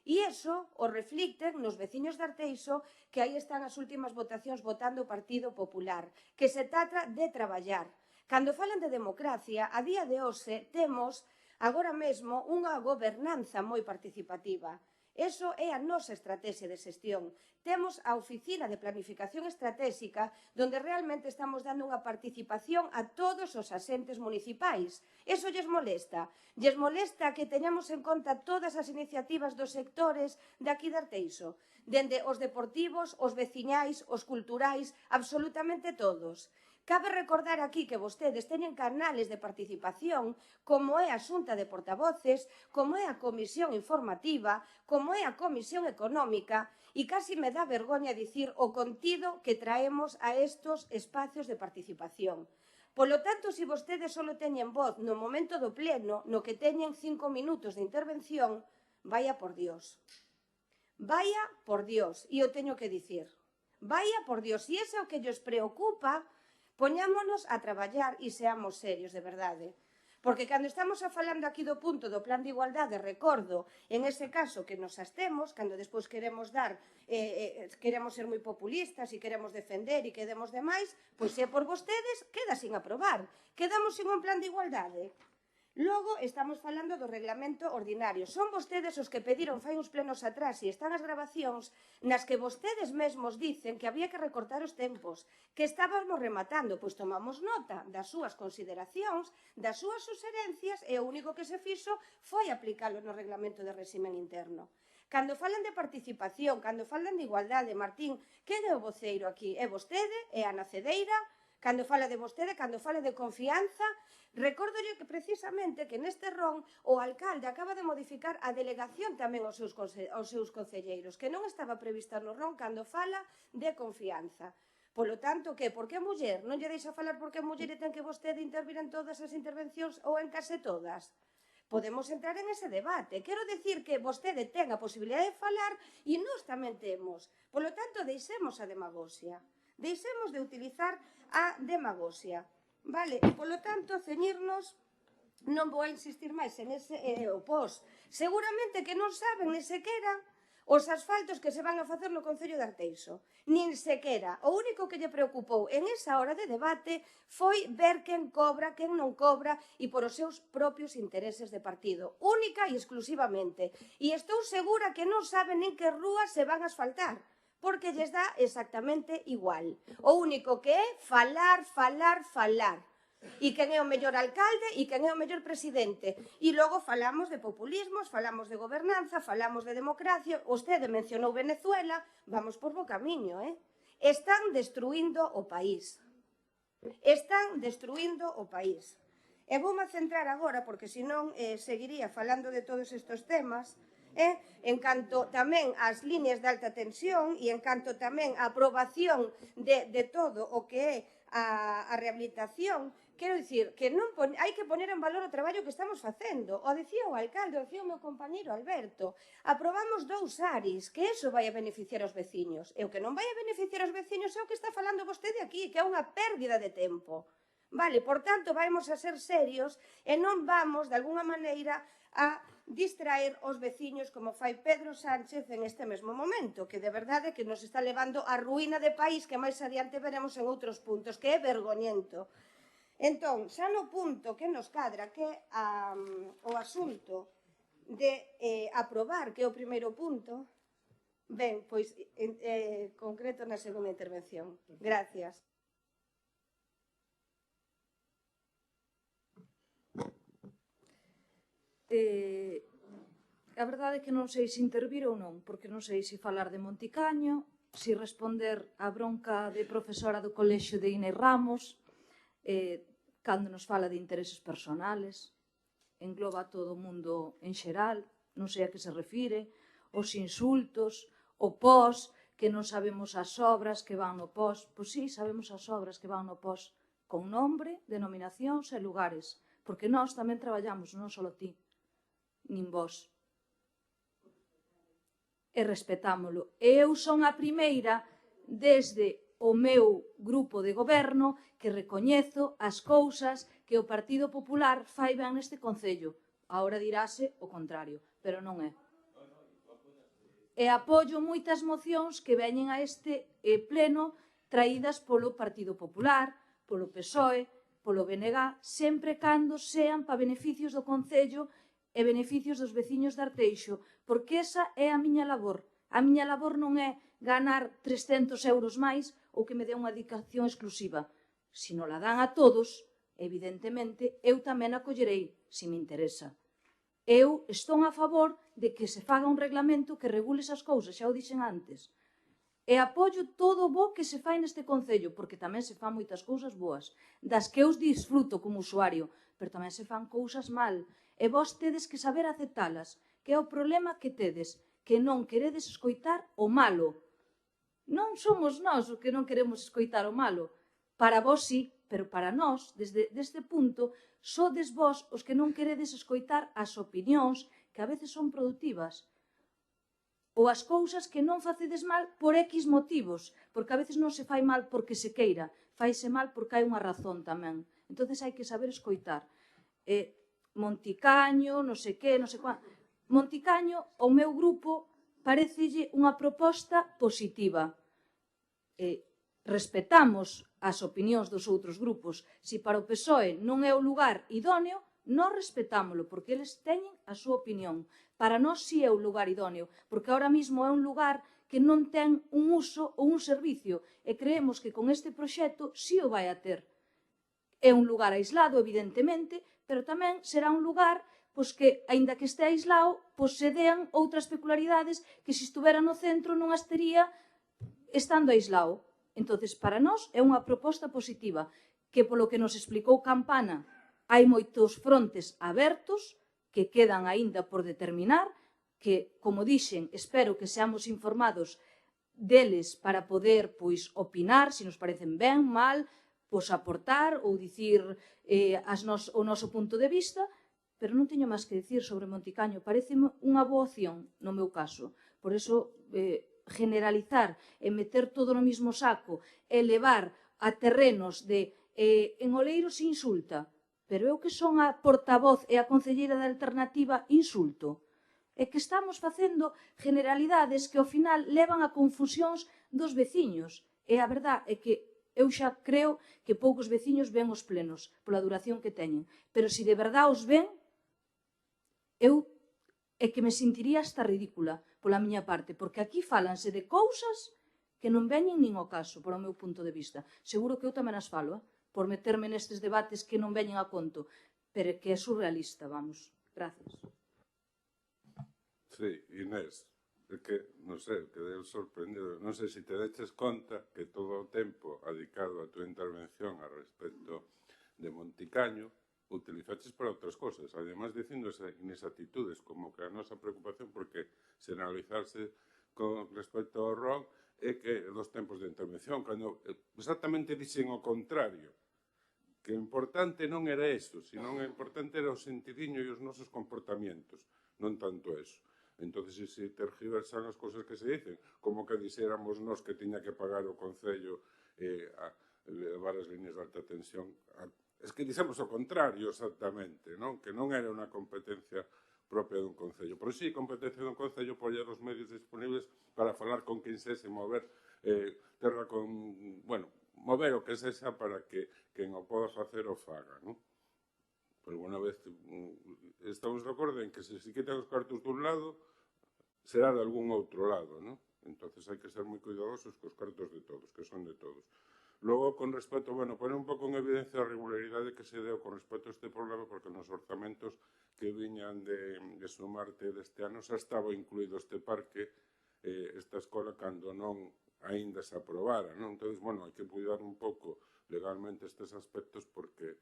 E iso o reflicten nos veciños de Arteixo, que aí están as últimas votacións votando o Partido Popular, que se trata de traballar. Cando falan de democracia, a día de hoxe temos agora mesmo unha gobernanza moi participativa. Eso é a nosa estrategia de xestión. Temos a Oficina de Planificación Estratégica, onde realmente estamos dando unha participación a todos os asentes municipais. Eso lles molesta? Lles molesta que teñamos en conta todas as iniciativas dos sectores de aquí de Arteixo, dende os deportivos, os veciñais, os culturais, absolutamente todos. Cabe recordar aquí que vostedes teñen canales de participación, como é a Xunta de Portavoces, como é a Comisión Informativa, como é a Comisión Económica, e casi me dá vergoña dicir o contido que traemos a estos espacios de participación. Polo tanto, se vostedes só teñen voz no momento do pleno, no que teñen 5 minutos de intervención, vaya por Dios. Vaya por Dios, e eu teño que dicir. Vaya por Dios, e ese é o que lles preocupa. Poñámonos a traballar e seamos serios, de verdade. Porque cando estamos falando aquí do punto do plan de igualdade, recordo, en ese caso que nos abstemos, cando despois queremos queremos ser moi populistas e queremos defender e queremos demais, pois se é por vostedes, queda sin aprobar. Quedamos sin un plan de igualdade. Logo, estamos falando do reglamento ordinario. Son vostedes os que pediron fai uns plenos atrás e están as grabacións nas que vostedes mesmos dicen que había que recortar os tempos, que estábamos rematando, pois tomamos nota das súas consideracións, das súas suxerencias e o único que se fixo foi aplicalo no reglamento de réximen interno. Cando falan de participación, cando falan de igualdade, Martín, quen é o voceiro aquí? É vostede? É Ana Cedeira? Cando fala de vostede, cando fala de confianza, recórdolle que precisamente que neste ron o alcalde acaba de modificar a delegación tamén aos seus concelleiros, que non estaba prevista no ron cando fala de confianza. Polo tanto, que? Porque é muller? Non lle deixa falar porque é muller e ten que vostede intervir en todas as intervencións ou en case todas? Podemos entrar en ese debate. Quero dicir que vostede ten a posibilidade de falar e nós tamén temos. Polo tanto, deixemos a demagoxia. Deixemos de utilizar a demagoxia. Vale, e polo tanto, ceñirnos, non vou a insistir máis en ese o pos. Seguramente que non saben ni sequera os asfaltos que se van a facer no Concello de Arteixo. Nin sequera. O único que lle preocupou en esa hora de debate foi ver quen cobra, quen non cobra e por os seus propios intereses de partido. Única e exclusivamente. E estou segura que non saben nin que rúas se van a asfaltar, porque lles dá exactamente igual. O único que é falar, falar, falar. E quen é o mellor alcalde e quen é o mellor presidente. E logo falamos de populismos, falamos de gobernanza, falamos de democracia. Vostede mencionou Venezuela, vamos por bo camiño, Están destruindo o país. Están destruindo o país. E voume centrar agora, porque senón seguiría falando de todos estes temas, en canto tamén ás líneas de alta tensión e en canto tamén á aprobación de todo o que é a rehabilitación, quero dicir que non hai que poner en valor o traballo que estamos facendo. O dicía o alcalde, o dicía o meu compañeiro Alberto, aprobamos 2 ARIs, que eso vai a beneficiar aos veciños. E o que non vai a beneficiar aos veciños é o que está falando vostede aquí, que é unha pérdida de tempo. Vale, por tanto, vamos a ser serios e non vamos, de alguna maneira, a distraer os veciños como fai Pedro Sánchez en este mesmo momento, que de verdade que nos está levando a ruína de país que máis adiante veremos en outros puntos, que é vergoñento. Entón, xa no punto que nos cadra, que é o asunto de aprobar, que é o primeiro punto, ben, pois concreto na segunda intervención. Gracias. A verdade é que non sei se intervir ou non, porque non sei se falar de Monticaño, se responder á bronca de profesora do colexio de Inés Ramos, cando nos fala de intereses personales, engloba todo o mundo en xeral, non sei a que se refire, os insultos, o pos, que non sabemos as obras que van no pos. Pois sí, sabemos as obras que van no pos, con nombre, denominacións e lugares, porque nós tamén traballamos, non só ti, nin vos. E respetámolo. E eu son a primeira, desde o meu grupo de goberno, que recoñezo as cousas que o Partido Popular fai ben neste Concello. Agora dirase o contrario, pero non é. E apoio moitas mocións que veñen a este pleno traídas polo Partido Popular, polo PSOE, polo BNG, sempre cando sean para beneficios do Concello e beneficios dos veciños de Arteixo, porque esa é a miña labor. A miña labor non é ganar 300 euros máis ou que me dé unha dedicación exclusiva. Se non la dan a todos, evidentemente, eu tamén a collerei, se me interesa. Eu estou a favor de que se faga un reglamento que regule esas cousas, xa o dixen antes. E apoio todo o bo que se fai neste Concello, porque tamén se fan moitas cousas boas, das que eu disfruto como usuario, pero tamén se fan cousas mal. E vos tedes que saber aceptalas, que é o problema que tedes, que non queredes escoitar o malo. Non somos nós os que non queremos escoitar o malo. Para vos sí, pero para nós, desde este punto, sodes vos os que non queredes escoitar as opinións que a veces son produtivas ou as cousas que non facedes mal por X motivos, porque a veces non se fai mal porque se queira, faise mal porque hai unha razón tamén. Entón hai que saber escoitar. Monticaño, non sei que, non sei cuánto. Monticaño, o meu grupo, parecelle unha proposta positiva. Respetamos as opinións dos outros grupos. Se para o PSOE non é o lugar idóneo, non respetámolo, porque eles teñen a súa opinión. Para nós si é o lugar idóneo, porque ahora mismo é un lugar que non ten un uso ou un servicio, e creemos que con este proxecto si o vai a ter. É un lugar aislado, evidentemente, pero tamén será un lugar pois que, aínda que este aislado, pois se dean outras peculiaridades que se estuvera no centro non as tería estando aislado. Entonces, para nós é unha proposta positiva, que polo que nos explicou Campana, hai moitos frontes abertos que quedan aínda por determinar, que, como dixen, espero que seamos informados deles para poder pois opinar, se nos parecen ben, mal, pois aportar ou dicir o noso punto de vista, pero non teño máis que dicir sobre Monticaño. Pareceme unha boa opción, no meu caso. Por iso, generalizar e meter todo no mismo saco e levar a terrenos de en Oleiros se insulta, pero eu que son a portavoz e a concelleira da alternativa insulto. É que estamos facendo generalidades que ao final levan a confusións dos veciños. E a verdade é que eu xa creo que poucos veciños ven os plenos pola duración que teñen. Pero se de verdade os ven, eu é que me sentiría hasta ridícula pola miña parte, porque aquí fálanse de cousas que non veñen nin ao caso, polo meu punto de vista. Seguro que eu tamén as falo, por meterme nestes debates que non veñen a conto, pero que é surrealista, vamos. Gracias. Sí, Inés, é que, non sei, quedei sorprendido. Non sei se te deches conta que todo o tempo adicado a túa intervención a respecto de Monticaño utilizaches para outras cosas, además dicindo inexactitudes, como que a nosa preocupación porque se analizarse con respecto ao rock é que dos tempos de intervención, cando exactamente dixen o contrario, que o importante non era eso, sino o importante era o sentidiño e os nosos comportamientos, non tanto eso. Entón, se tergiversan as cousas que se dicen, como que dixéramos nós que tiña que pagar o Concello a levar as líneas de alta tensión. Es que dixemos o contrario exactamente, non? Que non era unha competencia propia dun Concello. Pero sí, competencia dun Concello poñer os medios disponibles para falar con quen sexe, mover terra con... Bueno, mover o que sexa para que quen o poda facer o faga, non? Pero unha vez estamos de acordo en que se quitan os cartos dun lado, será de algún outro lado, non? Entón, hai que ser moi cuidadosos cos cartos de todos, que son de todos. Logo, con respecto, bueno, poner un pouco en evidencia a regularidade que se deu con respecto a este problema, porque nos orzamentos que viñan de Sumarte deste ano xa estaba incluído este parque, esta escola, cando non aínda se aprobara, non? Entón, bueno, hai que cuidar un pouco legalmente estes aspectos porque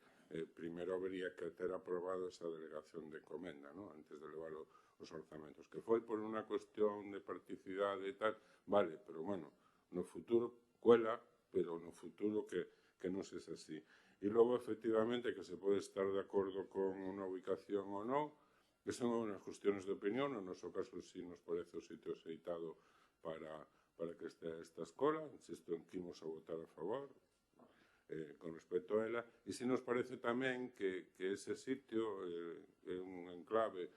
primeiro habería que ter aprobado esa delegación de comenda, non? Antes de levar os orzamentos. Que foi por unha cuestión de practicidade e tal, vale, pero, bueno, no futuro cuela, pero no futuro que non sexa así. E logo, efectivamente, que se pode estar de acordo con unha ubicación ou non, que son unhas cuestiones de opinión, no noso caso si nos parece o sitio aceitado para que estea esta escola, insisto en que imos a votar a favor, con respecto a ela, e si nos parece tamén que ese sitio é un enclave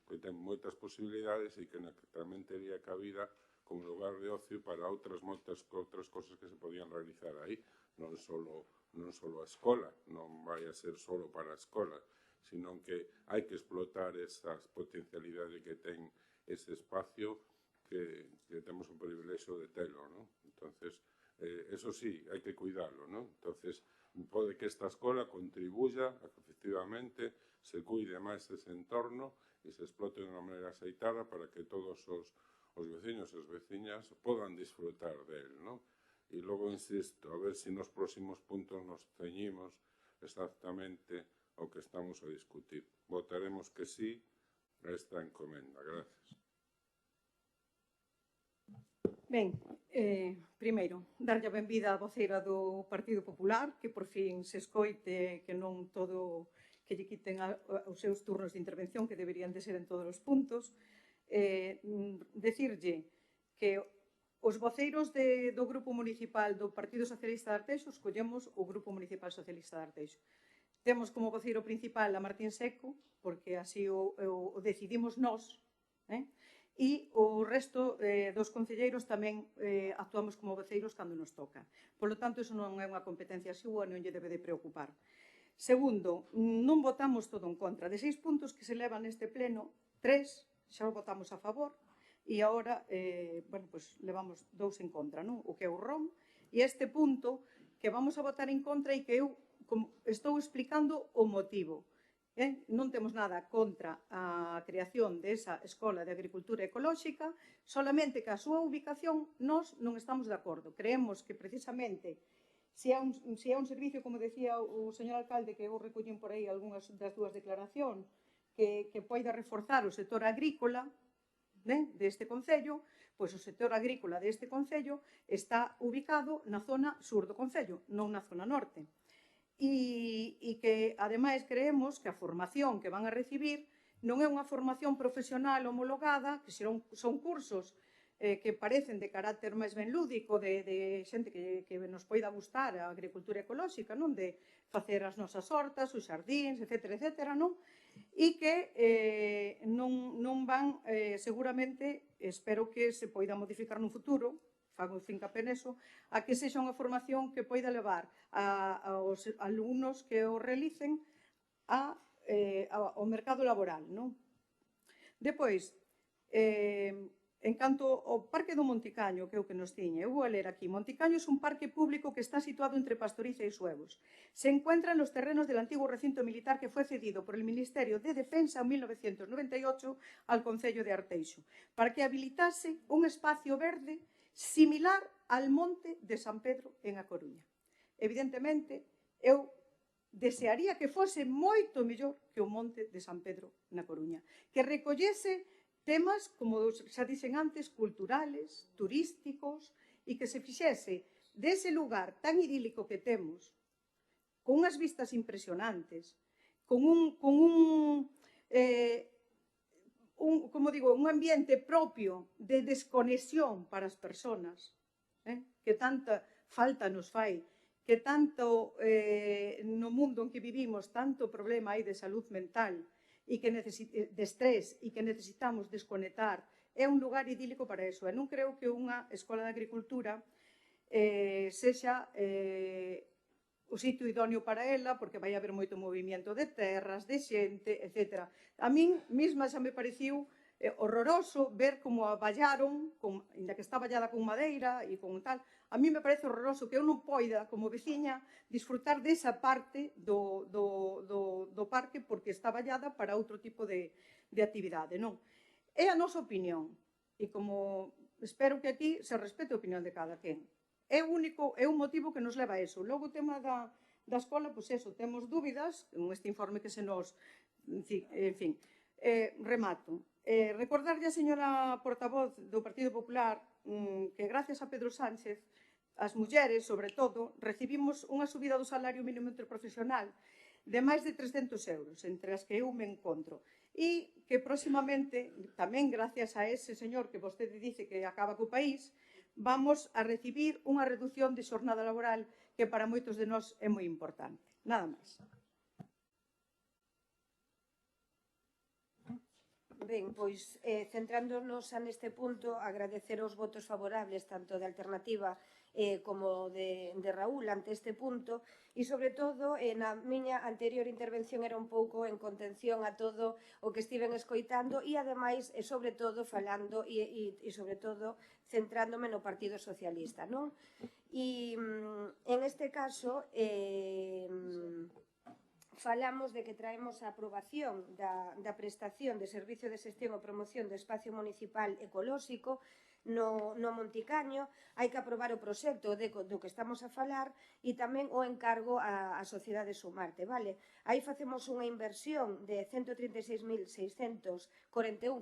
que ten moitas posibilidades e que tamén tería cabida como lugar de ocio para outras moitas outras cosas que se podían realizar aí, non só a escola, non vai a ser só para a escola, sino que hai que explotar esas potencialidades que ten ese espacio que temos o privilexio de telo, non? Entonces, eso sí, hai que cuidarlo, non? Entonces, pode que esta escola contribuya a que efectivamente se cuide máis ese entorno e se explote de unha maneira aceitada para que todos os veciños e as veciñas podan disfrutar del, non? E logo, insisto, a ver se nos próximos puntos nos ceñimos exactamente o que estamos a discutir. Votaremos que sí a esta encomenda. Gracias. Ben, primeiro, darlle a benvida á voceira do Partido Popular, que por fin se escoite, que non todo que lle quiten os seus turnos de intervención, que deberían de ser en todos os puntos. Decirlle que os voceiros do Grupo Municipal do Partido Socialista de Arteixo escollemos o Grupo Municipal Socialista de Arteixo. temos como voceiro principal a Martín Seco, porque así o decidimos nós, e o resto dos concelleiros tamén actuamos como voceiros cando nos toca. Por lo tanto, iso non é unha competencia súa, non lle debe de preocupar. Segundo, non votamos todo en contra. De 6 puntos que se levan neste pleno, 3 xa o votamos a favor e agora, levamos 2 en contra, non? O que é o ROM, e este punto que vamos a votar en contra e que eu estou explicando o motivo. Non temos nada contra a creación desa Escola de Agricultura Ecolóxica, solamente que a súa ubicación nós non estamos de acordo. Creemos que precisamente se é un servicio, como decía o señor alcalde, que eu recollín por aí algunhas das dúas declaracións, que poida reforzar o sector agrícola deste concello, pois o sector agrícola deste concello está ubicado na zona sur do concello, non na zona norte. E que, ademais, creemos que a formación que van a recibir non é unha formación profesional homologada, que son cursos que parecen de carácter máis ben lúdico, de xente que nos poida gustar a agricultura ecolóxica, non? De facer as nosas hortas, os xardíns, etcétera, non? E que non van, seguramente, espero que se poida modificar no futuro, fago fincapé neso, a que sexa unha formación que poida levar aos alumnos que o realicen ao mercado laboral, non? Depois, en canto ao Parque do Monticaño, que é o que nos tiña, eu vou a ler aquí. Monticaño é un parque público que está situado entre Pastoriza e Suevos. Se encuentra en los terrenos del antiguo recinto militar que fue cedido por el Ministerio de Defensa en 1998 al Concello de Arteixo, para que habilitase un espacio verde similar al Monte de San Pedro en A Coruña. Evidentemente, eu desearía que fose moito mellor que o Monte de San Pedro na Coruña, que recollese temas, como xa dixen antes, culturales, turísticos, e que se fixese dese lugar tan idílico que temos, con unhas vistas impresionantes, con un ambiente propio de desconexión para as persoas, que tanta falta nos fai, que tanto no mundo en que vivimos, tanto problema hai de salud mental, e que de estrés e que necesitamos desconectar, é un lugar idílico para eso. E non creo que unha escola de agricultura sexa o sitio idóneo para ela, porque vai haber moito movimento de terras, de xente, etc. A min mesma xa me pareciu horroroso ver como a vallaron, ainda que está vallada con madeira e con tal. A mí me parece horroroso que eu non poida, como veciña, disfrutar desa parte do parque porque está vallada para outro tipo de actividade, non? É a nosa opinión, e como espero que aquí se respete a opinión de cada quen. É un motivo que nos leva a eso. Logo o tema da escola, pois eso, temos dúbidas, con este informe que se nos... En fin, remato. Recordarlle a señora portavoz do Partido Popular que gracias a Pedro Sánchez as mulleres, sobre todo, recibimos unha subida do salario mínimo interprofesional de máis de 300 euros, entre as que eu me encontro. E que próximamente, tamén gracias a ese señor que vostede dice que acaba co país, vamos a recibir unha reducción de xornada laboral que para moitos de nós é moi importante. Nada máis. Ben, pois, centrándonos neste punto, agradecer os votos favorables tanto de Alternativa como de Raúl ante este punto e, sobre todo, na miña anterior intervención era un pouco en contención a todo o que estiven escoitando e, ademais, sobre todo, falando e sobre todo, centrándome no Partido Socialista, non? E, en este caso, falamos de que traemos a aprobación da prestación de servicio de xestión e promoción do espacio municipal ecolóxico no Monticaño. Hai que aprobar o proxecto do que estamos a falar e tamén o encargo á Sociedade Sumarte, vale? Aí facemos unha inversión de 136.641,5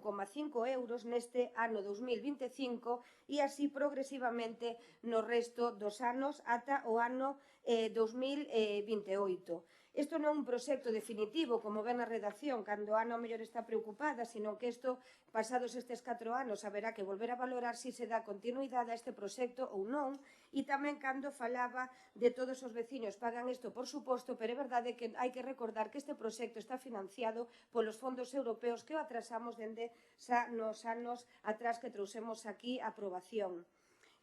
euros neste ano 2025 e así progresivamente no resto dos anos ata o ano 2028. Isto non é un proxecto definitivo, como ven a redacción, cando a Ana ao mellor está preocupada, sino que isto, pasados estes 4 anos, haberá que volver a valorar valorar se se dá continuidade a este proxecto ou non, e tamén cando falaba de todos os veciños pagan isto, por suposto, pero é verdade que hai que recordar que este proxecto está financiado polos fondos europeos que o atrasamos dende xa nos anos atrás que trouxemos aquí a aprobación.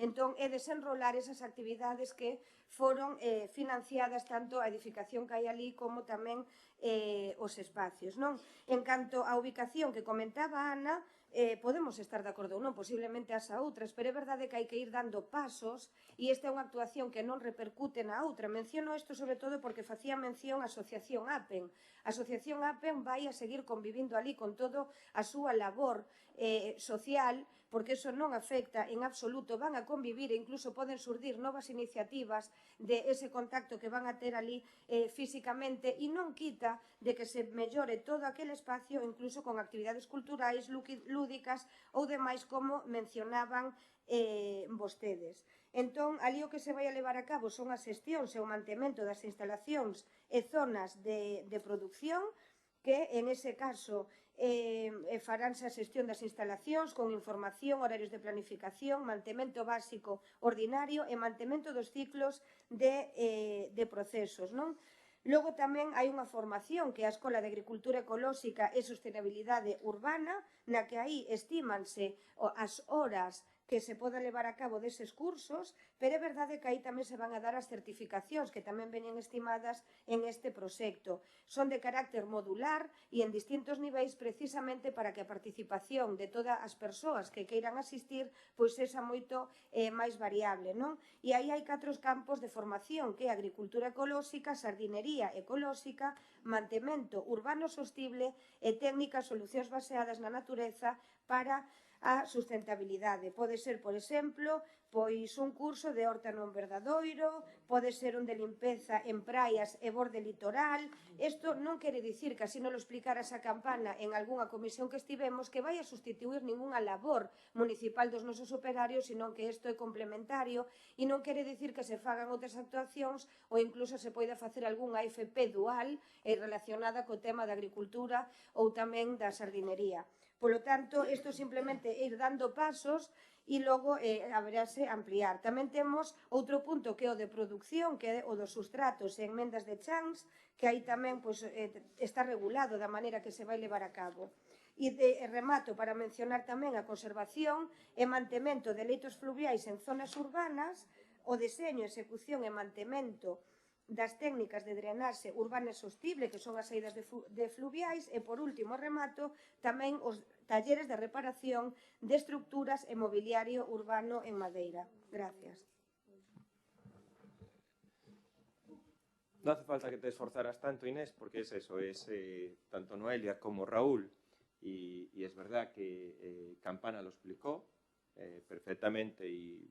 Entón, é desenrolar esas actividades que foron financiadas tanto a edificación que hai ali como tamén os espacios, non? En canto á ubicación que comentaba Ana, podemos estar de acordo ou non, posiblemente as a outras, pero é verdade que hai que ir dando pasos e esta é unha actuación que non repercute na outra. Menciono isto sobre todo porque facía mención a Asociación APEN. A Asociación APEN vai a seguir convivindo ali con todo a súa labor social, porque iso non afecta en absoluto, van a convivir e incluso poden surdir novas iniciativas de ese contacto que van a ter ali físicamente e non quita de que se mellore todo aquel espacio incluso con actividades culturais, lúdicas ou demais como mencionaban vostedes. Entón, ali o que se vai a levar a cabo son as xestións e o mantemento das instalacións e zonas de produción que en ese caso faránse a xestión das instalacións con información, horarios de planificación, mantemento básico ordinario e mantemento dos ciclos de procesos, non? Logo tamén hai unha formación que é a Escola de Agricultura Ecolóxica e Sostenibilidade Urbana, na que aí estímanse as horas que se poda levar a cabo deses cursos, pero é verdade que aí tamén se van a dar as certificacións que tamén veñen estimadas en este proxecto. Son de carácter modular e en distintos niveis precisamente para que a participación de todas as persoas que queiran asistir pois sexa moito máis variable, non? E aí hai 4 campos de formación que é agricultura ecolóxica, sardinería ecolóxica, mantemento urbano sostible e técnicas solucións baseadas na natureza para a sustentabilidade. Pode ser, por exemplo, pois un curso de horta no verdadoiro, pode ser un de limpeza en praias e borde litoral. Isto non quere dicir que así non lo explicara esa campana en algunha comisión que estivemos que vai a sustituir ningunha labor municipal dos nosos operarios, senón que isto é complementario e non quere dicir que se fagan outras actuacións ou incluso se poida facer algunha AFP dual relacionada co tema da agricultura ou tamén da sardinería. Polo tanto, isto simplemente é ir dando pasos e logo haberase ampliar. Tamén temos outro punto que é o de produción, que é o dos sustratos e enmendas de chans, que aí tamén está regulado da maneira que se vai levar a cabo. E remato para mencionar tamén a conservación e mantemento de leitos fluviais en zonas urbanas, o deseño, execución e mantemento das técnicas de drenaxe urbana e sostible, que son as saídas de fluviais, e, por último, remato, tamén os talleres de reparación de estructuras e mobiliario urbano en madeira. Gracias. Non hace falta que te esforzaras tanto, Inés, porque es eso, es tanto Noelia como Raúl, y es verdad que Campana lo explicó perfectamente y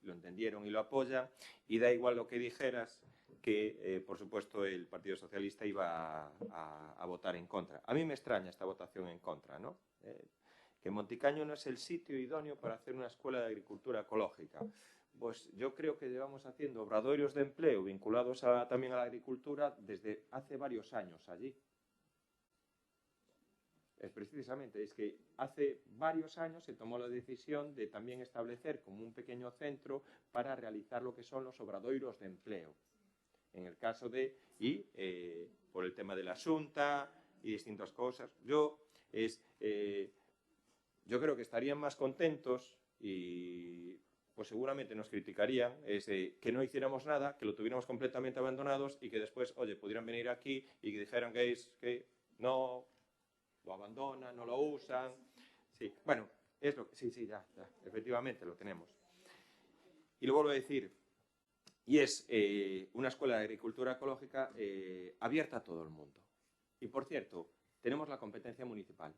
lo entendieron y lo apoyan, y da igual lo que dijeras, que por supuesto el Partido Socialista iba a votar en contra. A mí me extraña esta votación en contra, ¿no? Que Monticaño no es el sitio idóneo para hacer una escuela de agricultura ecológica. Pues yo creo que llevamos haciendo obradoiros de empleo vinculados también a la agricultura desde hace varios años allí. Precisamente, es que hace varios años se tomó la decisión de también establecer como un pequeño centro para realizar lo que son los obradoiros de empleo. En el caso de, por el tema de la Xunta y distintas cosas, yo creo que estarían más contentos y pues seguramente nos criticarían que no hiciéramos nada, que lo tuviéramos completamente abandonados y que después, oye, pudieran venir aquí y que dijeran que no lo abandonan, no lo usan. Sí, bueno, es lo que... Sí, ya, efectivamente lo tenemos. Y lo vuelvo a decir, y es una escuela de agricultura ecológica abierta a todo el mundo. Y, por cierto, tenemos la competencia municipal.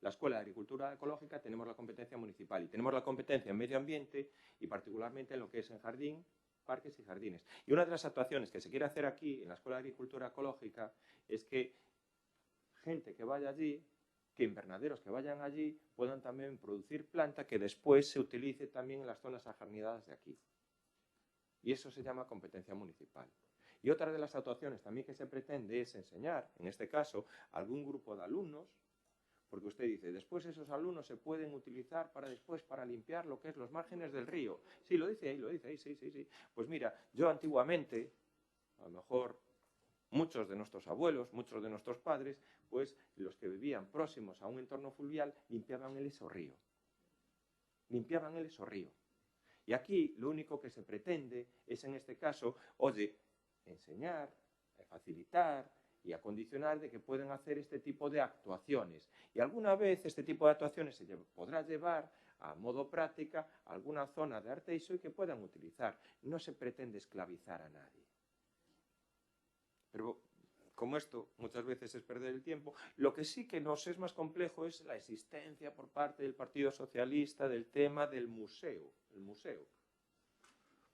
La Escuela de Agricultura Ecológica tenemos la competencia municipal y tenemos la competencia en medio ambiente y particularmente en lo que es en jardín, parques y jardines. Y una de las actuaciones que se quiere hacer aquí en la Escuela de Agricultura Ecológica es que gente que vaya allí, que invernaderos que vayan allí puedan también producir planta que después se utilice también en las zonas ajardinadas de aquí. Y eso se llama competencia municipal. Y otra de las actuaciones también que se pretende es enseñar, en este caso, a algún grupo de alumnos, porque usted dice, después esos alumnos se pueden utilizar para limpiar lo que es los márgenes del río. Sí, lo dice ahí, sí. Pues mira, yo antiguamente, a lo mejor muchos de nuestros abuelos, muchos de nuestros padres, pues los que vivían próximos a un entorno fluvial limpiaban el esorrío. Y aquí lo único que se pretende es, en este caso, oye, enseñar, facilitar y acondicionar de que pueden hacer este tipo de actuaciones. Y alguna vez este tipo de actuaciones se podrá llevar a modo práctica a alguna zona de Arteixo y que puedan utilizar. No se pretende esclavizar a nadie. Pero como esto muchas veces es perder el tiempo, lo que sí que nos es más complejo es la existencia por parte del Partido Socialista del tema del museo. El museo.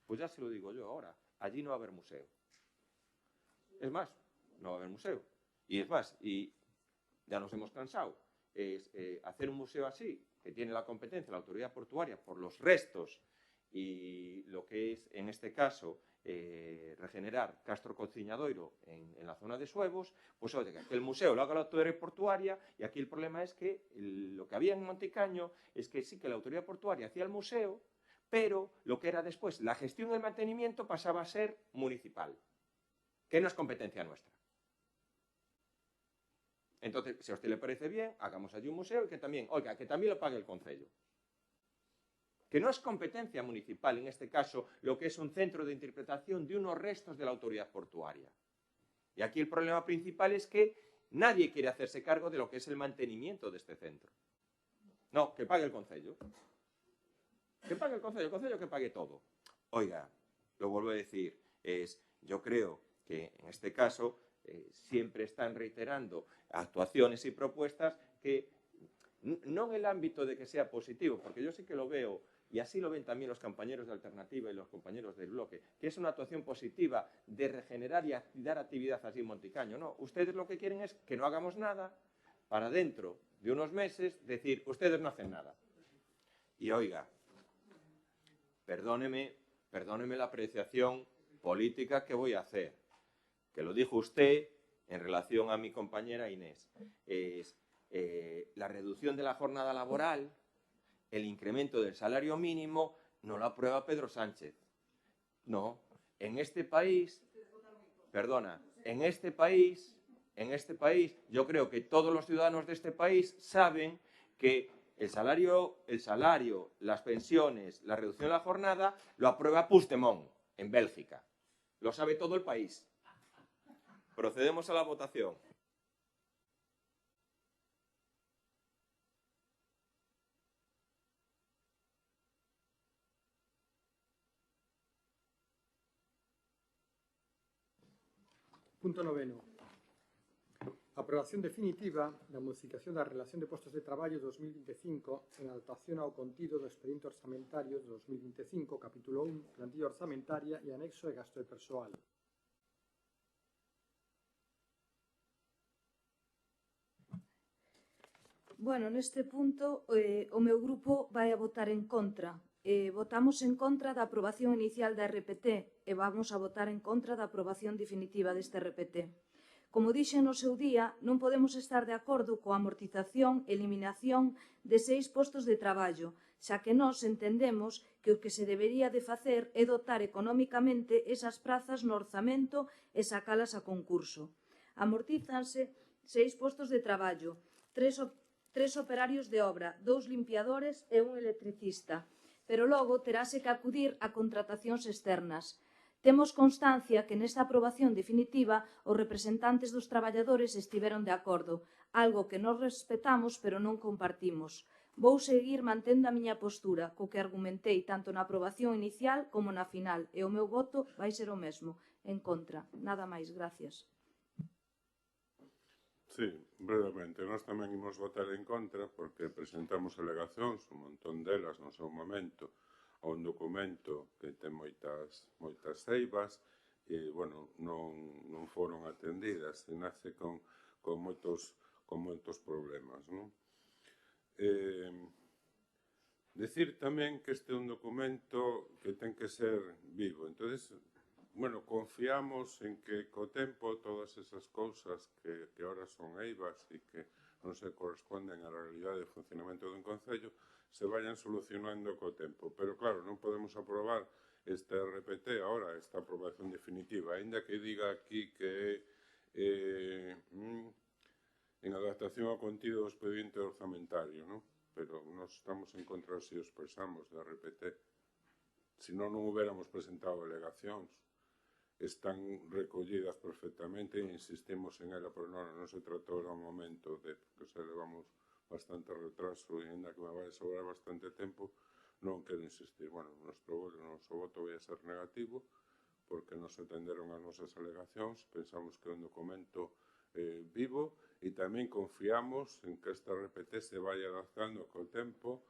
Pues ya se lo digo yo ahora, allí no va a haber museo. Es más, no va a haber museo. Y es más, y ya nos hemos cansado, es hacer un museo así, que tiene la competencia la autoridad portuaria por los restos y lo que es, en este caso, regenerar Castro Cociñadoiro en la zona de Suevos, pues oye, que el museo lo haga la autoridad portuaria y aquí el problema es que lo que había en Monticaño es que sí que la autoridad portuaria hacía el museo, pero lo que era después, la gestión y el mantenimiento pasaba a ser municipal, que no es competencia nuestra. Entonces, si a usted le parece bien, hagamos allí un museo y que también, oiga, que también lo pague el concello. Que no es competencia municipal, en este caso, lo que es un centro de interpretación de unos restos de la autoridad portuaria. Y aquí el problema principal es que nadie quiere hacerse cargo de lo que es el mantenimiento de este centro. No, que pague el concello. Que pague el concello que pague todo. Oiga, lo vuelvo a decir, yo creo que en este caso siempre están reiterando actuaciones y propuestas que no en el ámbito de que sea positivo, porque yo sí que lo veo, y así lo ven también los compañeros de Alternativa y los compañeros del bloque, que es una actuación positiva de regenerar y dar actividad así en Monticaño. No, ustedes lo que quieren es que no hagamos nada para dentro de unos meses decir, ustedes no hacen nada. Y oiga, perdóneme la apreciación política que voy a hacer, que lo dijo usted en relación a mi compañera Inés, es la reducción de la jornada laboral, el incremento del salario mínimo, no lo aprueba Pedro Sánchez. No, en este país, en este país, yo creo que todos los ciudadanos de este país saben que el salario, las pensiones, la reducción de la jornada, lo aprueba Puigdemont en Bélgica. Lo sabe todo el país. Procedemos a la votación. Punto 9. Aprobación definitiva da modificación da Relación de Postos de Traballo 2025 en adaptación ao contido do expediente orzamentario 2025, capítulo 1, plantilla orzamentaria e anexo de gasto de persoal. Bueno, neste punto o meu grupo vai a votar en contra. Votamos en contra da aprobación inicial da RPT e vamos a votar en contra da aprobación definitiva deste RPT. Como dixen no seu día, non podemos estar de acordo coa amortización e eliminación de 6 postos de traballo, xa que nós entendemos que o que se debería de facer é dotar económicamente esas prazas no orzamento e sacalas a concurso. Amortízanse 6 postos de traballo, 3 operarios de obra, 2 limpiadores e un electricista, pero logo terase que acudir a contratacións externas. Temos constancia que nesta aprobación definitiva os representantes dos traballadores estiveron de acordo, algo que nós respetamos pero non compartimos. Vou seguir mantendo a miña postura, co que argumentei tanto na aprobación inicial como na final, e o meu voto vai ser o mesmo, en contra. Nada máis, gracias. Sí, brevemente. Nós tamén imos votar en contra porque presentamos alegacións, un montón delas no seu momento, a un documento que ten moitas ceibas e, bueno, non foron atendidas e nace con moitos problemas, non? Decir tamén que este é un documento que ten que ser vivo. Entonces, bueno, confiar confiamos en que co tempo todas esas cousas que ahora son eivas e que non se corresponden á realidade de funcionamento dun Concello se vayan solucionando co tempo. Pero claro, non podemos aprobar esta RPT ahora, esta aprobación definitiva, aínda que diga aquí que en adaptación ao contido do expediente orzamentario, non? Pero nós estamos en contra se os expresamos da RPT. Se non hubiéramos presentado alegacións, están recollidas perfectamente e insistimos en ela, pero non se tratou era un momento de que se levamos bastante retraso e ainda que me vai sobrar bastante tempo, non quero insistir. Bueno, o noso voto vai a ser negativo porque non se atenderon as nosas alegacións, pensamos que é un documento vivo e tamén confiamos en que esta RPT se vai adaptando co tempo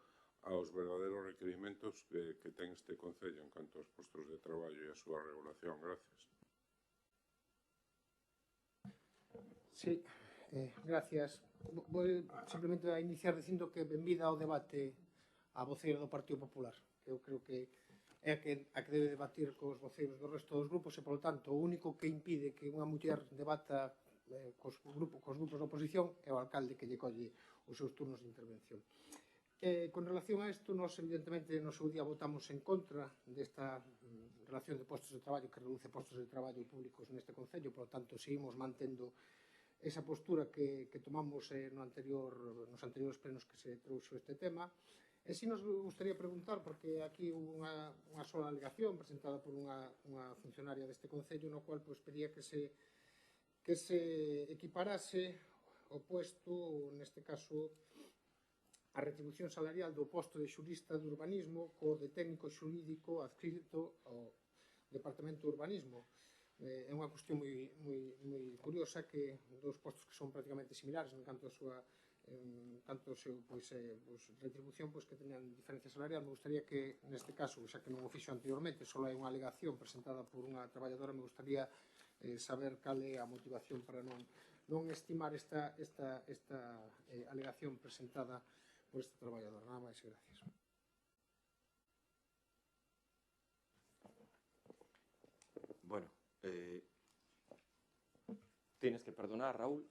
aos verdadeiros requerimentos que ten este Concello en canto aos postos de traballo e a súa regulación. Gracias. Sí, gracias. Vou simplemente a iniciar dicindo que benvida ao debate a voceira do Partido Popular. Eu creo que é a que debe debatir cos voceiros do resto dos grupos e, polo tanto, o único que impide que unha muller debata cos grupos da oposición é o alcalde que lle colle os seus turnos de intervención. Con relación a isto, nós evidentemente no seu día votamos en contra desta relación de postos de traballo que reduce postos de traballo públicos neste Concello, por tanto, seguimos mantendo esa postura que tomamos nos anteriores plenos que se trouxo este tema. E si nos gustaría preguntar, porque aquí hubo unha sola alegación presentada por unha funcionaria deste Concello, no cual pedía que se equiparase o puesto, neste caso, a retribución salarial do posto de xurista de urbanismo co de técnico xurídico adscrito ao Departamento de Urbanismo. É unha cuestión moi curiosa que dous postos que son prácticamente similares en canto a súa retribución que teñan diferencia salarial. Me gustaría que, neste caso, xa que non o fixo anteriormente, só hai unha alegación presentada por unha traballadora, me gustaría saber cal é a motivación para non estimar esta alegación presentada por esta traballadora. Nada máis e gracias. Bueno, tienes que perdonar, Raúl,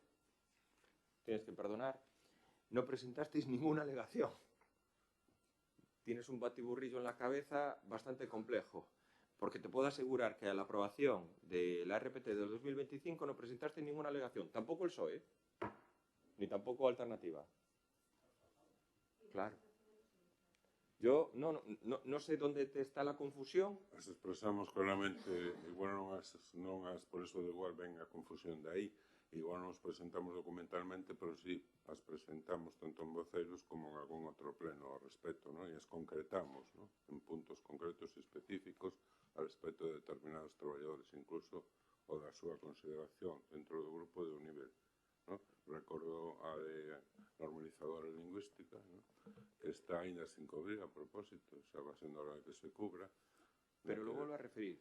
tienes que perdonar. No presentasteis ninguna alegación. Tienes un batiburrillo en la cabeza bastante complejo, porque te puedo asegurar que a la aprobación de la RPT del 2025 no presentaste ninguna alegación, tampoco el PSOE, ni tampoco alternativa. Claro. Yo no sé dónde te está la confusión. As expresamos claramente, igual non as por eso de igual ven a confusión de aí. Igual nos presentamos documentalmente, pero sí as presentamos tanto en voceiros como en algún outro pleno ao respecto, ¿no? E as concretamos, ¿no? En puntos concretos e específicos al respecto de determinados traballadores, incluso o da súa consideración dentro do grupo de un nivel, ¿no? Recordo a de normalizadora lingüística, ¿no? Que está ainda sin cubrir a propósito, xa va sendo hora de que se cubra. Pero lo vuelvo a referir.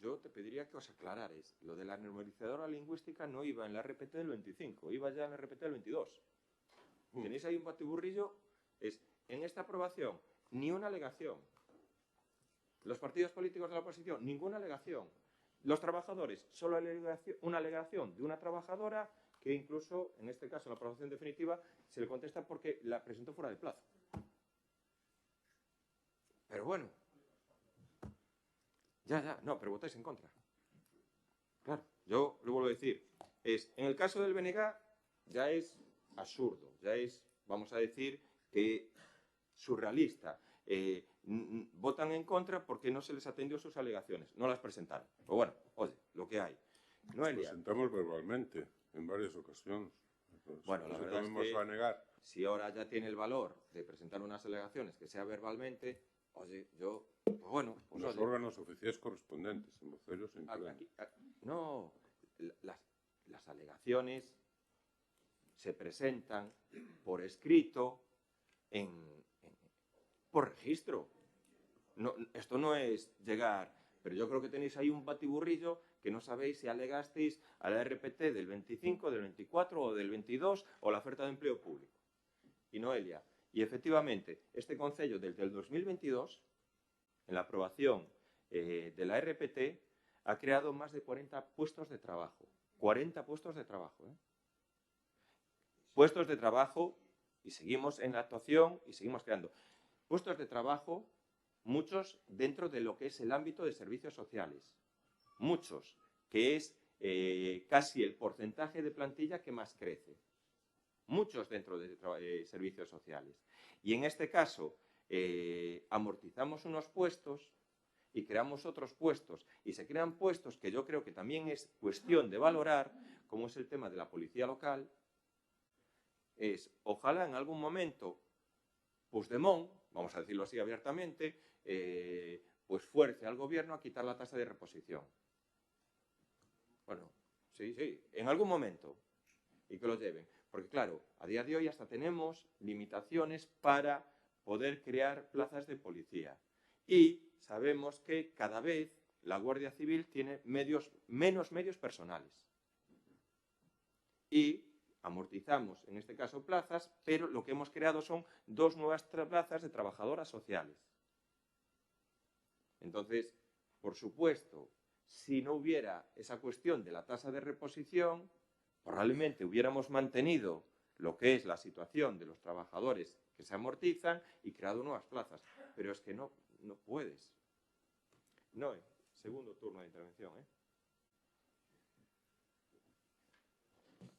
Yo te pediría que os aclararais. Lo de la normalizadora lingüística no iba en la RPT del 25, iba ya en la RPT del 22. Tenéis ahí un batiburrillo. En esta aprobación, ni una alegación. Los partidos políticos de la oposición, ninguna alegación. Los trabajadores, solo una alegación de una trabajadora que incluso, en este caso, en la aprobación definitiva, se le contesta porque la presentó fuera de plazo. Pero bueno. Ya, no, pero votáis en contra. Claro, yo lo vuelvo a decir. En el caso del BNG ya es absurdo, ya es, vamos a decir, que surrealista. Votan en contra porque no se les atendió sus alegaciones, no las presentaron. Pero bueno, oye, lo que hay. Noelia. Presentamos verbalmente, en varias ocasiones. Bueno, la verdad es que va a negar. Si ahora ya tiene el valor de presentar unas alegaciones que sea verbalmente, oye, yo... Pues bueno, pues los órganos oficiales correspondientes, en voceros en pleno. No, las alegaciones se presentan por escrito por registro. No, esto no es llegar, pero yo creo que tenéis ahí un batiburrillo que no sabéis si alegasteis a la RPT del 25, del 24 o del 22 o la oferta de empleo público. Y Noelia, y efectivamente, este Concello desde el 2022, en la aprobación de la RPT, ha creado más de 40 puestos de trabajo. 40 puestos de trabajo. Puestos de trabajo, y seguimos en la actuación y seguimos creando. Puestos de trabajo, muchos dentro de lo que es el ámbito de servicios sociales. Muchos, que es casi el porcentaje de plantilla que más crece. Muchos dentro de servicios sociales. Y en este caso, amortizamos unos puestos y creamos otros puestos. Y se crean puestos que yo creo que también es cuestión de valorar, como es el tema de la policía local. Ojalá en algún momento Puigdemont, vamos a decirlo así abiertamente, pues fuerce al gobierno a quitar la tasa de reposición. Bueno, sí, en algún momento. Y que lo lleven. Porque claro, a día de hoy hasta tenemos limitaciones para poder crear plazas de policía. Y sabemos que cada vez la Guardia Civil tiene menos medios personales. Y amortizamos, en este caso, plazas, pero lo que hemos creado son 2 nuevas plazas de trabajadoras sociales. Entonces, por supuesto, si no hubiera esa cuestión de la tasa de reposición, probablemente hubiéramos mantenido lo que es la situación de los trabajadores que se amortizan y creado nuevas plazas. Pero es que no puedes. No, segundo turno de intervención,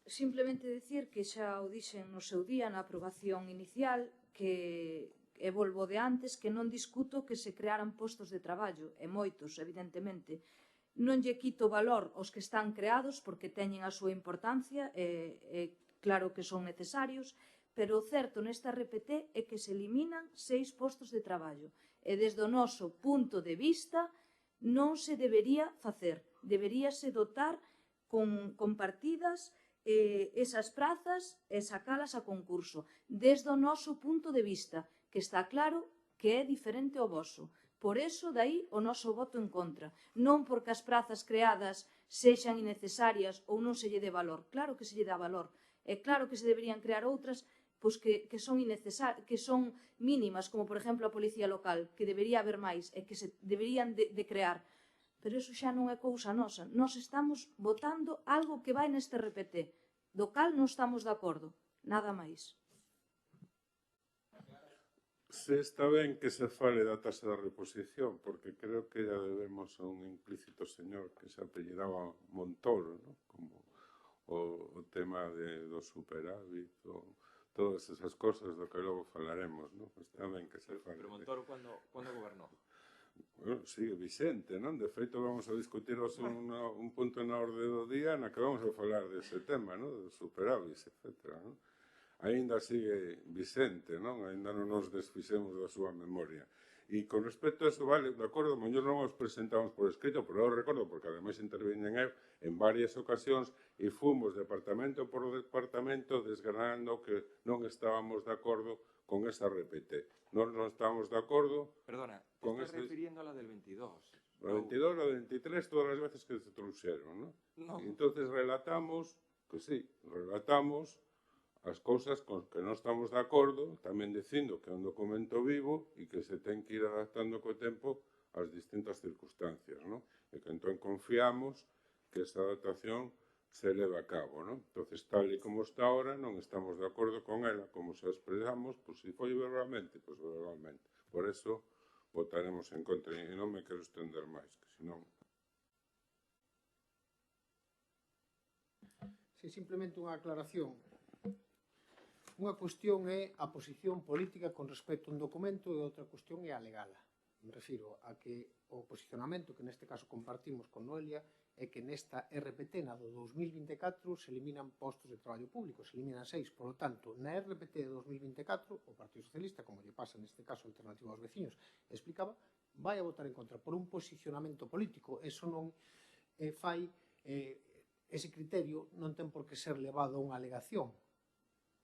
Simplemente decir que xa o dixen no seu día na aprobación inicial que, e volvo de antes, que non discuto que se crearan postos de traballo, e moitos, evidentemente. Non lle quito valor aos que están creados porque teñen a súa importancia e claro que son necesarios, pero o certo nesta RPT é que se eliminan 6 postos de traballo e desde o noso punto de vista non se debería facer. Deberíase dotar con partidas esas prazas e sacalas a concurso. Desde o noso punto de vista, que está claro que é diferente ao voso. Por eso, dai o noso voto en contra. Non porque as prazas creadas sexan innecesarias ou non se lle dé valor. Claro que se lle dá valor. É claro que se deberían crear outras pois que son mínimas, como, por exemplo, a Policía Local, que debería haber máis e que se deberían de crear. Pero iso xa non é cousa nosa. Nós estamos votando algo que vai neste RPT, do cal non estamos de acordo. Nada máis. Se está ben que se fale da tasa de reposición, porque creo que ya debemos a un implícito señor que se apellidaba Montoro, ¿no? Como o tema do superávit, todas esas cosas do que logo falaremos, ¿no? Está ben que se fale. Pero Montoro, cando gobernou? Bueno, sigue Vicente, non? De feito, vamos a discutir un punto na orde do día na que vamos a falar dese tema, ¿no? Do superávit, etc., ¿no? Ainda sigue Vicente, non? Ainda non nos desfixemos da súa memoria. E con respecto a eso, vale, de acordo, mellor non os presentamos por escrito, pero eu recordo, porque ademais interviñen eu en varias ocasións e fomos departamento por departamento desgranando que non estábamos de acordo con esa RPT. Non estábamos de acordo... Perdona, te estás refiriendo a la del 22. La 22, la 23, todas as veces que se trouxeron, non? No. E entonces relatamos, que sí, relatamos as cousas con que non estamos de acordo, tamén dicindo que é un documento vivo e que se ten que ir adaptando co tempo ás distintas circunstancias, non? E que entón confiamos que esa adaptación se leva a cabo, non? Entonces, tal e como está ahora, non estamos de acordo con ela, como se expresamos, pois se foi verbalmente, pois verbalmente. Por eso, votaremos en contra, e non me quero estender máis, que senón... Si, simplemente unha aclaración. Unha cuestión é a posición política con respecto a un documento e outra cuestión é a legala. Me refiro a que o posicionamento que neste caso compartimos con Noelia é que nesta RPT, na do 2024, se eliminan postos de traballo público, se eliminan 6. Por lo tanto, na RPT de 2024, o Partido Socialista, como lle pasa neste caso Alternativa aos Veciños, explicaba, vai a votar en contra por un posicionamento político. Eso non fai, ese criterio non ten por que ser levado a unha alegación,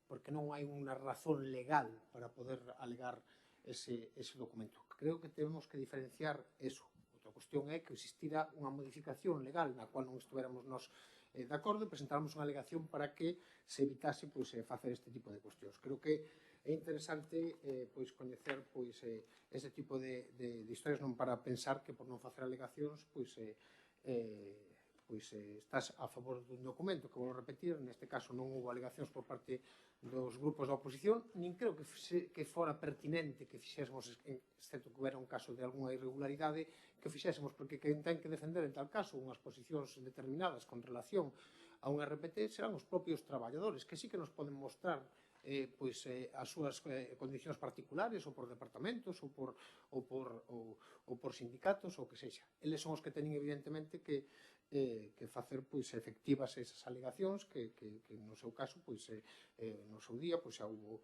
porque non hai unha razón legal para poder alegar ese documento. Creo que temos que diferenciar eso. Outra cuestión é que existira unha modificación legal na cual non estuéramos nos de acordo e presentáramos unha alegación para que se evitase facer este tipo de cuestións. Creo que é interesante coñecer ese tipo de historias, non para pensar que por non facer alegacións estás a favor dun documento que vou repetir, neste caso non houve alegacións por parte dos grupos da oposición, nin creo que fora pertinente que fixésemos, excepto que hubiera un caso de alguna irregularidade, que fixésemos, porque quen ten que defender en tal caso unhas posicións determinadas con relación a un RPT serán os propios traballadores, que sí que nos poden mostrar as súas condicións particulares ou por departamentos ou por sindicatos ou que sexa. Eles son os que teñen evidentemente que facer efectivas esas alegacións que no seu caso no seu día xa houve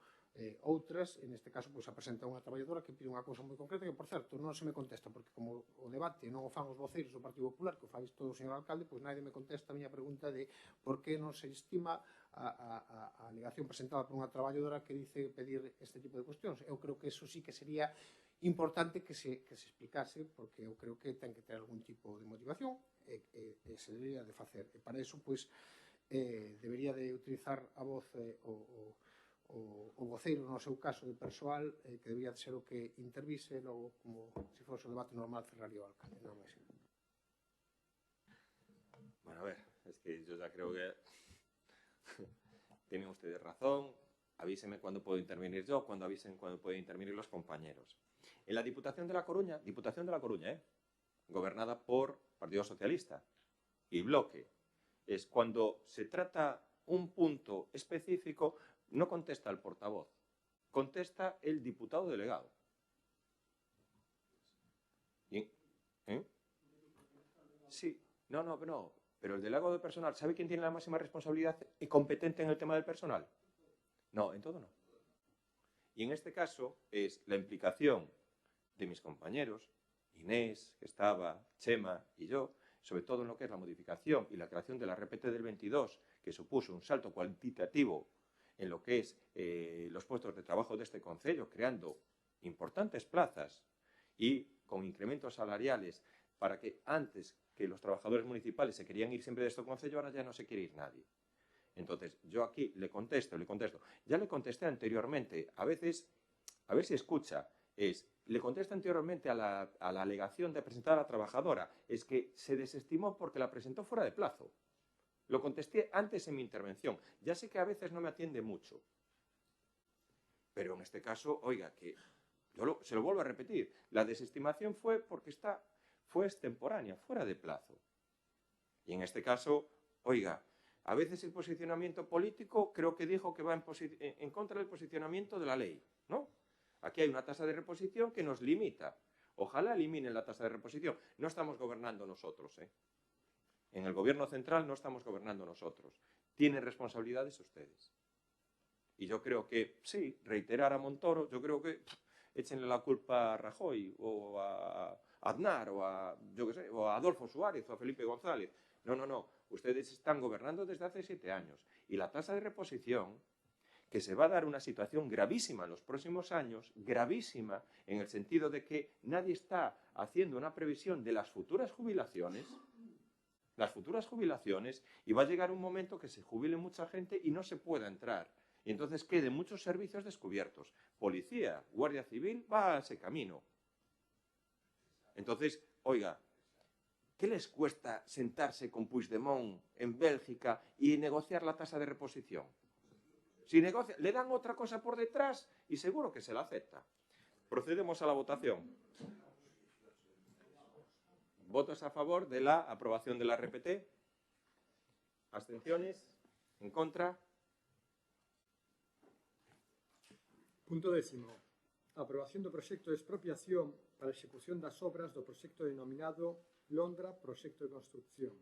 outras, en este caso a presenta unha traballadora que pide unha cousa moi concreta que, por certo, non se me contesta porque como o debate non o fan os voceiros do Partido Popular, que o fai isto o señor alcalde, nadie me contesta a miña pregunta de por que non se estima a alegación presentada por unha traballadora que dice pedir este tipo de cuestións. Eu creo que eso sí que sería importante que se explicase, porque eu creo que ten que ter algún tipo de motivación e se debería de facer. E para eso, debería de utilizar a voz o voceiro, no seu caso de persoal, que debería de ser o que intervise logo como se fose o debate normal cerraría o alcalde. Non é así. Bueno, a ver, es que yo ya creo que tienen ustedes razón. Avísenme cuando puedo intervenir yo, cuando avisen cuando pueden intervenir los compañeros. En la Diputación de La Coruña, gobernada por Partido Socialista y Bloque, es cuando se trata un punto específico, no contesta el portavoz, contesta el diputado delegado. Sí, no, pero el delegado de personal, ¿sabe quién tiene la máxima responsabilidad y competente en el tema del personal? No, en todo no. Y en este caso es la implicación de mis compañeros, Inés, que estaba, Chema y yo, sobre todo en lo que es la modificación y la creación de la RPT del 22, que supuso un salto cuantitativo en lo que es los puestos de trabajo de este concello, creando importantes plazas y con incrementos salariales para que antes que los trabajadores municipales se querían ir siempre de este concello, ahora ya no se quiere ir nadie. Entonces, yo aquí le contesto. Ya le contesté anteriormente, a veces, a ver si escucha, le contesté anteriormente a la alegación de presentar a la trabajadora, es que se desestimó porque la presentó fuera de plazo. Lo contesté antes en mi intervención. Ya sé que a veces no me atiende mucho, pero en este caso, oiga, que yo se lo vuelvo a repetir, la desestimación fue porque fue extemporánea, fuera de plazo. Y en este caso, oiga, a veces el posicionamiento político creo que dijo que va en contra del posicionamiento de la ley, ¿no? Aquí hay una tasa de reposición que nos limita. Ojalá eliminen la tasa de reposición. No estamos gobernando nosotros, ¿eh? En el gobierno central no estamos gobernando nosotros. Tienen responsabilidades ustedes. Y yo creo que, sí, reiterar a Montoro, yo creo que échenle la culpa a Rajoy o a Aznar o a, yo qué sé, o a Adolfo Suárez o a Felipe González. No. Ustedes están gobernando desde hace 7 años. Y la tasa de reposición, que se va a dar una situación gravísima en los próximos años, gravísima en el sentido de que nadie está haciendo una previsión de las futuras jubilaciones, y va a llegar un momento que se jubile mucha gente y no se pueda entrar. Y entonces queden muchos servicios descubiertos. Policía, Guardia Civil, va a ese camino. Entonces, oiga, ¿qué les cuesta sentarse con Puigdemont en Bélgica y negociar la tasa de reposición? Si negocia, le dan otra cosa por detrás y seguro que se la acepta. Procedemos a la votación. ¿Votos a favor de la aprobación de la RPT? ¿Abstenciones? ¿En contra? Punto 10. Aprobación do proxecto de expropiación para a execución das obras do proxecto denominado Londra Proxecto de Construcción.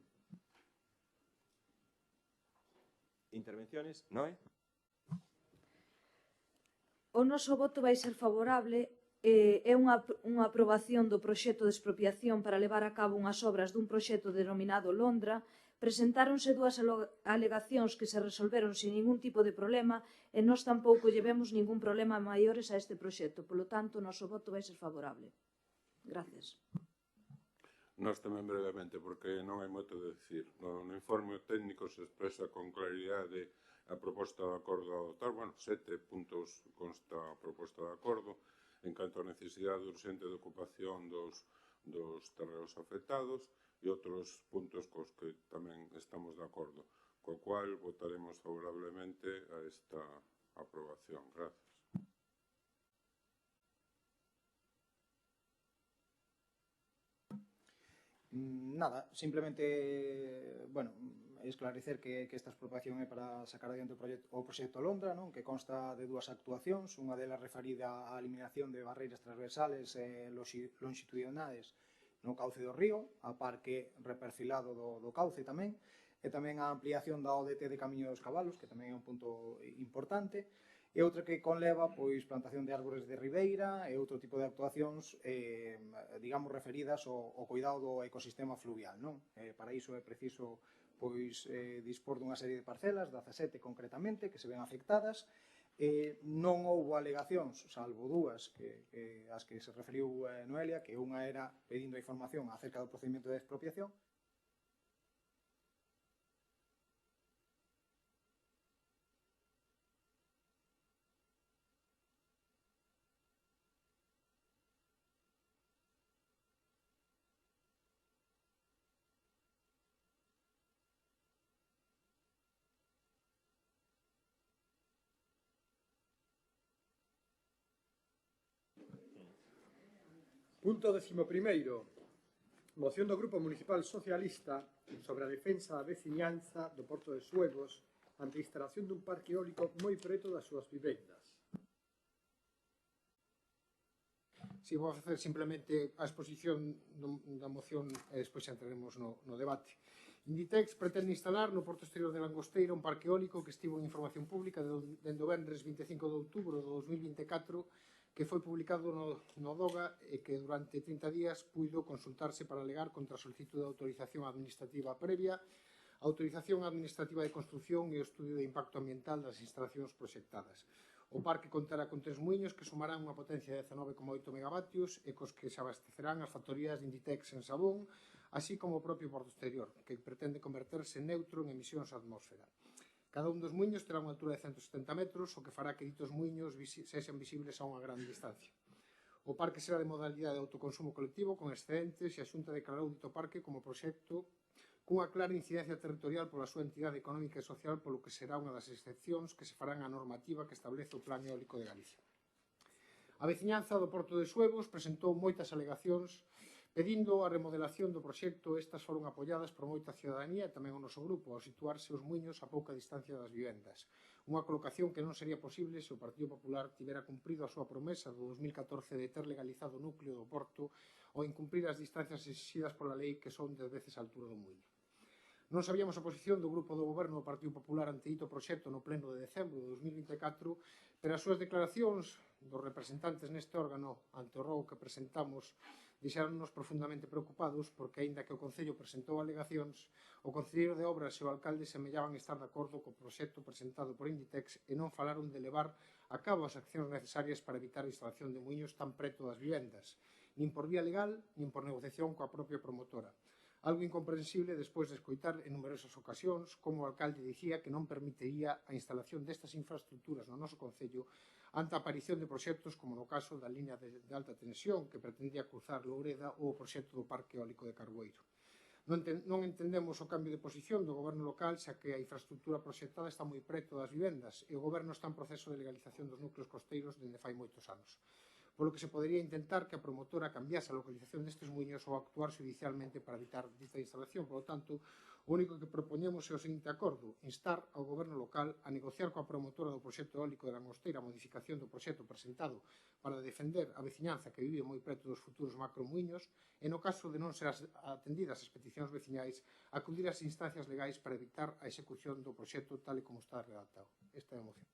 ¿Intervenciones? ¿No? O noso voto vai ser favorable. É unha aprobación do proxecto de expropiación para levar a cabo unhas obras dun proxecto denominado Londra. Presentáronse 2 alegacións que se resolveron sin ningún tipo de problema e nós tampouco llevemos ningún problema maiores a este proxecto. Polo tanto, o noso voto vai ser favorable. Gracias. Nós tamén brevemente, porque non hai moito de decir. No informe técnico se expresa con claridade a proposta de acordo a adoptar. 7 puntos consta a proposta de acordo en canto á necesidade urxente de ocupación dos terreos afectados, e outros puntos cos que tamén estamos de acordo, co cual votaremos favorablemente a esta aprobación. Gracias. Nada, simplemente, bueno, esclarecer que esta expropiación é para sacar adiante o proxecto Londra, non? Que consta de dúas actuacións, unha delas referida á eliminación de barreiras transversales e longitudinais no cauce do río, a par que reperfilado do cauce tamén, e tamén a ampliación da ODT de Camiño dos Cabalos, que tamén é un punto importante, e outra que conleva pois plantación de árbores de ribeira e outro tipo de actuacións digamos referidas ao cuidado do ecosistema fluvial, non? Para iso é preciso pois dispor dunha serie de parcelas, 17 concretamente, que se ven afectadas. Non houbo alegacións, salvo dúas as que se referiu Noelia, que unha era pedindo información acerca do procedimento de expropiación. Punto 11º. Moción do Grupo Municipal Socialista sobre a defensa da veciñanza do Porto de Suevos ante a instalación dun parque eólico moi preto das súas vivendas. Si, vou facer simplemente a exposición da moción e despois entraremos no debate. Inditex pretende instalar no Porto Exterior de Langosteira un parque eólico que estivo en información pública dende o vendres 25 de outubro do 2024, que foi publicado no DOGA e que durante 30 días puido consultarse para alegar contra a solicitud de autorización administrativa previa, autorización administrativa de construción e o estudio de impacto ambiental das instalacións proxectadas. O parque contará con 3 muiños que sumarán unha potencia de 19,8 megavatios e cos que se abastecerán as factorías de Inditex en Sabón, así como o propio Porto Exterior, que pretende converterse en neutro en emisións á atmósfera. Cada un dos muiños terá unha altura de 170 metros, o que fará que ditos muiños sexan visibles a unha gran distancia. O parque será de modalidade de autoconsumo colectivo con excedentes e a Xunta declarou dito parque como proxecto cunha clara incidencia territorial pola súa entidade económica e social, polo que será unha das excepcións que se farán á normativa que establece o Plan Eólico de Galicia. A veciñanza do Porto de Suevos presentou moitas alegacións pedindo a remodelación do proxecto. Estas foron apoiadas por moita cidadanía e tamén o noso grupo, ao situarse os muiños a pouca distancia das vivendas. Unha colocación que non sería posible se o Partido Popular tivera cumprido a súa promesa do 2014 de ter legalizado o núcleo do Porto ou incumprir as distancias exixidas pola lei, que son 10 veces a altura do muiño. Non sabíamos a posición do Grupo do Goberno do Partido Popular ante dito proxecto no pleno de decembro de 2024, pero as súas declaracións dos representantes neste órgano ante o rogo que presentamos deixaronnos profundamente preocupados porque, aínda que o Concello presentou alegacións, o Concelleiro de Obras e o alcalde semellaban estar de acordo co proxecto presentado por Inditex e non falaron de levar a cabo as accións necesarias para evitar a instalación de muiños tan preto das vivendas, nin por vía legal, nin por negociación coa propia promotora. Algo incomprensible despois de escoitar en numerosas ocasións como o alcalde dicía que non permitiría a instalación destas infraestructuras no noso Concello ante a aparición de proxectos como no caso da liña de alta tensión que pretendía cruzar Loureda ou o proxecto do Parque Eólico de Carboeiro. Non entendemos o cambio de posición do goberno local, xa que a infraestructura proxectada está moi preto das vivendas e o goberno está en proceso de legalización dos núcleos costeiros dende fai moitos anos, polo que se podería intentar que a promotora cambiase a localización destes muiños ou actuar judicialmente para evitar dita instalación. Por lo tanto, o único que propoñemos é o seguinte acordo: instar ao goberno local a negociar coa promotora do proxecto eólico de Langosteira a modificación do proxecto presentado para defender a veciñanza que vive moi preto dos futuros macromuiños e, no caso de non ser atendidas as peticións veciñais, acudir ás instancias legais para evitar a execución do proxecto tal e como está redactado. Esta é a moción.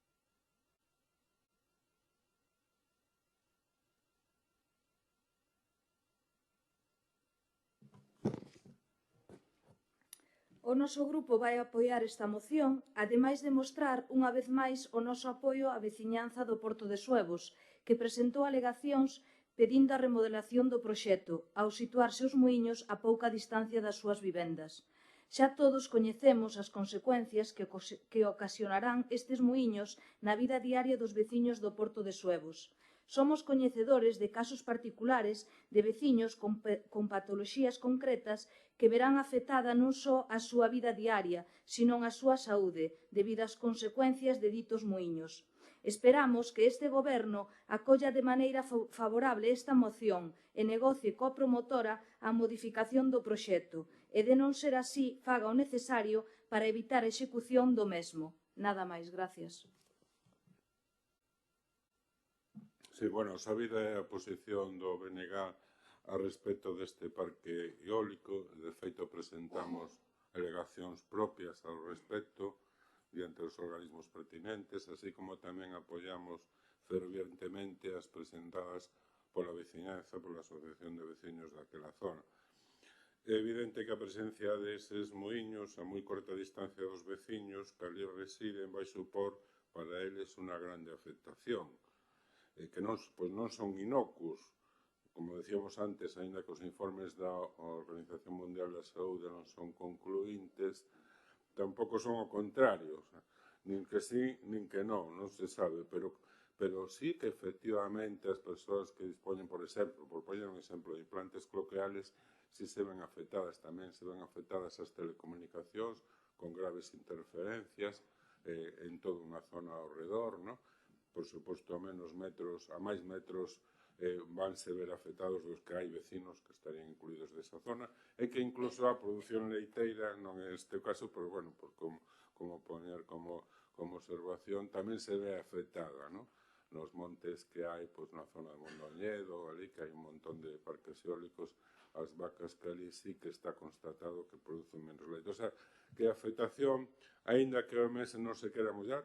O noso grupo vai apoiar esta moción, ademais de mostrar unha vez máis o noso apoio á veciñanza do Porto de Suevos, que presentou alegacións pedindo a remodelación do proxecto, ao situarse os muiños a pouca distancia das súas vivendas. Xa todos coñecemos as consecuencias que ocasionarán estes muiños na vida diaria dos veciños do Porto de Suevos. Somos coñecedores de casos particulares de veciños con patoloxías concretas que verán afectada non só a súa vida diaria, sino a súa saúde, debido ás consecuencias de ditos muiños. Esperamos que este Goberno acolla de maneira favorable esta moción e negocie coa promotora a modificación do proxecto e, de non ser así, faga o necesario para evitar a execución do mesmo. Nada máis, gracias. Sí, bueno, sabida é a posición do BNG a respecto deste parque eólico. De feito, presentamos alegacións propias ao respecto diante dos organismos pertinentes, así como tamén apoiamos fervientemente as presentadas pola veciñanza, pola Asociación de Veciños daquela zona. É evidente que a presencia deses muiños a moi corta distancia dos veciños que ali residen vai supor para eles unha grande afectación, que non son inocuos, como decíamos antes, aínda que os informes da Organización Mundial da Saúde non son concluíntes, tampouco son o contrario, nin que sí, nin que non se sabe, pero sí que efectivamente as persoas que dispoñen, por exemplo, por poñer un exemplo de implantes cloaqueales, si se ven afectadas, tamén se ven afectadas as telecomunicacións con graves interferencias en toda unha zona ao redor, non? Por suposto, a máis metros vanse ver afectados dos que hai vecinos que estarían incluídos desa zona, e que incluso a produción leiteira, non é este o caso, pero, bueno, como poñer como observación, tamén se ve afectada, non? Nos montes que hai na zona de Mondoñedo, ali que hai un montón de parques eólicos, as vacas que ali sí que está constatado que producen menos leite. O sea, que a afectación, aínda que o mes non se quera mollar,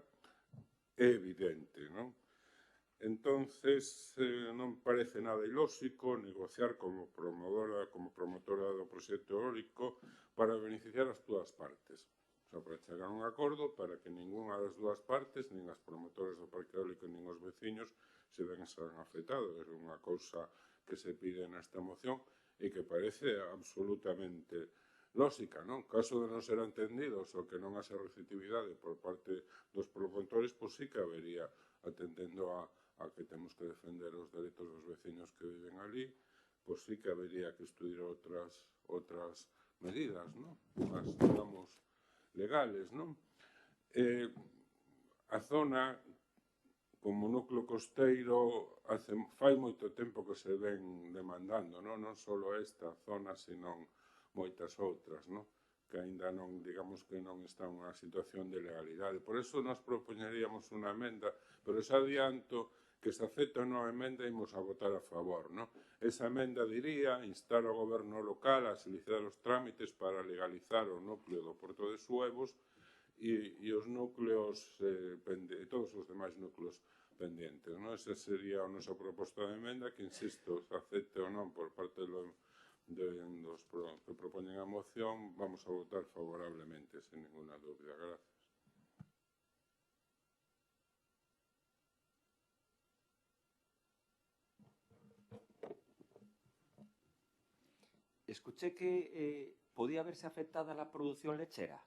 é evidente, non? Entonces, non parece nada ilóxico negociar como promotora do proxecto eólico para beneficiar as dúas partes. O sea, para chegar a un acordo para que ninguna das dúas partes, nin as promotoras do parque eólico, nin os veciños, se ven afectados. É unha cousa que se pide nesta moción e que parece absolutamente lógica, non? Caso de non ser entendidos ou que non haxa receptividade por parte dos promotores, pois sí que habería, atendendo a que temos que defender os dereitos dos veciños que viven ali, pois sí que habería que estudiar outras medidas, non? As, digamos, legales, non? A zona, como núcleo costeiro, fai moito tempo que se ven demandando, non só esta zona, senón moitas outras, que aínda non, digamos que non está en unha situación de legalidade. Por eso nos propoñeríamos unha emenda, pero xa adianto que se acepta unha emenda imos a votar a favor. Esa emenda diría instar ao goberno local a solicitar os trámites para legalizar o núcleo do Porto de Suevos e os núcleos, todos os demais núcleos pendientes. Esa sería a nosa proposta de emenda, que, insisto, se acepte ou non por parte dos que propoñen a moción, vamos a votar favorablemente, sen ninguna dúbida. Gracias. Escuché que podía verse afectada la producción lechera.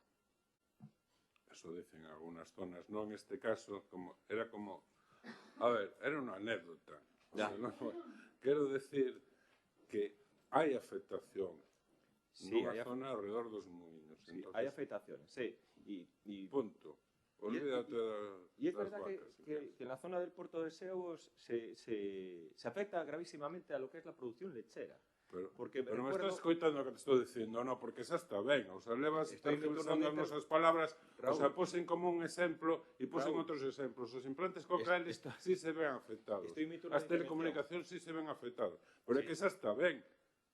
Eso dicen algunas zonas, no en este caso, era como... A ver, era unha anécdota. Quero decir que hai afectación nunha zona alrededor dos muiños. Sí, hai afectaciones, sí. Punto. Olvídate das vacas. E é verdad que en la zona del Puerto de Seus se afecta gravísimamente a lo que es la producción lechera. Pero me estás escoitando o que te estou dicindo, non, porque xa está ben, o sea, levas tergiversando as nosas palabras, o sea, posen como un exemplo e posen outros exemplos. Os implantes cloaqueales sí se ven afectados, as telecomunicacións sí se ven afectados, pero é que xa está ben.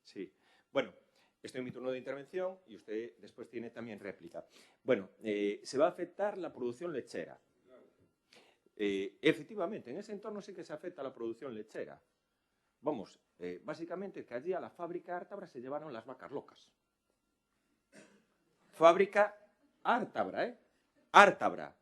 Sí, bueno, estoy en mi turno de intervención y usted después tiene también réplica. Bueno, se va a afectar la producción lechera. Efectivamente, en ese entorno sí que se afecta la producción lechera. Vamos, básicamente que allí a la fábrica Ártabra se llevaron las vacas locas. Fábrica Ártabra, Ártabra.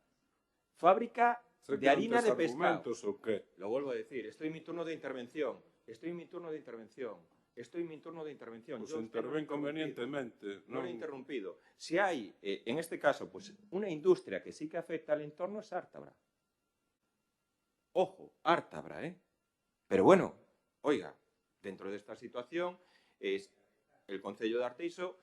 Fábrica de harina de pescado. ¿O qué? Lo vuelvo a decir, estoy en mi turno de intervención. Estoy en mi turno de intervención. Pues interven convenientemente. No he interrumpido. Si hay, en este caso, pues una industria que sí que afecta al entorno es Ártabra. Ojo, Ártabra, Pero bueno, oiga, dentro de esta situación es el Concello de Arteixo.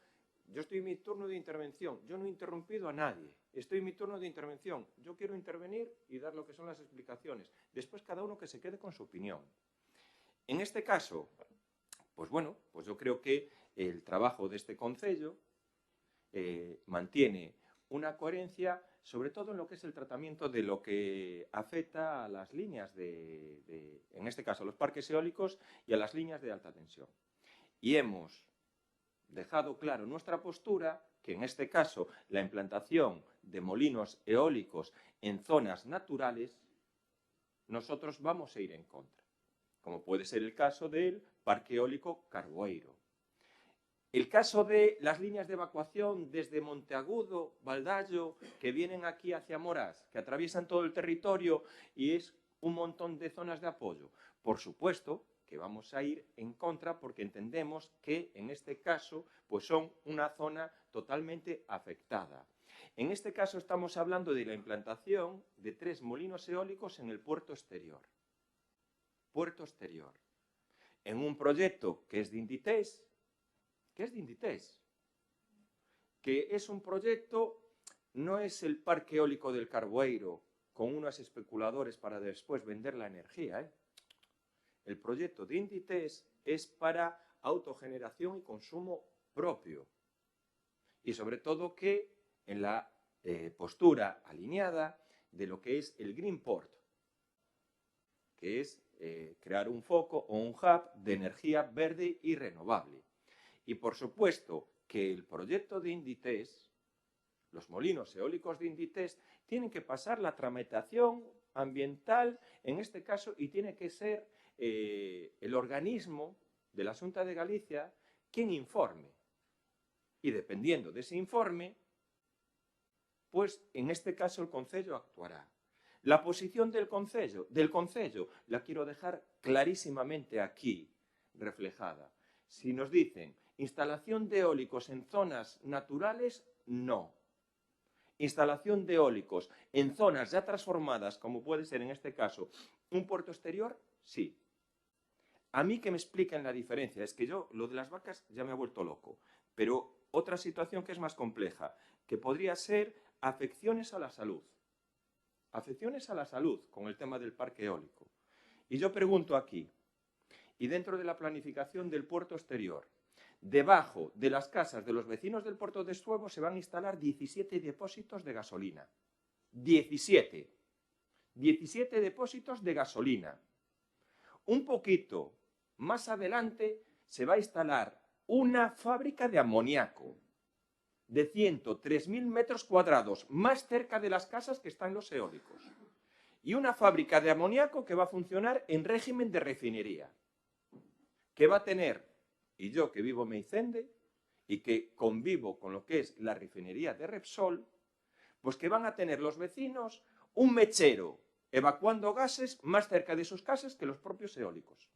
Yo estoy en mi turno de intervención, yo no he interrumpido a nadie, estoy en mi turno de intervención, yo quiero intervenir y dar lo que son las explicaciones. Después cada uno que se quede con su opinión. En este caso, pues bueno, pues yo creo que el trabajo de este Concello mantiene una coherencia, sobre todo en lo que es el tratamiento de lo que afecta a las líneas en este caso, a los parques eólicos y a las líneas de alta tensión. Y hemos dejado claro nuestra postura, que en este caso la implantación de molinos eólicos en zonas naturales, nosotros vamos a ir en contra, como puede ser el caso del Parque Eólico Carboeiro. El caso de las líneas de evacuación desde Monteagudo, Baldallo, que vienen aquí hacia Morás, que atraviesan todo el territorio y es un montón de zonas de apoyo. Por supuesto que vamos a ir en contra porque entendemos que en este caso pues son una zona totalmente afectada. En este caso estamos hablando de la implantación de 3 molinos eólicos en el puerto exterior. Puerto exterior. En un proyecto que es de Inditex, que es un proyecto, no es el parque eólico del Carboeiro con unos especuladores para después vender la energía, El proyecto de Inditex es para autogeneración y consumo propio. Y sobre todo que en la postura alineada de lo que es el Greenport, que es crear un foco o un hub de energía verde y renovable. Y por supuesto que el proyecto de Inditex, los molinos eólicos de Inditex, tienen que pasar la tramitación ambiental en este caso y tiene que ser el organismo de la Xunta de Galicia quien informe. Y dependiendo de ese informe, pues en este caso el Concello actuará. La posición del Concello la quiero dejar clarísimamente aquí reflejada. Si nos dicen instalación de eólicos en zonas naturales, no. Instalación de eólicos en zonas ya transformadas, como puede ser en este caso un puerto exterior, sí. A mí que me expliquen la diferencia, es que yo lo de las vacas ya me ha vuelto loco, pero otra situación que es más compleja, que podría ser afecciones a la salud. Afecciones a la salud con el tema del parque eólico. Y yo pregunto aquí, y dentro de la planificación del puerto exterior, debajo de las casas de los vecinos del puerto de Suevo se van a instalar 17 depósitos de gasolina. 17 depósitos de gasolina. Un poquito más adelante se va a instalar una fábrica de amoníaco de 103.000 metros cuadrados, más cerca de las casas que están los eólicos. Y una fábrica de amoníaco que va a funcionar en régimen de refinería, que va a tener, y yo que vivo en Meicende y que convivo con lo que es la refinería de Repsol, pues que van a tener los vecinos un mechero evacuando gases más cerca de sus casas que los propios eólicos.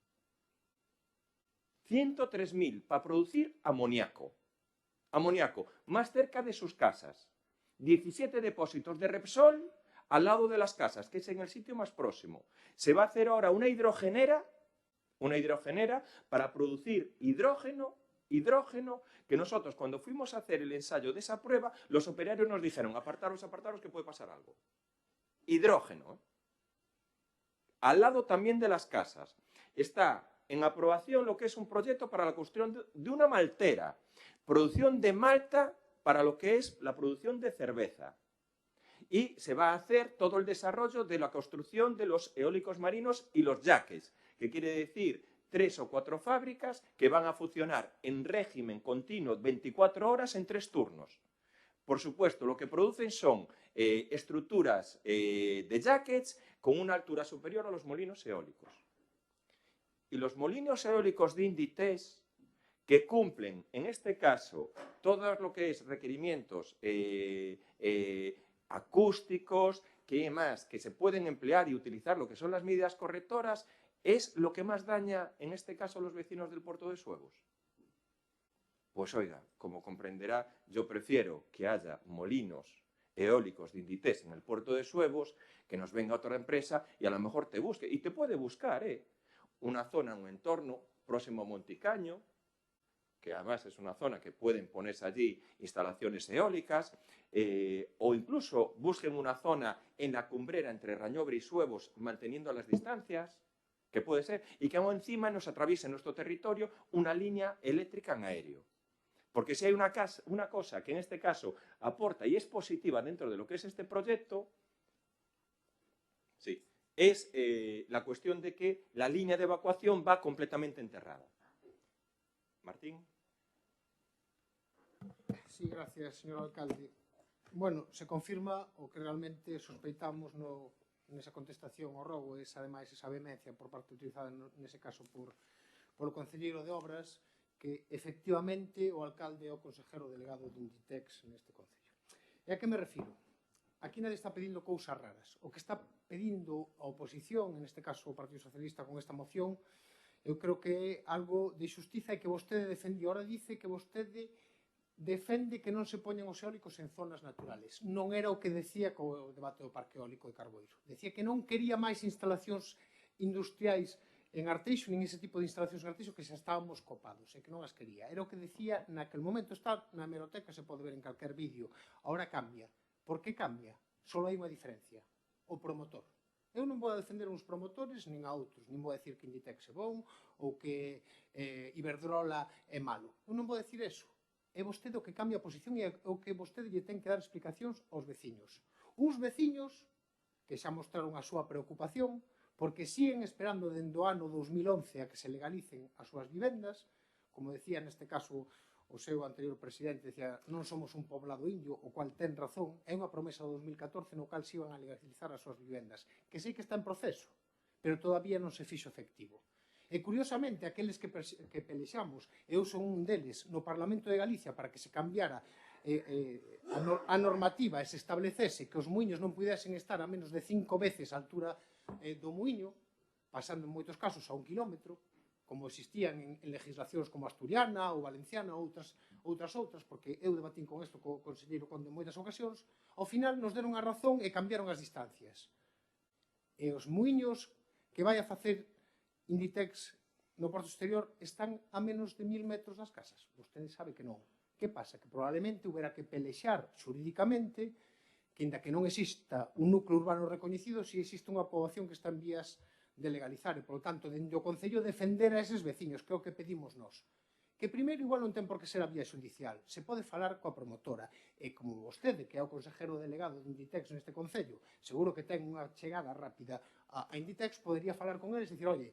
103.000 para producir amoníaco. Amoníaco más cerca de sus casas. 17 depósitos de Repsol al lado de las casas, que es en el sitio más próximo. Se va a hacer ahora una hidrogenera para producir hidrógeno, que nosotros cuando fuimos a hacer el ensayo de esa prueba, los operarios nos dijeron, apartaros, que puede pasar algo. Hidrógeno. Al lado también de las casas. Está en aprobación lo que es un proyecto para la construcción de una maltera. Producción de malta para lo que es la producción de cerveza. Y se va a hacer todo el desarrollo de la construcción de los eólicos marinos y los yaques, que quiere decir 3 o 4 fábricas que van a funcionar en régimen continuo 24 horas en 3 turnos. Por supuesto, lo que producen son estructuras de jackets con una altura superior a los molinos eólicos. Y los molinos eólicos de Inditex, que cumplen, en este caso, todo lo que es requerimientos acústicos, que se pueden emplear y utilizar lo que son las medidas correctoras, es lo que más daña, en este caso, a los vecinos del puerto de Suevos. Pues oiga, como comprenderá, yo prefiero que haya molinos eólicos de Inditex en el puerto de Suevos, que nos venga otra empresa y a lo mejor te busque, y te puede buscar, una zona, un entorno próximo a Monticaño, que además es una zona que pueden ponerse allí instalaciones eólicas, o incluso busquen una zona en la cumbrera entre Rañobre y Suevos, manteniendo las distancias, que puede ser, y que aún encima nos atraviese en nuestro territorio una línea eléctrica en aéreo. Porque si hay una cosa que en este caso aporta y es positiva dentro de lo que es este proyecto, sí, es la cuestión de que la línea de evacuación va completamente enterrada. Martín. Sí, gracias, señor alcalde. Bueno, se confirma o que realmente sospeitamos nesa contestación ao robo, ademais esa vehemencia por parte utilizada nese caso por o concelleiro de Obras, que efectivamente o alcalde é o consejero delegado de Inditex neste concello. E a que me refiro? Aquí nadie está pedindo cousas raras. O que está pedindo a oposición, en este caso o Partido Socialista con esta moción, eu creo que é algo de xustiza e que vostede defende. Ora dice que vostede defende que non se poñan os eólicos en zonas naturales. Non era o que decía co debate do Parque Eólico de Carboeiro. Decía que non quería máis instalacións industriais en Arteixo, nin ese tipo de instalacións en Arteixo, que xa estábamos copados, e que non as quería. Era o que decía naquel momento, está na hemeroteca, se pode ver en calquer vídeo. Ahora cambia. Por que cambia? Só hai unha diferencia. O promotor. Eu non vou a defender uns promotores nin a outros. Nin vou a decir que Inditex é bon ou que Iberdrola é malo. Eu non vou a decir eso. É vostede o que cambia a posición e o que vostede lle ten que dar explicacións aos veciños. Uns veciños que xa mostraron a súa preocupación porque siguen esperando dende o ano 2011 a que se legalicen as súas vivendas, como decía neste caso o seu anterior presidente, decía, non somos un poblado indio, o cual ten razón, é unha promesa do 2014 no cal se iban a legalizar as súas vivendas, que sei que está en proceso, pero todavía non se fixo efectivo. E, curiosamente, aqueles que pelexamos, eu son un deles, no Parlamento de Galicia para que se cambiara a normativa e se establecese que os muiños non pudesen estar a menos de 5 veces a altura do muiño, pasando en moitos casos a 1 kilómetro, como existían en legislacións como asturiana ou valenciana ou outras, porque eu debatín con isto co conselleiro Conde en moitas ocasións, ao final nos deron a razón e cambiaron as distancias. E os muiños que vai a facer Inditex no porto exterior están a menos de 1000 metros das casas. Vostede sabe que non. Que pasa? Que probablemente houbera que pelexar xurídicamente que, inda que non exista un núcleo urbano recoñecido, si existe unha poboación que está en vías de legalizar e, polo tanto, dende o Concello defender a eses veciños, que é o que pedimos nós. Que primeiro igual non ten por que ser a vía xudicial, se pode falar coa promotora, e como vostede, que é o consejero delegado de Inditex neste Concello, seguro que ten unha chegada rápida a Inditex, podería falar con eles e dicir, oye,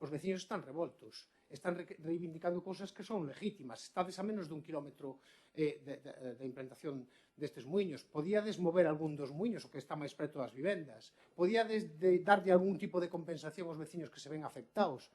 os veciños están revoltos, están reivindicando cousas que son legítimas, estades a menos dun kilómetro da implantación destes muiños, podíades mover algún dos muiños, o que está máis preto das vivendas, podíades darlle algún tipo de compensación aos veciños que se ven afectados,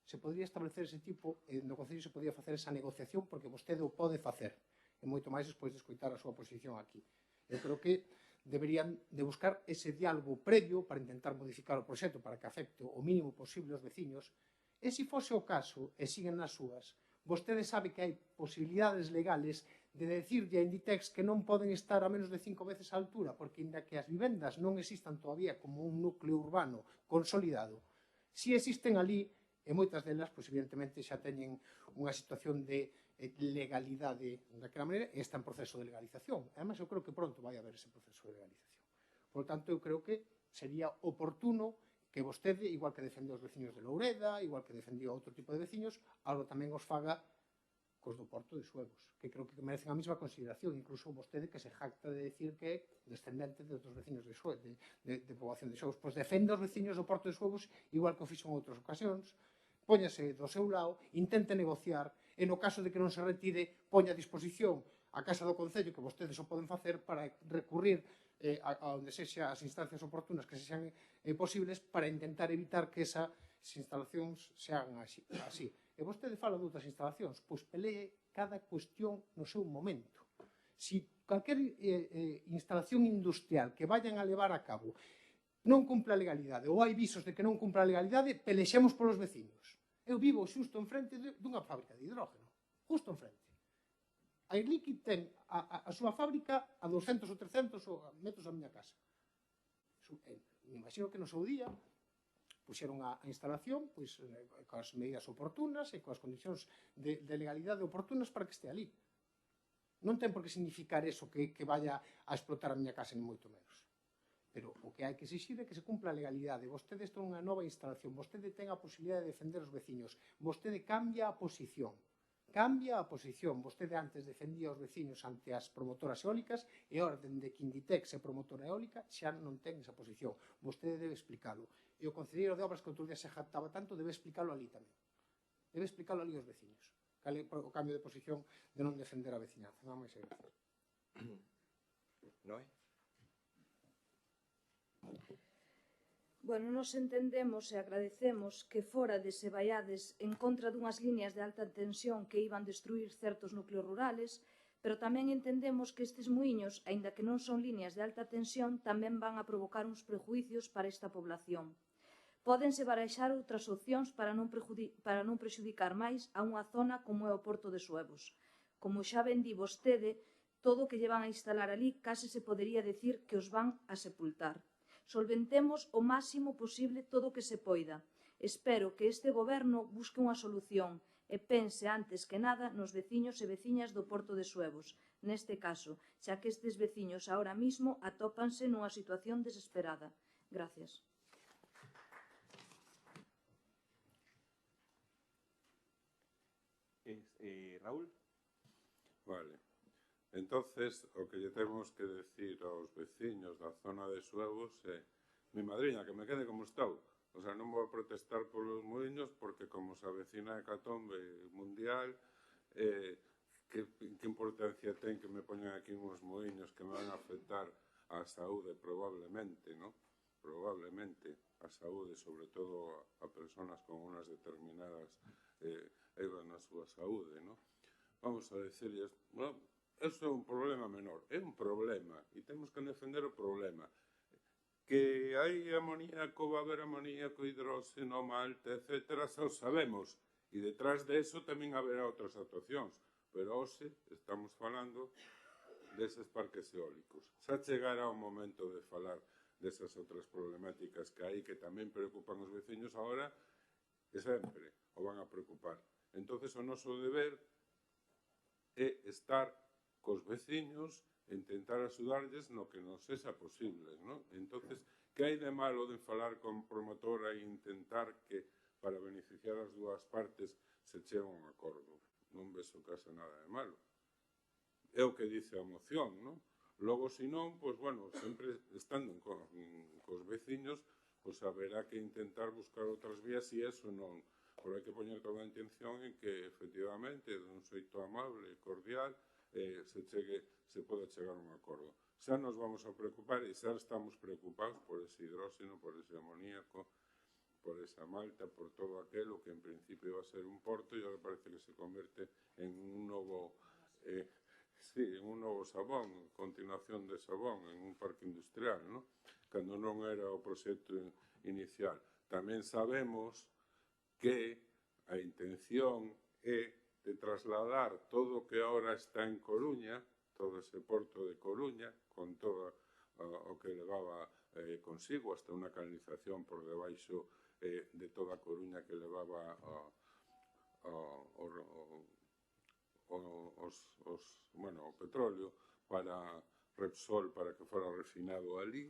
se podría establecer ese tipo, no Concello se podría facer esa negociación, porque vostede o pode facer, e moito máis despois de escoitar a súa posición aquí. Eu creo que deberían de buscar ese diálogo previo para intentar modificar o proxecto para que afecte o mínimo posible aos veciños, e se fose o caso, e siguen nas súas, vostede sabe que hai posibilidades legales de decirlle a Inditex que non poden estar a menos de 5 veces a altura, porque inda que as vivendas non existan todavía como un núcleo urbano consolidado, si existen ali, e moitas delas, pois, evidentemente, xa teñen unha situación de legalidade daquela maneira e está en proceso de legalización. Además, eu creo que pronto vai haber ese proceso de legalización. Por tanto, eu creo que sería oportuno que vostede, igual que defende os veciños de Loureda, igual que defendía outro tipo de veciños, algo tamén os faga cos do Porto de Suevos, que creo que merecen a mesma consideración, incluso vostede que se jacta de decir que é descendente de outros veciños de poboación de Suevos, pois defende os veciños do Porto de Suevos igual que o fixo en outras ocasións, póñase do seu lado, intente negociar, e no caso de que non se retire, poña a disposición a Casa do Concello, que vostedes o poden facer para recurrir a onde sexa as instancias oportunas que sexan posibles para intentar evitar que esas instalacións sean así. E vostede fala de outras instalacións, pois pelee cada cuestión no seu momento. Si calquer instalación industrial que vayan a levar a cabo non cumpre a legalidade ou hai visos de que non cumpre a legalidade, pelexemos polos veciños. Eu vivo xusto enfrente dunha fábrica de hidrógeno, justo enfrente. A Air Liquide ten a súa fábrica a 200 ou 300 metros da miña casa. Me imagino que no seu día puxeron a instalación coas medidas oportunas e coas condicións de legalidade oportunas para que este ali. Non ten por que significar eso que vaya a explotar a miña casa ni moito menos. Pero o que hai que exixir é que se cumpla a legalidade. Vostede está nunha nova instalación, vostede ten a posibilidade de defender os veciños, vostede cambia a posición. Vostede antes defendía os veciños ante as promotoras eólicas e a orden de que Inditex é promotora eólica xa non ten esa posición. Vostede debe explicalo. E o concelleiro de obras que outro día se jactaba tanto debe explicalo ali tamén. Debe explicalo ali aos veciños. Cal é o cambio de posición de non defender a veciñanza. Non máis gracias. Noé? Bueno, nos entendemos e agradecemos que fora de se vaiades en contra dunhas líneas de alta tensión que iban destruir certos núcleos rurales, pero tamén entendemos que estes muiños, aínda que non son líneas de alta tensión, tamén van a provocar uns prejuicios para esta población. Pódense baraxar outras opcións para non prexudicar máis a unha zona como é o Porto de Suevos. Como xa ben di vostede, todo o que lle van a instalar ali case se podería decir que os van a sepultar. Solventemos o máximo posible todo o que se poida. Espero que este goberno busque unha solución e pense antes que nada nos veciños e veciñas do Porto de Suevos, neste caso, xa que estes veciños ahora mismo atópanse nunha situación desesperada. Gracias. Raúl? Vale. Entonces, o que lle temos que decir aos veciños da zona de Suevos é mi madriña, que me quede como estou. O sea, non vou a protestar polos muiños porque como se avecina a hecatombe mundial, que importancia ten que me poñan aquí uns muiños que me van a afectar á saúde probablemente, non? Probablemente a saúde, sobre todo a personas con unas determinadas eivan na súa saúde, non? Vamos a decirles, bueno, eso é un problema menor, é un problema e temos que defender o problema. Que hai amoníaco, va a haber amoníaco, hidróxeno, malta, etc., xa o sabemos, e detrás de eso tamén haberá outras actuacións, pero hoxe estamos falando deses parques eólicos. Xa chegará o momento de falar desas outras problemáticas que hai que tamén preocupan os veciños agora e sempre o van a preocupar. Entonces o noso deber é estar cos veciños e intentar axudarlles no que nos sexa posible, non? Entonces, que hai de malo de falar con promotora e intentar que, para beneficiar as dúas partes, se chegue a un acordo? Non vexo que haxa nada de malo. É o que dice a moción, non? Logo, se non, pois, bueno, sempre estando cos veciños, pois haberá que intentar buscar outras vías e eso non. Pero hai que poñer toda a intención en que, efectivamente, dun xeito amable e cordial, se pode chegar a un acordo. Xa nos vamos a preocupar e xa estamos preocupados por ese hidróxeno, por ese amoníaco, por esa malta, por todo aquelo que en principio va a ser un porto e ahora parece que se converte en un novo Sabón, continuación de Sabón, en un parque industrial, non? Cando non era o proxecto inicial. Tamén sabemos que a intención é de trasladar todo o que ahora está en Coruña, todo ese porto de Coruña, con todo o que levaba consigo, hasta unha canalización por debaixo de toda a Coruña que levaba o petróleo para Repsol, para que fora refinado ali,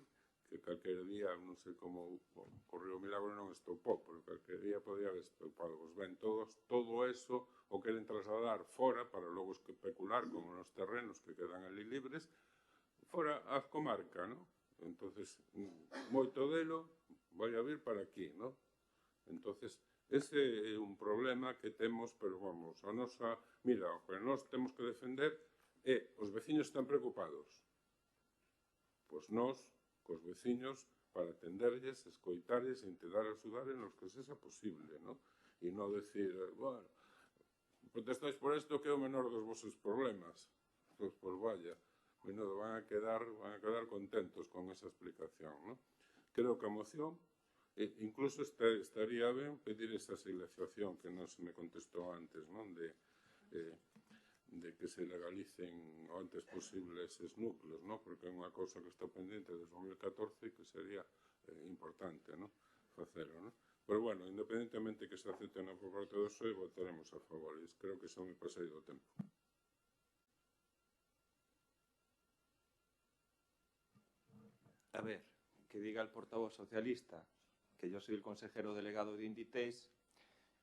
que calquera día, non sei como o Río Milagro non estopou, pero calquera día podía haber estopado. Pois ben, todo eso o queren trasladar fora para logo especular con os terrenos que quedan ali libres, fora a comarca, non? Entonces, moito delo vai a vir para aquí, non? Entonces, ese é un problema que temos, pero vamos, a nosa, mira, o que nós temos que defender é, os veciños están preocupados. Pois nós, cos veciños, para atenderlles, escoitarlles e intentar axudar en los que sexa posible, non? E non decir, bueno, protestáis por isto que é o menor dos vosos problemas. Pois vaya, van a quedar contentos con esa explicación, non? Creo que a moción, incluso estaría ben pedir esa silenciación que non se me contestou antes, non? De que se legalicen o antes posible eses núcleos, non? Porque é unha cousa que está pendente desde 2014 e que sería importante, non? Facelo, non? Pero, bueno, independentemente que se acepten por parte do PSOE, votaremos a favor. Creo que son me pasei do tempo. A ver, que diga el portavoz socialista que yo soy el consejero delegado de Inditex,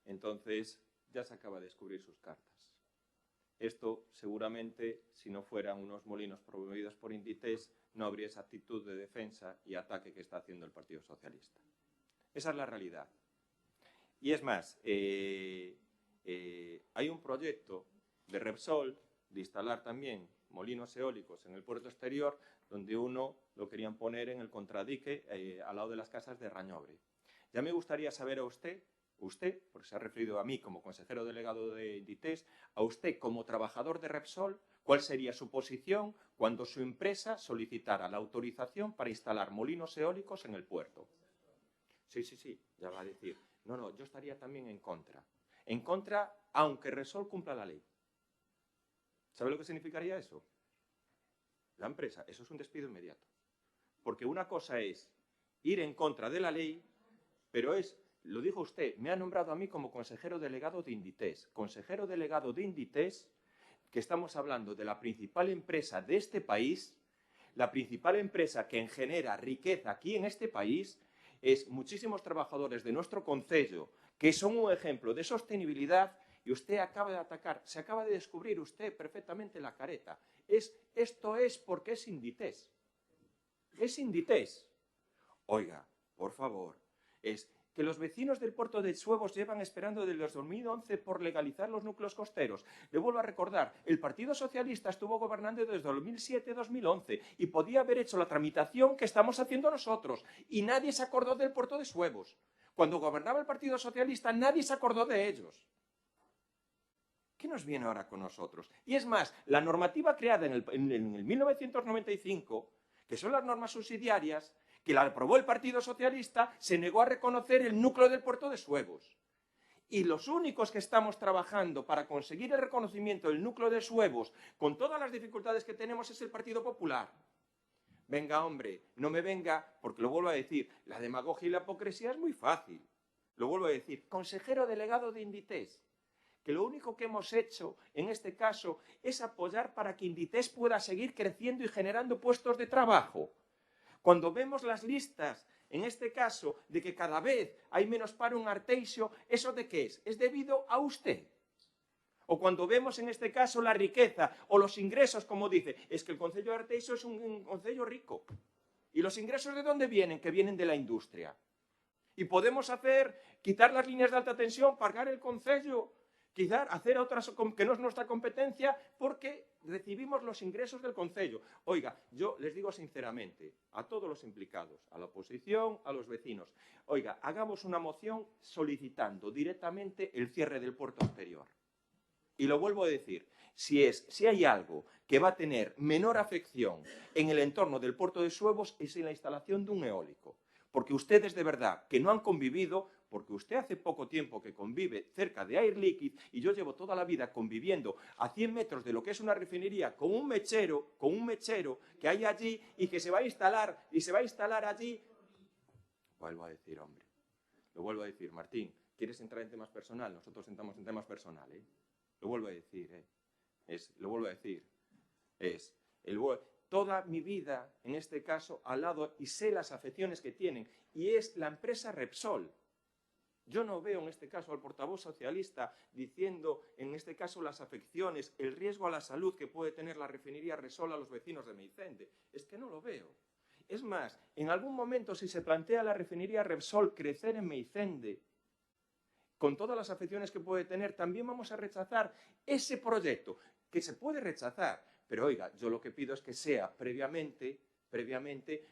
entonces ya se acaba de descubrir sus cartas. Esto, seguramente, si no fueran unos molinos promovidos por Inditex, no habría esa actitud de defensa y ataque que está haciendo el Partido Socialista. Esa es la realidad. Y es más, hay un proyecto de Repsol de instalar también molinos eólicos en el puerto exterior, donde uno lo querían poner en el contradique al lado de las casas de Rañobre. Ya me gustaría saber a usted, porque se ha referido a mí como consejero delegado de Inditex, a usted como trabajador de Repsol, ¿cuál sería su posición cuando su empresa solicitara la autorización para instalar molinos eólicos en el puerto? Sí, ya va a decir. No, yo estaría también en contra. En contra, aunque Repsol cumpla la ley. ¿Sabe lo que significaría eso? La empresa, eso es un despido inmediato. Porque una cosa es ir en contra de la ley, pero lo dijo usted, me ha nombrado a mí como consejero delegado de Inditex. Consejero delegado de Inditex, que estamos hablando de la principal empresa de este país, la principal empresa que genera riqueza aquí en este país, es muchísimos trabajadores de nuestro concello que son un ejemplo de sostenibilidad y usted acaba de atacar, se acaba de descubrir usted perfectamente la careta. Esto es porque es Inditex. Es Inditex. Oiga, por favor, es que los vecinos del puerto de Suevos llevan esperando desde el 2011 por legalizar los núcleos costeros. Le vuelvo a recordar, el Partido Socialista estuvo gobernando desde 2007-2011 y podía haber hecho la tramitación que estamos haciendo nosotros y nadie se acordó del puerto de Suevos. Cuando gobernaba el Partido Socialista nadie se acordó de ellos. ¿Qué nos viene ahora con nosotros? Y es más, la normativa creada en el 1995, que son las normas subsidiarias, que la aprobó el Partido Socialista, se negó a reconocer el núcleo del puerto de Suevos. Y los únicos que estamos trabajando para conseguir el reconocimiento del núcleo de Suevos, con todas las dificultades que tenemos, es el Partido Popular. Venga, hombre, no me venga, porque lo vuelvo a decir, la demagogia y la hipocresía es muy fácil. Lo vuelvo a decir, consejero delegado de Inditex, que lo único que hemos hecho en este caso es apoyar para que Inditex pueda seguir creciendo y generando puestos de trabajo. Cuando vemos las listas, en este caso, de que cada vez hay menos paro en Arteixo, ¿eso de qué es? Es debido a usted. O cuando vemos en este caso la riqueza o los ingresos, como dice, es que el concello de Arteixo es un concello rico. ¿Y los ingresos de dónde vienen? Que vienen de la industria. Y podemos quitar las líneas de alta tensión, pagar el concello, quizás hacer otras que no es nuestra competencia porque recibimos los ingresos del concello. Oiga, yo les digo sinceramente a todos los implicados, a la oposición, a los vecinos, oiga, hagamos una moción solicitando directamente el cierre del puerto exterior. Y lo vuelvo a decir, si hay algo que va a tener menor afección en el entorno del puerto de Suevos es en la instalación de un eólico. Porque ustedes de verdad que no han convivido, porque usted hace poco tiempo que convive cerca de Air Liquide y yo llevo toda la vida conviviendo a 100 metros de lo que es una refinería con un mechero que hay allí y que se va a instalar allí. Vuelvo a decir, hombre, lo vuelvo a decir, Martín, ¿quieres entrar en temas personal? Nosotros entramos en temas personal, ¿eh? Lo vuelvo a decir, toda mi vida, en este caso, al lado, y sé las afecciones que tienen, y es la empresa Repsol. Yo no veo, en este caso, al portavoz socialista diciendo, en este caso, las afecciones, el riesgo a la salud que puede tener la refinería Repsol a los vecinos de Meicende. Es que no lo veo. Es más, en algún momento, si se plantea la refinería Repsol crecer en Meicende, con todas las afecciones que puede tener, también vamos a rechazar ese proyecto, que se puede rechazar. Pero, oiga, yo lo que pido es que sea previamente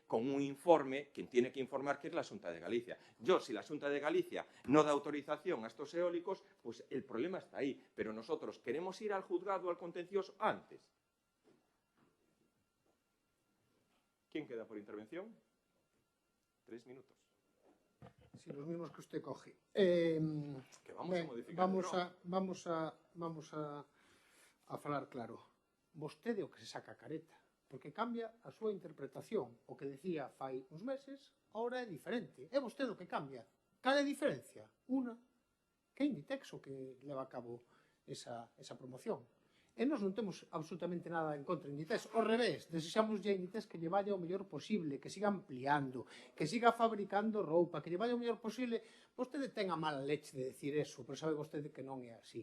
con un informe, quien tiene que informar, que es la Xunta de Galicia. Si la Xunta de Galicia no da autorización a estos eólicos, pues el problema está ahí. Pero nosotros queremos ir al juzgado, al contencioso, antes. ¿Quién queda por intervención? 3 minutos. Sí, los mismos que usted coge. Que vamos a modificar. Vamos a falar claro. Vostede o que se saca a careta, porque cambia a súa interpretación. O que decía fai uns meses, ahora é diferente. É vostede o que cambia. Cal é a diferencia? Unha, que é Inditex o que leva a cabo esa promoción. E nós non temos absolutamente nada en contra de Inditex. Ao revés, desexamos a Inditex que lle vaya o mellor posible, que siga ampliando, que siga fabricando roupa, que lle vaya o mellor posible. Vostede ten a mala leche de decir eso, pero sabe vostede que non é así.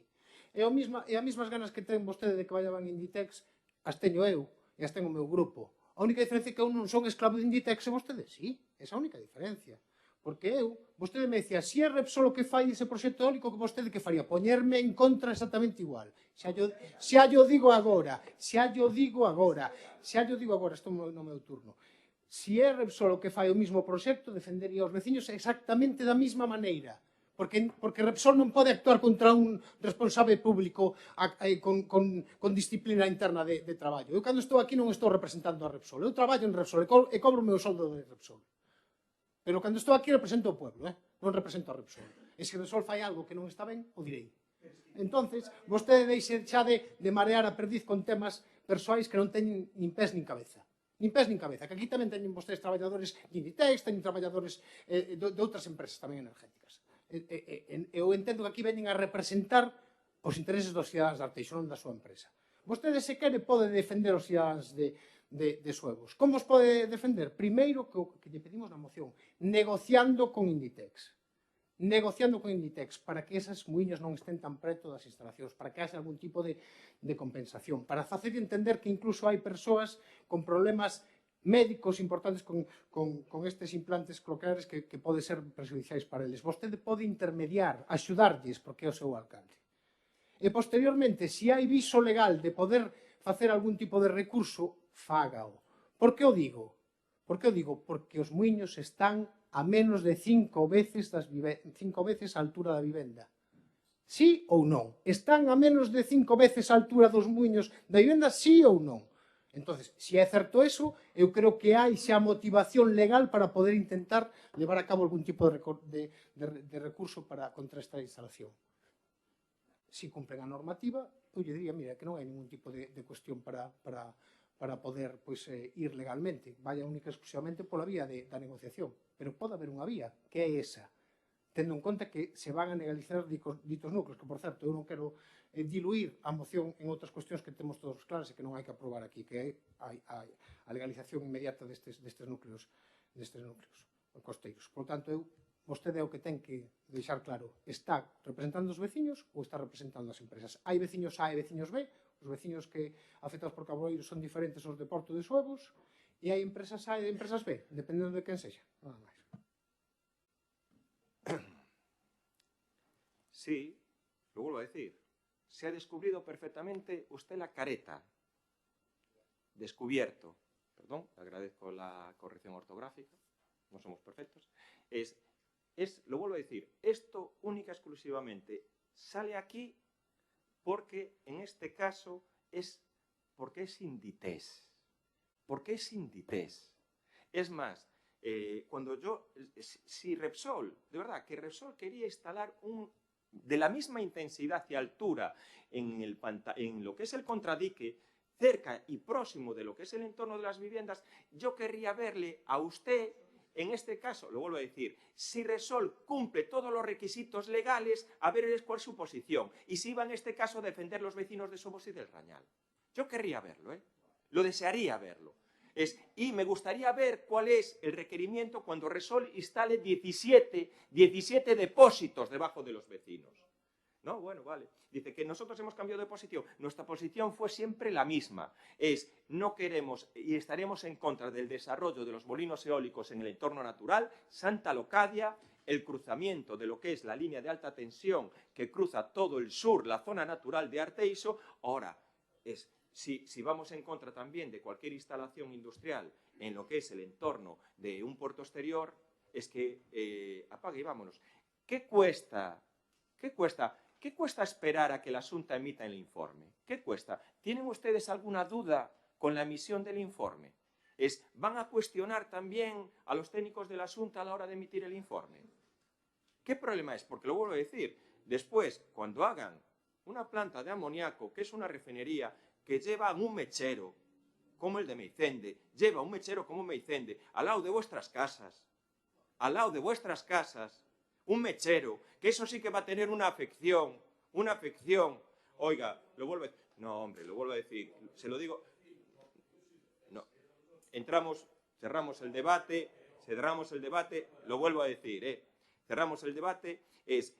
E as mesmas ganas que ten vostede de que vaya ben Inditex, as teño eu e as ten o meu grupo. A única diferencia é que eu non son esclavo de Inditex e vostede sí. Esa é a única diferencia. Porque vostede me decía, si é Repsol o que fai ese proxecto eólico, que vostede que faría? Poñerme en contra exactamente igual. Xa yo digo agora, estou no meu turno. Si é Repsol o que fai o mismo proxecto, defendería os veciños exactamente da mesma maneira. Porque Repsol non pode actuar contra un responsable público con disciplina interna de traballo. Eu cando estou aquí non estou representando a Repsol. Eu traballo en Repsol e cobro o meu soldo de Repsol. Pero cando estou aquí represento o pueblo, non represento a Repsol. E se Repsol fai algo que non está ben, o direi. Entonces, vostede deixe xa de marear a perdiz con temas persoais que non teñen nin pés nin cabeza. Nin pés nin cabeza. Que aquí tamén teñen vostedes traballadores de Inditex, teñen traballadores de outras empresas tamén energéticas. Eu entendo que aquí veñen a representar os intereses dos cidadáns de Arteixo, non da súa empresa. Vostede, se quere, pode defender os cidadáns de Suevos. Como os pode defender? Primeiro, que lle pedimos na moción, negociando con Inditex. Negociando con Inditex para que esas muiñas non estén tan preto das instalacións, para que haxe algún tipo de compensación, para facer entender que incluso hai persoas con problemas médicos importantes con estes implantes cloqueares que pode ser perjudiciais para eles. Vostede pode intermediar, axudarlles, porque é o seu alcance. E posteriormente, se hai viso legal de poder facer algún tipo de recurso, fágao. Por que o digo? Porque os muiños están a menos de 5 veces a altura da vivenda. Sí ou non? Están a menos de 5 veces a altura dos muiños da vivenda, sí ou non? Entonces, se é certo eso, eu creo que hai xa motivación legal para poder intentar levar a cabo algún tipo de recurso contra esta instalación. Se cumplen a normativa, eu lle diría, mira, que non hai ningún tipo de cuestión para poder ir legalmente. Vaya única e exclusivamente pola vía da negociación. Pero pode haber unha vía, que é esa, tendo en conta que se van a legalizar ditos núcleos, que, por certo, eu non quero diluir a moción en outras cuestións que temos todos claras e que non hai que aprobar aquí, que é a legalización inmediata destes núcleos costeiros. Por tanto, vostede é o que ten que deixar claro, está representando os veciños ou está representando as empresas. Hai veciños A e veciños B, os veciños que afectados por Carboleiros son diferentes aos de Porto de Suevos, e hai empresas A e empresas B, dependendo de quen sexa. Nada máis. Sí, lo vuelvo a decir. Se ha descubrido perfectamente usted la careta. Descubierto. Perdón, agradezco la corrección ortográfica. No somos perfectos. Lo vuelvo a decir, esto única y exclusivamente sale aquí porque en este caso porque es Inditex. Porque es Inditex. Es más, si Repsol, de verdad, que Repsol quería instalar de la misma intensidad y altura en lo que es el contradique, cerca y próximo de lo que es el entorno de las viviendas, yo querría verle a usted, en este caso, lo vuelvo a decir, si Repsol cumple todos los requisitos legales, a ver cuál es su posición. Y si iba en este caso a defender los vecinos de Somos y del Rañal. Yo querría verlo, lo desearía verlo. Y me gustaría ver cuál es el requerimiento cuando Repsol instale 17 depósitos debajo de los vecinos. No, bueno, vale. Dice que nosotros hemos cambiado de posición. Nuestra posición fue siempre la misma. No queremos y estaremos en contra del desarrollo de los molinos eólicos en el entorno natural, Santa Locadia, el cruzamiento de lo que es la línea de alta tensión que cruza todo el sur, la zona natural de Arteixo. Ahora, si vamos en contra también de cualquier instalación industrial en lo que es el entorno de un puerto exterior, apague y vámonos. ¿Qué cuesta esperar a que la Xunta emita el informe? ¿Qué cuesta? ¿Tienen ustedes alguna duda con la emisión del informe? ¿Van a cuestionar también a los técnicos de la Xunta a la hora de emitir el informe? ¿Qué problema es? Porque lo vuelvo a decir, después, cuando hagan una planta de amoníaco, que es una refinería que lleva un mechero, como el de Meicende, lleva un mechero como Meicende, al lado de vuestras casas, un mechero, que eso sí que va a tener una afección. Oiga, lo vuelvo a decir. No, hombre, lo vuelvo a decir. Se lo digo. No. Cerramos el debate, lo vuelvo a decir, cerramos el debate, es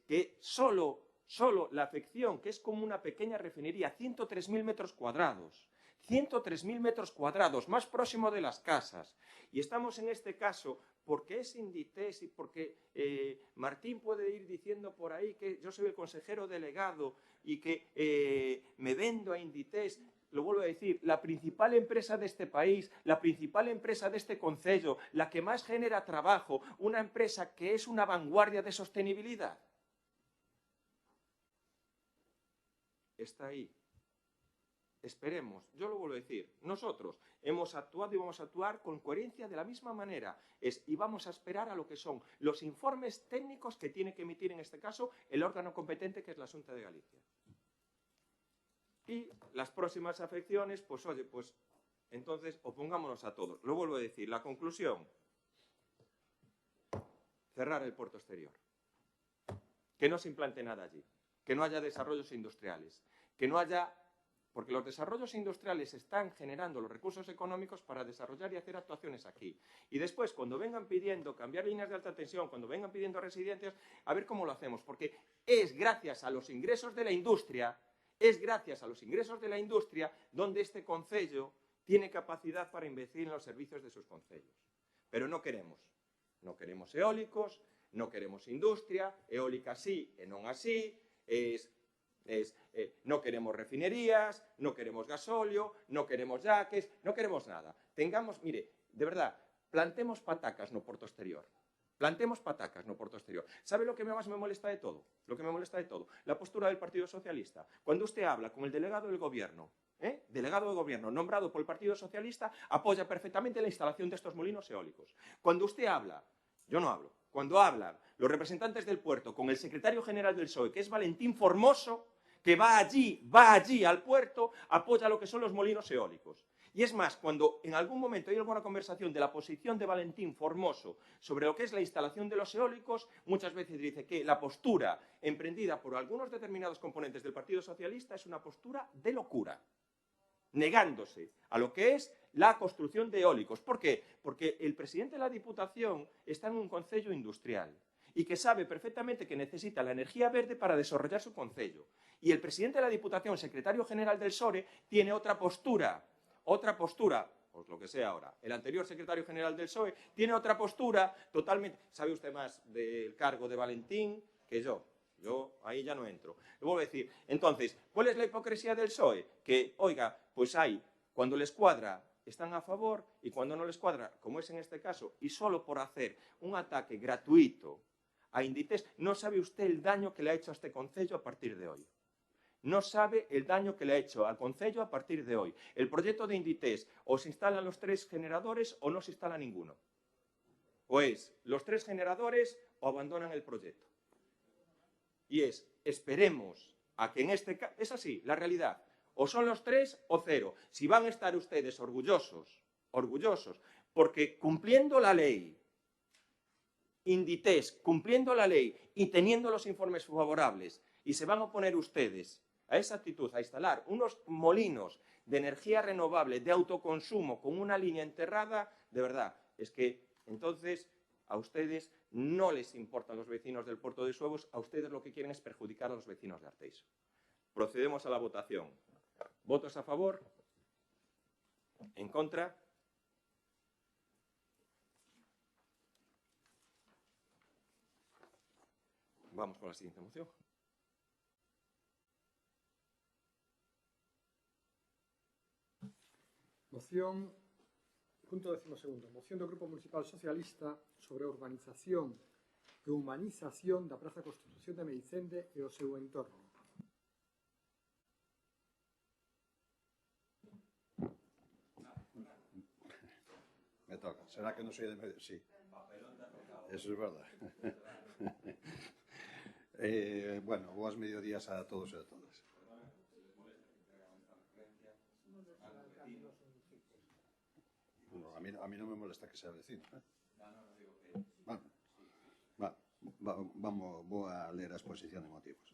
que solo la afección, que es como una pequeña refinería, 103.000 metros cuadrados, 103.000 metros cuadrados, más próximo de las casas. Y estamos en este caso porque es Inditex y porque Martín puede ir diciendo por ahí que yo soy el consejero delegado y que me vendo a Inditex. Lo vuelvo a decir, la principal empresa de este país, la principal empresa de este concello, la que más genera trabajo, una empresa que es una vanguardia de sostenibilidad. Está ahí. Esperemos, yo lo vuelvo a decir, nosotros hemos actuado y vamos a actuar con coherencia de la misma manera y vamos a esperar a lo que son los informes técnicos que tiene que emitir en este caso el órgano competente, que es la Xunta de Galicia. Y las próximas afecciones, pues oye, pues entonces opongámonos a todos. Lo vuelvo a decir, la conclusión: cerrar el puerto exterior, que no se implante nada allí, que no haya desarrollos industriales, que no haya... Porque los desarrollos industriales están generando los recursos económicos para desarrollar y hacer actuaciones aquí. Y después, cuando vengan pidiendo cambiar líneas de alta tensión, cuando vengan pidiendo residencias, a ver cómo lo hacemos. Porque es gracias a los ingresos de la industria, donde este concello tiene capacidad para invertir en los servicios de sus concellos. Pero no queremos eólicos, no queremos industria, eólica sí e non así, no queremos refinerías, no queremos gasóleo, no queremos yaques, no queremos nada. Mire, de verdad, plantemos patacas no porto exterior. ¿Sabe lo que más me molesta de todo? La postura del Partido Socialista. Cuando usted habla con el delegado del gobierno, nombrado por el Partido Socialista, apoya perfectamente la instalación de estos molinos eólicos. Cuando usted habla, yo no hablo, cuando hablan los representantes del puerto con el secretario general del PSOE, que es Valentín Formoso, que va allí al puerto, apoya lo que son los molinos eólicos. Y es más, cuando en algún momento hay alguna conversación de la posición de Valentín Formoso sobre lo que es la instalación de los eólicos, muchas veces dice que la postura emprendida por algunos determinados componentes del Partido Socialista es una postura de locura, negándose a lo que es la construcción de eólicos. ¿Por qué? Porque el presidente de la Diputación está en un concello industrial y que sabe perfectamente que necesita la energía verde para desarrollar su concello. Y el presidente de la Diputación, secretario general del PSOE, tiene otra postura, pues lo que sea ahora. El anterior secretario general del PSOE tiene otra postura totalmente... ¿Sabe usted más del cargo de Valentín que yo? Yo ahí ya no entro. Le vuelvo a decir, entonces, ¿cuál es la hipocresía del PSOE? Que, oiga, pues hay, cuando les cuadra, están a favor, y cuando no les cuadra, como es en este caso, y solo por hacer un ataque gratuito a Inditex, no sabe usted el daño que le ha hecho a este concello a partir de hoy. No sabe el daño que le ha hecho al concello a partir de hoy. El proyecto de Inditex, o se instalan los 3 generadores o no se instala ninguno. O es los 3 generadores o abandonan el proyecto. Y esperemos a que en este caso, es así, la realidad, o son los 3 o 0. Si van a estar ustedes orgullosos, porque cumpliendo la ley, Inditex, cumpliendo la ley y teniendo los informes favorables, y se van a oponer ustedes a esa actitud, a instalar unos molinos de energía renovable, de autoconsumo, con una línea enterrada, de verdad, es que entonces a ustedes no les importan los vecinos del puerto de Suevos, a ustedes lo que quieren es perjudicar a los vecinos de Arteixo. Procedemos a la votación. ¿Votos a favor? ¿En contra? Vamos con la siguiente moción. Moción, punto 12º. Moción do Grupo Municipal Socialista sobre a urbanización e humanización da Praza Constitución de Meicende e o seu entorno. Me toca. ¿Será que no soy de medio? Sí. Eso es verdad. Bueno, boas mediodías a todos e a todas. Bueno, a mí no me molesta que sea vecino. Vale. vou a ler a exposición de motivos.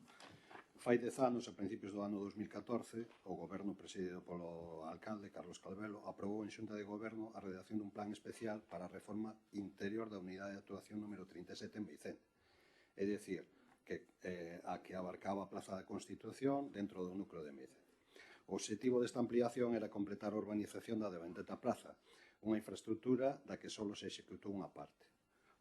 Fai 10 anos, a principios do ano 2014, o goberno presidido polo alcalde Carlos Calvelo aprobou en xunta de goberno a redacción dun plan especial para a reforma interior da unidade de actuación número 37 en Meicén. É dicir, a que abarcaba a Plaza da Constitución dentro do núcleo de Meicén. O obxectivo desta ampliación era completar a urbanización da devandeta praza, unha infraestructura da que só se executou unha parte.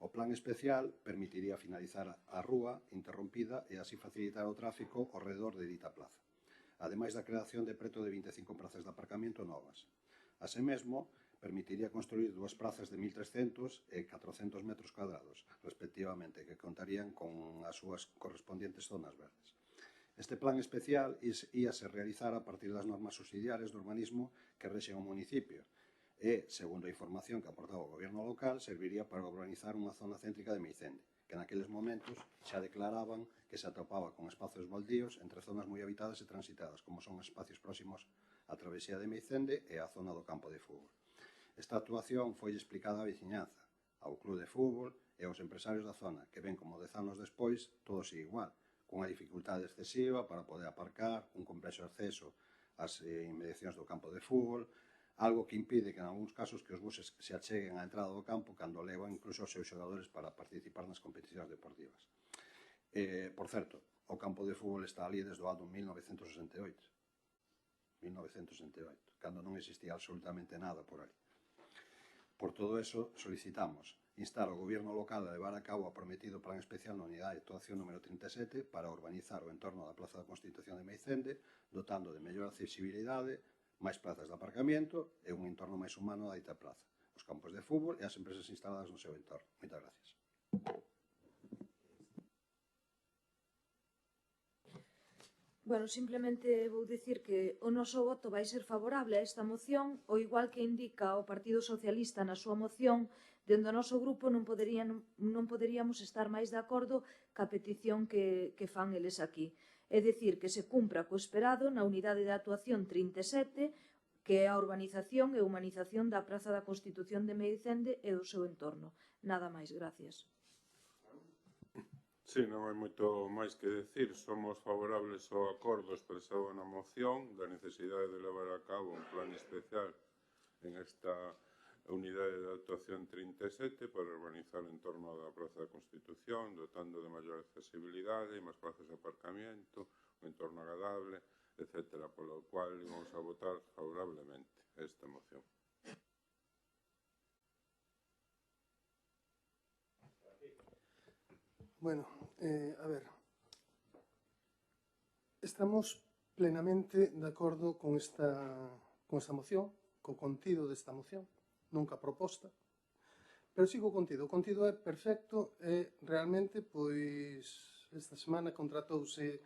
O plan especial permitiría finalizar a rúa interrompida e así facilitar o tráfico ao redor de dita plaza, ademais da creación de preto de 25 plazas de aparcamiento novas. Así mesmo, permitiría construir 2 plazas de 1.300 e 400 metros cuadrados, respectivamente, que contarían con as súas correspondientes zonas verdes. Este plan especial íase realizar a partir das normas subsidiarias do urbanismo que rexen o municipio, e, segundo a información que aportaba o goberno local, serviría para urbanizar unha zona céntrica de Meicende, que naqueles momentos xa declaraban que se atopaba con espazos baldíos entre zonas moi habitadas e transitadas, como son os espacios próximos á travesía de Meicende e á zona do campo de fútbol. Esta actuación foi explicada á veciñanza, ao club de fútbol e aos empresarios da zona, que ven como 10 anos despois todo sigue igual, cunha dificultade excesiva para poder aparcar, un complexo acceso ás inmediacións do campo de fútbol, algo que impide que, en algúns casos, que os buses se acheguen á entrada do campo cando levan incluso os seus xogadores para participar nas competicións deportivas. Por certo, o campo de fútbol está ali desde o ano 1968, cando non existía absolutamente nada por ali. Por todo eso, solicitamos instar ao goberno local a levar a cabo o prometido plan especial na unidade de actuación número 37 para urbanizar o entorno da Plaza da Constitución de Meicende, dotando de mellor accesibilidade, máis plazas de aparcamiento e un entorno máis humano da dita plaza, os campos de fútbol e as empresas instaladas no seu entorno. Moitas gracias. Bueno, simplemente vou dicir que o noso voto vai ser favorable a esta moción, o igual que indica o Partido Socialista na súa moción, dentro do noso grupo non poderíamos estar máis de acordo ca petición que fan eles aquí. É dicir, que se cumpra co esperado na unidade de actuación 37, que é a urbanización e humanización da Praza da Constitución de Meicende e do seu entorno. Nada máis, gracias. Sí, non hai moito máis que decir. Somos favorables ao acordo expresado na moción da necesidade de levar a cabo un plan especial en esta unidade de actuación 37 para urbanizar en torno da Praza da Constitución, dotando de maior accesibilidade, máis plazas de aparcamiento, un entorno agradable, etc. Polo cual vamos a votar favorablemente esta moción. Bueno, a ver, estamos plenamente de acordo con esta moción, co contido desta moción, nunca proposta, pero sí co contido. O contido é perfecto e realmente, pois, esta semana contratouse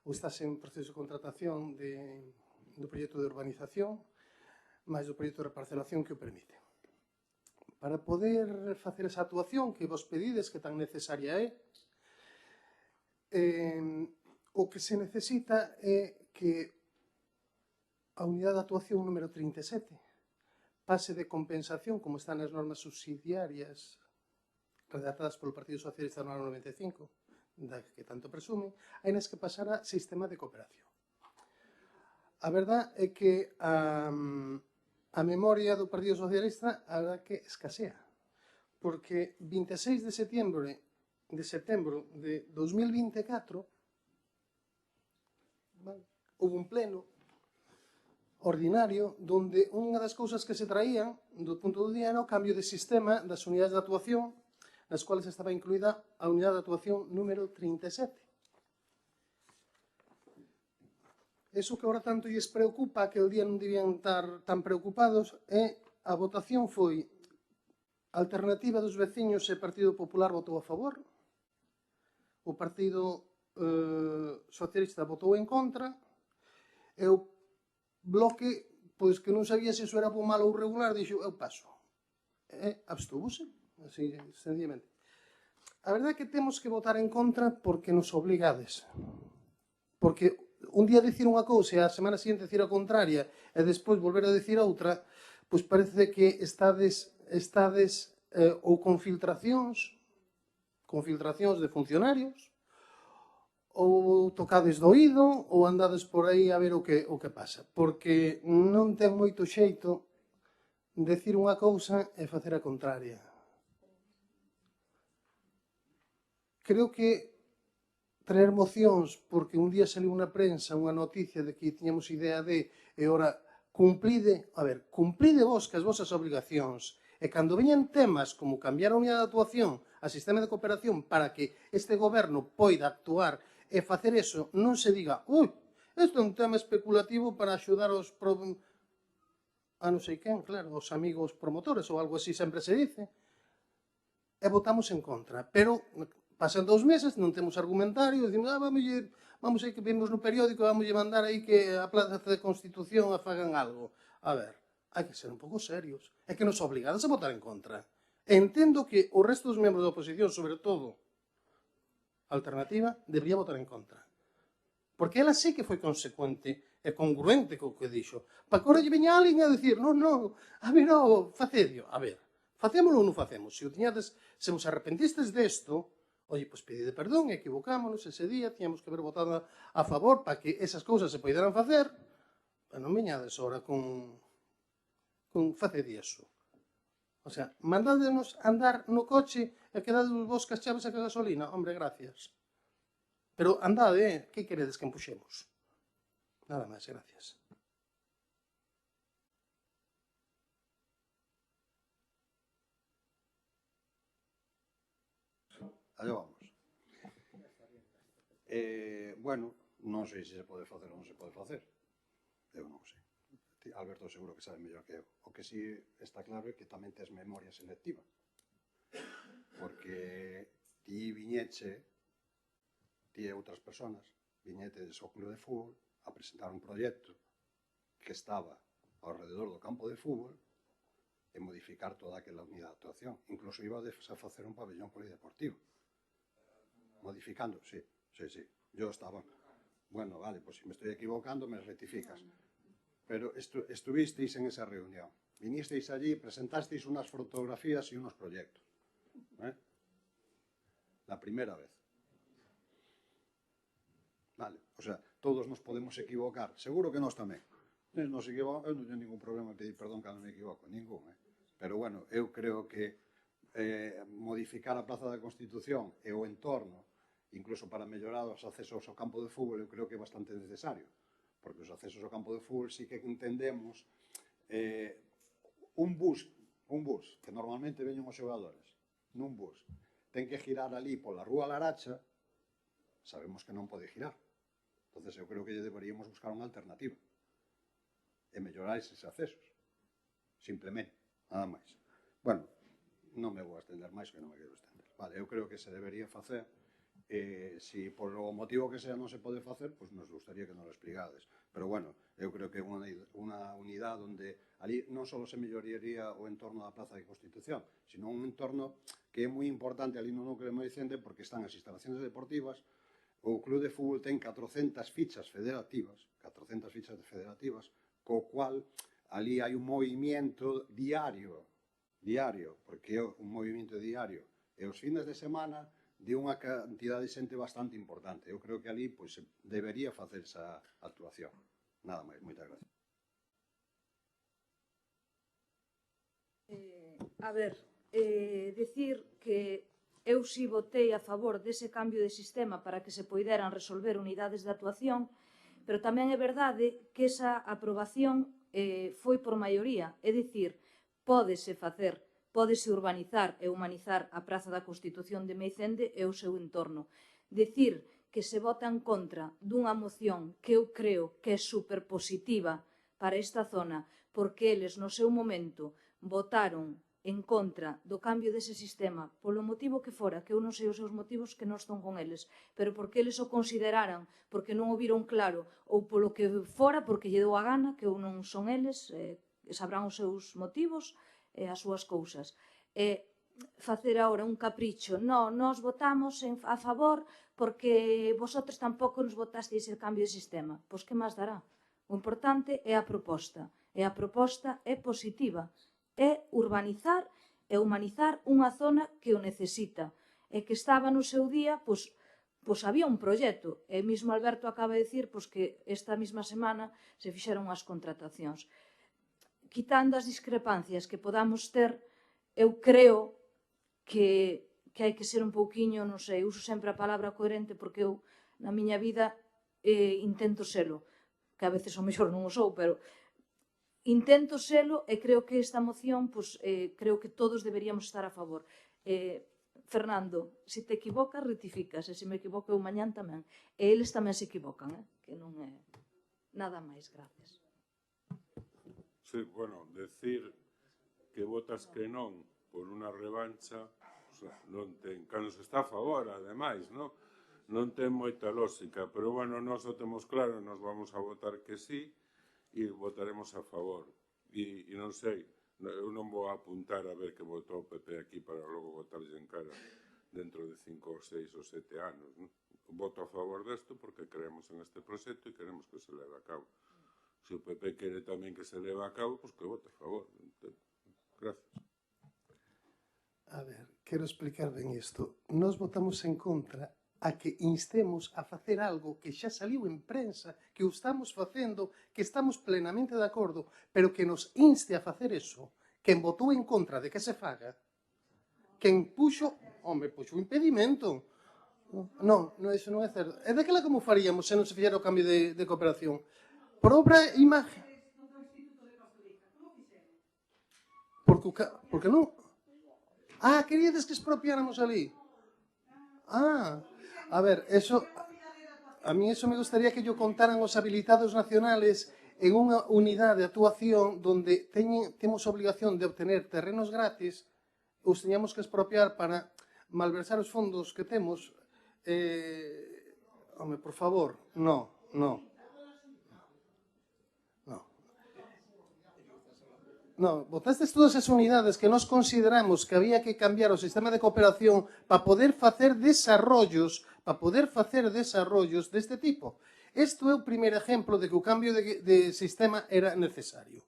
ou estáse en proceso de contratación do proxecto de urbanización máis do proxecto de reparcelación que o permite. Para poder facer esa actuación que vos pedides, que tan necesaria é, o que se necesita é que a unidade de actuación número 37 pase de compensación, como están as normas subsidiarias redactadas polo Partido Socialista no ano 95, da que tanto presume, hai nas que pasar a sistema de cooperación. A verdade é que a memoria do Partido Socialista a verdade que escasea, porque 26 de setembro de 2024 houve un pleno ordinario donde unha das cousas que se traían do punto do día era o cambio de sistema das unidades de actuación nas cuales estaba incluída a unidade de actuación número 37. Eso que ahora tanto lles preocupa, que o día non debían estar tan preocupados, a votación foi a alternativa dos veciños e o Partido Popular votou a favor, o Partido Socialista votou en contra, e o Bloque, pois que non sabía se iso era bo, malo ou regular, dixo, eu paso. E abstúvose, así, sencillamente. A verdade é que temos que votar en contra porque nos obligades. Porque un día dicir unha cousa e a semana seguinte dicir a contraria e despois volver a dicir outra, pois parece que estades ou con filtracións, con filtracións de funcionarios, ou tocades do oído, ou andades por aí a ver o que pasa. Porque non ten moito xeito decir unha cousa e facer a contraria. Creo que traer mocións porque un día saliu na prensa unha noticia de que tiñamos idea de e ora cumplide vos que as vosas obligacións e cando veñan temas como cambiar a unidade de actuación a sistema de cooperación para que este goberno poida actuar e facer eso, non se diga isto é un tema especulativo para axudar aos a non sei quen, claro, os amigos promotores ou algo así sempre se dice e votamos en contra, pero pasan 2 meses, non temos argumentario, decimos, vamos aí que vimos no periódico, vamos mandar aí que a Plaza de Constitución a fagan algo. A ver, hai que ser un pouco serios. É que nos obligadas a votar en contra. Entendo que o resto dos membros da oposición, sobre todo a Alternativa, debería votar en contra. Porque ela sí que foi consecuente e congruente co que dixo. Para que ora lle veña alguén a dicir, non, a ver, facedio. A ver, facémolo ou non facemos? Se vos arrepentistes desto, oye, pois pedide perdón, equivocámonos ese día, tiñamos que haber votado a favor para que esas cousas se poideran facer, pero non veñades ora con facedi eso. O sea, mandádenos andar no coche e quedades vos cas chaves a gasolina. Hombre, gracias. Pero andade, que queredes que empuxemos? Nada máis, gracias. Allá vamos. Bueno, non sei se se pode facer ou non se pode facer. Eu non sei. Alberto seguro que sabe mellor que eu. O que sí está claro é que tamén tes memoria selectiva. Porque ti viñeche, ti e outras personas, viñetes ao club de fútbol a presentar un proxecto que estaba ao rededor do campo de fútbol e modificar toda aquela unidade de actuación. Incluso iba a facer un pabellón polideportivo. Modificando, sí. Yo estaba... Bueno, vale, pues si me estoy equivocando me rectificas. Pero estuvisteis en esa reunión. Vinisteis allí, presentasteis unas fotografías y unos proyectos. La primera vez. Vale, o sea, todos nos podemos equivocar. Seguro que nós tamén. Nos equivocamos, eu non teño ningún problema en pedir perdón cando me equivoco, ningún. Pero bueno, eu creo que modificar a Plaza da Constitución e o entorno, incluso para mellorar os accesos ao campo de fútbol, eu creo que é bastante necesario. Porque os accesos ao campo de fútbol sí que entendemos un bus, que normalmente veñen os xogadores, nun bus, ten que girar ali pola Rúa Laracha, sabemos que non pode girar. Entonces eu creo que lle deberíamos buscar unha alternativa e mellorar eses accesos. Simplemente, nada máis. Bueno, non me vou a estender máis, que non me quero estender. Vale, eu creo que se debería facer. Si por o motivo que sea non se pode facer, pois nos gustaría que nos lo explicades. Pero bueno, eu creo que é unha unidade onde ali non só se melloraría o entorno da Plaza de Constitución, sino un entorno que é moi importante ali no núcleo de Moicende porque están as instalaciones deportivas, o club de fútbol ten 400 fichas federativas, co cual ali hai un movimento diario, porque é un movimento diario, e os fines de semana de unha cantidade de xente bastante importante. Eu creo que ali debería facer esa actuación. Nada máis, moitas gracias. A ver, decir que eu si votei a favor dese cambio de sistema para que se poideran resolver unidades de actuación, pero tamén é verdade que esa aprobación foi por maioría, é dicir, pódese facer, pódese urbanizar e humanizar a Praza da Constitución de Meicende e o seu entorno. Decir que se vota en contra dunha moción que eu creo que é superpositiva para esta zona, porque eles no seu momento votaron en contra do cambio dese sistema polo motivo que fora, que eu non sei os seus motivos que non están con eles, pero porque eles o consideraran, porque non o viron claro, ou polo que fora, porque lle deu a gana, que eu non son eles, sabrán os seus motivos, as súas cousas. Facer agora un capricho, nós votamos a favor porque vosotros tampouco nos votasteis el cambio de sistema. Pois que máis dará? O importante é a proposta, e a proposta é positiva, é urbanizar e humanizar unha zona que o necesita. e que estaba no seu día, pois había un proxecto. E mesmo Alberto acaba de dicir que esta mesma semana se fixeron as contratacións. Quitando as discrepancias que podamos ter, eu creo que hai que ser un pouquiño, non sei, uso sempre a palabra coherente porque eu na miña vida intento selo, que a veces o mellor non o sou, pero intento selo e creo que esta moción, creo que todos deberíamos estar a favor. Fernando, se te equivocas, rectificas, e se me equivoco eu mañán tamén. E eles tamén se equivocan, que non é nada máis, gracias. Sí, bueno, decir que votas que non por unha revancha, non ten, cando se está a favor, ademais, non ten moita lógica, pero bueno, nós o temos claro, nós vamos a votar que sí e votaremos a favor. E non sei, eu non vou apuntar a ver que votou o PP aquí para logo votarlle en cara dentro de 5 ou 6 ou 7 anos. Voto a favor desto porque creemos en este proxecto e queremos que se leve a cabo. Se o PP quere tamén que se leve a cabo, pois que vote a favor. Gracias. A ver, quero explicar ben isto. Nós votamos en contra a que instemos a facer algo que xa saliu en prensa, que o estamos facendo, que estamos plenamente de acordo, pero que nos inste a facer eso, quen votou en contra de que se faga, quen puxo o impedimento. Non, iso non é certo. E daquela como faríamos se non se fixera o cambio de cooperación? Por obra e imagen. Porque non? Queríades que expropiáramos ali? A ver, eso... A mí eso me gustaría que yo contaran os habilitados nacionales en unha unidade de actuación donde temos obligación de obtener terrenos gratis, os teñamos que expropiar para malversar os fondos que temos. Home, por favor, no. No, votastes todas as unidades que nós consideramos que había que cambiar o sistema de cooperación para poder facer desarrollos deste tipo. Isto é o primeiro exemplo de que o cambio de sistema era necesario.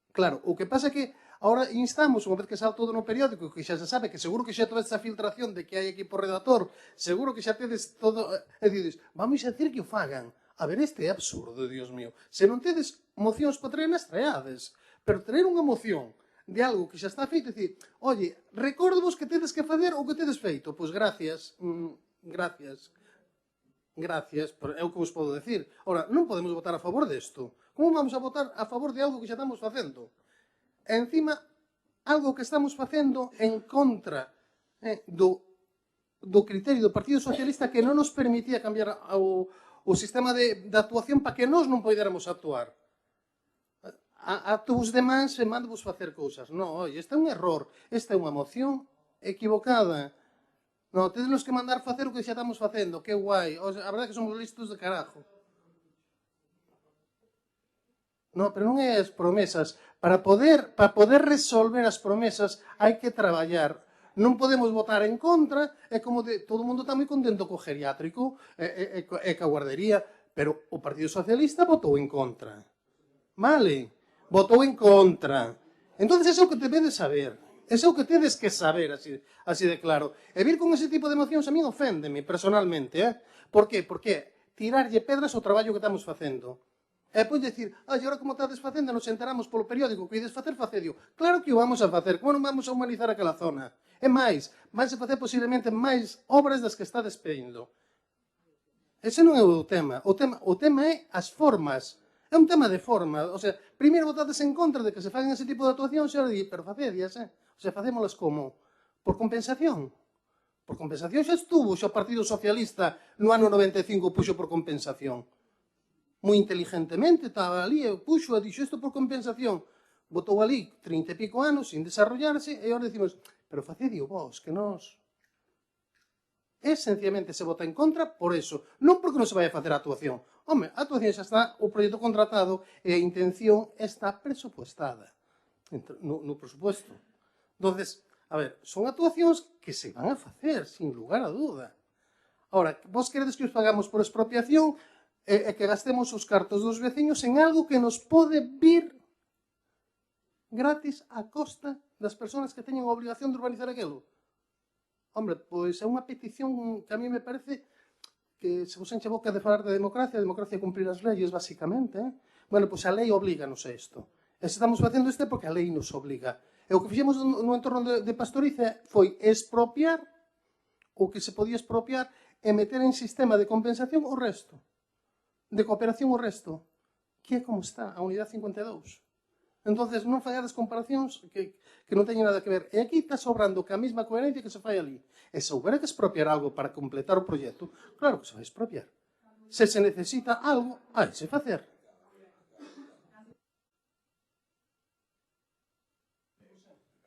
Claro, o que pasa é que agora instamos, unha vez que sale todo no periódico, que xa se sabe, que seguro que xa toda esta filtración de que hai aquí por redactor, seguro que xa tedes todo, e dices, vamos a decir que o fagan. A ver, este é absurdo, Dios mío. Se non tedes mocións para traer nas traeades, pero traer unha moción de algo que xa está feito e dicir, oye, recordovos que tedes que fazer o que tedes feito. Pois gracias, pero é o que vos podo decir. Ora, non podemos votar a favor desto. Como vamos a votar a favor de algo que xa estamos facendo? E encima, algo que estamos facendo en contra do criterio do Partido Socialista que non nos permitía cambiar o sistema de actuación para que nós non poidéramos actuar. A todos os demais e mandovos facer cousas. Non, oi, este é un error, esta é unha moción equivocada. Non, tedenos que mandar facer o que xa estamos facendo, que guai. A verdade é que somos listos de carajo. Non, pero non é as promesas. Para poder resolver as promesas hai que traballar. Non podemos votar en contra, é como todo o mundo está moi contento co geriátrico e ca guardería, pero o Partido Socialista votou en contra. Vale? Votou en contra. Entón, ese é o que tedes saber. Ese é o que tedes que saber, así de claro. E vir con ese tipo de emocións a mí oféndeme, personalmente. Por qué? Porque tirarlle pedras ao traballo que estamos facendo. E depois dicir, agora como estades facendo, nos enteramos polo periódico que ides facer, facedio. Claro que o vamos a facer, como non vamos a humanizar aquela zona? E máis, vais a facer posiblemente máis obras das que está despedindo. Ese non é o tema. O tema é as formas. É un tema de forma. O sea, primeiro votades en contra de que se fagan ese tipo de actuacións e ahora di, pero facedias, O sea, facémolas como? Por compensación. Por compensación xa estuvo xa o Partido Socialista no ano 95 puxo por compensación. Moi inteligentemente estaba ali e puxo e dixo isto por compensación. Votou ali 30 e pico anos sin desarrollarse e ahora decimos, pero facedio vos, que nós... É sencillamente se vota en contra por eso, non porque non se vai a facer a actuación. Home, a actuación xa está, o proxecto contratado e a intención está presupuestada no presupuesto. Entonces, a ver, son actuacións que se van a facer, sin lugar a duda. Ahora, vos queredes que os pagamos por expropiación e que gastemos os cartos dos veciños en algo que nos pode vir gratis a costa das persoas que teñen a obligación de urbanizar aquilo. Hombre, pois é unha petición que a mí me parece que se vos enche a boca de falar de democracia é cumprir as leyes, basicamente. Bueno, pois a lei oblíganos a isto. E se estamos facendo isto é porque a lei nos obliga. E o que fixemos no entorno de Pastoriza foi expropiar o que se podía expropiar e meter en sistema de compensación o resto. De cooperación o resto. Que é como está a unidade 52. Entonces non fallades comparacións que non teñen nada que ver. E aquí está sobrando que a mesma coherencia que se fai ali. E se houbera que expropiar algo para completar o proxecto, claro que se vai expropiar. Se se necesita algo, hai se facer.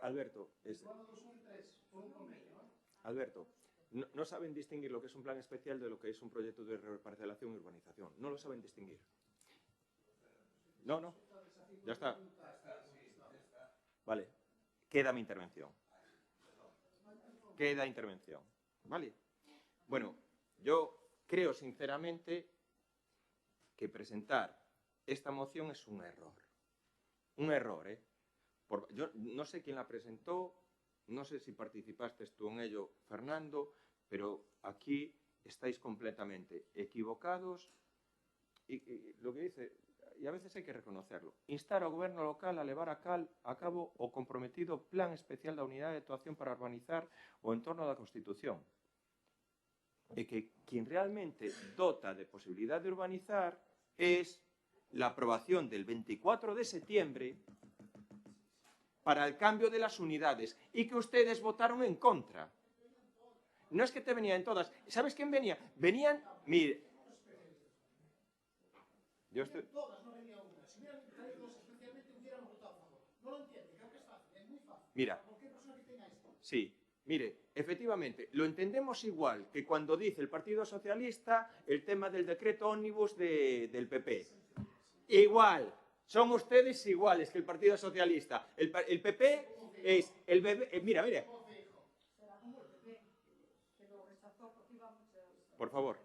Alberto, no saben distinguir lo que es un plan especial de lo que es un proyecto de reparcelación y urbanización. No lo saben distinguir. No, ya está. Vale, queda mi intervención. ¿Vale? Bueno, yo creo sinceramente que presentar esta moción es un error. Un error, ¿eh? Yo no sé quién la presentó, no sé si participaste tú en ello, Fernando, pero aquí estáis completamente equivocados y lo que dice, y a veces hay que reconocerlo, instar ao goberno local a levar a cabo o comprometido plan especial da unidade de actuación para urbanizar o entorno da Constitución. E que quien realmente dota de posibilidad de urbanizar es la aprobación del 24 de septiembre para el cambio de las unidades y que ustedes votaron en contra. No es que te venían todas. ¿Sabes quién venía? Venían, mire, yo estoy... Todas no venía una. Si hubieran traído dos especialmente, hubiéramos votado a favor. No lo entiende, creo que es fácil, es muy fácil. Mira, Cualquier persona que tenga esto. sí, mire, efectivamente, lo entendemos igual que cuando dice el Partido Socialista el tema del decreto ómnibus del PP. Igual, son ustedes iguales que el Partido Socialista. El PP es el bebé... mira. Por favor,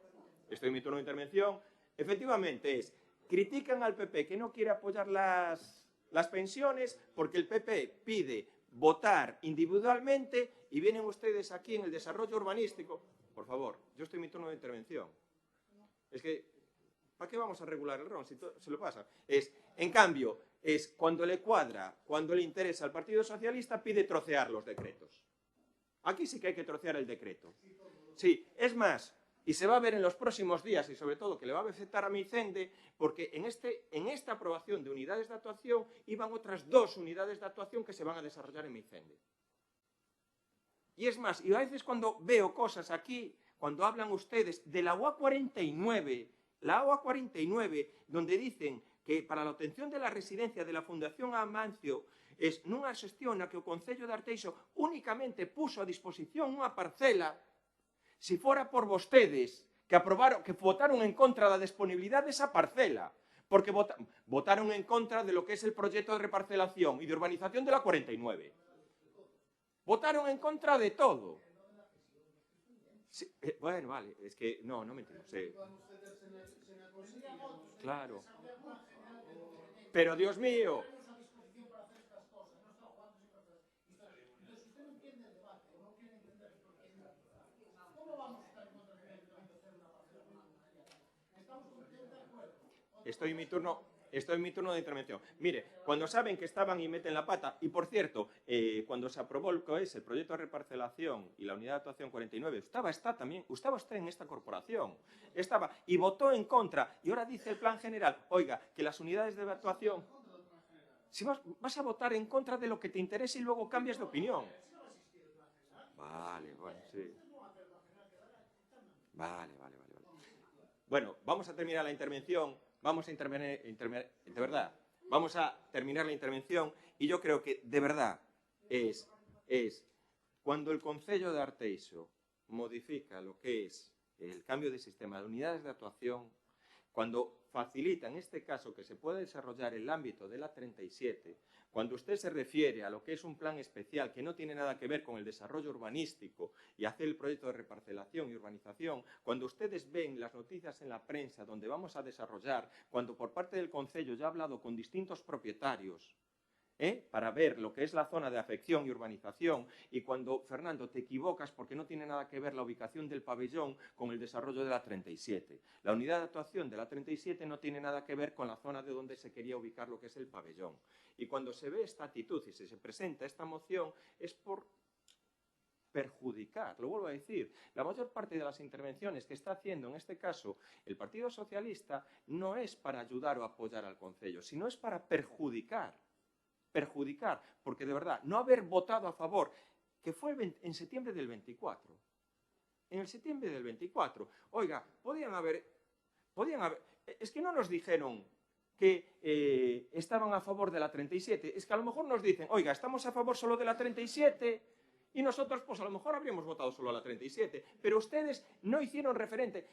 estoy en mi turno de intervención. Efectivamente critican al PP que no quiere apoyar las pensiones porque el PP pide votar individualmente y vienen ustedes aquí en el desarrollo urbanístico. Por favor, yo estoy en mi turno de intervención. Es que, ¿para qué vamos a regular el RON si se lo pasa? En cambio, cuando le cuadra, cuando le interesa al Partido Socialista, pide trocear los decretos. Aquí sí que hay que trocear el decreto. Sí, es más, y se va a ver en los próximos días, y sobre todo que le va a afectar a Meicende, porque en esta aprobación de unidades de actuación iban otras 2 unidades de actuación que se van a desarrollar en Meicende. Y es más, y a veces cuando veo cosas aquí, cuando hablan ustedes de la UA 49, donde dicen que para la obtención de la residencia de la Fundación Amancio nunha xestión na que o Concello de Arteixo únicamente puso a disposición unha parcela. Si fora por vostedes que votaron en contra da disponibilidade desa parcela, porque votaron en contra de lo que es el proyecto de reparcelación y de urbanización de la 49. Votaron en contra de todo. Sí, bueno, vale, es que no me entiendo. Sí. Claro. Pero, Dios mío... Estoy en mi turno de intervención. Mire, cuando saben que estaban y meten la pata, y por cierto, cuando se aprobó el proyecto de reparcelación y la unidad de actuación 49, estaba usted en esta corporación, y votó en contra, y ahora dice el plan general, oiga, que las unidades de actuación... Si vas a votar en contra de lo que te interesa y luego cambias de opinión. Vale, bueno, sí. Vale. Bueno, vamos a terminar la intervención. Vamos a intervenir, de verdad, vamos a terminar la intervención y yo creo que, de verdad, es cuando el Concello de Arteixo modifica lo que es el cambio de sistema de unidades de actuación, cuando facilita, en este caso, que se pueda desarrollar el ámbito de la 37, cuando usted se refiere a lo que es un plan especial que no tiene nada que ver con el desarrollo urbanístico y hacer el proyecto de reparcelación y urbanización, cuando ustedes ven las noticias en la prensa donde vamos a desarrollar, cuando por parte del Concello ya ha hablado con distintos propietarios para ver lo que es la zona de afección y urbanización, y cuando, Fernando, te equivocas porque no tiene nada que ver la ubicación del pabellón con el desarrollo de la 37. La unidad de actuación de la 37 no tiene nada que ver con la zona de donde se quería ubicar lo que es el pabellón. Y cuando se ve esta actitud y se presenta esta moción es por perjudicar, lo vuelvo a decir. La mayor parte de las intervenciones que está haciendo en este caso el Partido Socialista no es para ayudar o apoyar al concello, sino es para perjudicar, porque de verdad, no haber votado a favor, que fue en septiembre del 24, en el septiembre del 24, oiga, podían haber, es que no nos dijeron que estaban a favor de la 37, es que a lo mejor nos dicen, oiga, estamos a favor solo de la 37, y nosotros, pues a lo mejor habríamos votado solo a la 37, pero ustedes no hicieron referente,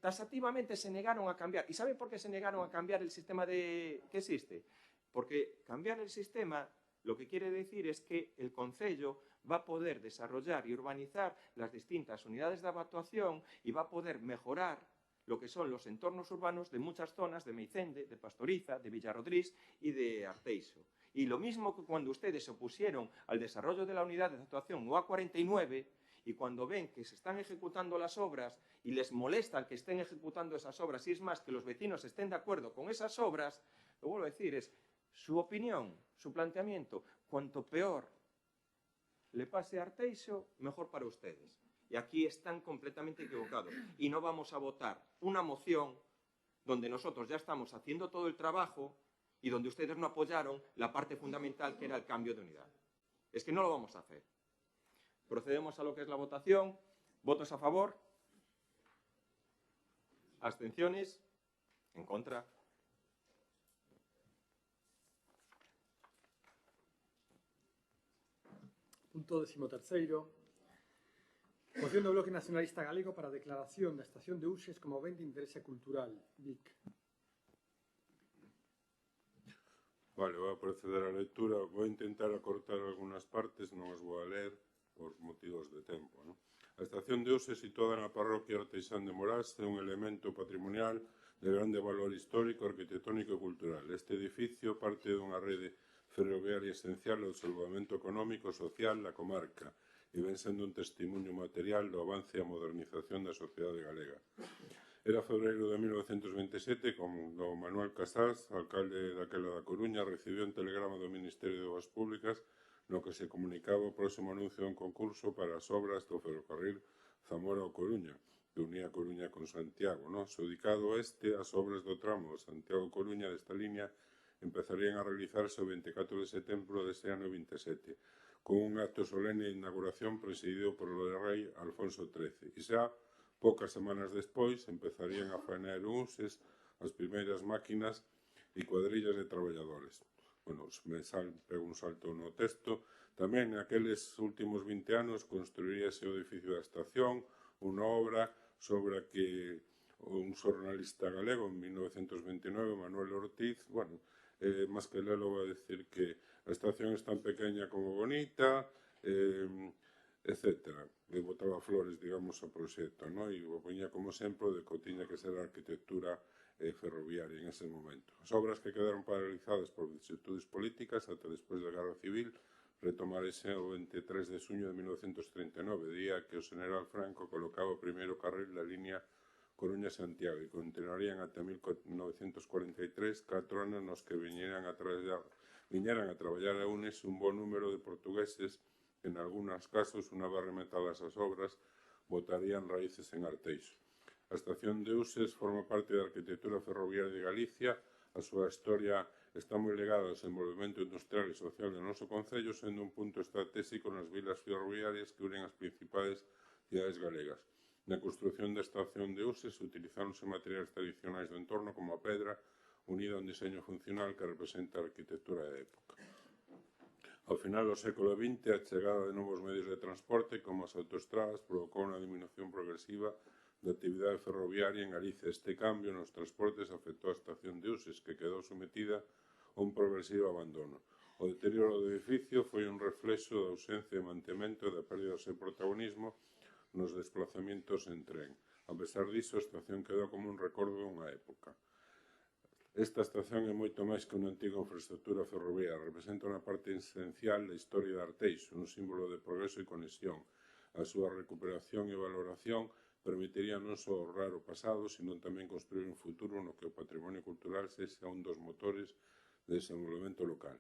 taxativamente se negaron a cambiar. ¿Y saben por qué se negaron a cambiar el sistema que existe? Porque cambiar el sistema lo que quiere decir es que el concello va a poder desarrollar y urbanizar las distintas unidades de actuación y va a poder mejorar lo que son los entornos urbanos de muchas zonas de Meicende, de Pastoriza, de Villarrodriz y de Arteixo. Y lo mismo que cuando ustedes se opusieron al desarrollo de la unidad de actuación UA49 y cuando ven que se están ejecutando las obras y les molesta que estén ejecutando esas obras, y es más, que los vecinos estén de acuerdo con esas obras, lo vuelvo a decir, es su opinión, su planteamiento. Cuanto peor le pase a Arteixo, mejor para ustedes. Y aquí están completamente equivocados. Y no vamos a votar una moción donde nosotros ya estamos haciendo todo el trabajo y donde ustedes no apoyaron la parte fundamental que era el cambio de unidad. Es que no lo vamos a hacer. Procedemos a lo que es la votación. ¿Votos a favor? ¿Abstenciones? ¿En contra? Punto 13º. Moción do Bloque Nacionalista Galego para a declaración da Estación de Uxes como ben de interese cultural. Vic. Vale, vou a proceder á lectura. Vou intentar acortar algunhas partes, non as vou a ler por motivos de tempo. Non? A Estación de Uxes, situada na parroquia Arteixán de Morás, é un elemento patrimonial de grande valor histórico, arquitectónico e cultural. Este edificio parte dunha rede ferroviaria esencial ao desenvolvemento económico e social da comarca e ven sendo un testimonio material do avance e a modernización da sociedade galega. Era febreiro de 1927 cando Manuel Casals, alcalde daquela da Coruña, recibiu un telegrama do Ministerio de Obras Públicas no que se comunicaba o próximo anuncio dun concurso para as obras do ferrocarril Zamora ao Coruña, que unía Coruña con Santiago. Xudicado este, as obras do tramo Santiago-Coruña desta línea empezarían a realizarse o 24 de setembro deste ano 27, con un acto solene de inauguración presidido por o rei Alfonso XIII. E xa, poucas semanas despois, empezarían a faenar Uxes as primeiras máquinas e cuadrillas de traballadores. Bueno, me pego un salto no texto. Tamén, naqueles últimos 20 anos, construiríase o edificio da estación, unha obra sobre a que un xornalista galego, en 1929, Manuel Ortiz, bueno, máis que lelo vai decir que a estación é tan pequeña como bonita, etc. E botaba flores, digamos, ao proxecto, non? E o poñía como exemplo de que tiña que ser a arquitectura ferroviaria en ese momento. As obras que quedaron paralizadas por vicisitudes políticas ata despois da Guerra Civil retomarese o 23 de xuño de 1939, día que o general Franco colocaba o primeiro carril da línea Coruña-Santiago e continuarían ata 1943, 4 anos nos que viñeran a traballar a Unes un bon número de portugueses que, en algúns casos, unha vez rematadas as obras, botarían raíces en Arteixo. A estación de Uxes forma parte da arquitectura ferroviaria de Galicia. A súa historia está moi ligada ao desenvolvemento industrial e social do noso concello, sendo un punto estratégico nas vilas ferroviarias que unen as principais cidades galegas. Na construción da estación de Uxes utilizáronse materiais tradicionais do entorno como a pedra, unida a un diseño funcional que representa a arquitectura da época. Ao final do século XX, a chegada de novos medios de transporte, como as autoestradas, provocou unha disminución progresiva da actividade ferroviaria en Galicia. Este cambio nos transportes afectou a estación de Uxes, que quedou sometida a un progresivo abandono. O deterioro do edificio foi un reflexo da ausencia de mantemento e da pérdida do seu protagonismo nos desplazamientos en tren. A pesar diso, a estación quedou como un recordo dunha época. Esta estación é moito máis que unha antiga infraestructura ferroviaria. Representa unha parte esencial da historia de Arteixo, un símbolo de progreso e conexión. A súa recuperación e valoración permitiría non só honrar o pasado, sino tamén construir un futuro no que o patrimonio cultural sexa un dos motores de desenvolvemento local.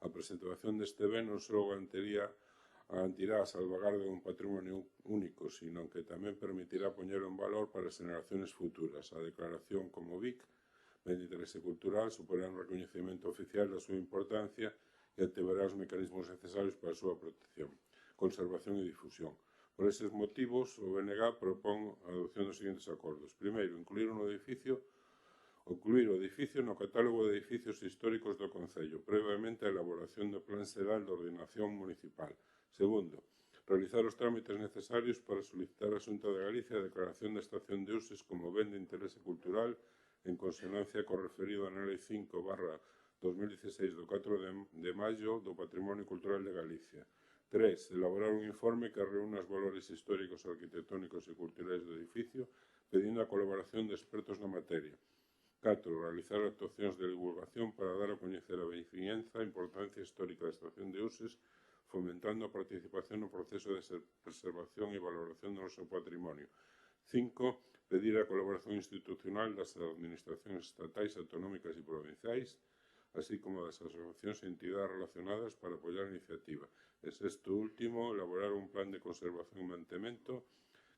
A presentación deste ben non só garantirá a salvagarda dun patrimonio único, sino que tamén permitirá poñer en valor para as generaciones futuras. A declaración como BIC ben de interese cultural suporá un recoñecemento oficial da súa importancia e activará os mecanismos necesarios para a súa protección, conservación e difusión. Por eses motivos, o BNG propón a adopción dos seguintes acordos. Primeiro, incluir o edificio no catálogo de edificios históricos do Concello, previamente a elaboración do Plan Xeral de Ordenación Municipal. Segundo, realizar os trámites necesarios para solicitar a Xunta de Galicia a declaración da estación de Uses como ben de interese cultural en consonancia co referido na Lei 5/2016 do 4 de maio do Patrimonio Cultural de Galicia. 3. Elaborar un informe que reúna os valores históricos, arquitectónicos e culturais do edificio, pedindo a colaboración de expertos na materia. 4. Realizar actuacións de divulgación para dar a coñecer a veciñanza a importancia histórica da estación de Uses, fomentando a participación no proceso de preservación e valoración do noso patrimonio. 5. Pedir a colaboración institucional das administracións estatais, autonómicas e provinciais, así como das asociacións e entidades relacionadas para apoiar a iniciativa. E sexto último, elaborar un plan de conservación e mantemento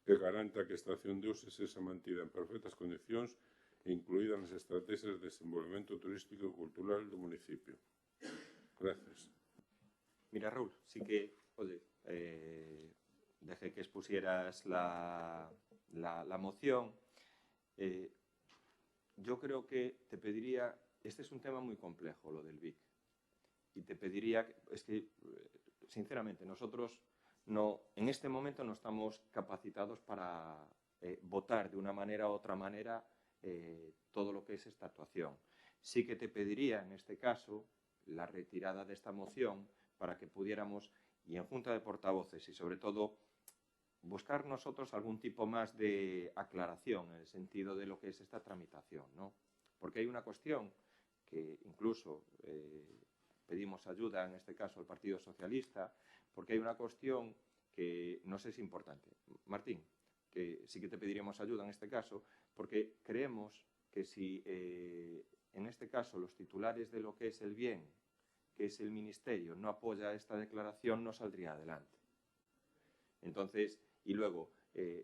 que garanta que a estación de Uses sexa mantida en perfectas condicións e incluída nas estrategias de desenvolvemento turístico e cultural do municipio. Gracias. Mira, Raúl, sí que, oye, dejé que expusieras la moción. Yo creo que te pediría, este es un tema muy complejo, lo del BIC, y te pediría, es que, sinceramente, nosotros en este momento no estamos capacitados para votar de una manera u otra manera todo lo que es esta actuación. Sí que te pediría, en este caso, la retirada de esta moción para que pudiéramos, y en Junta de Portavoces, y sobre todo, buscar nosotros algún tipo más de aclaración en el sentido de lo que es esta tramitación, ¿no? Porque hay una cuestión que incluso pedimos ayuda, en este caso, al Partido Socialista, porque hay una cuestión que no sé si es importante. Martín, que sí que te pediríamos ayuda en este caso, porque creemos que si, en este caso, los titulares de lo que es el bien, que es el Ministerio, no apoya esta declaración, no saldría adelante. Entonces, y luego,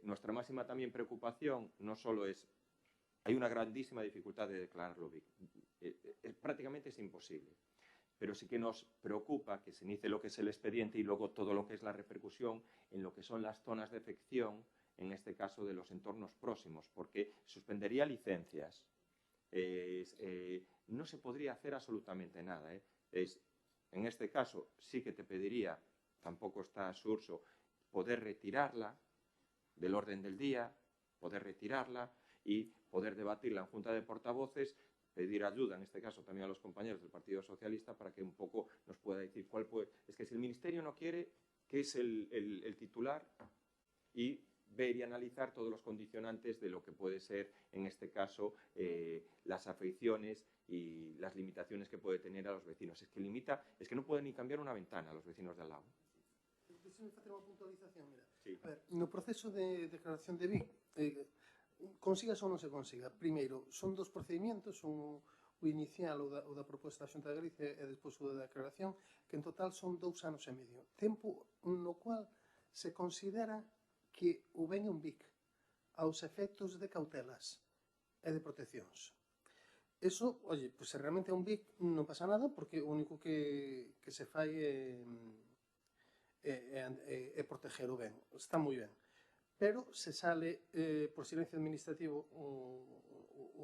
nuestra máxima también preocupación no solo es, hay una grandísima dificultad de declararlo BIC, prácticamente es imposible, pero sí que nos preocupa que se inicie lo que es el expediente y luego todo lo que es la repercusión en lo que son las zonas de afección, en este caso de los entornos próximos, porque suspendería licencias, no se podría hacer absolutamente nada. En este caso sí que te pediría, tampoco está surso, poder retirarla del orden del día, poder retirarla y poder debatirla en Junta de Portavoces, pedir ayuda, en este caso también a los compañeros del Partido Socialista, para que un poco nos pueda decir cuál puede... Es que si el Ministerio no quiere, ¿qué es el titular? Y ver y analizar todos los condicionantes de lo que puede ser, en este caso, las afecciones y las limitaciones que puede tener a los vecinos. Es que limita, es que no pueden ni cambiar una ventana a los vecinos de al lado. Deixa-me facer unha puntualización, mira. Sí. A ver, no proceso de declaración de BIC, consigas ou non se consiga, primeiro, son dos procedimentos, o inicial o da proposta da Xunta de Galicia e despois o da declaración, que en total son 2 anos e medio. Tempo no cual se considera que o ben é un BIC aos efectos de cautelas e de proteccións. Eso, oye, pues se realmente é un BIC non pasa nada, porque o único que se fai é proteger o ben. Está moi ben. Pero se sale por silencio administrativo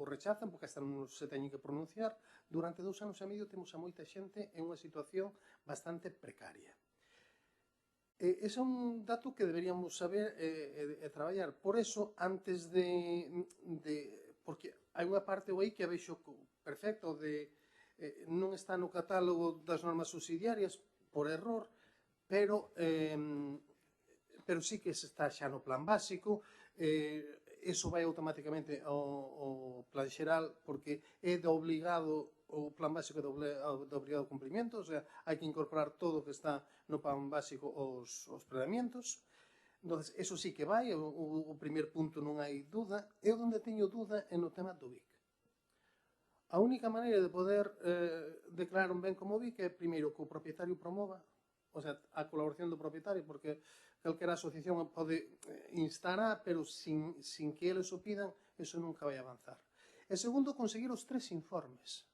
o rechazan, porque hasta non se teñen que pronunciar, durante 2 anos e medio temos a moita xente en unha situación bastante precaria. Ese é un dato que deberíamos saber e traballar. Por eso, antes porque hai unha parte aí que a vexo perfecto non está no catálogo das normas subsidiarias por error, pero sí que se está xa no plan básico, eso vai automáticamente ao plan xeral, porque é de obligado, o plan básico é de obrigado cumprimento, o sea, hai que incorporar todo o que está no plan básico os planeamientos. Entonces, eso sí que vai, o primer punto non hai dúda. Eu onde teño dúda é no tema do BIC. A única maneira de poder declarar un ben como BIC é, primeiro, que o propietario promova, o sea, a colaboración do propietario, porque calquera asociación pode instar pero sin que eles o pidan, eso nunca vai avanzar. E segundo, conseguir os 3 informes.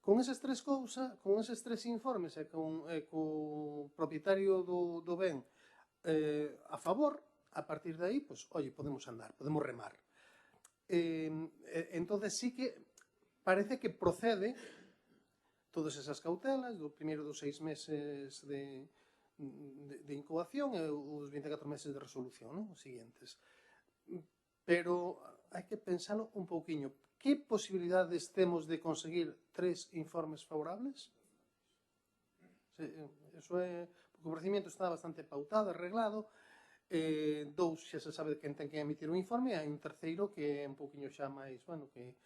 Con eses 3 cousas, con eses 3 informes e co propietario do ben a favor, a partir de aí, pues, oye, podemos andar, podemos remar. Entonces sí que parece que procede todas esas cautelas, do primeiro dos 6 meses de incubación e os 24 meses de resolución, non? Os siguientes. Pero hai que pensalo un pouquiño. Que posibilidades temos de conseguir 3 informes favorables? Eso é... O procedimento está bastante pautado, arreglado. 2 xa se sabe quen ten que emitir un informe, hai un terceiro que é un pouquiño xa máis, bueno, que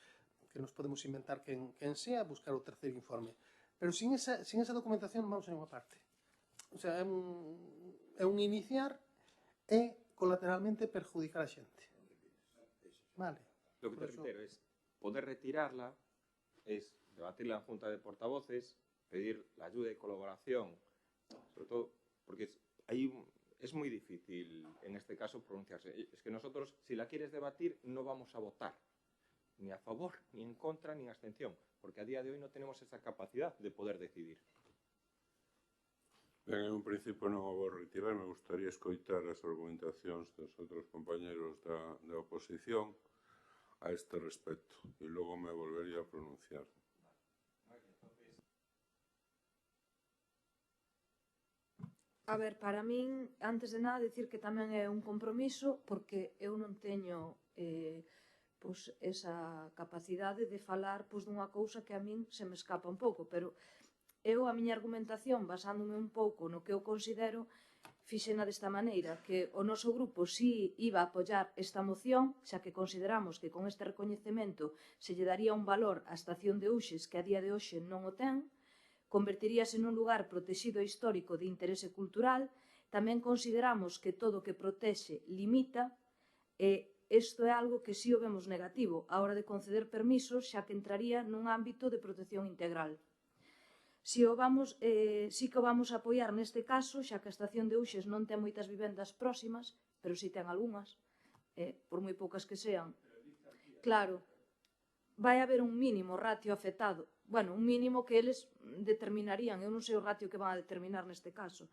nos podemos inventar quen sea, buscar o terceiro informe. Pero sin esa documentación vamos a unha parte. O sea, é un iniciar e colateralmente perjudicar a xente. Vale. Lo que te reitero es poder retirarla, es debatirla en Junta de Portavoces, pedir la ayuda y colaboración, sobre todo porque es muy difícil en este caso pronunciarse. Es que nosotros, si la quieres debatir, no vamos a votar ni a favor, ni en contra, ni en abstención, porque a día de hoy no tenemos esa capacidad de poder decidir. Ben, en un principio non o vou retirar, me gustaría escoitar as argumentacións dos outros compañeros da oposición a este respecto e logo me volvería a pronunciar. A ver, para min, antes de nada, dicir que tamén é un compromiso, porque eu non teño esa capacidade de falar dunha cousa que a min se me escapa un pouco, pero eu a miña argumentación, basándome un pouco no que eu considero, fixena desta maneira, que o noso grupo si iba a apoiar esta moción, xa que consideramos que con este recoñecemento se lle daría un valor á estación de Uxes que a día de hoxe non o ten, convertiríase nun lugar protexido histórico de interese cultural. Tamén consideramos que todo o que protexe limita, e isto é algo que si o vemos negativo á hora de conceder permisos, xa que entraría nun ámbito de protección integral. Si que o vamos a apoiar neste caso, xa que a estación de Uxes non ten moitas vivendas próximas, pero si ten algunhas, por moi poucas que sean. Claro, vai haber un mínimo ratio afectado, bueno, un mínimo que eles determinarían, eu non sei o ratio que van a determinar neste caso.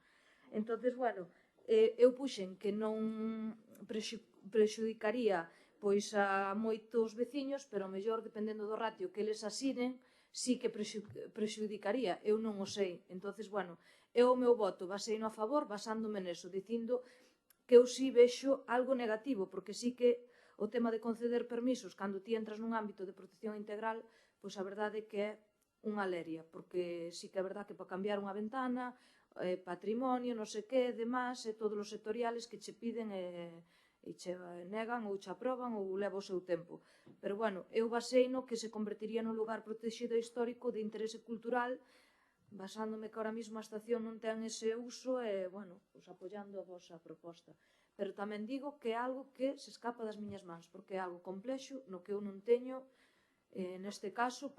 Entonces, bueno, eu puxen que non prexudicaría pois a moitos veciños, pero mellor, dependendo do ratio que eles asinen, sí que prexudicaría, eu non o sei. Entonces, bueno, eu o meu voto baseino a favor, basándome neso, dicindo que eu sí vexo algo negativo, porque sí que o tema de conceder permisos cando ti entras nun ámbito de protección integral, pois a verdade é que é unha leria, porque sí que é verdade que para cambiar unha ventana, patrimonio, non sei que, demás, e todos os sectoriales que che piden e che negan ou che aproban ou leva o seu tempo. Pero, bueno, eu baseino que se convertiría nun lugar protegido histórico de interese cultural, basándome que ahora mesmo a estación non ten ese uso e, bueno, pues apoiando a vosa proposta. Pero tamén digo que é algo que se escapa das miñas mans, porque é algo complexo no que eu non teño, neste caso,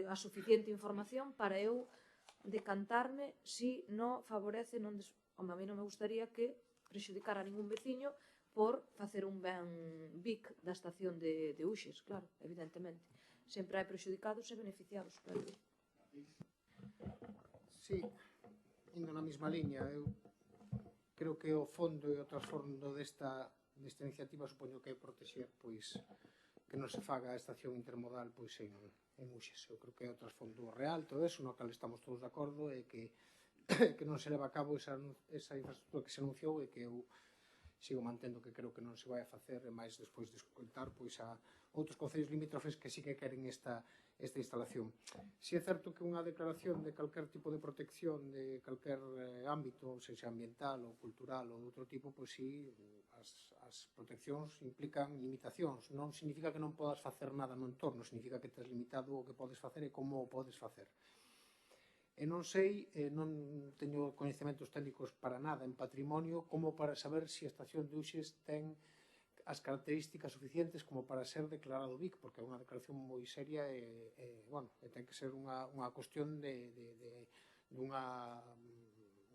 a suficiente información para eu decantarme si non favorece, a mí non me gustaría que prexudicara a ningún veciño por facer un ben BIC da estación de Uxes, claro, evidentemente. Sempre hai prexudicados e beneficiados, claro. Sí, indo na mesma liña, eu creo que o fondo e o trasfondo desta iniciativa supoño que é protexer, pois, que non se faga a estación intermodal pois en Uxes. Eu creo que é o trasfondo real, todo eso, no cal estamos todos de acordo, e que non se leva a cabo esa infraestructura que se anunciou, e que eu sigo mantendo que creo que non se vai a facer, e máis despois de escoitar pois a outros concellos limítrofes que sí que queren esta esta instalación. Si é certo que unha declaración de calquer tipo de protección de calquer ámbito, sexa ambiental ou cultural ou de outro tipo, pois sí, as proteccións implican limitacións. Non significa que non podas facer nada no entorno, significa que tes limitado o que podes facer e como o podes facer. E non sei, non teño coñecementos técnicos para nada en patrimonio como para saber se a estación de Uxes ten as características suficientes como para ser declarado BIC, porque é unha declaración moi seria e ten que ser unha cuestión un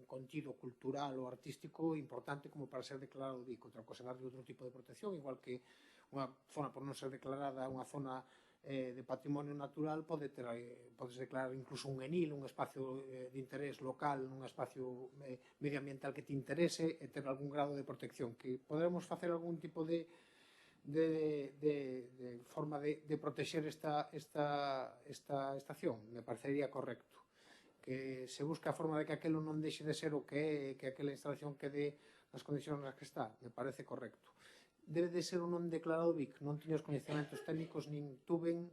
contido cultural ou artístico importante como para ser declarado BIC. Outra cosa é darlle outro tipo de protección, igual que unha zona por non ser declarada unha zona de patrimonio natural podes declarar incluso un ENIL, un espacio de interés local, un espacio medioambiental que te interese e ter algún grado de protección, que podremos facer algún tipo de forma de protexer esta estación. Me parecería correcto que se busca a forma de que aquelo non deixe de ser o que é, que aquela instalación quede nas condicións nas que está. Me parece correcto. Debe de ser un non declarado BIC. Non teño os coñecementos técnicos, nin tuven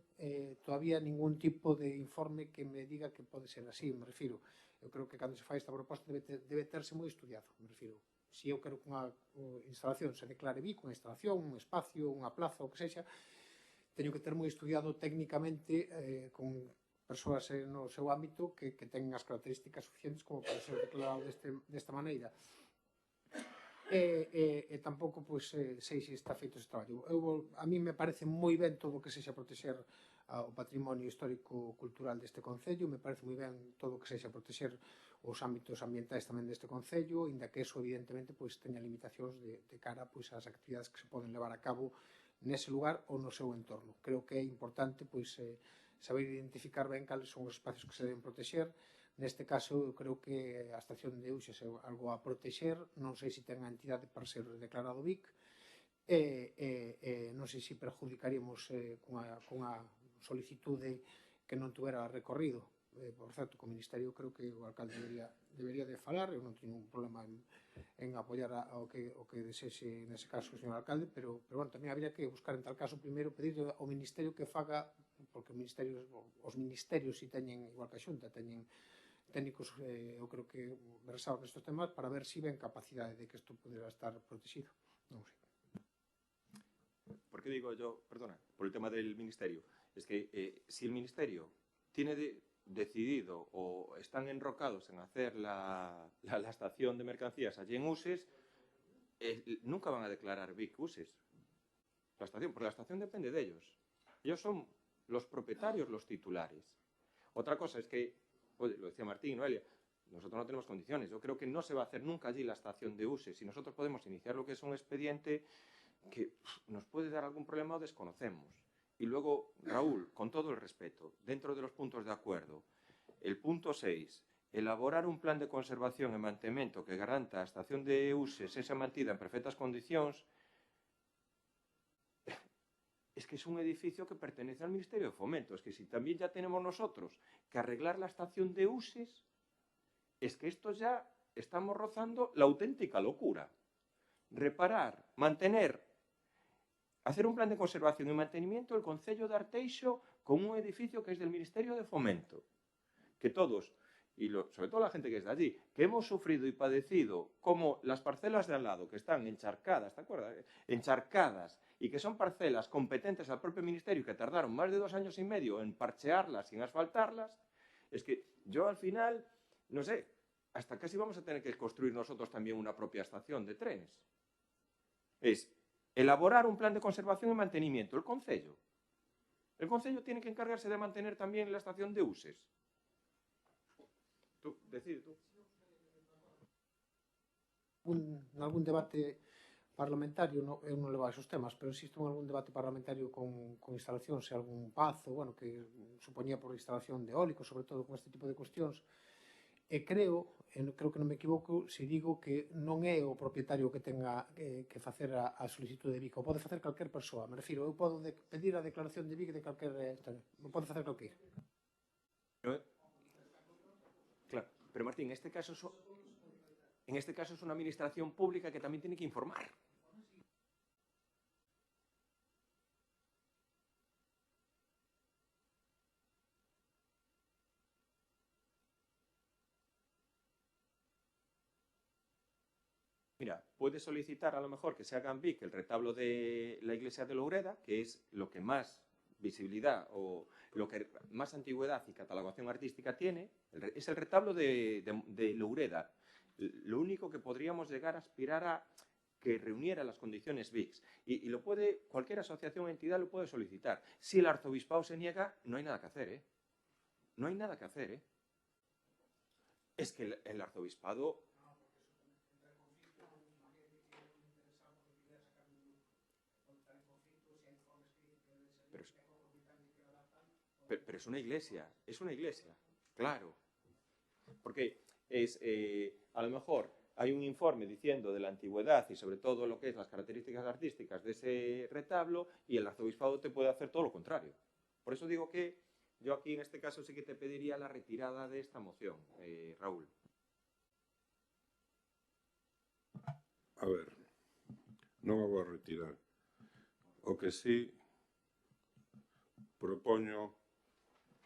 todavía ningún tipo de informe que me diga que pode ser así, me refiro. Eu creo que cando se fai esta proposta debe terse moi estudiado, me refiro. Se eu quero que unha instalación se declare BIC, unha instalación, un espacio, unha plaza, o que sexa, teño que ter moi estudiado técnicamente con persoas no seu ámbito que ten as características suficientes como para ser declarado desta maneira. E tampouco sei se está feito ese traballo. A mí me parece moi ben todo o que sexa protexer o patrimonio histórico-cultural deste Concello, me parece moi ben todo o que sexa protexer os ámbitos ambientais tamén deste Concello, inda que eso evidentemente teña limitacións de cara ás actividades que se poden levar a cabo nese lugar ou no seu entorno. Creo que é importante saber identificar ben cales son os espacios que se deben protexer. Neste caso, eu creo que a estación de Uxes é algo a protexer, non sei se ten a entidade para ser declarado BIC, non sei se perjudicaríamos cunha solicitude que non tuvera recorrido. Por certo, co Ministerio creo que o alcalde debería de falar, eu non teño un problema en apoiar o que desexe nese caso o señor alcalde, pero tamén habría que buscar en tal caso primeiro pedirle ao Ministerio que faga, porque os ministerios si teñen, igual que a Xunta, teñen técnicos, eu creo que versados nestes temas para ver si ven capacidade de que isto pudera estar protegido. Non sei. ¿Por qué digo yo, perdona, por el tema del Ministerio? Es que si el Ministerio tiene decidido o están enrocados en hacer la estación de mercancías allí en Uses, nunca van a declarar BIC Uses. La estación, porque la estación depende de ellos. Ellos son los propietarios, los titulares. Otra cosa es que, lo decía Martín, Noelia, nosotros no tenemos condiciones. Yo creo que no se va a hacer nunca allí la estación de Uses. Si nosotros podemos iniciar lo que es un expediente que nos puede dar algún problema o desconocemos. Y luego, Raúl, con todo el respeto, dentro de los puntos de acuerdo, el punto 6, elaborar un plan de conservación e mantemento que garanta a estación de Uses esa mantida en perfectas condicións, es que es un edificio que pertenece al Ministerio de Fomento. Es que si también ya tenemos nosotros que arreglar la estación de Uses, es que esto ya estamos rozando la auténtica locura. Reparar, mantener, hacer un plan de conservación y mantenimiento del Concello de Arteixo con un edificio que es del Ministerio de Fomento. Que todos, y sobre todo la gente que es de allí, que hemos sufrido y padecido como las parcelas de al lado que están encharcadas, ¿te acuerdas? Encharcadas, y que son parcelas competentes al propio Ministerio y que tardaron más de 2 años y medio en parchearlas y en asfaltarlas, es que yo al final, no sé, hasta casi vamos a tener que construir nosotros también una propia estación de trenes. Es elaborar un plan de conservación y mantenimiento, el Concello. El Concello tiene que encargarse de mantener también la estación de Uses. Tú, decide tú. En algún debate parlamentario, eu non levo a esos temas, pero existe algún debate parlamentario con instalacións e algún pazo, que supoñía por instalación de eólicos, sobre todo con este tipo de cuestións, e creo que non me equivoco se digo que non é o propietario que tenga que facer a solicitude de BIC, o pode facer calquer persoa, me refiro, eu podo pedir a declaración de BIC de calquer, non pode facer calquer. Claro, pero Martín, en este caso es una administración pública que también tiene que informar. puede solicitar a lo mejor que se haga en Vic el retablo de la iglesia de Loureda, que es lo que más visibilidad o lo que más antigüedad y catalogación artística tiene, es el retablo de Loureda. Lo único que podríamos llegar a aspirar a que reuniera las condiciones VIX. Y lo puede, cualquier asociación o entidad lo puede solicitar. Si el arzobispado se niega, no hay nada que hacer, ¿eh? No hay nada que hacer, ¿eh? Es que el arzobispado... Pero es una iglesia, claro. Porque es, a lo mejor hay un informe diciendo de la antigüedad y sobre todo lo que es las características artísticas de ese retablo y el arzobispado te puede hacer todo lo contrario. Por eso digo que yo aquí en este caso sí que te pediría la retirada de esta moción, Raúl. A ver, non a vou retirar. O que sí propoño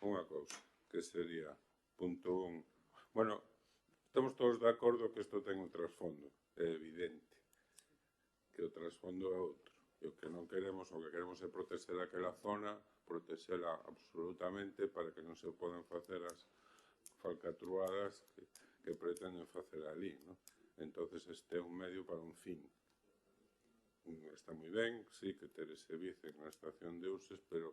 unha cousa, que sería, punto 1. Bueno, estamos todos de acordo que isto ten un trasfondo, é evidente, que o trasfondo é outro. E o que non queremos, o que queremos é protexer aquela zona, protexela absolutamente para que non se podan facer as falcatruadas que pretenden facer ali, ¿no? Entonces este é un medio para un fin. Está moi ben, sí, que ter ese bice na estación de Uses, pero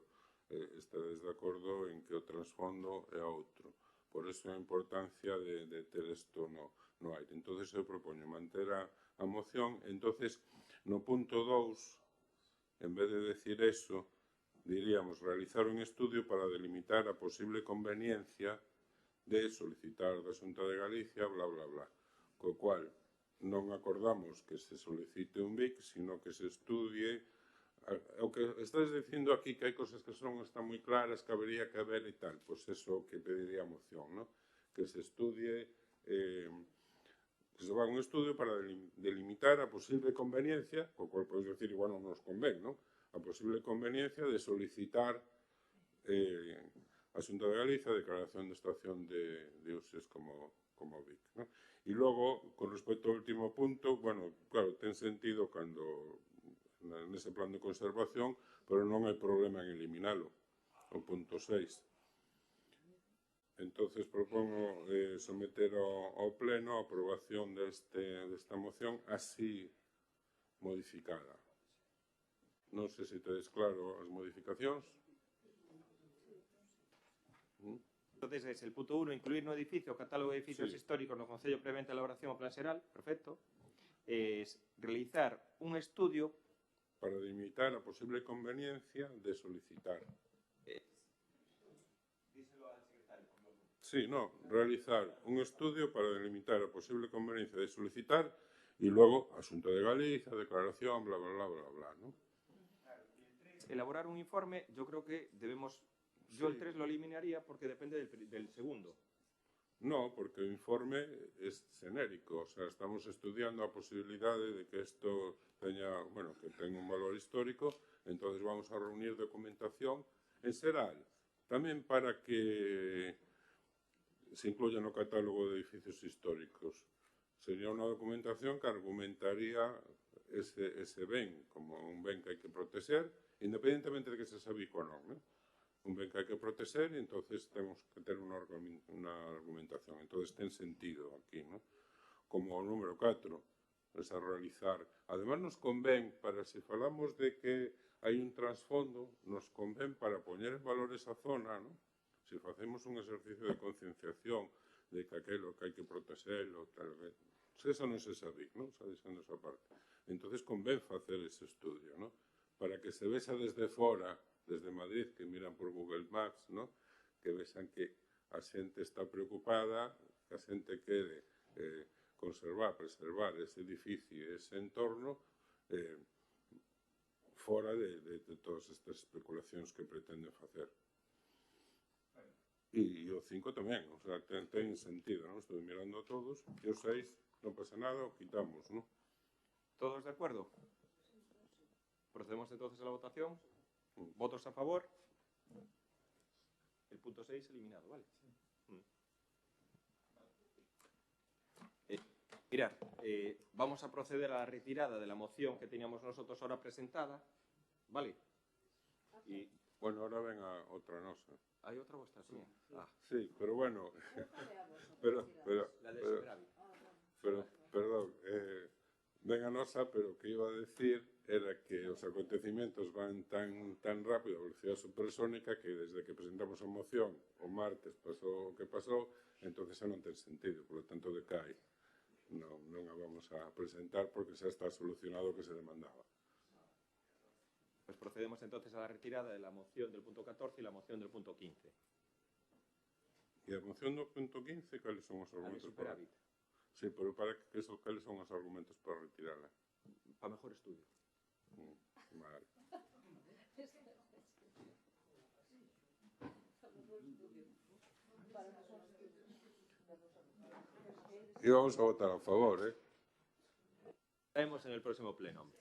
estaréis de acordo en que o trasfondo é outro. Por eso a importancia de ter isto no aire. Entonces eu propoño manter a moción. Entonces, no punto 2, en vez de decir eso, diríamos realizar un estudio para delimitar a posible conveniencia de solicitar da Xunta de Galicia, bla, bla, bla. Co cual, non acordamos que se solicite un BIC, sino que se estudie. O que estás dicindo aquí que hai cosas que están moi claras, que habería que ver e tal, pois eso que pediría a moción, ¿no? Que se estudie, que se faga un estudio para delimitar a posible conveniencia, co cual podes decir, igual non nos convén, ¿no? A posible conveniencia de solicitar a Xunta de Galicia a declaración de estación de Uses como BIC, ¿no? E logo, con respecto ao último punto, bueno, claro, ten sentido cando nese plan de conservación, pero non hai problema en eliminalo, o punto 6. Entonces propongo someter ao pleno a aprobación desta moción así modificada. Non sei se tedes claro as modificacións. Entonces es el punto 1, incluir no edificio o catálogo de edificios históricos no Concello prevente a elaboración o plan xeral, perfecto. Es realizar un estudio para delimitar a posible conveniencia de solicitar. Díselo al secretario. Sí, no, realizar un estudio para delimitar a posible conveniencia de solicitar y luego Asunto de Galicia, declaración, bla, bla, bla, bla, bla, ¿no? Claro, y el 3, elaborar un informe, yo creo que debemos... Yo el 3 lo eliminaría porque depende del segundo. No, porque o informe é xenérico, o sea, estamos estudiando a posibilidade de que isto teña, bueno, que ten un valor histórico, entonces vamos a reunir documentación en xeral, tamén para que se incluya no catálogo de edificios históricos. Sería unha documentación que argumentaría ese ben como un ben que hai que protexer, independentemente de que se sabe ou non, ¿no? Un ben que hai que protexer e entonces temos que ter unha argumentación. Entonces ten sentido aquí, ¿no? Como o número 4, es a realizar. Además nos convén, para se falamos de que hai un trasfondo, nos convén para poñer en valor esa zona, ¿no? Se facemos un exercicio de concienciación de que aquelo que hai que protexerlo, tal vez, eso non se sabe, ¿no? Xa deixando esa parte. Entonces convén facer ese estudio, ¿no? Para que se vexa desde fora, desde Madrid, que miran por Google Maps, ¿no? Que vexan que a xente está preocupada, que a xente quere preservar ese edificio e ese entorno fora de todas estas especulacións que pretenden facer. E o 5 tamén, o sea, ten sentido, ¿no? Estou mirando a todos, e o 6 non pasa nada, o quitamos, ¿no? ¿Todos de acuerdo? Procedemos entonces a la votación. ¿Votos a favor? El punto 6 eliminado, ¿vale? Mirad, vamos a proceder a la retirada de la moción que teníamos nosotros ahora presentada, ¿vale? Y Bueno, ahora ven a outra nosa. ¿hay otra vuestra? Sí. Ah, Sí, pero bueno, la de superávit. perdón, ven a nosa, pero o que iba a decir era que os acontecimientos van tan rápido, a velocidade supersónica, que desde que presentamos a moción o martes pasou o que pasou, entonces xa non ten sentido, por lo tanto decae. Non a vamos a presentar porque xa está solucionado o que se demandaba. Pues procedemos entonces a la retirada de la moción del punto 14 y la moción del punto 15. E a moción do punto 15, cales son os La de argumentos para... superávit, Sí, pero para que cales son os argumentos para retirarla? para mejor estudio. Vale. E vamos a votar a favor, Estaremos en el próximo pleno, hombre.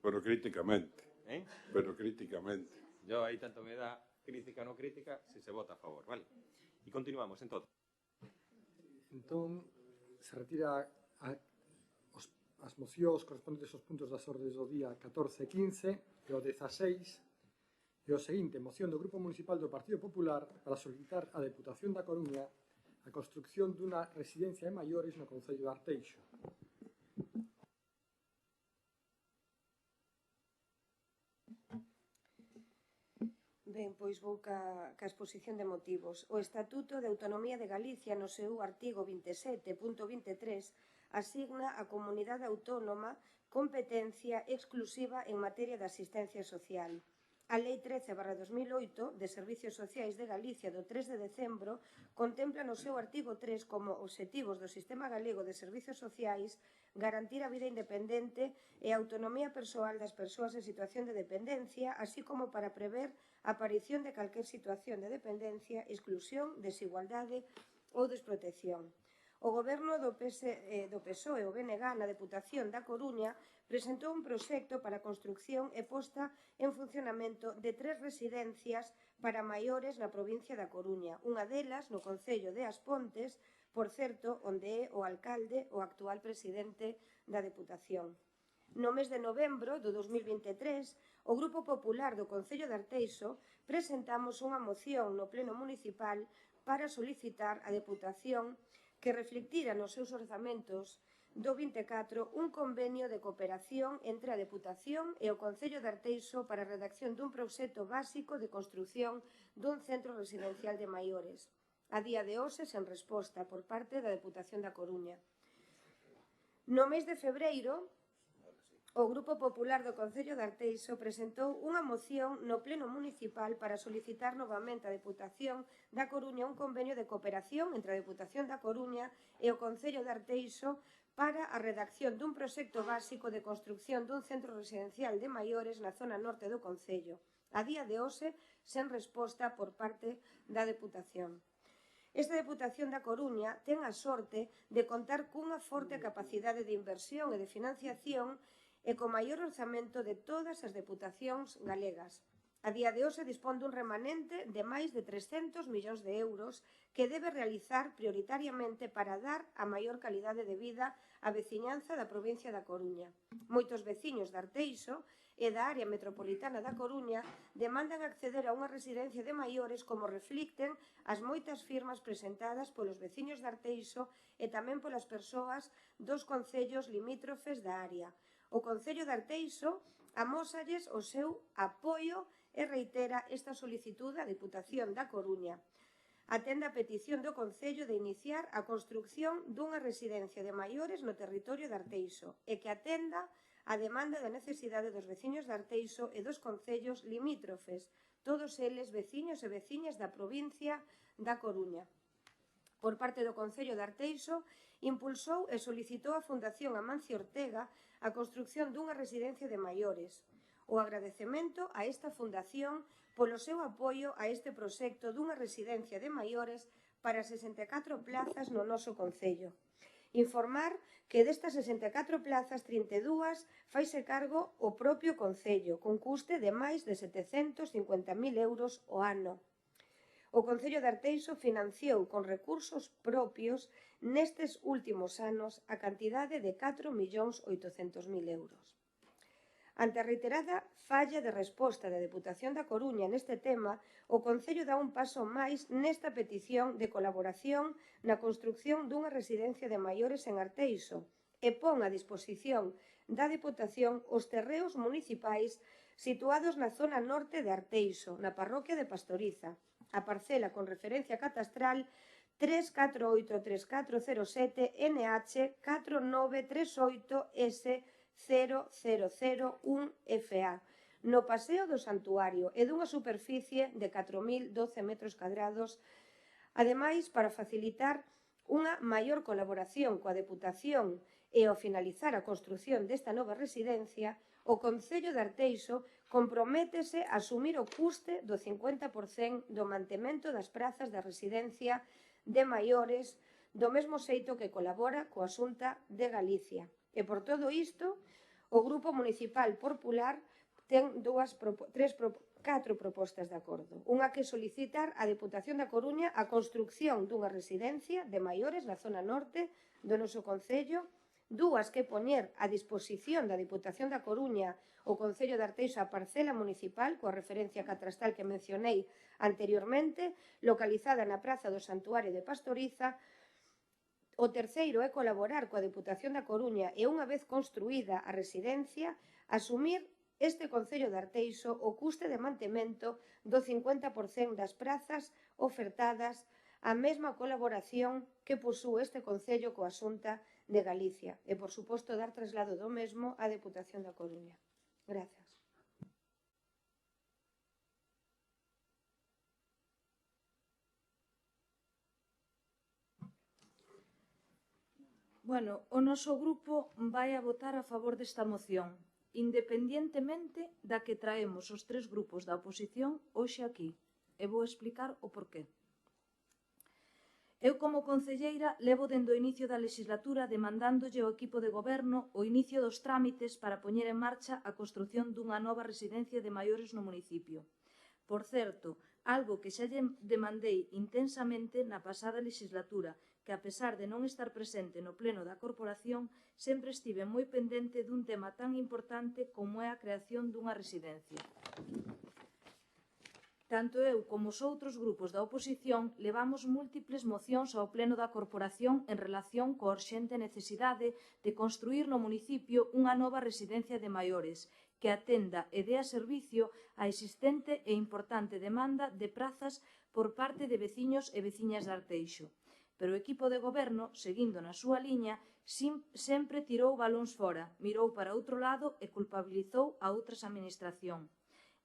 pero críticamente. ¿Eh? Pero críticamente. Yo ahí tanto me da crítica o no crítica si se vota a favor, ¿vale? Y continuamos, entonces. Entón, se retira as mocións correspondentes aos puntos das ordes do día 14 e 15 e o 16 e o seguinte, moción do Grupo Municipal do Partido Popular para solicitar á Deputación da Coruña a construcción dunha residencia de maiores no concello de Arteixo. Ben, pois vou ca exposición de motivos. O Estatuto de Autonomía de Galicia, no seu artigo 27.23, asigna á comunidade autónoma competencia exclusiva en materia de asistencia social. A Lei 13/2008 de Servicios Sociais de Galicia do 3 de decembro contempla no seu artigo 3 como obxectivos do Sistema Galego de Servicios Sociais garantir a vida independente e a autonomía persoal das persoas en situación de dependencia, así como para prever a aparición de calquer situación de dependencia, exclusión, desigualdade ou desprotección. O Goberno do PSOE e o BNG na Deputación da Coruña presentou un proxecto para a construcción e posta en funcionamento de 3 residencias para maiores na provincia da Coruña. Unha delas no concello de As Pontes, por certo, onde é o alcalde o actual presidente da Deputación. No mes de novembro do 2023, o Grupo Popular do Concello de Arteixo presentamos unha moción no Pleno Municipal para solicitar á Deputación que reflectira nos seus orzamentos do 24 un convenio de cooperación entre a Deputación e o Concello de Arteixo para a redacción dun proxecto básico de construción dun centro residencial de maiores. A día de hoxe, sen resposta por parte da Deputación da Coruña. No mes de febreiro, o Grupo Popular do Concello de Arteixo presentou unha moción no Pleno Municipal para solicitar novamente á Deputación da Coruña un convenio de cooperación entre a Deputación da Coruña e o Concello de Arteixo para a redacción dun proxecto básico de construcción dun centro residencial de maiores na zona norte do concello. A día de hoxe, sen resposta por parte da Deputación. Esta Deputación da Coruña ten a sorte de contar cunha forte capacidade de inversión e de financiación e co maior orzamento de todas as deputacións galegas. A día de hoxe dispón dun remanente de máis de 300 millóns de euros que debe realizar prioritariamente para dar a maior calidade de vida á veciñanza da provincia da Coruña. Moitos veciños de Arteixo e da área metropolitana da Coruña demandan acceder a unha residencia de maiores como reflicten as moitas firmas presentadas polos veciños de Arteixo e tamén polas persoas dos concellos limítrofes da área. O Concello de Arteixo amósalles o seu apoio e reitera esta solicitude á Deputación da Coruña. Atende a petición do Concello de iniciar a construcción dunha residencia de maiores no territorio de Arteixo e que atenda a demanda da necesidade dos veciños de Arteixo e dos concellos limítrofes, todos eles veciños e veciñas da provincia da Coruña. Por parte do Concello de Arteixo, impulsou e solicitou a Fundación Amancio Ortega a construcción dunha residencia de maiores. O agradecemento a esta fundación polo seu apoio a este proxecto dunha residencia de maiores para 64 plazas no noso concello. Informar que destas 64 plazas, 32 faise cargo o propio concello, con custe de máis de 750.000 euros ao ano. O Concello de Arteixo financiou con recursos propios nestes últimos anos a cantidade de 4.800.000 euros. Ante a reiterada falla de resposta da Deputación da Coruña neste tema, o Concello dá un paso máis nesta petición de colaboración na construción dunha residencia de maiores en Arteixo e pon a disposición da Deputación os terreos municipais situados na zona norte de Arteixo, na parroquia de Pastoriza, a parcela con referencia catastral 3483407 NH 4938S0001FA, no Paseo do Santuario e dunha superficie de 4.012 metros cadrados, ademais para facilitar unha maior colaboración coa Deputación e ao finalizar a construción desta nova residencia, o Concello de Arteixo comprométese a asumir o custe do 50% do mantemento das prazas de residencia de maiores, do mesmo xeito que colabora coa Xunta de Galicia. E por todo isto, o Grupo Municipal Popular ten catro propostas de acordo. Unha que solicitar á Deputación da Coruña a construcción dunha residencia de maiores na zona norte do noso Concello, dúas que poñer a disposición da Deputación da Coruña o Concello de Arteixo a parcela municipal coa referencia catastral que mencionei anteriormente, localizada na Praza do Santuario de Pastoriza. O terceiro é colaborar coa Deputación da Coruña e, unha vez construída a residencia, asumir este Concello de Arteixo o custe de mantemento do 50% das prazas ofertadas, a mesma colaboración que posúe este Concello coa Xunta de Galicia e, por suposto, dar traslado do mesmo á Deputación da Coruña. Grazas. Bueno, o noso grupo vai a votar a favor desta moción, independientemente da que traemos os tres grupos da oposición hoxe aquí, e vou explicar o porqué. Eu, como concelleira, levo dende o inicio da legislatura demandándolle ao equipo de goberno o inicio dos trámites para poñer en marcha a construción dunha nova residencia de maiores no municipio. Por certo, algo que xa lle demandei intensamente na pasada legislatura, que a pesar de non estar presente no pleno da corporación, sempre estive moi pendente dun tema tan importante como é a creación dunha residencia. Tanto eu como os outros grupos da oposición levamos múltiples mocións ao pleno da corporación en relación coa urxente necesidade de construir no municipio unha nova residencia de maiores que atenda e dea servicio á existente e importante demanda de prazas por parte de veciños e veciñas de Arteixo. Pero o equipo de goberno, seguindo na súa liña, sempre tirou balóns fora, mirou para outro lado e culpabilizou a outras administracións.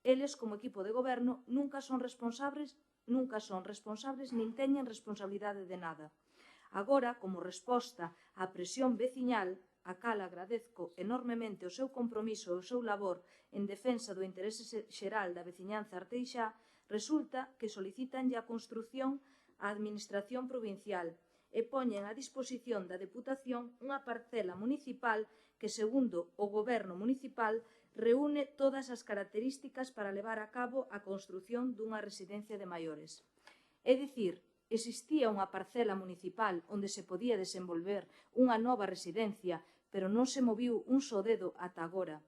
Eles, como equipo de goberno, nunca son responsables nin teñen responsabilidade de nada. Agora, como resposta á presión veciñal, a cal agradezco enormemente o seu compromiso e o seu labor en defensa do interese xeral da veciñanza arteixá, resulta que solicitanlle a construción á Administración provincial e poñen a disposición da Deputación unha parcela municipal que, segundo o Goberno municipal, reúne todas as características para levar a cabo a construción dunha residencia de maiores. É dicir, existía unha parcela municipal onde se podía desenvolver unha nova residencia, pero non se moviu un só dedo ata agora.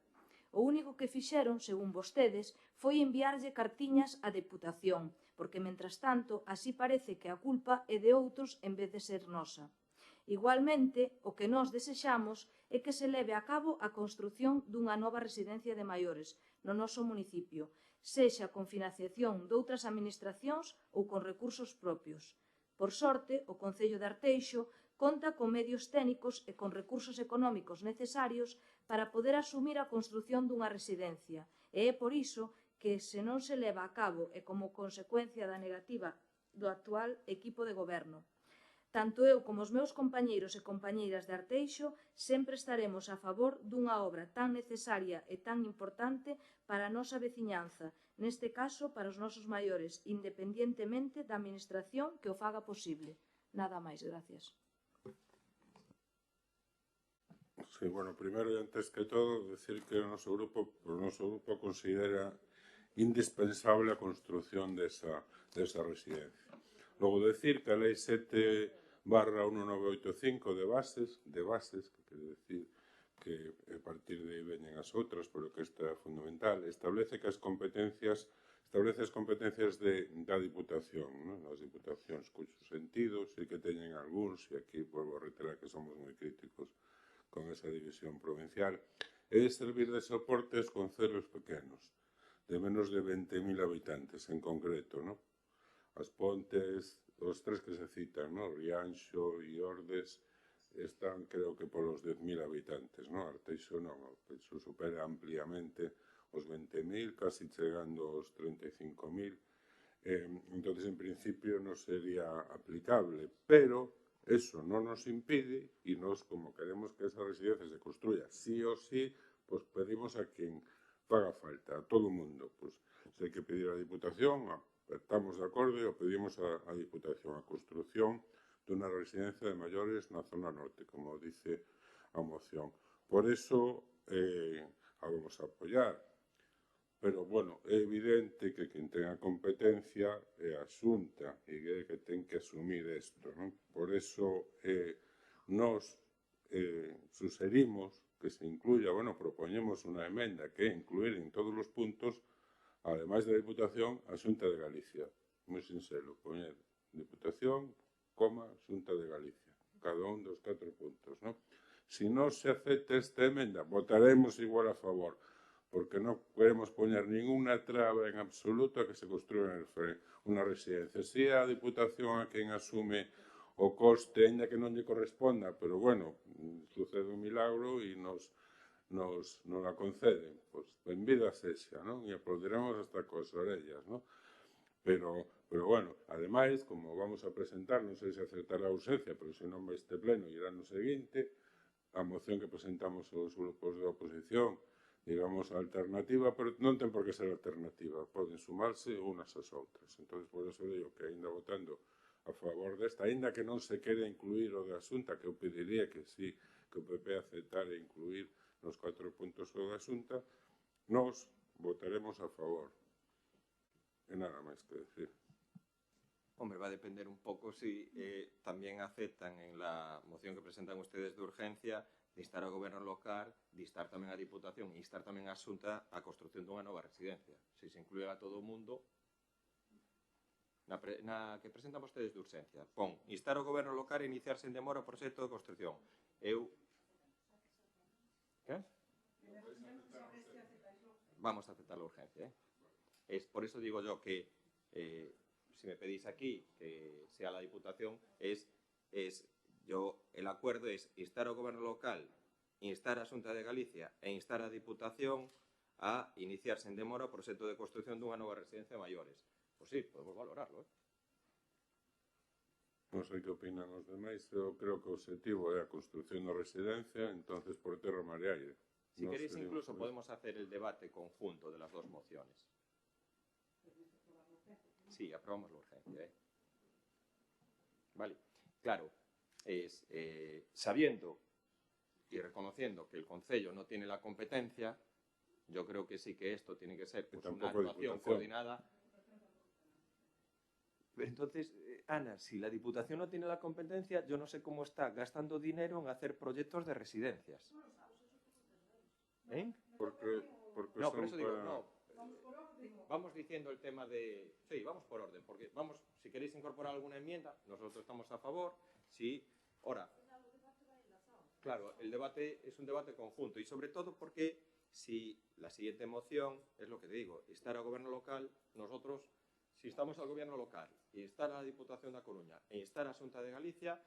O único que fixeron, según vostedes, foi enviarlle cartiñas á Deputación, porque, mentras tanto, así parece que a culpa é de outros en vez de ser nosa. Igualmente, o que nós desexamos é que se leve a cabo a construción dunha nova residencia de maiores no noso municipio, sexa con financiación doutras administracións ou con recursos propios. Por sorte, o Concello de Arteixo conta con medios técnicos e con recursos económicos necesarios para poder asumir a construción dunha residencia, e é por iso que, se non se leva a cabo e como consecuencia da negativa do actual equipo de goberno, tanto eu como os meus compañeiros e compañeiras de Arteixo sempre estaremos a favor dunha obra tan necesaria e tan importante para a nosa veciñanza, neste caso para os nosos maiores, independientemente da administración que o faga posible. Nada máis, gracias. Sí, bueno, primeiro e antes que todo, decir que o noso grupo considera indispensable a construción desa residencia. Logo, decir que a Lei 7/1985 de bases, que quere decir que a partir de aí veñen as outras, pero que esta é fundamental, establece as competencias da Diputación, non? As Diputacións cuxos sentidos e que teñen algúns, e aquí volvo a reiterar que somos moi críticos con esa división provincial, é servir de soporte aos concellos pequenos, de menos de 20.000 habitantes en concreto, non? As Pontes, os tres que se citan, non? Rianxo e Ordes, están, creo que, polos 10.000 habitantes, non? Arteixo non, Arteixo supera ampliamente os 20.000, casi chegando aos 35.000. Entón, en principio, non sería aplicable, pero eso non nos impide, e nos, como queremos que esa residencia se construya sí o sí, pues pedimos a quen faga falta, a todo o mundo. Pues, se hai que pedir a Diputación, estamos de acordo e o pedimos a Diputación, a construción dunha residencia de maiores na zona norte, como dice a moción. Por eso a vamos a apoiar. Pero, bueno, é evidente que quen ten a competencia é a Xunta e é que ten que asumir isto, non? Por eso nos sugerimos que se incluya, bueno, propoñemos unha emenda que é incluir en todos os puntos, ademais da Diputación, a Xunta de Galicia. Moi sinxelo, poñer Diputación, Xunta de Galicia, cada un dos 4 puntos, non? Se non se acepta esta emenda, votaremos igual a favor, porque non queremos poñer ninguna traba en absoluto a que se construya unha residencia. Si a Diputación a quen asume o coste, ainda que non lle corresponda, pero, bueno, sucede un milagro e nos a conceden, pois, benvida sexa, non? E aplaudiremos hasta coas orellas, non? Pero, bueno, ademais, como vamos a presentar, non sei se acertará a urxencia, pero se non vai este pleno, irá no seguinte, a moción que presentamos aos grupos de oposición, digamos, a alternativa, pero non ten por que ser alternativa, poden sumarse unas ás outras. Entón, por eso digo que ainda votando a favor desta, ainda que non se quere incluir o da Xunta, que eu pediría que sí, que o PP aceptara incluir nos 4 puntos o da Xunta, nós votaremos a favor. E nada máis que decir. Hombre, va a depender un pouco si tamén aceptan en la moción que presentan ustedes de urgencia de instar ao goberno local, de instar tamén a Diputación e instar tamén a Xunta a construción dunha nova residencia. Se se incluye a todo o mundo, na que presentan vostedes de urgencia, pon, instar ao goberno local a iniciarse en demora o proxecto de construción. Eu... ¿Qué? Vamos a aceptar la urgencia, Es por eso digo yo que si me pedís aquí que sea la Diputación, el acuerdo es instar ao Goberno local, instar a Xunta de Galicia e instar a Diputación a iniciarse en demora o proxecto de construción dunha nova residencia de maiores. Pois sí, podemos valorarlo, Non sei que opinan os demais, eu creo que o objetivo é a construción da residencia, entonces por terra, mar e aire. Si queréis incluso podemos hacer el debate conjunto de las dos mociones. Sí, aprobamos la urgencia. Vale, claro, sabiendo y reconociendo que el Concello no tiene la competencia, yo creo que sí que esto tiene que ser pues, una actuación coordinada. Entonces, Ana, si la Diputación no tiene la competencia, yo no sé cómo está gastando dinero en hacer proyectos de residencias. Porque no, por eso digo, no. Vamos diciendo el tema de... Sí, vamos por orden, porque vamos, si queréis incorporar alguna enmienda, nosotros estamos a favor. Sí, ahora, claro, el debate es un debate conjunto y sobre todo porque si la siguiente moción, es lo que te digo, instar al gobierno local, nosotros, si estamos al gobierno local, instar a la Diputación de A Coruña e instar a Xunta de Galicia,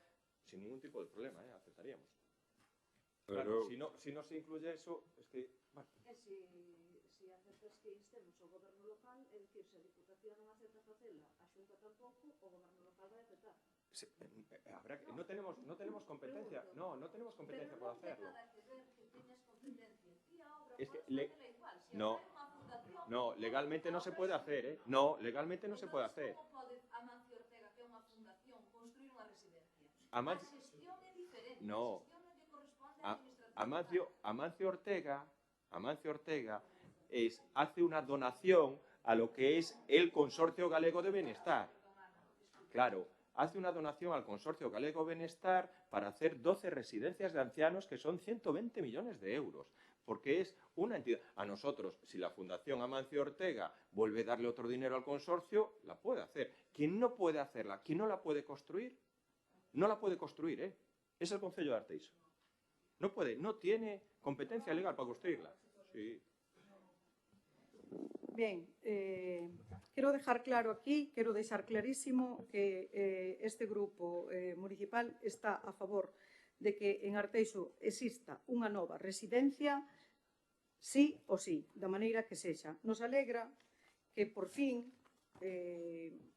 sin ningún tipo de problema, aceptaríamos. Claro, si no se incluye eso, es que... Bueno. Si aceptas que instemos ao goberno local, é dicir, se a Diputación non acepta facela, a Xunta tampouco, o goberno local vai aceptar. No tenemos competencia, no tenemos competencia por hacerlo. Es que no, legalmente no se puede hacer, No, legalmente no se puede hacer. Como pode Amancio Ortega, que é unha fundación, construir unha residencia? A xestión é diferente. No. A xestión non lle corresponde á administración. Amancio Ortega hace una donación a lo que es el Consorcio Galego de Bienestar. Claro, hace una donación al Consorcio Galego de Bienestar para hacer 12 residencias de ancianos que son 120 millones de euros, porque es una entidad. A nosotros, si la Fundación Amancio Ortega vuelve a darle otro dinero al consorcio, la puede hacer. ¿Quién no puede hacerla? ¿Quién no la puede construir? No la puede construir, ¿eh? Es el Concello de Arteixo. No puede, no tiene competencia legal para construirla. Sí. Ben, quero dejar claro aquí, quero deixar clarísimo que este grupo municipal está a favor de que en Arteixo exista unha nova residencia, sí ou sí, da maneira que sexa. Nos alegra que, por fin,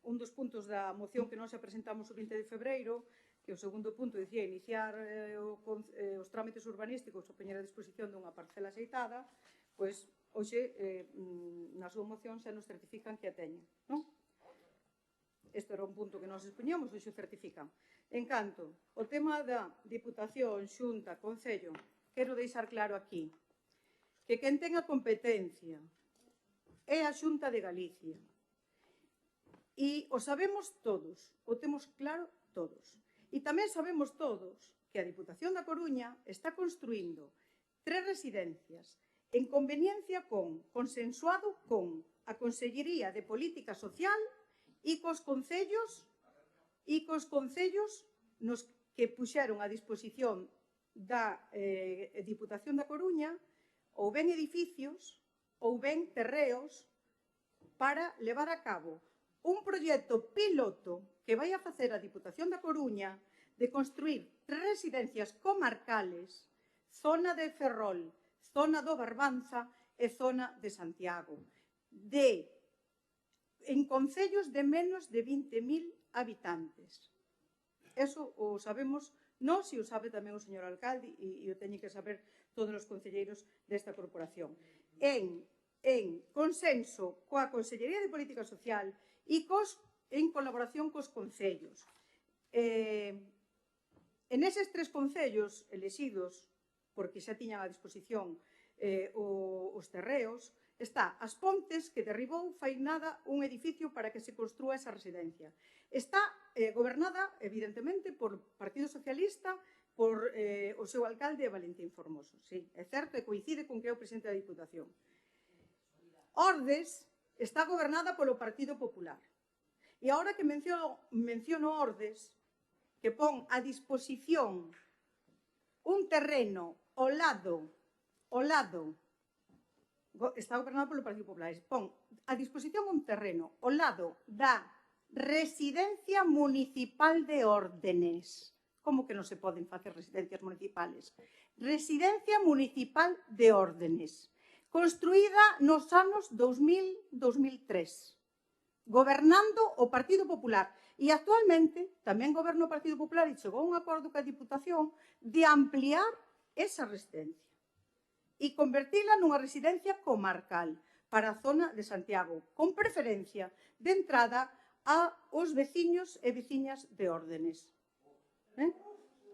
un dos puntos da moción que nós xa presentamos o 20 de febreiro, que o segundo punto dicía iniciar os trámites urbanísticos ou poñer a disposición dunha parcela aceitada, pois, hoxe, na súa moción xa nos certifican que a teñen, non? Isto era un punto que nos expoñamos, hoxe o certifican. En canto, o tema da Diputación, Xunta, Concello, quero deixar claro aquí que quen ten a competencia é a Xunta de Galicia. E o sabemos todos, o temos claro todos. E tamén sabemos todos que a Diputación da Coruña está construindo 3 residencias en conveniencia consensuado con a Consellería de Política Social e cos concellos nos que puxeron a disposición da Diputación da Coruña ou ben edificios ou ben terreos para levar a cabo un proxecto piloto que vai a facer a Diputación da Coruña de construir 3 residencias comarcales, zona de Ferrol, zona do Barbanza e zona de Santiago, en concellos de menos de 20.000 habitantes. Eso o sabemos nós e o sabe tamén o señor alcalde e o teñen que saber todos os concelleiros desta corporación. En consenso coa Consellería de Política Social e en colaboración cos concellos. En eses 3 concellos elexidos, porque xa tiñan a disposición os terreos, está As Pontes, que derribou fai nada un edificio para que se construa esa residencia. Está gobernada, evidentemente, por Partido Socialista, por o seu alcalde Valentín Formoso. Sí, é certo, e coincide con que é o presidente da Diputación. Ordes está gobernada polo Partido Popular. E agora que menciono Ordes, que pon a disposición un terreno ao lado, está gobernado polo Partido Popular, pon a disposición un terreno ao lado da Residencia Municipal de Órdenes. Como que non se poden facer residencias municipales? Residencia Municipal de Órdenes, construída nos anos 2000-2003, gobernando o Partido Popular. E actualmente tamén goberna o Partido Popular e chegou a un acordo coa Diputación de ampliar esa residencia e convertila nunha residencia comarcal para a zona de Santiago, con preferencia de entrada aos veciños e veciñas de Órdenes.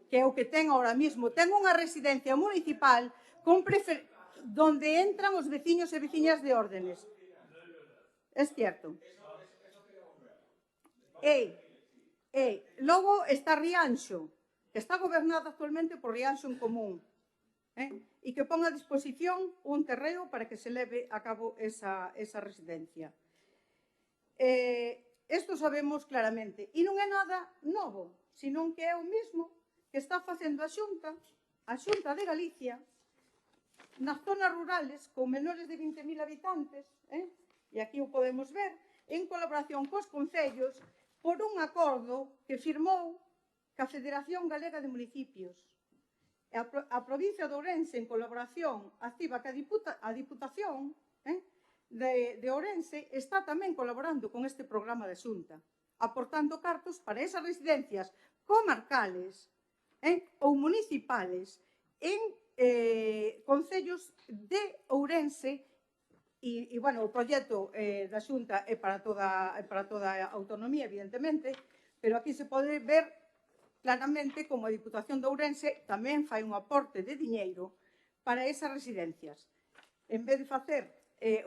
Que é o que ten ahora mismo. Ten unha residencia municipal donde entran os veciños e veciñas de Órdenes. É certo. Logo está Rianxo, que está gobernada actualmente por Rianxo en Común, e que pon a disposición un terreo para que se leve a cabo esa residencia. Isto sabemos claramente. E non é nada novo, senón que é o mesmo que está facendo a Xunta de Galicia, nas zonas rurales con menores de 20.000 habitantes, e aquí o podemos ver, en colaboración cos concellos, por un acordo que firmou ca Federación Galega de Municipios. A provincia de Ourense, en colaboración activa ca Diputación de Ourense, está tamén colaborando con este programa de Xunta, aportando cartos para esas residencias comarcales ou municipales en concellos de Ourense. E, bueno, o proxecto da Xunta é para toda a autonomía, evidentemente, pero aquí se pode ver claramente como a Diputación de Ourense tamén fai un aporte de diñeiro para esas residencias. En vez de facer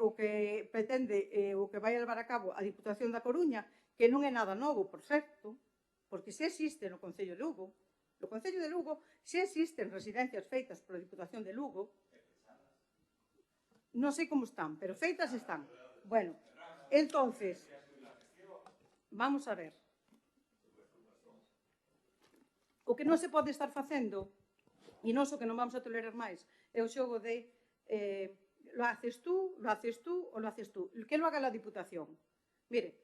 o que pretende, o que vai a levar a cabo a Diputación da Coruña, que non é nada novo, por certo, porque se existe no Concello de Lugo, no Concello de Lugo se existen residencias feitas pola Diputación de Lugo, non sei como están, pero feitas están. Bueno, entonces, vamos a ver. O que non se pode estar facendo, e non o que non vamos a tolerar máis, é o xogo de lo haces tú ou lo haces tú. Que lo haga la Diputación. Mire,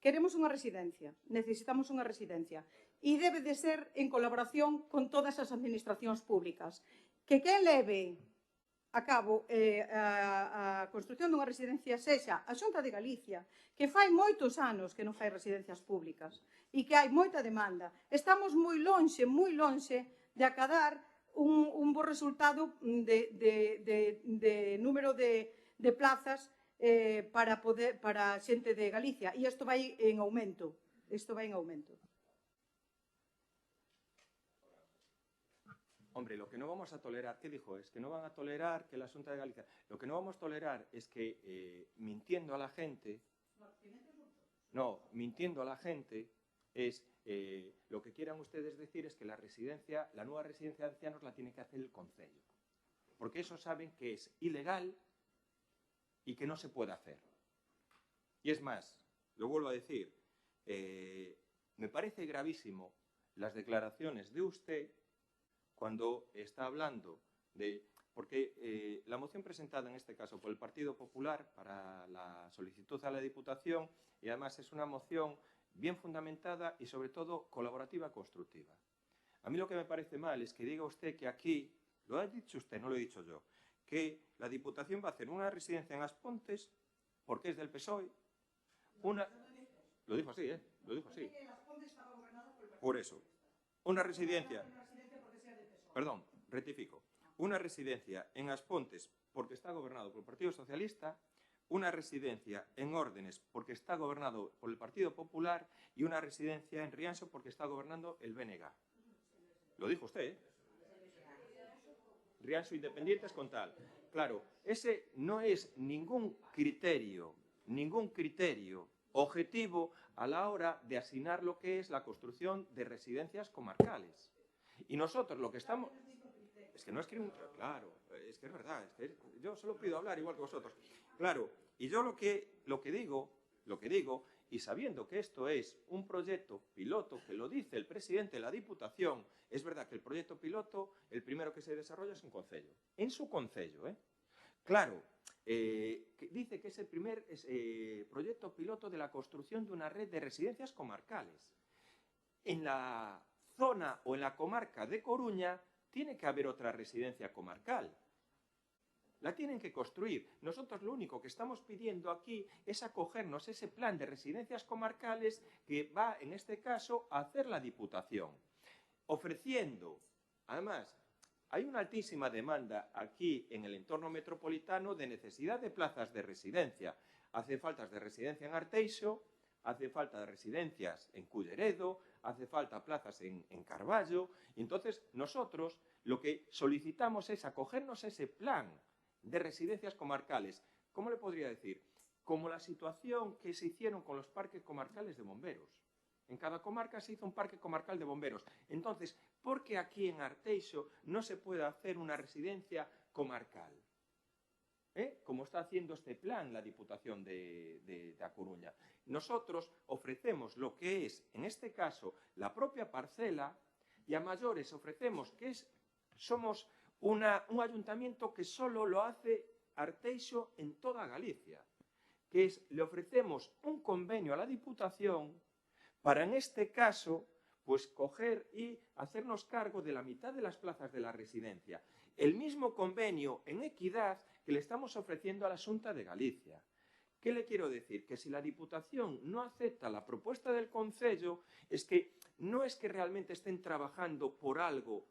queremos unha residencia, necesitamos unha residencia, e debe de ser en colaboración con todas as administracións públicas. Que quen leve a cabo a construción dunha residencia sexa a Xunta de Galicia, que fai moitos anos que non fai residencias públicas e que hai moita demanda. Estamos moi lonxe de acadar un bo resultado de número de plazas para xente de Galicia. E isto vai en aumento. Hombre, lo que no vamos a tolerar, ¿qué dijo? Es que no van a tolerar que la Xunta de Galicia... Lo que no vamos a tolerar es que mintiendo a la gente... No, mintiendo a la gente es... lo que quieran ustedes decir es que la nueva residencia de ancianos la tiene que hacer el Concello. Porque eso saben que es ilegal y que no se puede hacer. Y es más, lo vuelvo a decir, me parece gravísimo las declaraciones de usted cuando está hablando de... Porque la moción presentada en este caso por el Partido Popular para la solicitud a la Diputación, y además es una moción bien fundamentada y sobre todo colaborativa, constructiva. A mí lo que me parece mal es que diga usted que aquí, lo ha dicho usted, no lo he dicho yo, que la Diputación va a hacer una residencia en Aspontes porque es del PSOE, lo dijo así, lo dijo así. Por eso, una residencia, perdón, rectifico, una residencia en Aspontes porque está gobernado por el Partido Socialista, una residencia en Órdenes porque está gobernado por el Partido Popular y una residencia en Rianxo porque está gobernando el BNG. Lo dijo usted, ¿eh? Rianxo Independientes con tal. Claro, ese no es ningún criterio objetivo a la hora de asignar lo que es la construcción de residencias comarcales. Y nosotros lo que estamos... Es que no es que... Claro, es que es verdad. Es que yo solo pido hablar igual que vosotros. Claro, y yo lo que digo, y sabiendo que esto es un proyecto piloto, que lo dice el presidente de la Diputación, es verdad que el proyecto piloto, el primero que se desarrolla es un concello. En su concello, ¿eh? Claro, que dice que es el primer proyecto piloto de la construcción de una red de residencias comarcales. En la zona o en la comarca de Coruña tiene que haber otra residencia comarcal. La tienen que construir. Nosotros lo único que estamos pidiendo aquí es acogernos a ese plan de residencias comarcales que va, en este caso, a hacer la Diputación. Ofreciendo, además, hay una altísima demanda aquí en el entorno metropolitano de necesidad de plazas de residencia. Hace falta de residencia en Arteixo, hace falta de residencias en Culleredo, hace falta plazas en Carballo. Y entonces nosotros lo que solicitamos es acogernos a ese plan de residencias comarcales. ¿Cómo le podría decir? Como la situación que se hicieron con los parques comarcales de bomberos. En cada comarca se hizo un parque comarcal de bomberos. Entonces, ¿por qué aquí en Arteixo no se puede hacer una residencia comarcal? Como está haciendo este plan la Diputación de A Coruña. Nosotros ofrecemos lo que es, en este caso, la propia parcela, y a mayores ofrecemos que somos un ayuntamiento que solo lo hace Arteixo en toda Galicia, que le ofrecemos un convenio a la Diputación para, en este caso, pues coger y hacernos cargo de la mitad de las plazas de la residencia. El mismo convenio en equidad que le estamos ofreciendo a la Xunta de Galicia. ¿Qué le quiero decir? Que si la Diputación no acepta la propuesta del Concello, no es que realmente estén trabajando por algo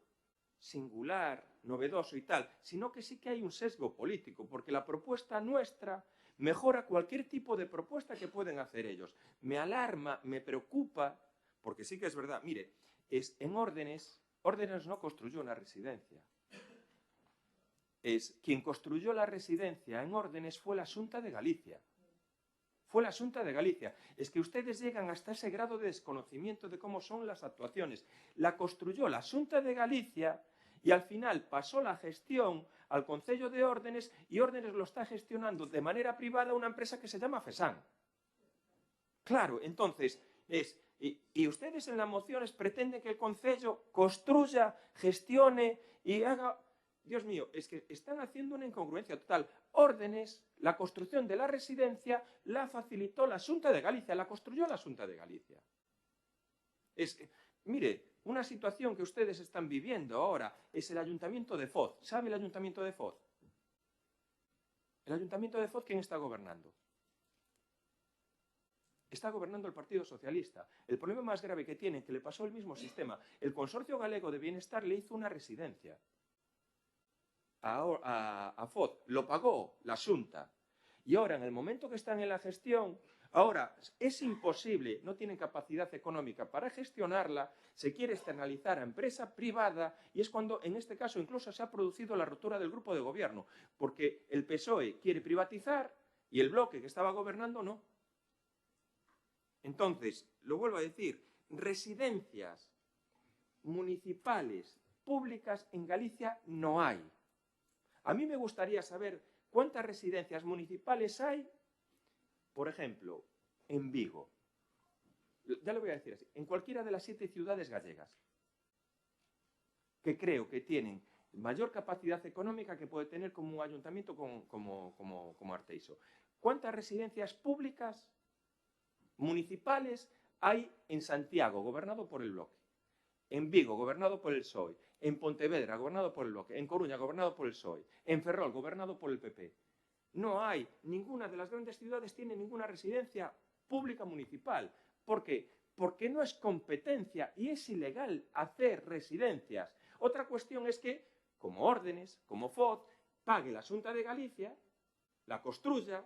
singular, novedoso y tal, sino que sí que hay un sesgo político, porque la propuesta nuestra mejora cualquier tipo de propuesta que pueden hacer ellos. Me alarma, me preocupa, porque sí que es verdad. Mire, en Órdenes no construyó una residencia. quien construyó la residencia en Órdenes fue la Xunta de Galicia. Fue la Xunta de Galicia. Es que ustedes llegan hasta ese grado de desconocimiento de cómo son las actuaciones. La construyó la Xunta de Galicia y al final pasó la gestión al Concello de Órdenes y Órdenes lo está gestionando de manera privada una empresa que se llama FESAN. Claro, entonces, y ustedes en las mociones pretenden que el Concello construya, gestione y haga... Dios mío, es que están haciendo una incongruencia total. Órdenes, la construcción de la residencia la facilitó la Xunta de Galicia, la construyó la Xunta de Galicia. Mire, una situación que ustedes están viviendo ahora es el Ayuntamiento de Foz. ¿Sabe el Ayuntamiento de Foz? El Ayuntamiento de Foz, ¿quién está gobernando? Está gobernando el Partido Socialista. El problema más grave que tiene, que le pasó el mismo sistema, el Consorcio Galego de Bienestar le hizo una residencia a Foz, lo pagó la Xunta. Y ahora, en el momento que están en la gestión, ahora es imposible, no tienen capacidad económica para gestionarla, se quiere externalizar a empresa privada y es cuando, en este caso, incluso se ha producido la ruptura del grupo de gobierno, porque el PSOE quiere privatizar y el bloque que estaba gobernando no. Entonces, lo vuelvo a decir, residencias municipales públicas en Galicia no hay. A mí me gustaría saber cuántas residencias municipales hay, por ejemplo, en Vigo. Ya lo voy a decir así, en cualquiera de las 7 ciudades gallegas, que creo que tienen mayor capacidad económica que puede tener como un ayuntamiento como Arteixo. ¿Cuántas residencias públicas municipales hay en Santiago, gobernado por el Bloque? En Vigo, gobernado por el PSOE. En Pontevedra, gobernado por el Bloque. En Coruña, gobernado por el PSOE. En Ferrol, gobernado por el PP. No hay, ninguna de las grandes ciudades tiene ninguna residencia pública municipal. ¿Por qué? Porque no es competencia y es ilegal hacer residencias. Otra cuestión es que, como Órdenes, como Foz, pague la Xunta de Galicia, la construya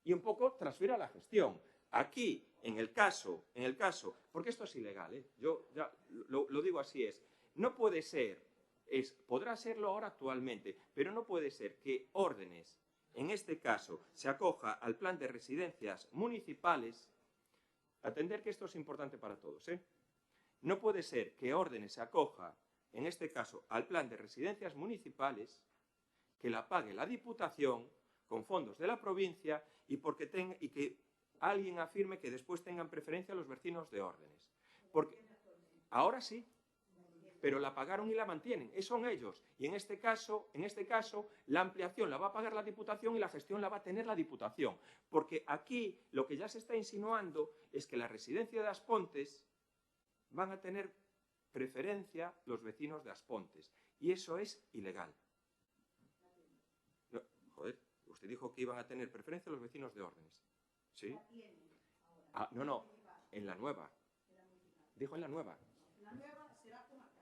y un poco transfiera la gestión. Aquí, en el caso, porque esto es ilegal, yo ya lo digo así no puede ser, podrá serlo ahora actualmente, pero no puede ser que Órdenes, en este caso, se acoja al plan de residencias municipales, atender que esto es importante para todos, no puede ser que Órdenes se acoja, en este caso, al plan de residencias municipales, que la pague la Diputación con fondos de la provincia y que alguien afirme que después tengan preferencia los vecinos de Órdenes. Porque ahora sí, pero la pagaron y la mantienen, son ellos. Y en este caso, la ampliación la va a pagar la Diputación y la gestión la va a tener la Diputación. Porque aquí lo que ya se está insinuando es que la residencia de Aspontes van a tener preferencia los vecinos de Aspontes. Y eso es ilegal. No, joder, usted dijo que iban a tener preferencia los vecinos de Órdenes. ¿Sí? No, en la nueva. Dijo en la nueva. La nueva será comarcal.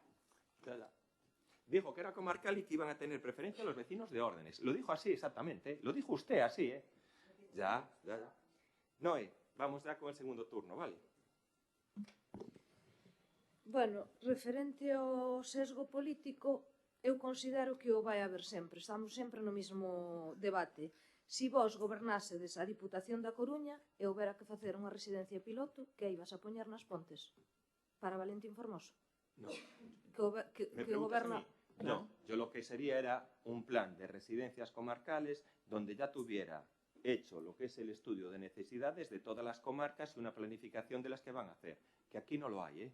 Dijo que era comarcal y que iban a tener preferencia los vecinos de Órdenes. Lo dijo así exactamente. Lo dijo usted así, Ya. Noé, vamos ya con el segundo turno, ¿vale? Bueno, referente ao sesgo político, eu considero que o vai haber sempre. Estamos sempre no mesmo debate. Si vos gobernásedes a Diputación da Coruña e houbera que facer unha residencia piloto, que aí vas a poñer nas Pontes? Para Valentín Formoso? No. Que goberna... No, yo lo que sería era un plan de residencias comarcales donde ya tuviera hecho lo que es el estudio de necesidades de todas las comarcas y una planificación de las que van a hacer. Que aquí no lo hay,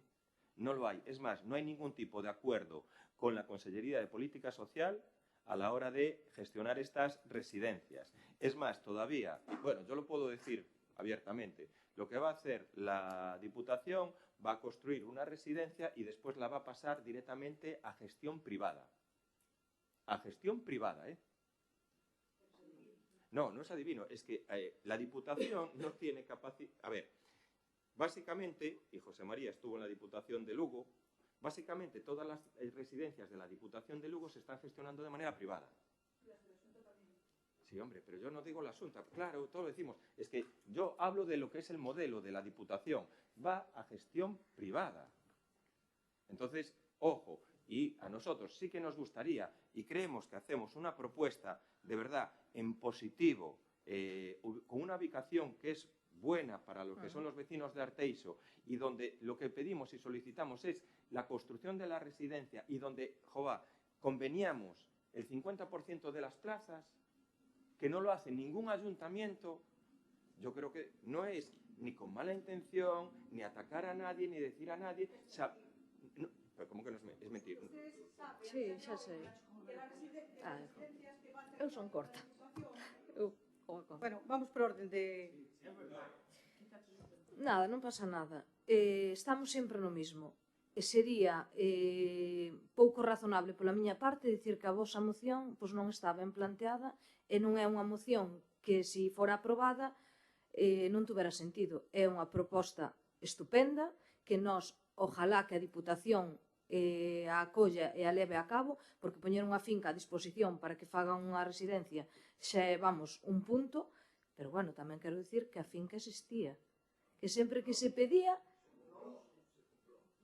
No lo hay. Es más, no hay ningún tipo de acuerdo con la Consellería de Política Social a la hora de gestionar estas residencias. Es más, todavía, bueno, yo lo puedo decir abiertamente, lo que va a hacer la Diputación va a construir una residencia y después la va a pasar directamente a gestión privada. A gestión privada, No, no es adivino, es que la Diputación no tiene capacidad... A ver, básicamente, y José María estuvo en la Diputación de Lugo, básicamente todas las residencias de la Diputación de Lugo se están gestionando de manera privada. Sí, hombre, pero yo no digo la Xunta. Claro, todo lo decimos. Es que yo hablo de lo que es el modelo de la Diputación. Va a gestión privada. Entonces, ojo, Y a nosotros sí que nos gustaría, y creemos que hacemos una propuesta de verdad en positivo, con una ubicación que es buena para lo que son los vecinos de Arteixo, y donde lo que pedimos y solicitamos es la construcción de la residencia, y donde, conveniamos el 50% de las plazas, que no lo hace ningún ayuntamiento. Yo creo que no es ni con mala intención, ni atacar a nadie, ni decir a nadie. O sea, no, pero ¿cómo que no es mentir? Sí, xa sei. Eu son corta. Bueno, vamos por orden de... Nada, non pasa nada. Estamos sempre no mismo. Sería pouco razonable pola miña parte dicir que a vosa moción pois non está ben planteada e non é unha moción que, se fora aprobada, non tuvera sentido. É unha proposta estupenda que nós, ojalá que a Diputación a acolla e a leve a cabo, porque poñer unha finca a disposición para que fagan unha residencia xa é, vamos, un punto, pero, bueno, tamén quero dicir que a finca existía, que sempre que se pedía,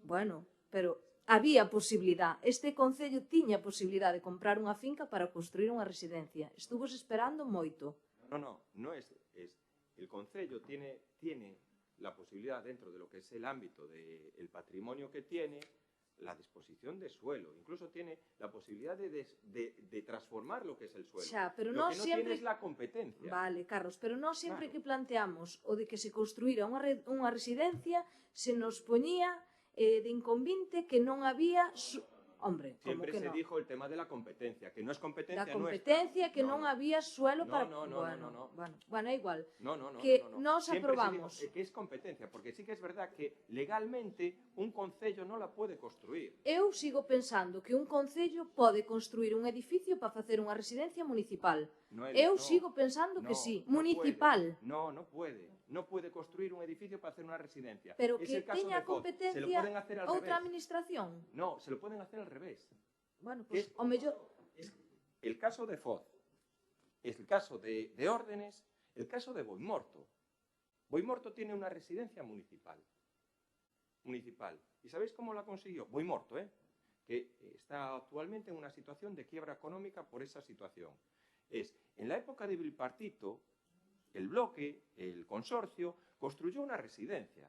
bueno, pero había posibilidad, este concello tiña posibilidad de comprar unha finca para construir unha residencia, estuvos esperando moito. No es el concello tiene la posibilidad, dentro de lo que es el ámbito del patrimonio que tiene, la disposición de suelo, incluso tiene la posibilidad de transformar lo que es el suelo. Xa, pero lo non que no sempre... tiene es la competencia. Vale, Carlos, pero non sempre Claro. que planteamos o de que se construíra unha residencia se nos poñía de inconvinte que non había... Hombre, como Siempre que se non? dijo el tema de la competencia, que no es competencia Da nuestra. competencia, que non había suelo No, para... no. Bueno, é igual. No. Que nos Siempre aprobamos. se dijo que es competencia, porque sí que es verdad que legalmente un concello no la puede construir. Eu sigo pensando que un concello pode construir un edificio para facer unha residencia municipal. Sigo pensando que sí, municipal. No puede construir un edificio para hacer una residencia. Pero Es que el caso teña de Foz. competencia Se lo pueden hacer al outra revés. administración. No, se lo pueden hacer al revés. Bueno, pues, o mellor... El caso de Foz, el caso de Órdenes, el caso de Boimorto. Boimorto tiene una residencia municipal. ¿Y sabéis cómo la consiguió? Boimorto, que está actualmente en una situación de quiebra económica por esa situación. En la época de Bipartito, el bloque, el consorcio, construyó una residencia.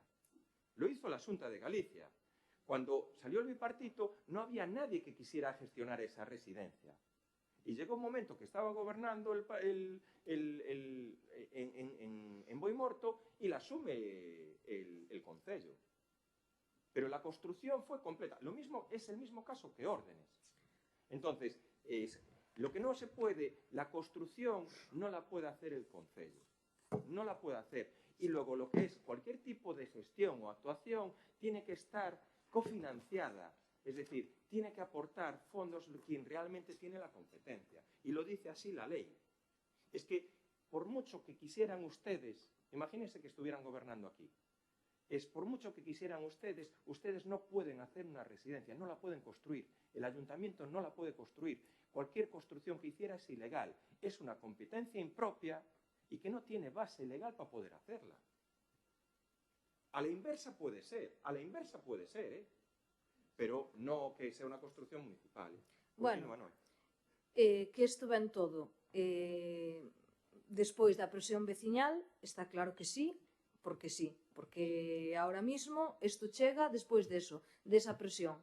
Lo hizo la Xunta de Galicia. Cuando salió el bipartito, no había nadie que quisiera gestionar esa residencia. Y llegó un momento que estaba gobernando en Boimorto y la asume el concello. Pero la construcción fue completa. Es el mismo caso que Órdenes. Entonces, lo que no se puede, la construcción no la puede hacer el concello. No la puede hacer. Y luego lo que es cualquier tipo de gestión o actuación tiene que estar cofinanciada. Es decir, tiene que aportar fondos quien realmente tiene la competencia. Y lo dice así la ley. Es que por mucho que quisieran ustedes, imagínense que estuvieran gobernando aquí, por mucho que quisieran ustedes no pueden hacer una residencia, no la pueden construir. El ayuntamiento no la puede construir. Cualquier construcción que hiciera es ilegal. Es una competencia impropia y que no tiene base legal para poder hacerla. A la inversa puede ser, pero no que sea una construcción municipal. Bueno, que isto ven todo. Despois da presión veciñal, está claro que sí, porque ahora mismo isto chega despois desa presión.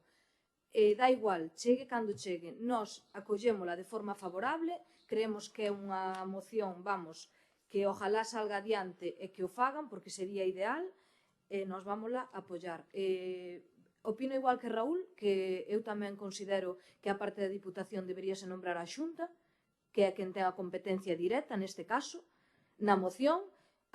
Da igual, chegue cando chegue, nós acollémola de forma favorable, creemos que é unha moción, vamos, que ojalá salga adiante e que o fagan, porque sería ideal, e nós vámola apoiar. Opino igual que Raúl, que eu tamén considero que a parte da Diputación deberíase nombrar a Xunta, que é quen ten a competencia directa neste caso, na moción.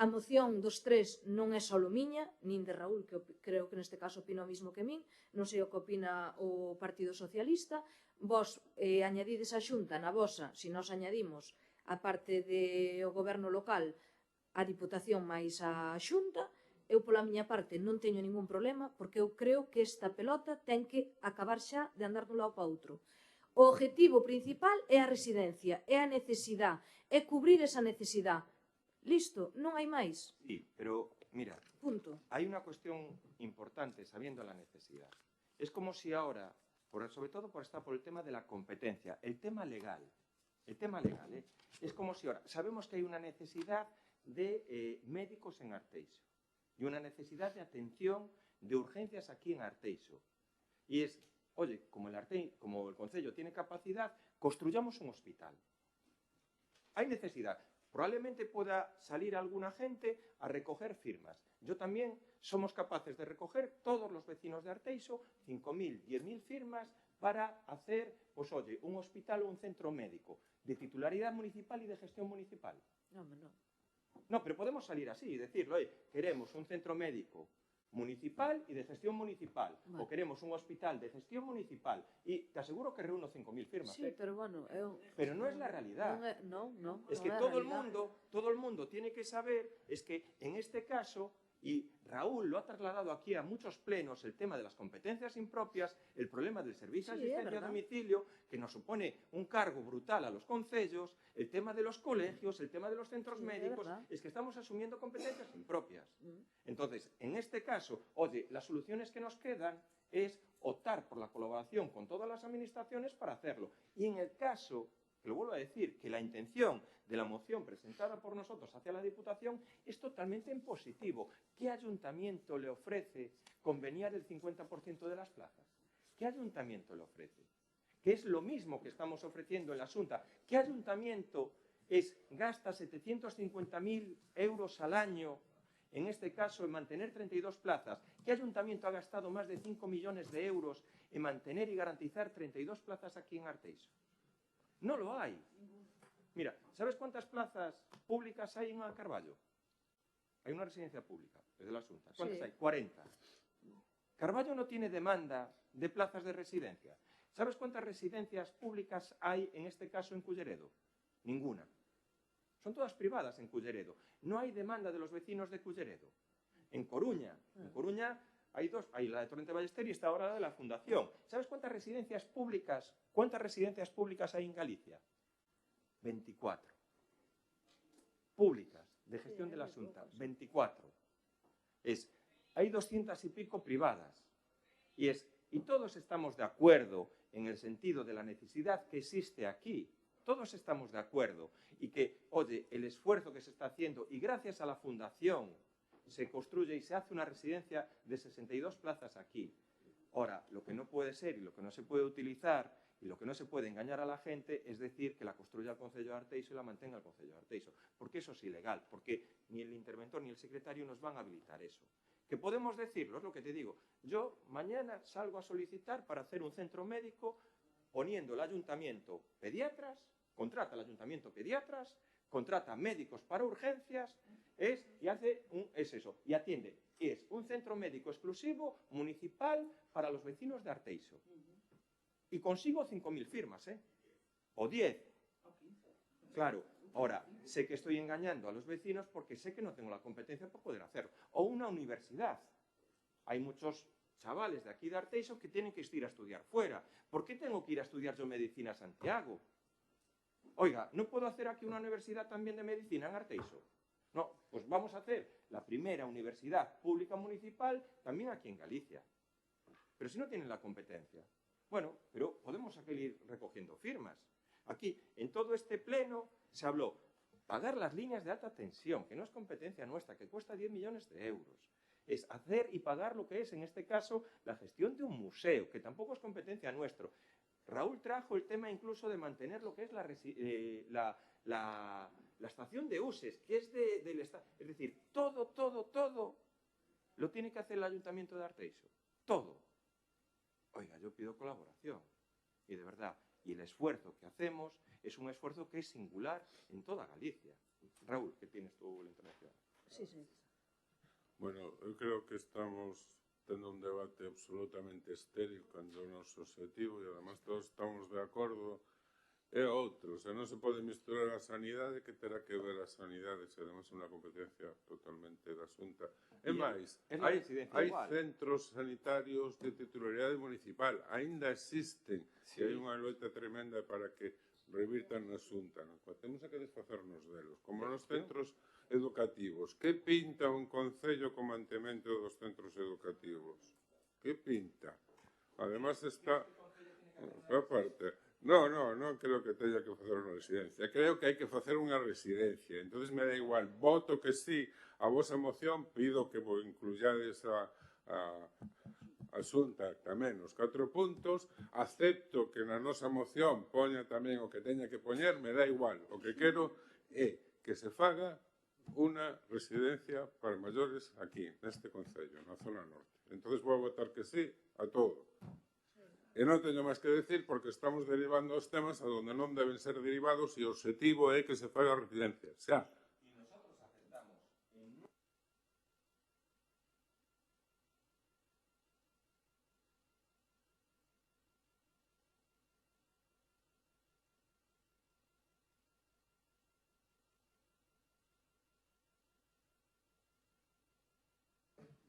A moción dos tres non é só miña, nin de Raúl, que creo que neste caso opina o mismo que min, non sei o que opina o Partido Socialista. Vos añadides a Xunta na vosa, se nós añadimos a parte do goberno local, a Diputación máis a Xunta. Eu, pola miña parte, non teño ningún problema, porque eu creo que esta pelota ten que acabar xa de andar dun lado para outro. O objetivo principal é a residencia, é a necesidade, é cubrir esa necesidade. Listo, non hai máis. Sí, pero, mira, punto. Hay una cuestión importante sabiendo la necesidad. Es como si ahora sobre todo por estar por el tema de la competencia, el tema legal. Es como si ahora sabemos que hay una necesidad de médicos en Arteixo y una necesidad de atención de urgencias aquí en Arteixo. Y es, oye, como el Concello tiene capacidad, construyamos un hospital. Hay necesidad. Probablemente pueda salir alguna gente a recoger firmas. Yo también somos capaces de recoger, todos los vecinos de Arteixo, 5.000, 10.000 firmas para hacer, pues oye, un hospital o un centro médico de titularidad municipal y de gestión municipal. No, pero podemos salir así y decirlo, oye, queremos un centro médico municipal y de gestión municipal, o queremos un hospital de gestión municipal, y te aseguro que reúno 5.000 firmas. Sí, pero bueno... Pero no es la realidad. Es que todo el mundo tiene que saber, es que en este caso, y Raúl lo ha trasladado aquí a muchos plenos, el tema de las competencias impropias, el problema del servicio de asistencia a domicilio, que nos supone un cargo brutal a los concellos, el tema de los colegios, el tema de los centros médicos, es que estamos asumiendo competencias impropias. Entonces, en este caso, oye, las soluciones que nos quedan es optar por la colaboración con todas las administraciones para hacerlo. Y en el caso, que lo vuelvo a decir, que la intención de la moción presentada por nosotros hacia la Diputación es totalmente en positivo. ¿Qué ayuntamiento le ofrece conveniar el 50% de las plazas? ¿Qué ayuntamiento le ofrece? Que es lo mismo que estamos ofreciendo en la Xunta. ¿Qué ayuntamiento gasta 750.000 euros al año, en este caso, en mantener 32 plazas? ¿Qué ayuntamiento ha gastado más de 5 millones de euros en mantener y garantizar 32 plazas aquí en Arteixo? No lo hay. Mira, ¿sabes cuántas plazas públicas hay en Carballo? Hay una residencia pública, es de la Xunta. ¿Cuántas hay? 40. Carballo no tiene demanda de plazas de residencia. ¿Sabes cuántas residencias públicas hay, en este caso, en Culleredo? Ninguna. Son todas privadas en Culleredo. No hay demanda de los vecinos de Culleredo. En Coruña hay dos, hay la de Torrente Ballester y está ahora la de la Fundación. ¿Sabes cuántas residencias públicas hay en Galicia? 24. Públicas, de gestión de la Xunta, 24. Hay 200 y pico privadas. Y todos estamos de acuerdo en el sentido de la necesidad que existe aquí. Todos estamos de acuerdo. Y que, oye, el esfuerzo que se está haciendo, y gracias a la Fundación, se construye y se hace una residencia de 62 plazas aquí. Ahora, lo que no puede ser y lo que no se puede utilizar y lo que no se puede engañar a la gente es decir que la construya el Concello de Arteixo y la mantenga el Concello de Arteixo, porque eso es ilegal, porque ni el interventor ni el secretario nos van a habilitar eso. ¿Que podemos decirlo? Es lo que te digo. Yo mañana salgo a solicitar para hacer un centro médico poniendo el ayuntamiento pediatras, contrata el ayuntamiento pediatras, contrata médicos para urgencias, y atiende. Es un centro médico exclusivo, municipal, para los vecinos de Arteixo. Y consigo 5.000 firmas, o 10. Claro, ahora, sé que estoy engañando a los vecinos porque sé que no tengo la competencia para poder hacerlo. O una universidad. Hay muchos chavales de aquí de Arteixo que tienen que ir a estudiar fuera. ¿Por qué tengo que ir a estudiar yo medicina a Santiago? Oiga, ¿no puedo hacer aquí una universidad también de medicina en Arteixo? No, pues vamos a hacer la primera universidad pública municipal también aquí en Galicia. Pero si no tienen la competencia. Bueno, pero podemos ir recogiendo firmas. Aquí, en todo este pleno, se habló pagar las líneas de alta tensión, que no es competencia nuestra, que cuesta 10 millones de euros. Es hacer y pagar lo que es, en este caso, la gestión de un museo, que tampoco es competencia nuestra. Raúl trajo el tema incluso de mantener lo que es la estación de Uses, que es del Estado. Es decir, todo lo tiene que hacer el Ayuntamiento de Arteixo. Todo. Oiga, yo pido colaboración. Y de verdad, y el esfuerzo que hacemos es un esfuerzo que es singular en toda Galicia. Raúl, ¿qué tienes tú la intervención? Sí. Bueno, eu creo que estamos tendo un debate absolutamente estéril cando o noso objetivo e además todos estamos de acordo é outro, o sea, non se pode misturar a sanidade que terá que ver a sanidade se además é unha competencia totalmente da Xunta. É máis, hai centros sanitarios de titularidade municipal, aínda existen, e hai unha loita tremenda para que revirtan na Xunta, no? Temos que desfacernos delos, como nos centros educativos. Que pinta un concello co mantemento dos centros educativos? Que pinta? Además está... Non creo que teña que facer unha residencia. Creo que hai que facer unha residencia. Entonces me da igual. Voto que sí a vosa moción. Pido que vos incluyades a Xunta tamén os 4 puntos. Acepto que na nosa moción poña tamén o que teña que poñer. Me da igual. O que quero é que se faga unha residencia para maiores aquí, neste concello, na zona norte. Entonces vou votar que sí a todo. E non teño máis que decir porque estamos derivando os temas a donde non deben ser derivados e o objetivo é que se faga residencia. Xa.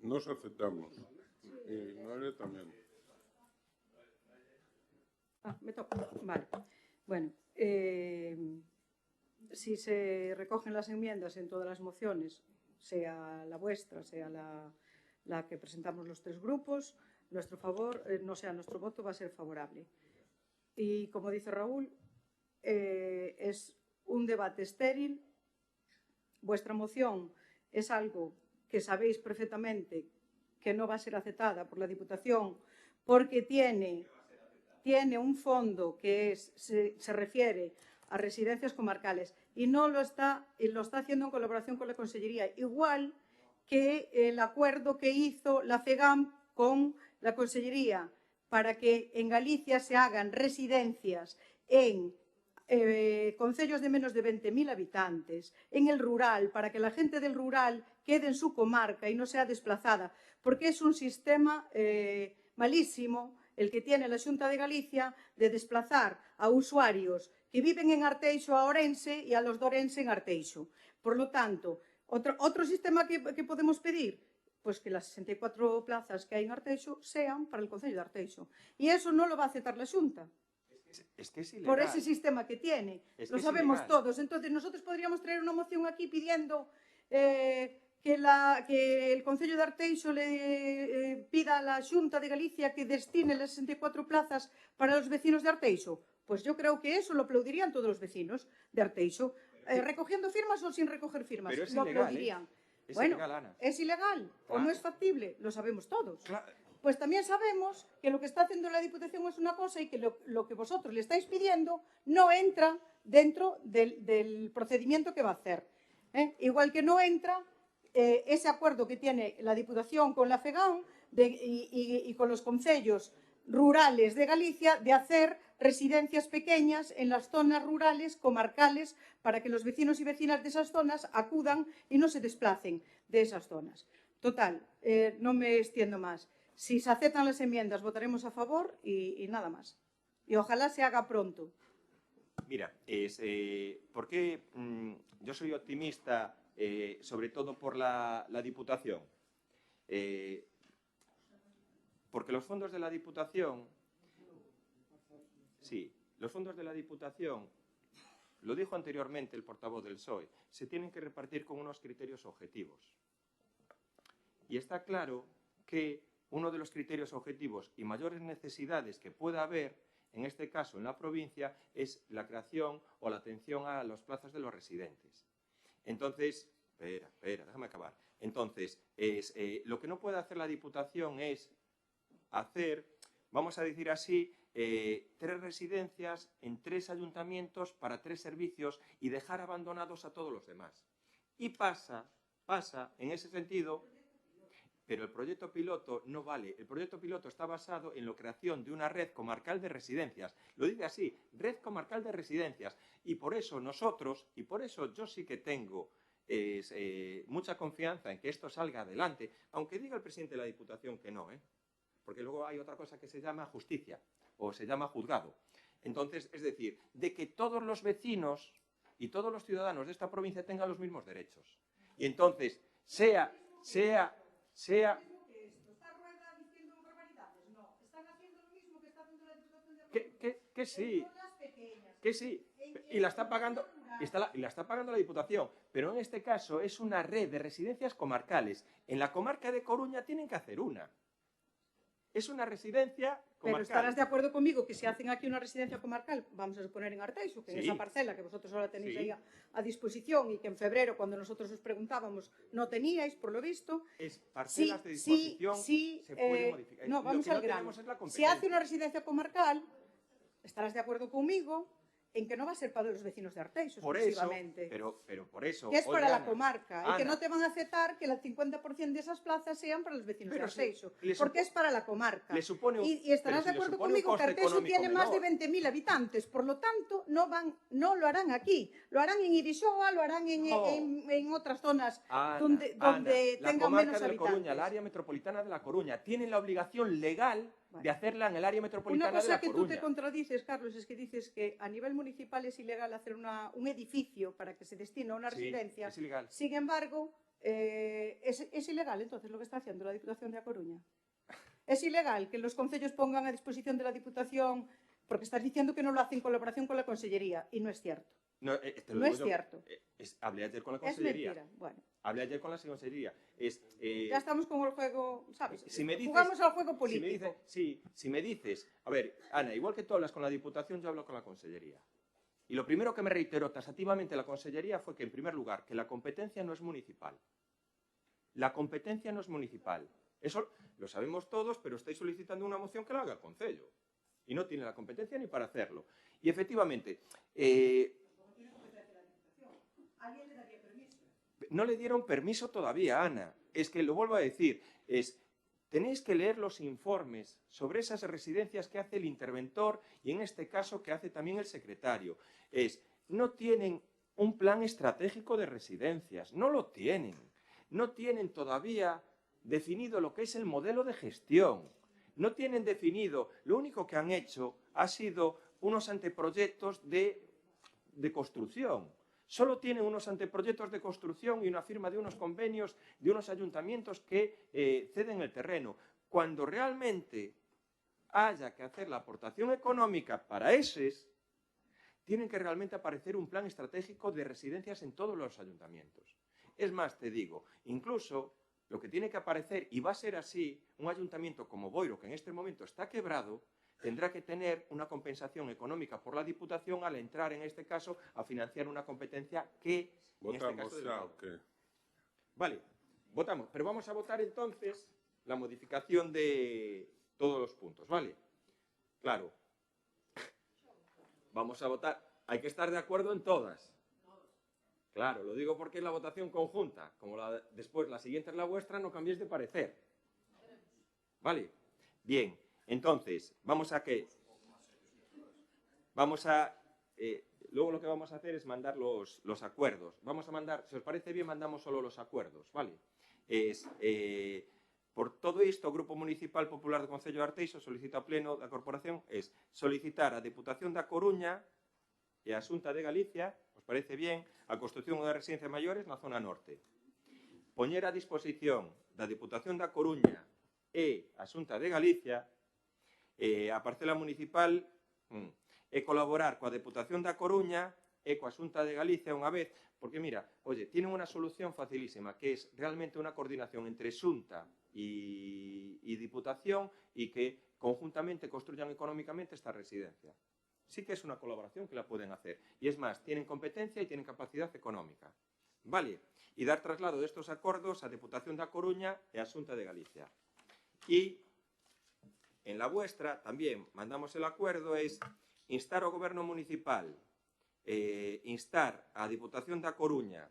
Nos aceptamos. E Noelia tamén. Me toca. Vale. Bueno, si se recogen las enmiendas en todas las mociones, sea la vuestra, sea la que presentamos los 3 grupos, nuestro voto va a ser favorable. Y como dice Raúl, es un debate estéril. Vuestra moción es algo que sabéis perfectamente que no va a ser aceptada por la Diputación porque tiene un fondo que se refiere a residencias comarcales y lo está haciendo en colaboración con la Consellería, igual que el acuerdo que hizo la FEGAM con la Consellería para que en Galicia se hagan residencias en concellos de menos de 20.000 habitantes, en el rural, para que la gente del rural quede en su comarca y no sea desplazada, porque es un sistema malísimo el que tiene la Xunta de Galicia de desplazar a usuarios que viven en Arteixo a Ourense y a los de Ourense en Arteixo. Por lo tanto, otro sistema que podemos pedir, pues que las 64 plazas que hay en Arteixo sean para el concello de Arteixo. Y eso no lo va a aceptar la Xunta. Es que es ilegal. Por ese sistema que tiene. Lo sabemos todos. Entonces, nosotros podríamos traer una moción aquí pidiendo que el Concello de Arteixo le pida a la Xunta de Galicia que destine las 64 plazas para los vecinos de Arteixo. Pues yo creo que eso lo aplaudirían todos los vecinos de Arteixo. ¿Recogiendo firmas o sin recoger firmas? Pero es lo ilegal, aplaudirían. Es bueno, ilegal, Ana. ¿es ilegal o no es factible? Lo sabemos todos. Claro. Pues también sabemos que lo que está haciendo la Diputación es una cosa y que lo que vosotros le estáis pidiendo no entra dentro del procedimiento que va a hacer. Igual que no entra ese acuerdo que tiene la Diputación con la FEGAM y con los concellos rurales de Galicia de hacer residencias pequeñas en las zonas rurales, comarcales, para que los vecinos y vecinas de esas zonas acudan y no se desplacen de esas zonas. Total, no me extiendo más. Si se aceptan las enmiendas, votaremos a favor y nada más. Y ojalá se haga pronto. Mira, porque yo soy optimista, sobre todo por la Diputación. Porque los fondos de la Diputación, lo dijo anteriormente el portavoz del PSOE, se tienen que repartir con unos criterios objetivos. Y está claro que uno de los criterios objetivos y mayores necesidades que pueda haber, en este caso en la provincia, es la creación o la atención a las plazas de los residentes. Entonces, déjame acabar. Entonces, lo que no puede hacer la Diputación es hacer, vamos a decir así, 3 residencias en 3 ayuntamientos para 3 servicios y dejar abandonados a todos los demás. Y pasa en ese sentido. Pero el proyecto piloto no vale. El proyecto piloto está basado en la creación de una red comarcal de residencias. Lo dice así, red comarcal de residencias. Y por eso yo sí que tengo mucha confianza en que esto salga adelante, aunque diga el presidente de la Diputación que no, porque luego hay otra cosa que se llama justicia o se llama juzgado. Entonces, es decir, de que todos los vecinos y todos los ciudadanos de esta provincia tengan los mismos derechos. Y entonces, sea que sí, y la está pagando la Diputación, pero en este caso es una red de residencias comarcales. En la comarca de Coruña tienen que hacer una. es una residencia Pero comarcal. estarás de acuerdo conmigo que si hacen aquí una residencia comarcal, vamos a suponer en Arteixo, que en Sí. esa parcela que vosotros ahora tenéis Sí. ahí a disposición y que en febrero, cuando nosotros os preguntábamos, no teníais, por lo visto, Es parcelas de disposición, se puede modificar. No, Lo vamos que al no grano. tenemos es la Si competencia. hace una residencia comarcal, estarás de acuerdo conmigo en que no va a ser para los vecinos de Arteixo Por eso, exclusivamente. pero por eso... Que es oye, para la Ana, comarca y que Ana, no te van a aceptar que el 50% de esas plazas sean para los vecinos Pero de si Arteixo, le porque es para la comarca. le supone un- Y estarás pero de si le acuerdo supone un conmigo que coste Arteixo económico tiene más de menor. 20.000 habitantes, por lo tanto no lo harán aquí, lo harán en Irishoa, lo harán No. en otras zonas Ana, donde la tengan comarca menos de La habitantes. Coruña, el área metropolitana de La Coruña, tienen la obligación legal de hacerla en el área Una metropolitana de cosa La que tú Coruña. te contradices, Carlos, es que dices que a nivel municipal es ilegal hacer un edificio para que se destine a una Sí, residencia. es ilegal. Sin embargo, es ilegal entonces lo que está haciendo la Diputación de A Coruña. Es ilegal que los concellos pongan a disposición de la Diputación, porque estás diciendo que no lo hacen en colaboración con la Consellería, y no es cierto. No, te lo No digo es yo. cierto. Hablé ayer con la Es Consellería. mentira. Bueno, Hablé ayer con la Consellería. ya estamos con el juego, ¿sabes? Si me dices- Jugamos al juego Si me político. dices, si me dices, a ver, Ana, igual que tú hablas con la Diputación, yo hablo con la Consellería. Y lo primero que me reiteró taxativamente la Consellería fue que, en primer lugar, que la competencia no es municipal. La competencia no es municipal. Eso lo sabemos todos, pero estáis solicitando una moción que la haga el Concello. Y no tiene la competencia ni para hacerlo. Y efectivamente, no le dieron permiso todavía, Ana. Es que lo vuelvo a decir, tenéis que leer los informes sobre esas residencias que hace el interventor y en este caso que hace también el secretario. No tienen un plan estratégico de residencias, no lo tienen. No tienen todavía definido lo que es el modelo de gestión. No tienen definido, lo único que han hecho ha sido unos anteproyectos de construcción. Solo tienen unos anteproyectos de construcción y una firma de unos convenios de unos ayuntamientos que ceden el terreno. Cuando realmente haya que hacer la aportación económica para esos, tienen que realmente aparecer un plan estratégico de residencias en todos los ayuntamientos. Es más, te digo, incluso lo que tiene que aparecer, y va a ser así, un ayuntamiento como Boiro, que en este momento está quebrado, tendrá que tener una compensación económica por la Diputación al entrar, en este caso, a financiar una competencia que, en este ¿Votamos caso... ya o qué? Vale, votamos. Pero vamos a votar entonces la modificación de todos los puntos, ¿vale? Claro. Vamos a votar. Hay que estar de acuerdo en todas. Claro, lo digo porque es la votación conjunta. Como después la siguiente es la vuestra, no cambiéis de parecer. ¿Vale? Bien, entonces, vamos a qué. Vamos a... luego lo que vamos a hacer es mandar los acuerdos. Vamos a mandar, si os parece bien, mandamos solo los acuerdos, ¿vale? Por todo isto, o Grupo Municipal Popular do Concello de Arteixo solicita ao Pleno da Corporación solicitar á Deputación da Coruña e a Xunta de Galicia, os parece bien, a construción de residencias maiores na zona norte. Poñer a disposición da Deputación da Coruña e a Xunta de Galicia a parcela municipal e colaborar coa Deputación da Coruña e coa Xunta de Galicia unha vez, porque mira, oye, tienen unha solución facilísima, que es realmente unha coordinación entre Xunta y Diputación y que conjuntamente construyan económicamente esta residencia. Sí que es una colaboración que la pueden hacer. Y es más, tienen competencia y tienen capacidad económica. Vale. Y dar traslado de estos acuerdos a Deputación da Coruña e a Xunta de Galicia. Y en la vuestra también mandamos el acuerdo, es instar ao Goberno Municipal, instar a Diputación da Coruña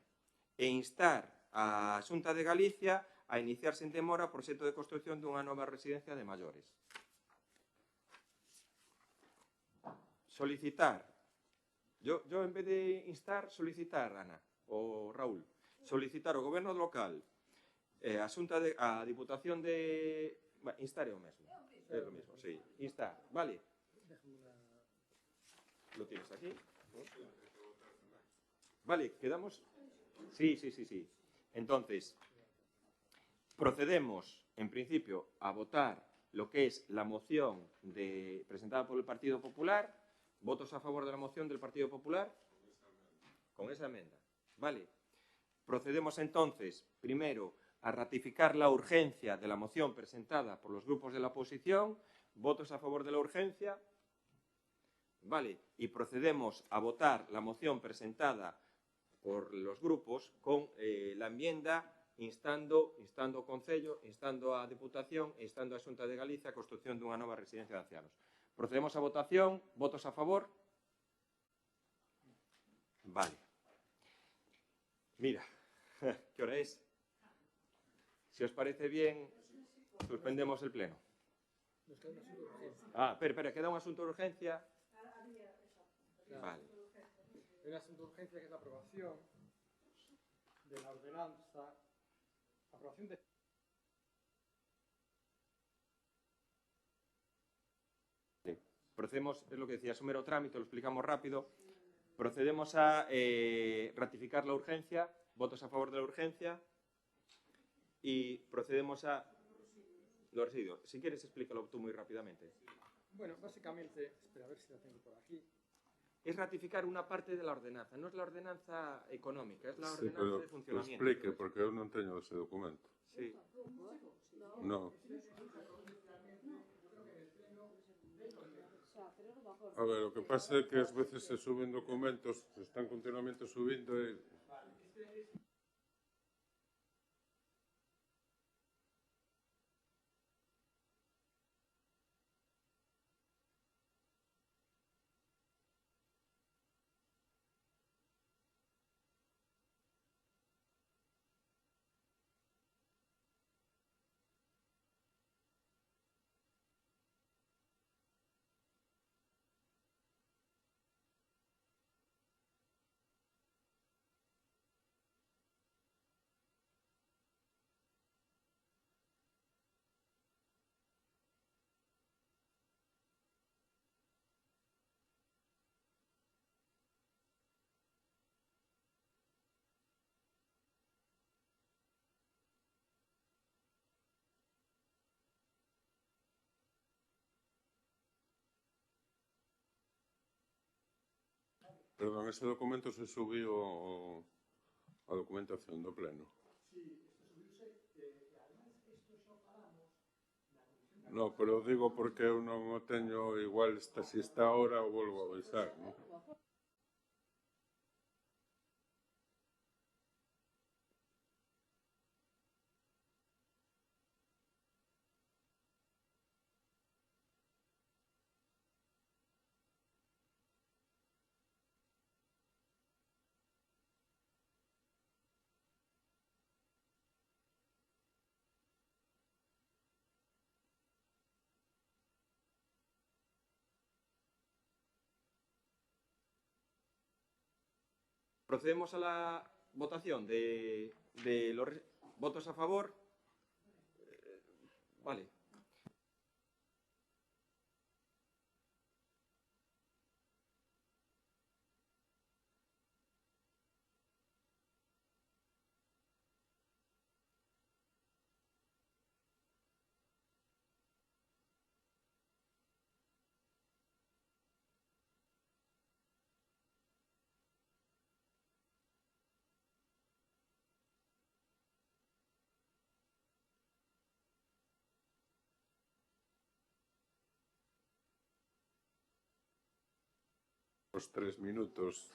e instar a Xunta de Galicia a iniciar sen demora o proxecto de construción dunha nova residencia de maiores. Solicitar. Yo en vez de instar, solicitar, Ana, o Raúl, solicitar ao Goberno local, a Diputación de... Instar é o mesmo. É o mesmo, sí. Instar, vale. Lo tienes aquí. Vale, quedamos... Sí. Entonces, procedemos, en principio, a votar lo que es la moción presentada por el Partido Popular. ¿Votos a favor de la moción del Partido Popular? Con esa enmienda. Vale. Procedemos entonces, primero, a ratificar la urgencia de la moción presentada por los grupos de la oposición. ¿Votos a favor de la urgencia? Vale, y procedemos a votar la moción presentada por los grupos con la enmienda instando ao Concello, instando á Deputación e instando á Xunta de Galicia a construción dunha nova residencia de ancianos. Procedemos a votación. Votos a favor? Vale. Mira, ¿qué hora es? Si os parece bien, suspendemos el pleno. Espera, queda un asunto de urgencia. Vale. Hay un asunto de urgencia que es la aprobación de la ordenanza. Aprobación de... Procedemos, es lo que decía, es un mero trámite, lo explicamos rápido. Procedemos a ratificar la urgencia. Votos a favor de la urgencia. Y procedemos a los residuos. Si quieres, explícalo tú muy rápidamente. Bueno, básicamente, espera a ver si la tengo por aquí. Es ratificar una parte de la ordenanza. No es la ordenanza económica, es la Sí, ordenanza pero de funcionamiento. explique, porque eu non teño ese documento. Sí. No. A ver, o que pasa é que ás veces se suben documentos, se están continuamente subindo e... Perdón, ese documento se subiu a documentación do pleno. No, pero digo porque eu non o teño igual, se está ahora o volvo a avisar, non? Procedemos a la votación de los votos a favor. Vale. Os 3 minutos.